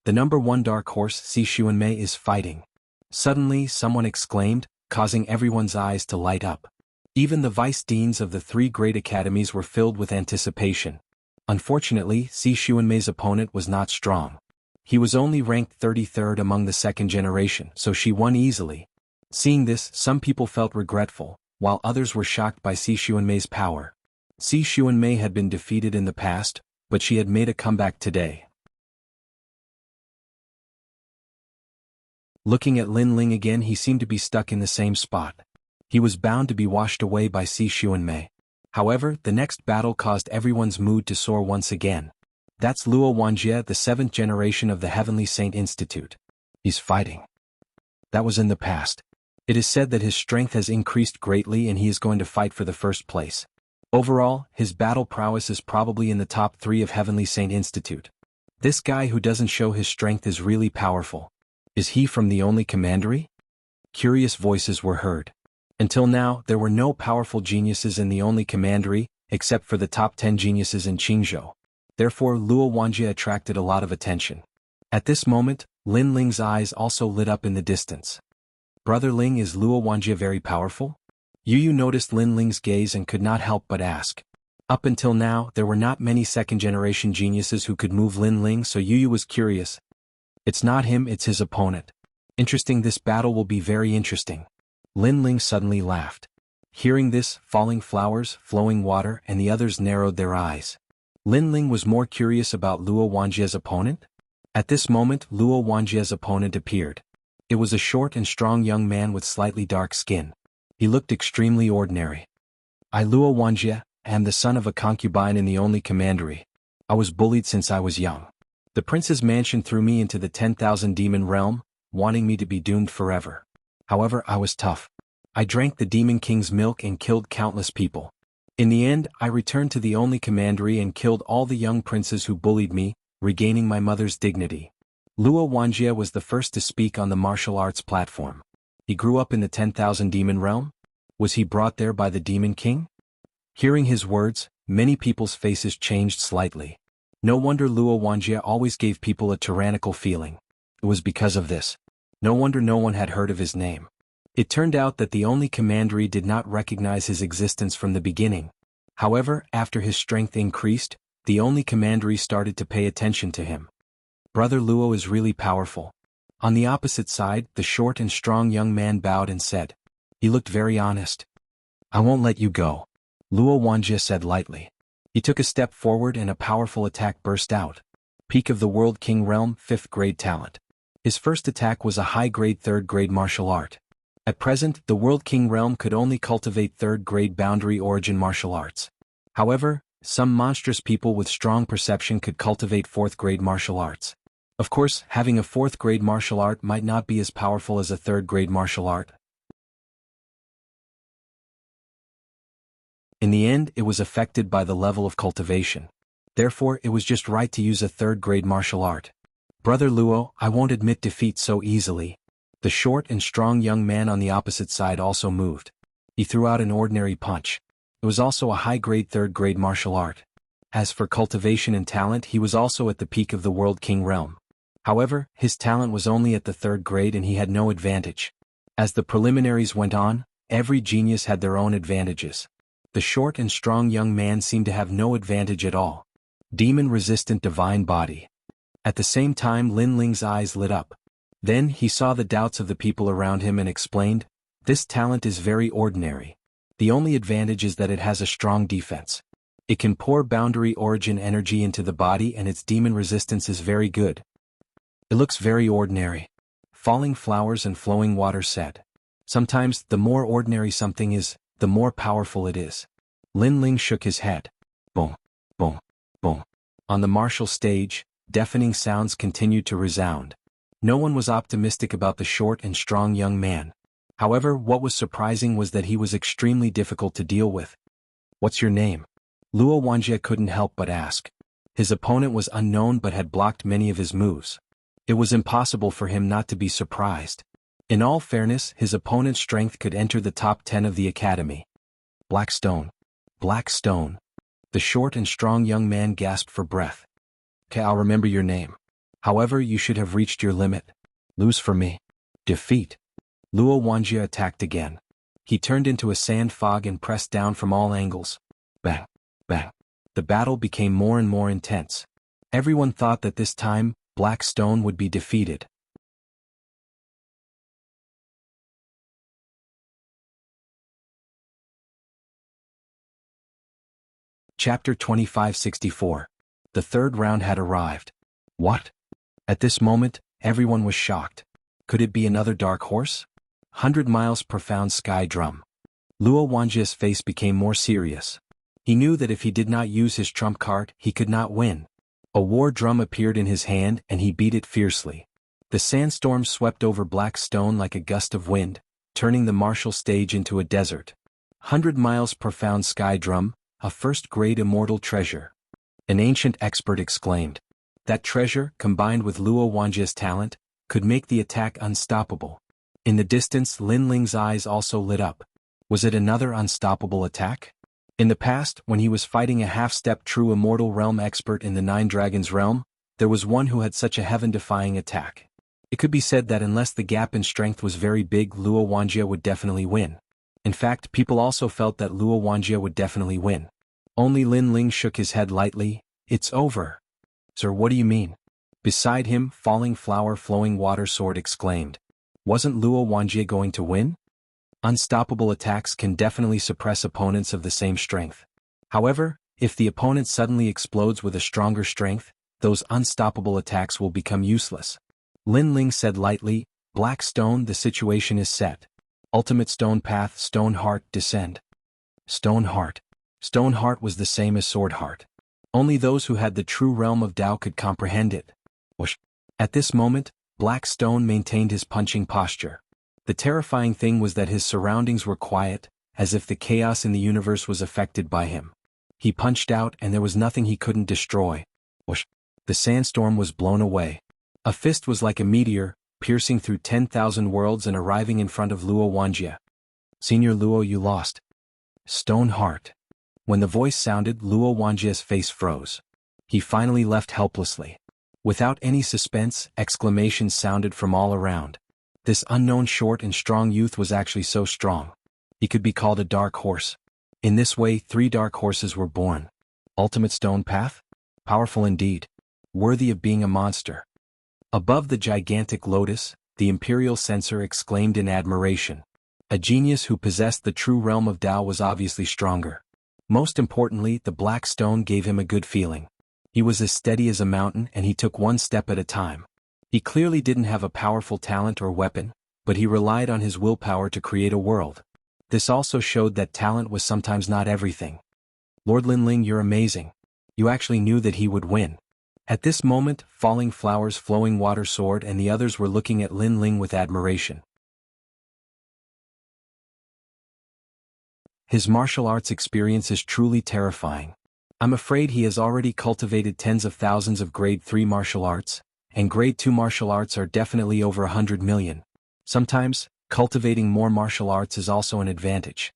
Speaker 1: The number 1 dark horse, Si Xuanmei, is fighting. Suddenly, someone exclaimed, causing everyone's eyes to light up. Even the vice-deans of the 3 great academies were filled with anticipation. Unfortunately, Si Xuanmei's opponent was not strong. He was only ranked 33rd among the second generation, so she won easily. Seeing this, some people felt regretful, while others were shocked by Si Xuanmei's power. Si Xuanmei had been defeated in the past, but she had made a comeback today. Looking at Lin Ling again, he seemed to be stuck in the same spot. He was bound to be washed away by Si Xuanmei. However, the next battle caused everyone's mood to soar once again. That's Luo Wanjie, the 7th generation of the Heavenly Saint Institute. He's fighting. That was in the past. It is said that his strength has increased greatly and he is going to fight for the first place. Overall, his battle prowess is probably in the top 3 of Heavenly Saint Institute. This guy who doesn't show his strength is really powerful. Is he from the only commandery? Curious voices were heard. Until now, there were no powerful geniuses in the only commandery, except for the top 10 geniuses in Qingzhou. Therefore, Luo Wanjie attracted a lot of attention. At this moment, Lin Ling's eyes also lit up in the distance. Brother Ling, is Luo Wanjie very powerful? Yu noticed Lin Ling's gaze and could not help but ask. Up until now, there were not many second-generation geniuses who could move Lin Ling, so Yu was curious. It's not him, it's his opponent. Interesting, this battle will be very interesting. Lin Ling suddenly laughed. Hearing this, falling flowers, flowing water, and the others narrowed their eyes. Lin Ling was more curious about Luo Wanjie's opponent. At this moment, Luo Wanjie's opponent appeared. It was a short and strong young man with slightly dark skin. He looked extremely ordinary. I, Luo Wanjie, am the son of a concubine in the only commandery. I was bullied since I was young. The prince's mansion threw me into the 10,000 demon realm, wanting me to be doomed forever. However, I was tough. I drank the demon king's milk and killed countless people. In the end, I returned to the only commandery and killed all the young princes who bullied me, regaining my mother's dignity. Luo Wanjie was the first to speak on the martial arts platform. He grew up in the 10,000 demon realm? Was he brought there by the demon king? Hearing his words, many people's faces changed slightly. No wonder Luo Wanjie always gave people a tyrannical feeling. It was because of this. No wonder no one had heard of his name. It turned out that the only commandery did not recognize his existence from the beginning. However, after his strength increased, the only commandery started to pay attention to him. Brother Luo is really powerful. On the opposite side, the short and strong young man bowed and said. He looked very honest. I won't let you go, Luo Wanjie said lightly. He took a step forward and a powerful attack burst out. Peak of the World King Realm, 5th grade talent. His first attack was a high-grade 3rd grade martial art. At present, the World King Realm could only cultivate 3rd grade boundary origin martial arts. However, some monstrous people with strong perception could cultivate 4th grade martial arts. Of course, having a 4th grade martial art might not be as powerful as a 3rd grade martial art. In the end, it was affected by the level of cultivation. Therefore, it was just right to use a 3rd grade martial art. Brother Luo, I won't admit defeat so easily. The short and strong young man on the opposite side also moved. He threw out an ordinary punch. It was also a high-grade 3rd grade martial art. As for cultivation and talent, he was also at the peak of the World King realm. However, his talent was only at the 3rd grade and he had no advantage. As the preliminaries went on, every genius had their own advantages. The short and strong young man seemed to have no advantage at all. Demon-resistant divine body. At the same time, Lin Ling's eyes lit up. Then he saw the doubts of the people around him and explained, "This talent is very ordinary. The only advantage is that it has a strong defense. It can pour boundary origin energy into the body and its demon resistance is very good." "It looks very ordinary," Falling Flowers and Flowing Water said. "Sometimes, the more ordinary something is, the more powerful it is." Lin Ling shook his head. Boom, boom, boom. On the martial stage, deafening sounds continued to resound. No one was optimistic about the short and strong young man. However, what was surprising was that he was extremely difficult to deal with. "What's your name?" Luo Wanjie couldn't help but ask. His opponent was unknown but had blocked many of his moves. It was impossible for him not to be surprised. In all fairness, his opponent's strength could enter the top 10 of the academy. "Black Stone. Black Stone." The short and strong young man gasped for breath. "Okay, I'll remember your name. However, you should have reached your limit. Lose for me." Defeat. Luo Wanjie attacked again. He turned into a sand fog and pressed down from all angles. Bang, bang. The battle became more and more intense. Everyone thought that this time, Black Stone would be defeated. Chapter 2564. The 3rd round had arrived. What? At this moment, everyone was shocked. Could it be another dark horse? 100 miles profound sky drum. Luo Wanjie's face became more serious. He knew that if he did not use his trump card, he could not win. A war drum appeared in his hand and he beat it fiercely. The sandstorm swept over Black Stone like a gust of wind, turning the martial stage into a desert. 100 miles profound sky drum, a 1st-grade immortal treasure. An ancient expert exclaimed. That treasure, combined with Luo Wanjie's talent, could make the attack unstoppable. In the distance, Lin Ling's eyes also lit up. Was it another unstoppable attack? In the past, when he was fighting a half-step true immortal realm expert in the 9 Dragons realm, there was one who had such a heaven-defying attack. It could be said that unless the gap in strength was very big, Luo Wanjie would definitely win. In fact, people also felt that Luo Wanjie would definitely win. Only Lin Ling shook his head lightly. "It's over." "Sir, what do you mean?" Beside him, Falling Flower Flowing Water Sword exclaimed. "Wasn't Luo Wanjie going to win?" Unstoppable attacks can definitely suppress opponents of the same strength. However, if the opponent suddenly explodes with a stronger strength, those unstoppable attacks will become useless. Lin Ling said lightly, "Black Stone, the situation is set. Ultimate Stone Path, Stone Heart, descend." Stone Heart. Stone Heart was the same as Sword Heart. Only those who had the true realm of Tao could comprehend it. Whoosh. At this moment, Black Stone maintained his punching posture. The terrifying thing was that his surroundings were quiet, as if the chaos in the universe was affected by him. He punched out and there was nothing he couldn't destroy. Whoosh. The sandstorm was blown away. A fist was like a meteor, piercing through 10,000 worlds and arriving in front of Luo Wanjie. "Senior Luo, you lost." Stone Heart. When the voice sounded, Luo Wanjie's face froze. He finally left helplessly. Without any suspense, exclamations sounded from all around. This unknown short and strong youth was actually so strong. He could be called a dark horse. In this way, 3 dark horses were born. Ultimate Stone Path? Powerful indeed. Worthy of being a monster. Above the gigantic lotus, the Imperial Censor exclaimed in admiration. A genius who possessed the true realm of Tao was obviously stronger. Most importantly, the black stone gave him a good feeling. He was as steady as a mountain and he took one step at a time. He clearly didn't have a powerful talent or weapon, but he relied on his willpower to create a world. This also showed that talent was sometimes not everything. Lord Linling, you're amazing. You actually knew that he would win. At this moment, Falling Flowers, Flowing Water Sword and the others were looking at Lin Ling with admiration. His martial arts experience is truly terrifying. I'm afraid he has already cultivated tens of thousands of grade 3 martial arts, and grade 2 martial arts are definitely over 100 million. Sometimes, cultivating more martial arts is also an advantage.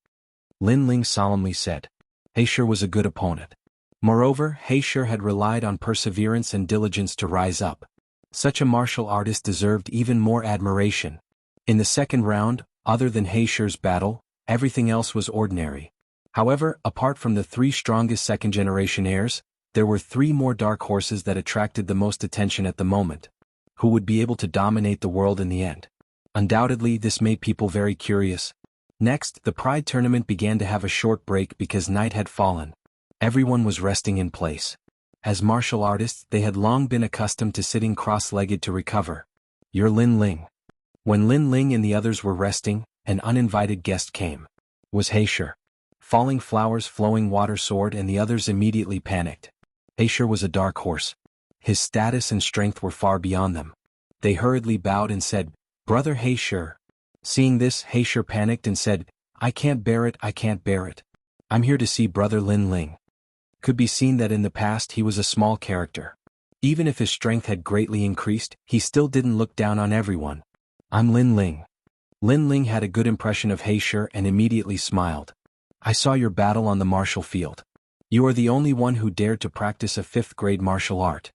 Speaker 1: Lin Ling solemnly said. He sure was a good opponent. Moreover, He Shi had relied on perseverance and diligence to rise up. Such a martial artist deserved even more admiration. In the second round, other than He Shi's battle, everything else was ordinary. However, apart from the three strongest second-generation heirs, there were three more dark horses that attracted the most attention at the moment. Who would be able to dominate the world in the end? Undoubtedly, this made people very curious. Next, the Pride tournament began to have a short break because night had fallen. Everyone was resting in place. As martial artists, they had long been accustomed to sitting cross-legged to recover. You're Lin Ling. When Lin Ling and the others were resting, an uninvited guest came. Was He Shi. Falling Flowers, Flowing Water Sword and the others immediately panicked. He Shi was a dark horse. His status and strength were far beyond them. They hurriedly bowed and said, "Brother He Shi." Seeing this, He Shi panicked and said, "I can't bear it, I can't bear it. I'm here to see Brother Lin Ling." Could be seen that in the past he was a small character. Even if his strength had greatly increased, he still didn't look down on everyone. "I'm Lin Ling." Lin Ling had a good impression of He Shi and immediately smiled. "I saw your battle on the martial field. You are the only one who dared to practice a 5th-grade martial art."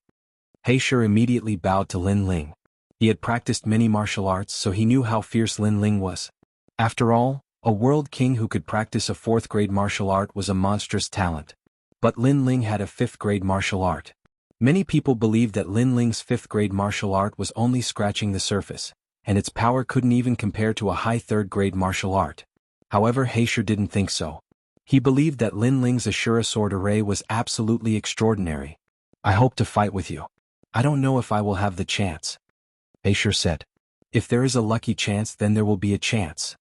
Speaker 1: He Shi immediately bowed to Lin Ling. He had practiced many martial arts, so he knew how fierce Lin Ling was. After all, a world king who could practice a 4th-grade martial art was a monstrous talent. But Lin Ling had a 5th-grade martial art. Many people believed that Lin Ling's 5th-grade martial art was only scratching the surface, and its power couldn't even compare to a high 3rd-grade martial art. However, He Shi didn't think so. He believed that Lin Ling's Ashura sword array was absolutely extraordinary. "I hope to fight with you. I don't know if I will have the chance," He Shi said. "If there is a lucky chance, then there will be a chance."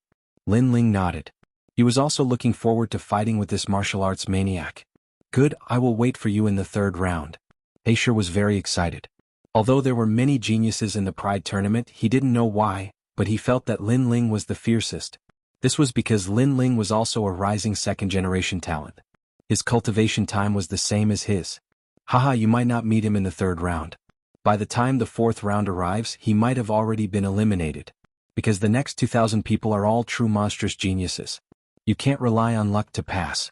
Speaker 1: Lin Ling nodded. He was also looking forward to fighting with this martial arts maniac. "Good, I will wait for you in the 3rd round." He Shi was very excited. Although there were many geniuses in the Pride tournament, he didn't know why, but he felt that Lin Ling was the fiercest. This was because Lin Ling was also a rising 2nd-generation talent. His cultivation time was the same as his. Haha, you might not meet him in the 3rd round. By the time the 4th round arrives, he might have already been eliminated. Because the next 2,000 people are all true monstrous geniuses. You can't rely on luck to pass.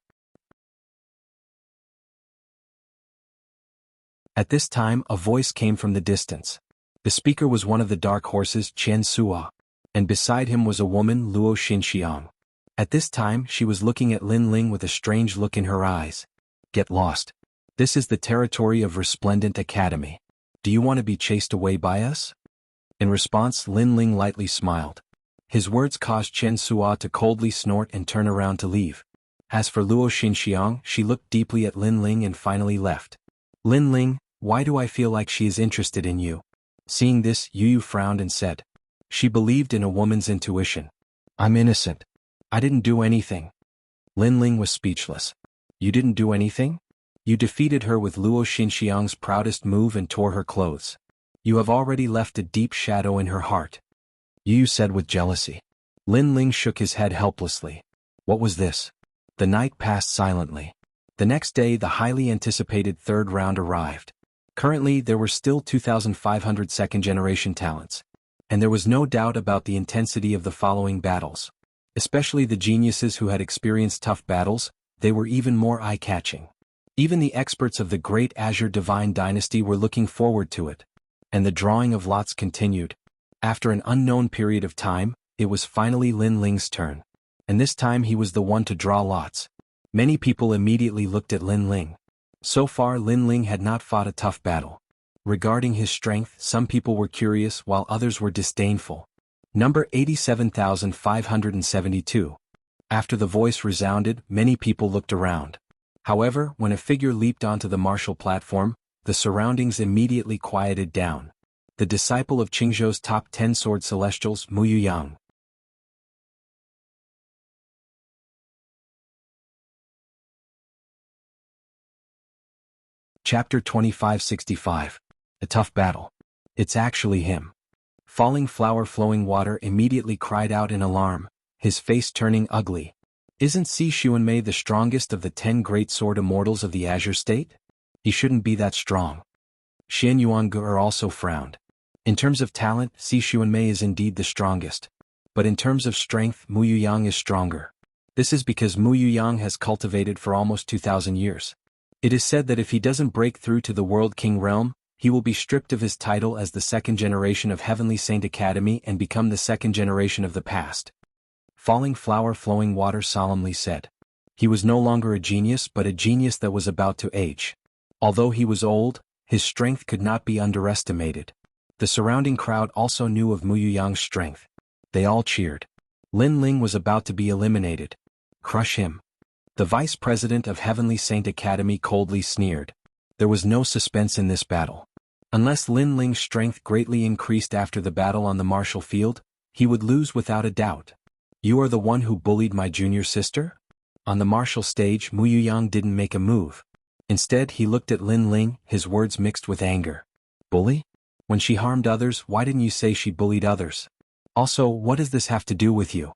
Speaker 1: At this time, a voice came from the distance. The speaker was one of the dark horses, Chen Sua, and beside him was a woman, Luo Xinxiang. At this time, she was looking at Lin Ling with a strange look in her eyes. "Get lost. This is the territory of Resplendent Academy. Do you want to be chased away by us?" In response, Lin Ling lightly smiled. His words caused Chen Sua to coldly snort and turn around to leave. As for Luo Xinxiang, she looked deeply at Lin Ling and finally left. "Lin Ling, why do I feel like she is interested in you?" Seeing this, Yu frowned and said. She believed in a woman's intuition. "I'm innocent. I didn't do anything." Lin Ling was speechless. "You didn't do anything? You defeated her with Luo Xinxiang's proudest move and tore her clothes. You have already left a deep shadow in her heart," Yu said with jealousy. Lin Ling shook his head helplessly. What was this? The night passed silently. The next day, the highly anticipated 3rd round arrived. Currently, there were still 2,500 2nd-generation talents. And there was no doubt about the intensity of the following battles. Especially the geniuses who had experienced tough battles, they were even more eye-catching. Even the experts of the Great Azure Divine Dynasty were looking forward to it. And the drawing of lots continued. After an unknown period of time, it was finally Lin Ling's turn. And this time he was the one to draw lots. Many people immediately looked at Lin Ling. So far, Lin Ling had not fought a tough battle. Regarding his strength, some people were curious while others were disdainful. Number 87,572. After the voice resounded, many people looked around. However, when a figure leaped onto the martial platform, the surroundings immediately quieted down. The disciple of Qingzhou's top 10 sword celestials, Mu Yuyang. Chapter 2565. A tough battle. It's actually him. Falling Flower Flowing Water immediately cried out in alarm, his face turning ugly. Isn't Si Xuanmei the strongest of the 10 great sword immortals of the Azure State? He shouldn't be that strong. Xian Yuange also frowned. In terms of talent, Si Xuanmei is indeed the strongest. But in terms of strength, Mu Yuyang is stronger. This is because Mu Yuyang has cultivated for almost 2,000 years. It is said that if he doesn't break through to the World King realm, he will be stripped of his title as the second generation of Heavenly Saint Academy and become the second generation of the past. Falling Flower Flowing Water solemnly said. He was no longer a genius but a genius that was about to age. Although he was old, his strength could not be underestimated. The surrounding crowd also knew of Mu Yuyang's strength. They all cheered. Lin Ling was about to be eliminated. Crush him. The vice president of Heavenly Saint Academy coldly sneered. There was no suspense in this battle. Unless Lin Ling's strength greatly increased after the battle on the martial field, he would lose without a doubt. You are the one who bullied my junior sister? On the martial stage, Mu Yuyang didn't make a move. Instead, he looked at Lin Ling, his words mixed with anger. Bully? When she harmed others, why didn't you say she bullied others? Also, what does this have to do with you?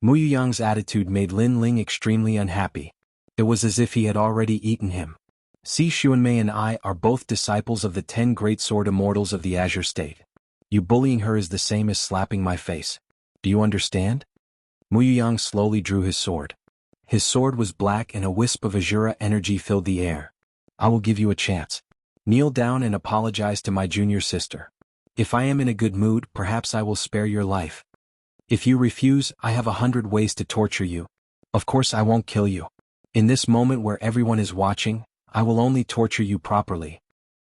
Speaker 1: Mu Yuyang's attitude made Lin Ling extremely unhappy. It was as if he had already eaten him. Si Xuanmei and I are both disciples of the 10 great sword immortals of the Azure State. You bullying her is the same as slapping my face. Do you understand? Mu Yuyang slowly drew his sword. His sword was black and a wisp of Azura energy filled the air. I will give you a chance. Kneel down and apologize to my junior sister. If I am in a good mood, perhaps I will spare your life. If you refuse, I have 100 ways to torture you. Of course I won't kill you. In this moment where everyone is watching, I will only torture you properly.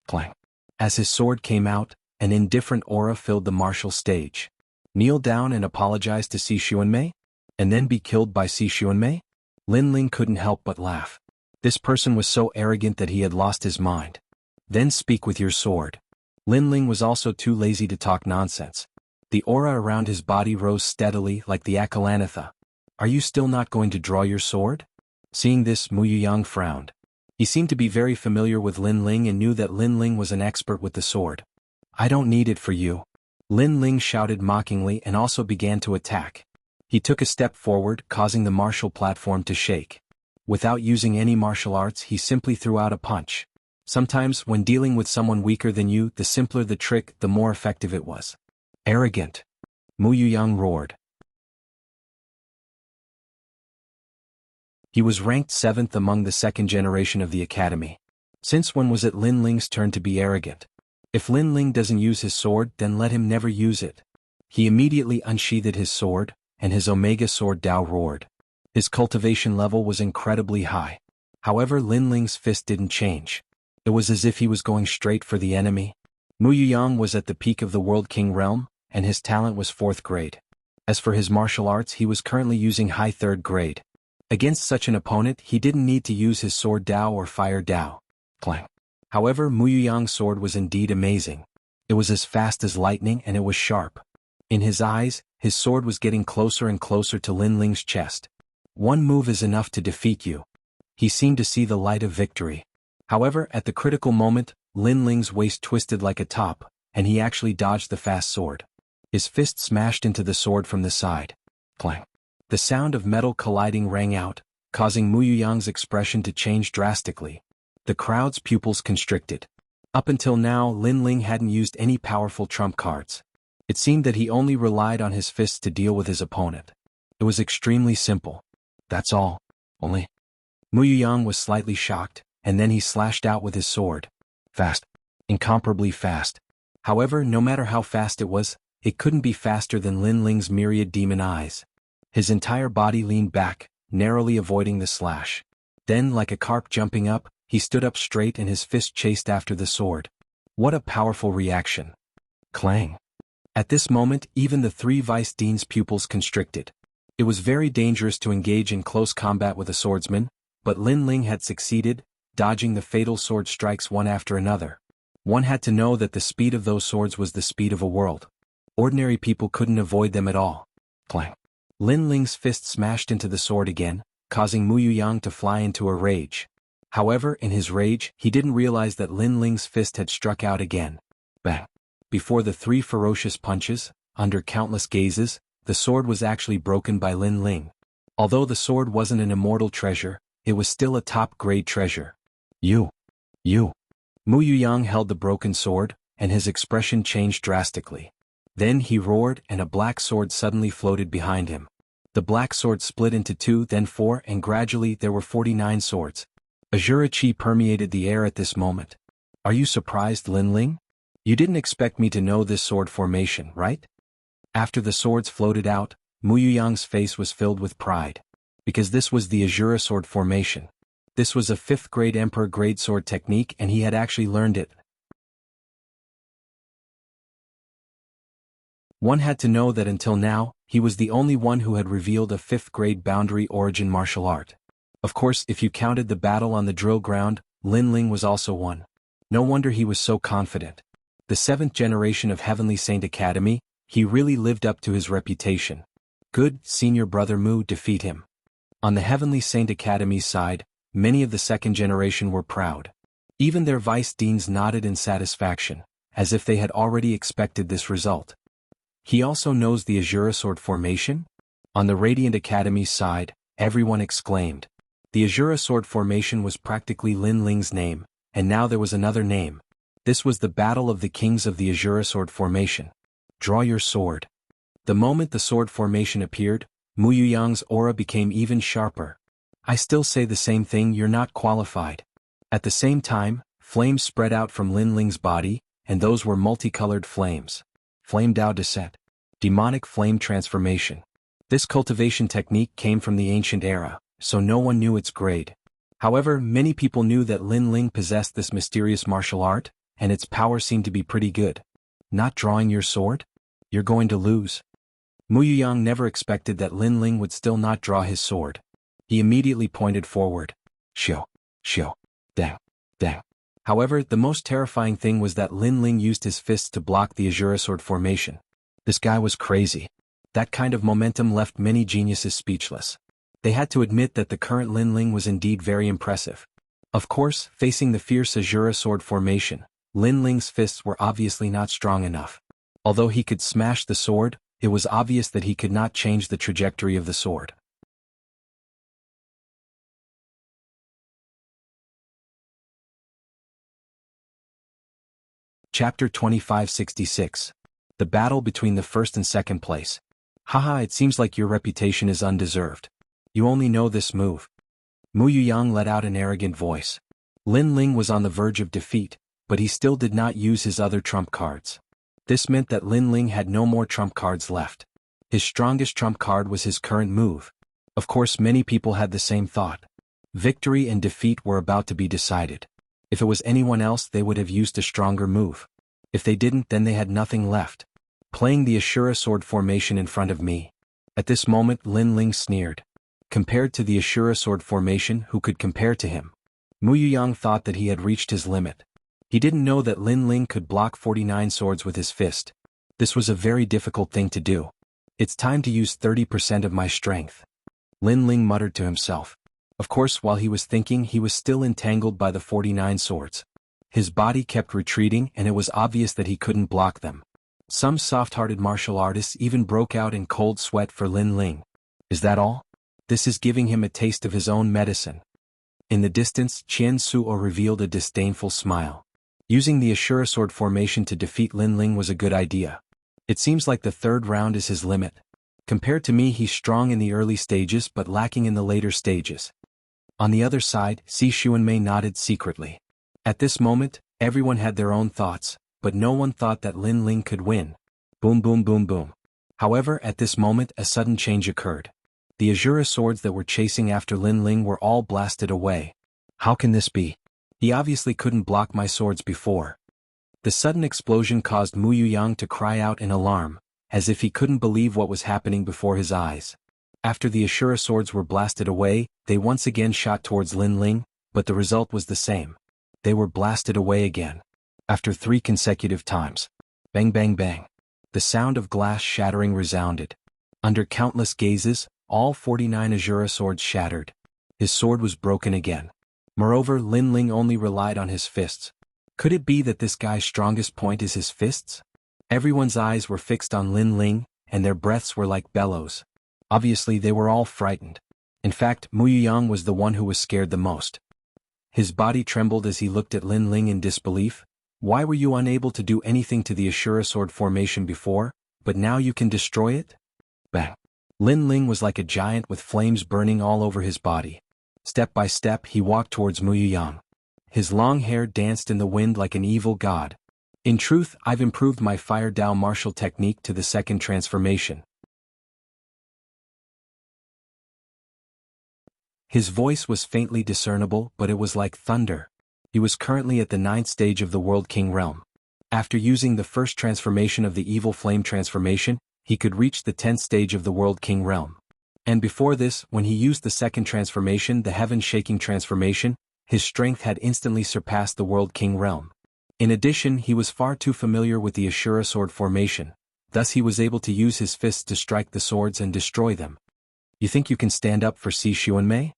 Speaker 1: Clang. As his sword came out, an indifferent aura filled the martial stage. Kneel down and apologize to Si Xuanmei? And then be killed by Si Xuanmei? Lin Ling couldn't help but laugh. This person was so arrogant that he had lost his mind. Then speak with your sword. Lin Ling was also too lazy to talk nonsense. The aura around his body rose steadily like the Akalanatha. Are you still not going to draw your sword? Seeing this, Mu Yuyang frowned. He seemed to be very familiar with Lin Ling and knew that Lin Ling was an expert with the sword. I don't need it for you. Lin Ling shouted mockingly and also began to attack. He took a step forward, causing the martial platform to shake. Without using any martial arts, he simply threw out a punch. Sometimes, when dealing with someone weaker than you, the simpler the trick, the more effective it was. Arrogant. Mu Yuyang roared. He was ranked 7th among the second generation of the academy. Since when was it Lin Ling's turn to be arrogant? If Lin Ling doesn't use his sword, then let him never use it. He immediately unsheathed his sword, and his Omega Sword Dao roared. His cultivation level was incredibly high. However, Lin Ling's fist didn't change. It was as if he was going straight for the enemy. Mu Yuyang was at the peak of the World King realm, and his talent was 4th grade. As for his martial arts, he was currently using high 3rd grade. Against such an opponent, he didn't need to use his Sword Dao or Fire Dao. Clang. However, Mu Yuyang's sword was indeed amazing. It was as fast as lightning and it was sharp. In his eyes, his sword was getting closer and closer to Lin Ling's chest. One move is enough to defeat you. He seemed to see the light of victory. However, at the critical moment, Lin Ling's waist twisted like a top, and he actually dodged the fast sword. His fist smashed into the sword from the side. Clang. The sound of metal colliding rang out, causing Mu Yuyang's expression to change drastically. The crowd's pupils constricted. Up until now, Lin Ling hadn't used any powerful trump cards. It seemed that he only relied on his fists to deal with his opponent. It was extremely simple. That's all. Only. Mu Yuyang was slightly shocked, and then he slashed out with his sword. Fast. Incomparably fast. However, no matter how fast it was, it couldn't be faster than Lin Ling's myriad demon eyes. His entire body leaned back, narrowly avoiding the slash. Then, like a carp jumping up, he stood up straight and his fist chased after the sword. What a powerful reaction. Clang. At this moment, even the 3 vice dean's pupils constricted. It was very dangerous to engage in close combat with a swordsman, but Lin Ling had succeeded, dodging the fatal sword strikes one after another. One had to know that the speed of those swords was the speed of a world. Ordinary people couldn't avoid them at all. Clang. Lin Ling's fist smashed into the sword again, causing Mu Yuyang to fly into a rage. However, in his rage, he didn't realize that Lin Ling's fist had struck out again. Bang! Before the 3 ferocious punches, under countless gazes, the sword was actually broken by Lin Ling. Although the sword wasn't an immortal treasure, it was still a top-grade treasure. You. Mu Yuyang held the broken sword, and his expression changed drastically. Then he roared and a black sword suddenly floated behind him. The black sword split into 2, then 4, and gradually there were 49 swords. Azura Chi permeated the air at this moment. Are you surprised, Lin Ling? You didn't expect me to know this sword formation, right? After the swords floated out, Mu Yuyang's face was filled with pride. Because this was the Azura sword formation. This was a 5th grade Emperor grade sword technique and he had actually learned it. One had to know that until now, he was the only one who had revealed a 5th grade boundary origin martial art. Of course, if you counted the battle on the drill ground, Lin Ling was also one. No wonder he was so confident. The 7th generation of Heavenly Saint Academy, he really lived up to his reputation. Good, senior brother Mu defeat him. On the Heavenly Saint Academy's side, many of the 2nd generation were proud. Even their vice deans nodded in satisfaction, as if they had already expected this result. He also knows the Azura sword formation? On the Radiant Academy's side, everyone exclaimed. The Azura sword formation was practically Lin Ling's name, and now there was another name. This was the battle of the kings of the Azura sword formation. Draw your sword. The moment the sword formation appeared, Mu Yuyang's aura became even sharper. I still say the same thing, you're not qualified. At the same time, flames spread out from Lin Ling's body, and those were multicolored flames. Flame Dao Descent. Demonic flame transformation. This cultivation technique came from the ancient era, so no one knew its grade. However, many people knew that Lin Ling possessed this mysterious martial art, and its power seemed to be pretty good. Not drawing your sword? You're going to lose. Mu Yuyang never expected that Lin Ling would still not draw his sword. He immediately pointed forward. Shio, dang, dang. However, the most terrifying thing was that Lin Ling used his fists to block the Azura sword formation. This guy was crazy. That kind of momentum left many geniuses speechless. They had to admit that the current Lin Ling was indeed very impressive. Of course, facing the fierce Azura sword formation, Lin Ling's fists were obviously not strong enough. Although he could smash the sword, it was obvious that he could not change the trajectory of the sword. Chapter 2566. The battle between the 1st and 2nd place. Haha, it seems like your reputation is undeserved. You only know this move. Mu Yuyang let out an arrogant voice. Lin Ling was on the verge of defeat, but he still did not use his other trump cards. This meant that Lin Ling had no more trump cards left. His strongest trump card was his current move. Of course, many people had the same thought. Victory and defeat were about to be decided. If it was anyone else, they would have used a stronger move. If they didn't, then they had nothing left. Playing the Ashura sword formation in front of me. At this moment, Lin Ling sneered. Compared to the Ashura sword formation, who could compare to him? Mu Yuyang thought that he had reached his limit. He didn't know that Lin Ling could block 49 swords with his fist. This was a very difficult thing to do. It's time to use 30% of my strength. Lin Ling muttered to himself. Of course, while he was thinking, he was still entangled by the 49 swords. His body kept retreating and it was obvious that he couldn't block them. Some soft-hearted martial artists even broke out in cold sweat for Lin Ling. Is that all? This is giving him a taste of his own medicine. In the distance, Qian Suo revealed a disdainful smile. Using the Ashura sword formation to defeat Lin Ling was a good idea. It seems like the 3rd round is his limit. Compared to me, he's strong in the early stages but lacking in the later stages. On the other side, Si Xuanmei nodded secretly. At this moment, everyone had their own thoughts, but no one thought that Lin Ling could win. Boom boom boom boom. However, at this moment a sudden change occurred. The Azura swords that were chasing after Lin Ling were all blasted away. How can this be? He obviously couldn't block my swords before. The sudden explosion caused Mu Yuyang to cry out in alarm, as if he couldn't believe what was happening before his eyes. After the Ashura swords were blasted away, they once again shot towards Lin Ling, but the result was the same. They were blasted away again. After 3 consecutive times. Bang bang bang. The sound of glass shattering resounded. Under countless gazes, all 49 Azura swords shattered. His sword was broken again. Moreover, Lin Ling only relied on his fists. Could it be that this guy's strongest point is his fists? Everyone's eyes were fixed on Lin Ling, and their breaths were like bellows. Obviously, they were all frightened. In fact, Mu Yuyang was the one who was scared the most. His body trembled as he looked at Lin Ling in disbelief. Why were you unable to do anything to the Ashura sword formation before, but now you can destroy it? Bang. Lin Ling was like a giant with flames burning all over his body. Step by step he walked towards Mu Yang. His long hair danced in the wind like an evil god. In truth, I've improved my Fire Dao martial technique to the second transformation. His voice was faintly discernible, but it was like thunder. He was currently at the 9th stage of the World King realm. After using the first transformation of the Evil Flame transformation, he could reach the 10th stage of the World King realm. And before this, when he used the second transformation, the Heaven-Shaking transformation, his strength had instantly surpassed the World King realm. In addition, he was far too familiar with the Ashura sword formation, thus he was able to use his fists to strike the swords and destroy them. You think you can stand up for Si Xuanmei?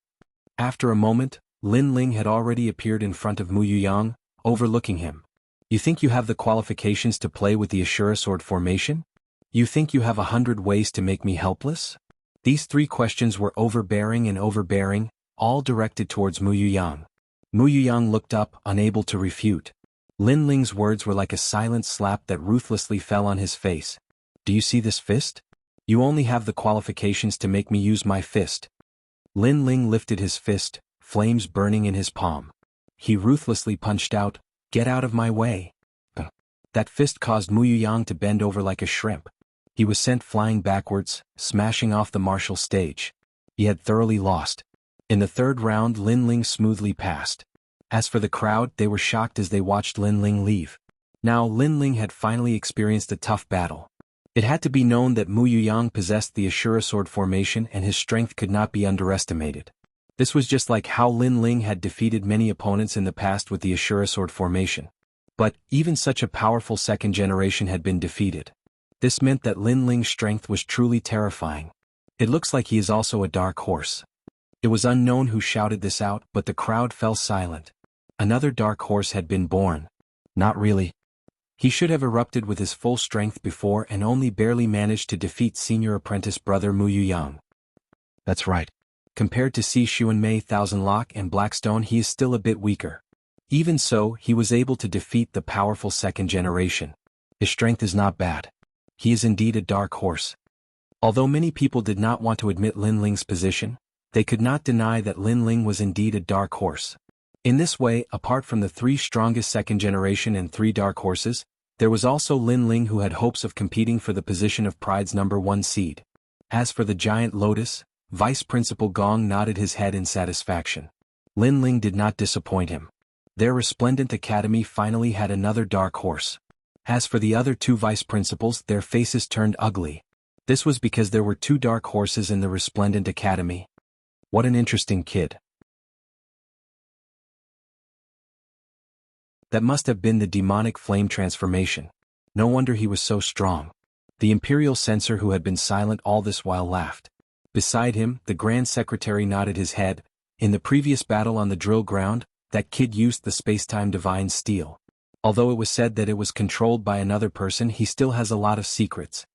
Speaker 1: After a moment, Lin Ling had already appeared in front of Mu Yang, overlooking him. You think you have the qualifications to play with the Ashura sword formation? You think you have 100 ways to make me helpless? These 3 questions were overbearing, all directed towards Mu Yang. Mu Yang looked up, unable to refute. Lin Ling's words were like a silent slap that ruthlessly fell on his face. Do you see this fist? You only have the qualifications to make me use my fist. Lin Ling lifted his fist, flames burning in his palm. He ruthlessly punched out, "Get out of my way." That fist caused Mu Yang to bend over like a shrimp. He was sent flying backwards, smashing off the martial stage. He had thoroughly lost. In the 3rd round, Lin Ling smoothly passed. As for the crowd, they were shocked as they watched Lin Ling leave. Now Lin Ling had finally experienced a tough battle. It had to be known that Mu Yang possessed the Ashura sword formation and his strength could not be underestimated. This was just like how Lin Ling had defeated many opponents in the past with the Ashura sword formation. But even such a powerful second generation had been defeated. This meant that Lin Ling's strength was truly terrifying. It looks like he is also a dark horse. It was unknown who shouted this out, but the crowd fell silent. Another dark horse had been born. Not really. He should have erupted with his full strength before and only barely managed to defeat senior apprentice brother Mu Yang. That's right. Compared to Si Xuanmei, Thousand Lock and Blackstone, he is still a bit weaker. Even so, he was able to defeat the powerful second generation. His strength is not bad. He is indeed a dark horse. Although many people did not want to admit Lin Ling's position, they could not deny that Lin Ling was indeed a dark horse. In this way, apart from the 3 strongest second generation and 3 dark horses, there was also Lin Ling who had hopes of competing for the position of Pride's #1 seed. As for the giant lotus, Vice Principal Gong nodded his head in satisfaction. Lin Ling did not disappoint him. Their resplendent academy finally had another dark horse. As for the other 2 vice principals, their faces turned ugly. This was because there were 2 dark horses in the resplendent academy. What an interesting kid. That must have been the demonic flame transformation. No wonder he was so strong. The Imperial Censor who had been silent all this while laughed. Beside him, the Grand Secretary nodded his head. In the previous battle on the drill ground, that kid used the space-time divine steel. Although it was said that it was controlled by another person, he still has a lot of secrets.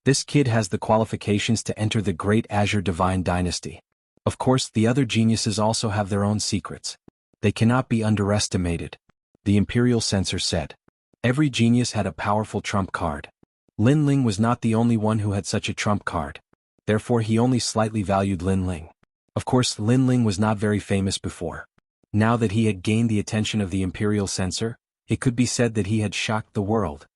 Speaker 1: This kid has the qualifications to enter the Great Azure Divine Dynasty. Of course, the other geniuses also have their own secrets. They cannot be underestimated. The Imperial Censor said. Every genius had a powerful trump card. Lin Ling was not the only one who had such a trump card. Therefore he only slightly valued Lin Ling. Of course, Lin Ling was not very famous before. Now that he had gained the attention of the Imperial Censor, it could be said that he had shocked the world.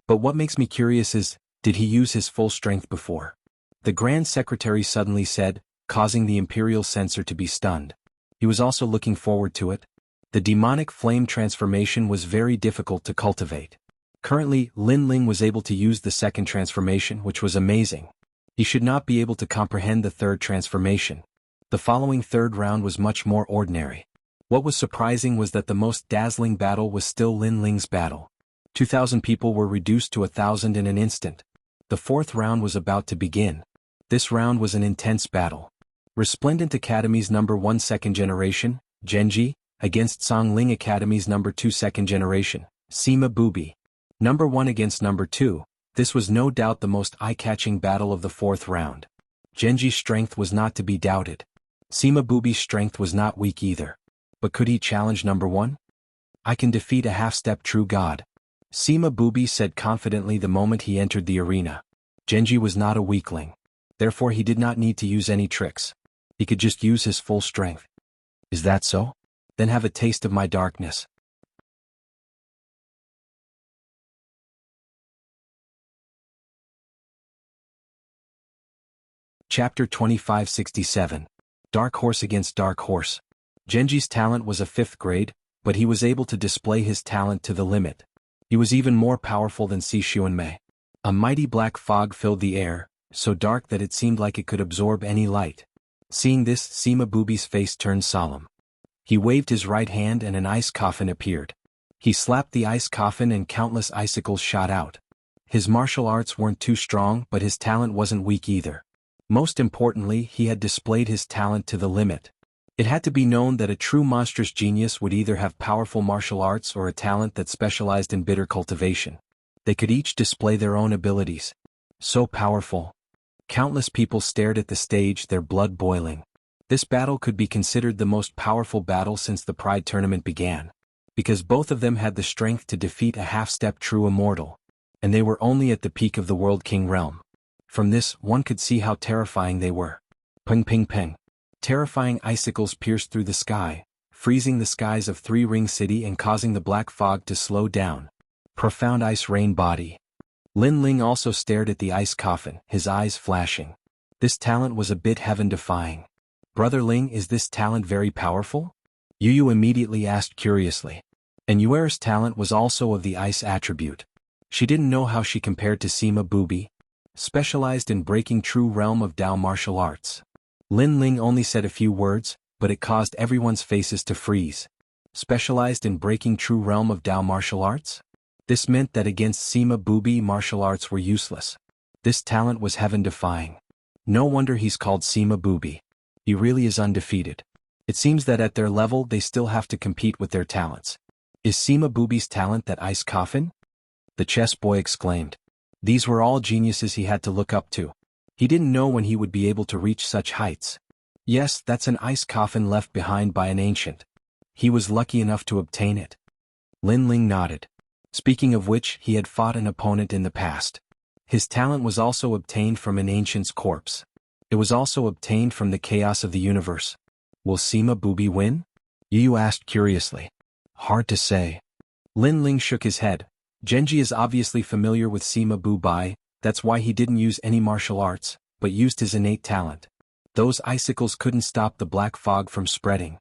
Speaker 1: But what makes me curious is, did he use his full strength before? The Grand Secretary suddenly said, causing the Imperial Censor to be stunned. He was also looking forward to it. The demonic flame transformation was very difficult to cultivate. Currently, Lin Ling was able to use the second transformation, which was amazing. He should not be able to comprehend the third transformation. The following 3rd round was much more ordinary. What was surprising was that the most dazzling battle was still Lin Ling's battle. 2,000 people were reduced to 1,000 in an instant. The 4th round was about to begin. This round was an intense battle. Resplendent Academy's #1 second generation, Genji, against Songling Academy's #2 second generation, Sima Bubi. #1 against #2, this was no doubt the most eye-catching battle of the 4th round. Genji's strength was not to be doubted. Sima Bubi's strength was not weak either. But could he challenge #1? I can defeat a half-step true god. Sima Bubi said confidently the moment he entered the arena. Genji was not a weakling. Therefore he did not need to use any tricks. He could just use his full strength. Is that so? Then have a taste of my darkness. Chapter 2567. Dark Horse against Dark Horse. Genji's talent was a 5th grade, but he was able to display his talent to the limit. He was even more powerful than Si Xuanmei. A mighty black fog filled the air, so dark that it seemed like it could absorb any light. Seeing this, Sima Bubi's face turned solemn. He waved his right hand and an ice coffin appeared. He slapped the ice coffin and countless icicles shot out. His martial arts weren't too strong, but his talent wasn't weak either. Most importantly, he had displayed his talent to the limit. It had to be known that a true monstrous genius would either have powerful martial arts or a talent that specialized in bitter cultivation. They could each display their own abilities. So powerful. Countless people stared at the stage, their blood boiling. This battle could be considered the most powerful battle since the Pride Tournament began, because both of them had the strength to defeat a half-step true immortal, and they were only at the peak of the World King realm. From this, one could see how terrifying they were. Ping ping ping. Terrifying icicles pierced through the sky, freezing the skies of Three Ring City and causing the black fog to slow down. Profound ice rain body. Lin Ling also stared at the ice coffin, his eyes flashing. This talent was a bit heaven-defying. Brother Ling, is this talent very powerful? Yu Yu immediately asked curiously. And Yuera's talent was also of the ice attribute. She didn't know how she compared to Sima Bubi, specialized in breaking true realm of Dao martial arts. Lin Ling only said a few words, but it caused everyone's faces to freeze. Specialized in breaking true realm of Dao martial arts? This meant that against Sima Bubi martial arts were useless. This talent was heaven-defying. No wonder he's called Sima Bubi. He really is undefeated. It seems that at their level they still have to compete with their talents. Is Sima Bubi's talent that ice coffin? The chess boy exclaimed. These were all geniuses he had to look up to. He didn't know when he would be able to reach such heights. Yes, that's an ice coffin left behind by an ancient. He was lucky enough to obtain it. Lin Ling nodded. Speaking of which, he had fought an opponent in the past. His talent was also obtained from an ancient's corpse. It was also obtained from the chaos of the universe. Will Sima Bubi win? Yu Yu asked curiously. Hard to say. Lin Ling shook his head. Genji is obviously familiar with Sima Bubi, that's why he didn't use any martial arts, but used his innate talent. Those icicles couldn't stop the black fog from spreading.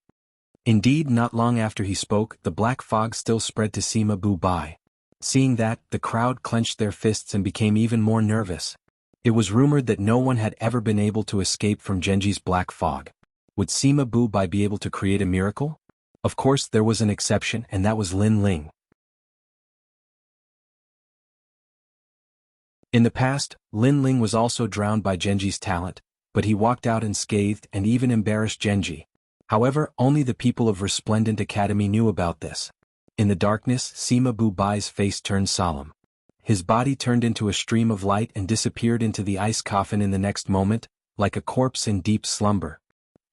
Speaker 1: Indeed, not long after he spoke, the black fog still spread to Sima Bubi. Seeing that, the crowd clenched their fists and became even more nervous. It was rumored that no one had ever been able to escape from Genji's black fog. Would Sima Bubi be able to create a miracle? Of course, there was an exception, and that was Lin Ling. In the past, Lin Ling was also drowned by Genji's talent, but he walked out unscathed and even embarrassed Genji. However, only the people of Resplendent Academy knew about this. In the darkness, Sima Bubi's face turned solemn. His body turned into a stream of light and disappeared into the ice coffin in the next moment, like a corpse in deep slumber.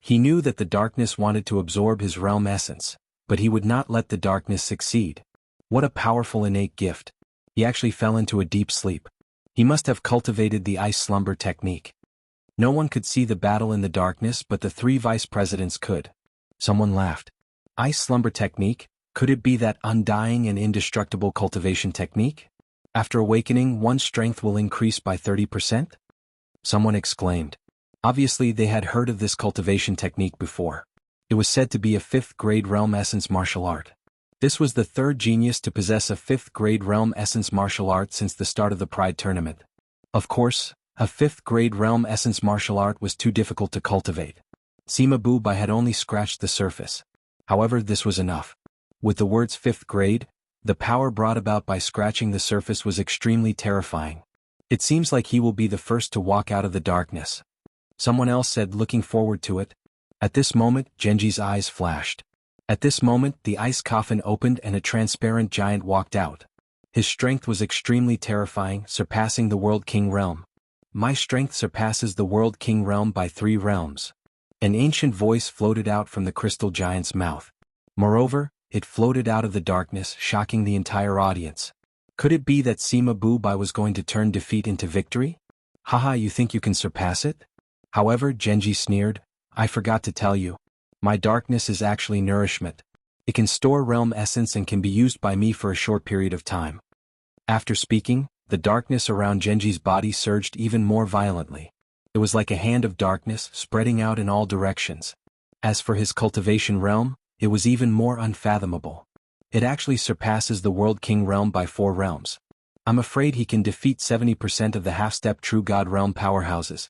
Speaker 1: He knew that the darkness wanted to absorb his realm essence, but he would not let the darkness succeed. What a powerful innate gift. He actually fell into a deep sleep. He must have cultivated the ice slumber technique. No one could see the battle in the darkness, but the 3 vice presidents could. Someone laughed. Ice slumber technique? Could it be that undying and indestructible cultivation technique? After awakening, one's strength will increase by 30%? Someone exclaimed. Obviously they had heard of this cultivation technique before. It was said to be a 5th grade realm essence martial art. This was the 3rd genius to possess a 5th grade realm essence martial art since the start of the Pride Tournament. Of course, a 5th grade realm essence martial art was too difficult to cultivate. Sima Bubi had only scratched the surface. However, this was enough. With the words 5th grade, the power brought about by scratching the surface was extremely terrifying. It seems like he will be the first to walk out of the darkness. Someone else said, looking forward to it. At this moment, Genji's eyes flashed. At this moment, the ice coffin opened and a transparent giant walked out. His strength was extremely terrifying, surpassing the World King realm. My strength surpasses the World King realm by 3 realms. An ancient voice floated out from the crystal giant's mouth. Moreover, it floated out of the darkness, shocking the entire audience. Could it be that Sima Bubi was going to turn defeat into victory? Haha, you think you can surpass it? However, Genji sneered, I forgot to tell you. My darkness is actually nourishment. It can store realm essence and can be used by me for a short period of time. After speaking, the darkness around Genji's body surged even more violently. It was like a hand of darkness spreading out in all directions. As for his cultivation realm, it was even more unfathomable. It actually surpasses the World King realm by 4 realms. I'm afraid he can defeat 70% of the half-step True God realm powerhouses.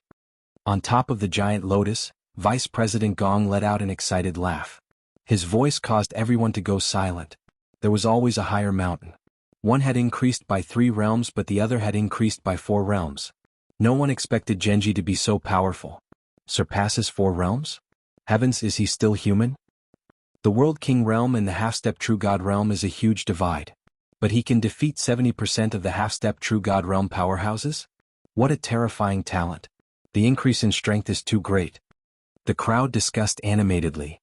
Speaker 1: On top of the giant lotus, Vice President Gong let out an excited laugh. His voice caused everyone to go silent. There was always a higher mountain. One had increased by 3 realms but the other had increased by 4 realms. No one expected Genji to be so powerful. Surpasses 4 realms? Heavens, is he still human? The World King realm and the half-step True God realm is a huge divide. But he can defeat 70% of the half-step True God realm powerhouses? What a terrifying talent. The increase in strength is too great. The crowd discussed animatedly.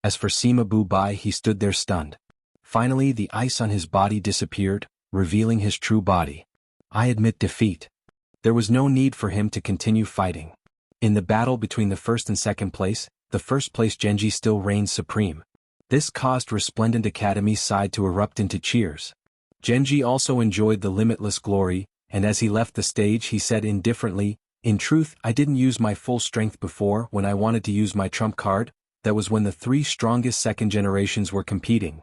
Speaker 1: As for Sima Bu Bai, he stood there stunned. Finally, the ice on his body disappeared, revealing his true body. I admit defeat. There was no need for him to continue fighting. In the battle between the first and second place, the first place Genji still reigned supreme. This caused Resplendent Academy's side to erupt into cheers. Genji also enjoyed the limitless glory, and as he left the stage he said indifferently, "In truth, I didn't use my full strength before when I wanted to use my trump card. That was when the 3 strongest second generations were competing."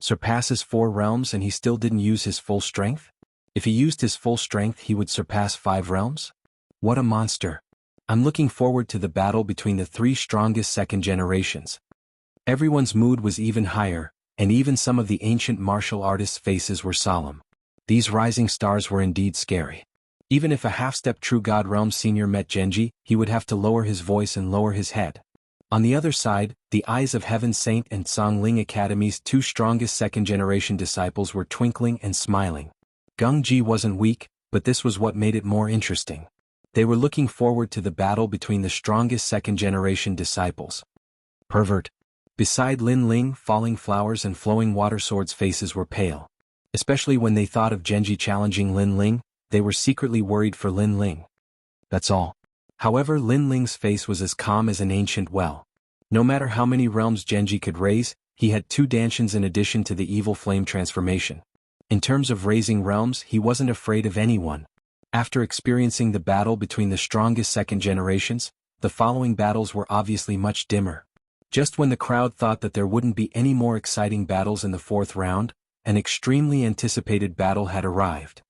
Speaker 1: Surpasses 4 realms and he still didn't use his full strength? If he used his full strength he would surpass 5 realms? What a monster. I'm looking forward to the battle between the 3 strongest second generations. Everyone's mood was even higher, and even some of the ancient martial artists' faces were solemn. These rising stars were indeed scary. Even if a half-step True God Realm senior met Genji, he would have to lower his voice and lower his head. On the other side, the eyes of Heaven Saint and Songling Academy's 2 strongest second-generation disciples were twinkling and smiling. Gung Ji wasn't weak, but this was what made it more interesting. They were looking forward to the battle between the strongest second-generation disciples. Pervert. Beside Lin Ling, falling flowers and flowing water swords' faces were pale. Especially when they thought of Genji challenging Lin Ling, they were secretly worried for Lin Ling. That's all. However, Lin Ling's face was as calm as an ancient well. No matter how many realms Genji could raise, he had 2 Danshians in addition to the evil flame transformation. In terms of raising realms, he wasn't afraid of anyone. After experiencing the battle between the strongest second generations, the following battles were obviously much dimmer. Just when the crowd thought that there wouldn't be any more exciting battles in the 4th round, an extremely anticipated battle had arrived.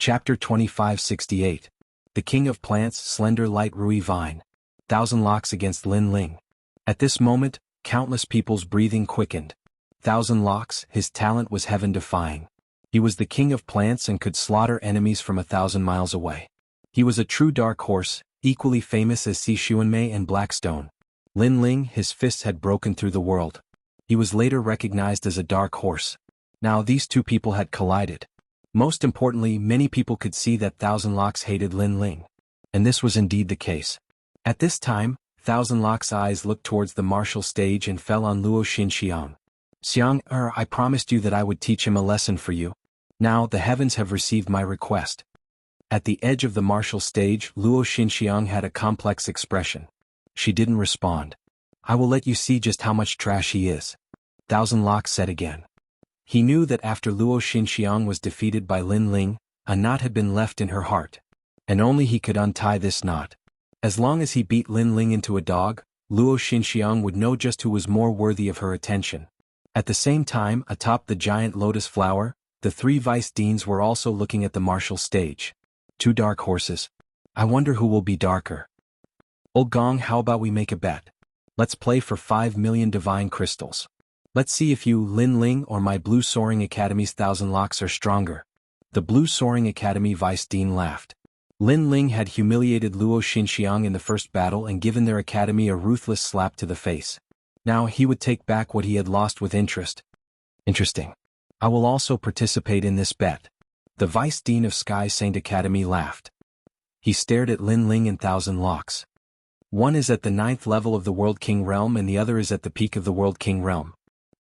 Speaker 1: Chapter 2568. The King of Plants, Slender Light Rui Vine. 1,000 Locks against Lin Ling. At this moment, countless people's breathing quickened. 1,000 Locks, his talent was heaven-defying. He was the king of plants and could slaughter enemies from 1,000 miles away. He was a true dark horse, equally famous as Si Xuanmei and Blackstone. Lin Ling, his fists had broken through the world. He was later recognized as a dark horse. Now these 2 people had collided. Most importantly, many people could see that 1,000 Locks hated Lin Ling. And this was indeed the case. At this time, 1,000 Locks' eyes looked towards the martial stage and fell on Luo Xinxiang. "Xiang, I promised you that I would teach him a lesson for you. Now the heavens have received my request." At the edge of the martial stage, Luo Xinxiang had a complex expression. She didn't respond. "I will let you see just how much trash he is," 1,000 Locks said again. He knew that after Luo Xinxiang was defeated by Lin Ling, a knot had been left in her heart. And only he could untie this knot. As long as he beat Lin Ling into a dog, Luo Xinxiang would know just who was more worthy of her attention. At the same time, atop the giant lotus flower, the 3 vice deans were also looking at the martial stage. 2 dark horses. I wonder who will be darker. Old Gong, how about we make a bet? Let's play for 5 million divine crystals. Let's see if you, Lin Ling, or my Blue Soaring Academy's 1,000 Locks are stronger. The Blue Soaring Academy vice dean laughed. Lin Ling had humiliated Luo Xinxiang in the first battle and given their academy a ruthless slap to the face. Now he would take back what he had lost with interest. Interesting. I will also participate in this bet. The vice dean of Sky Saint Academy laughed. He stared at Lin Ling and 1,000 Locks. One is at the 9th level of the World King realm and the other is at the peak of the World King realm.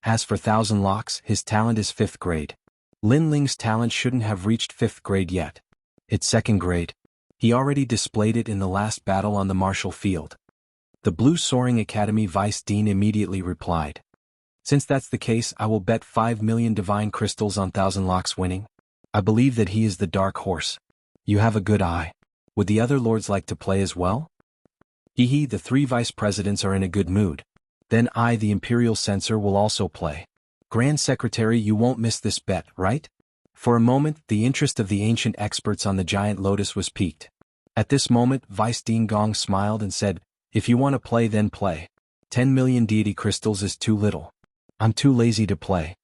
Speaker 1: As for Thousand Locks, his talent is 5th grade. Lin Ling's talent shouldn't have reached 5th grade yet. It's 2nd grade. He already displayed it in the last battle on the martial field. The Blue Soaring Academy Vice Dean immediately replied. Since that's the case, I will bet 5 million divine crystals on Thousand Locks winning. I believe that he is the dark horse. You have a good eye. Would the other lords like to play as well? Hehe, the 3 vice presidents are in a good mood. Then I, the Imperial Censor, will also play. Grand Secretary, you won't miss this bet, right? For a moment, the interest of the ancient experts on the giant lotus was piqued. At this moment, Vice Dean Gong smiled and said, if you want to play, then play. 10 million deity crystals is too little. I'm too lazy to play.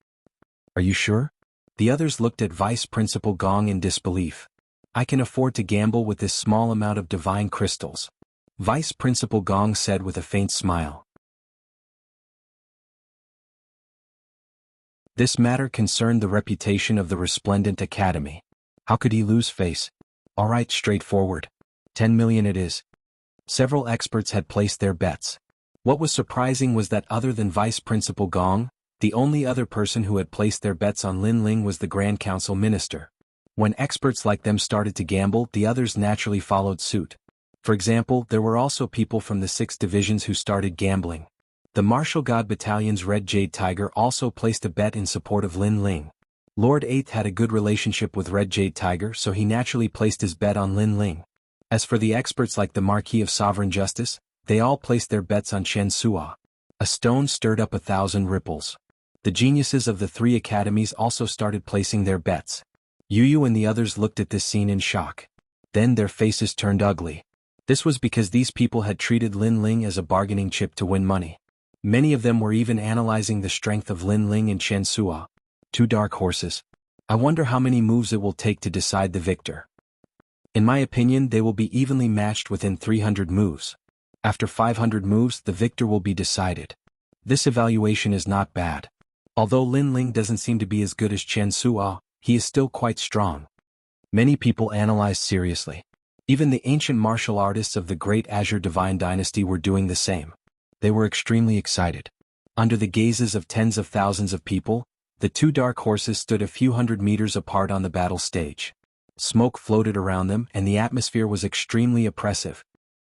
Speaker 1: Are you sure? The others looked at Vice Principal Gong in disbelief. I can afford to gamble with this small amount of divine crystals. Vice Principal Gong said with a faint smile. This matter concerned the reputation of the Resplendent Academy. How could he lose face? All right, straightforward. 10 million it is. Several experts had placed their bets. What was surprising was that other than Vice Principal Gong, the only other person who had placed their bets on Lin Ling was the Grand Council Minister. When experts like them started to gamble, the others naturally followed suit. For example, there were also people from the 6 divisions who started gambling. The Martial God Battalion's Red Jade Tiger also placed a bet in support of Lin Ling. Lord 8th had a good relationship with Red Jade Tiger, so he naturally placed his bet on Lin Ling. As for the experts like the Marquis of Sovereign Justice, they all placed their bets on Chen Sua. A stone stirred up 1,000 ripples. The geniuses of the 3 academies also started placing their bets. Yu Yu and the others looked at this scene in shock. Then their faces turned ugly. This was because these people had treated Lin Ling as a bargaining chip to win money. Many of them were even analyzing the strength of Lin Ling and Chen Sua. 2 dark horses. I wonder how many moves it will take to decide the victor. In my opinion, they will be evenly matched within 300 moves. After 500 moves, the victor will be decided. This evaluation is not bad. Although Lin Ling doesn't seem to be as good as Chen Sua, he is still quite strong. Many people analyzed seriously. Even the ancient martial artists of the Great Azure Divine Dynasty were doing the same. They were extremely excited. Under the gazes of tens of thousands of people, the 2 dark horses stood a few hundred meters apart on the battle stage. Smoke floated around them and the atmosphere was extremely oppressive.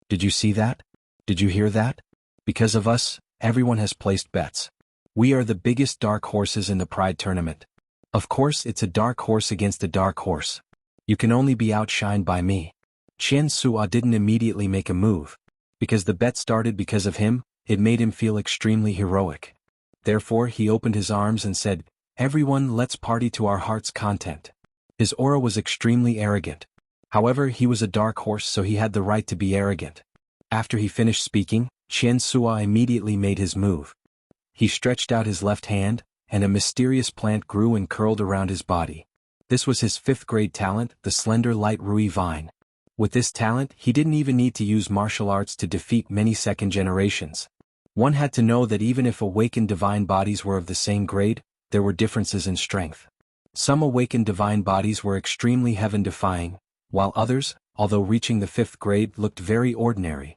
Speaker 1: Did you see that? Did you hear that? Because of us, everyone has placed bets. We are the biggest dark horses in the Pride Tournament. Of course, it's a dark horse against a dark horse. You can only be outshined by me. Chen Sua didn't immediately make a move. Because the bet started because of him, it made him feel extremely heroic. Therefore, he opened his arms and said, "Everyone, let's party to our heart's content." His aura was extremely arrogant. However, he was a dark horse, so he had the right to be arrogant. After he finished speaking, Chen Sua immediately made his move. He stretched out his left hand, and a mysterious plant grew and curled around his body. This was his 5th grade talent, the Slender Light Rui Vine. With this talent, he didn't even need to use martial arts to defeat many second generations. One had to know that even if awakened divine bodies were of the same grade, there were differences in strength. Some awakened divine bodies were extremely heaven-defying, while others, although reaching the 5th grade, looked very ordinary.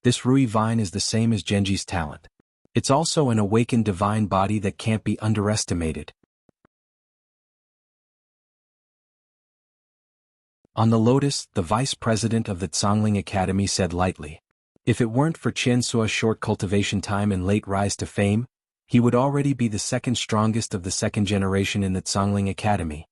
Speaker 1: This Rui Vine is the same as Genji's talent. It's also an awakened divine body that can't be underestimated. On the lotus, the vice president of the Zhongling Academy said lightly, "If it weren't for Chen Sua's short cultivation time and late rise to fame, he would already be the 2nd strongest of the 2nd generation in the Zhongling Academy."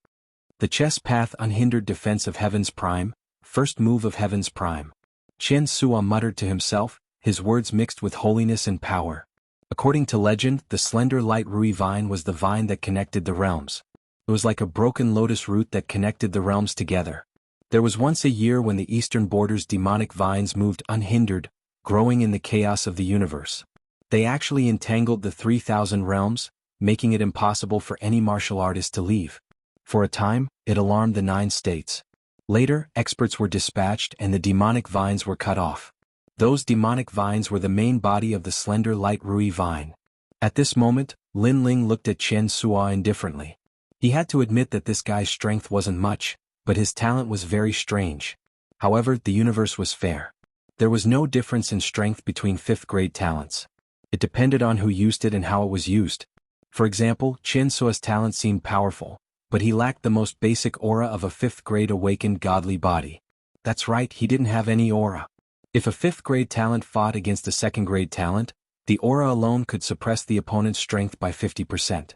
Speaker 1: The chess path unhindered defense of Heaven's Prime, first move of Heaven's Prime. Chen Sua muttered to himself, his words mixed with holiness and power. According to legend, the slender light Rui Vine was the vine that connected the realms. It was like a broken lotus root that connected the realms together. There was once a year when the eastern border's demonic vines moved unhindered, growing in the chaos of the universe. They actually entangled the 3,000 realms, making it impossible for any martial artist to leave. For a time, it alarmed the 9 states. Later, experts were dispatched and the demonic vines were cut off. Those demonic vines were the main body of the slender light Rui Vine. At this moment, Lin Ling looked at Chen Sua indifferently. He had to admit that this guy's strength wasn't much, but his talent was very strange. However, the universe was fair. There was no difference in strength between 5th grade talents. It depended on who used it and how it was used. For example, Chen Suo's talent seemed powerful, but he lacked the most basic aura of a 5th-grade awakened godly body. That's right, he didn't have any aura. If a 5th-grade talent fought against a 2nd-grade talent, the aura alone could suppress the opponent's strength by 50%.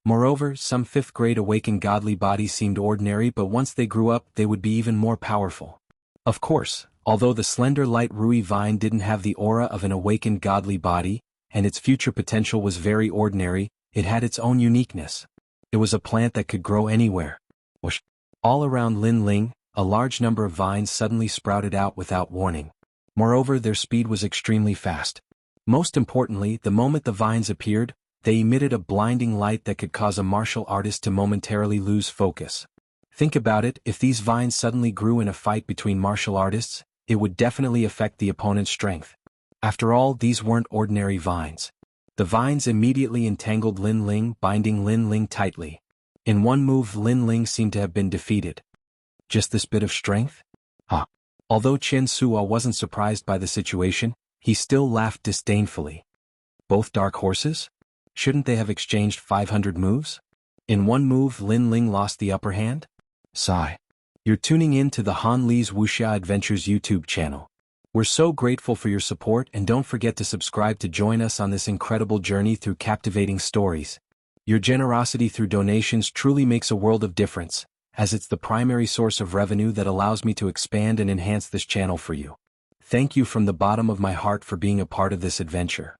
Speaker 1: Moreover, some 5th-grade awakened godly bodies seemed ordinary, but once they grew up they would be even more powerful. Of course, although the slender light Rui vine didn't have the aura of an awakened godly body, and its future potential was very ordinary, it had its own uniqueness. It was a plant that could grow anywhere. All around Lin Ling, a large number of vines suddenly sprouted out without warning. Moreover, their speed was extremely fast. Most importantly, the moment the vines appeared, they emitted a blinding light that could cause a martial artist to momentarily lose focus. Think about it, if these vines suddenly grew in a fight between martial artists, it would definitely affect the opponent's strength. After all, these weren't ordinary vines. The vines immediately entangled Lin Ling, binding Lin Ling tightly. In one move, Lin Ling seemed to have been defeated. Just this bit of strength? Although Chen Suo wasn't surprised by the situation, he still laughed disdainfully. Both dark horses? Shouldn't they have exchanged 500 moves? In one move, Lin Ling lost the upper hand? Sigh. You're tuning in to the Han Li's Wuxia Adventures YouTube channel. We're so grateful for your support, and don't forget to subscribe to join us on this incredible journey through captivating stories. Your generosity through donations truly makes a world of difference, as it's the primary source of revenue that allows me to expand and enhance this channel for you. Thank you from the bottom of my heart for being a part of this adventure.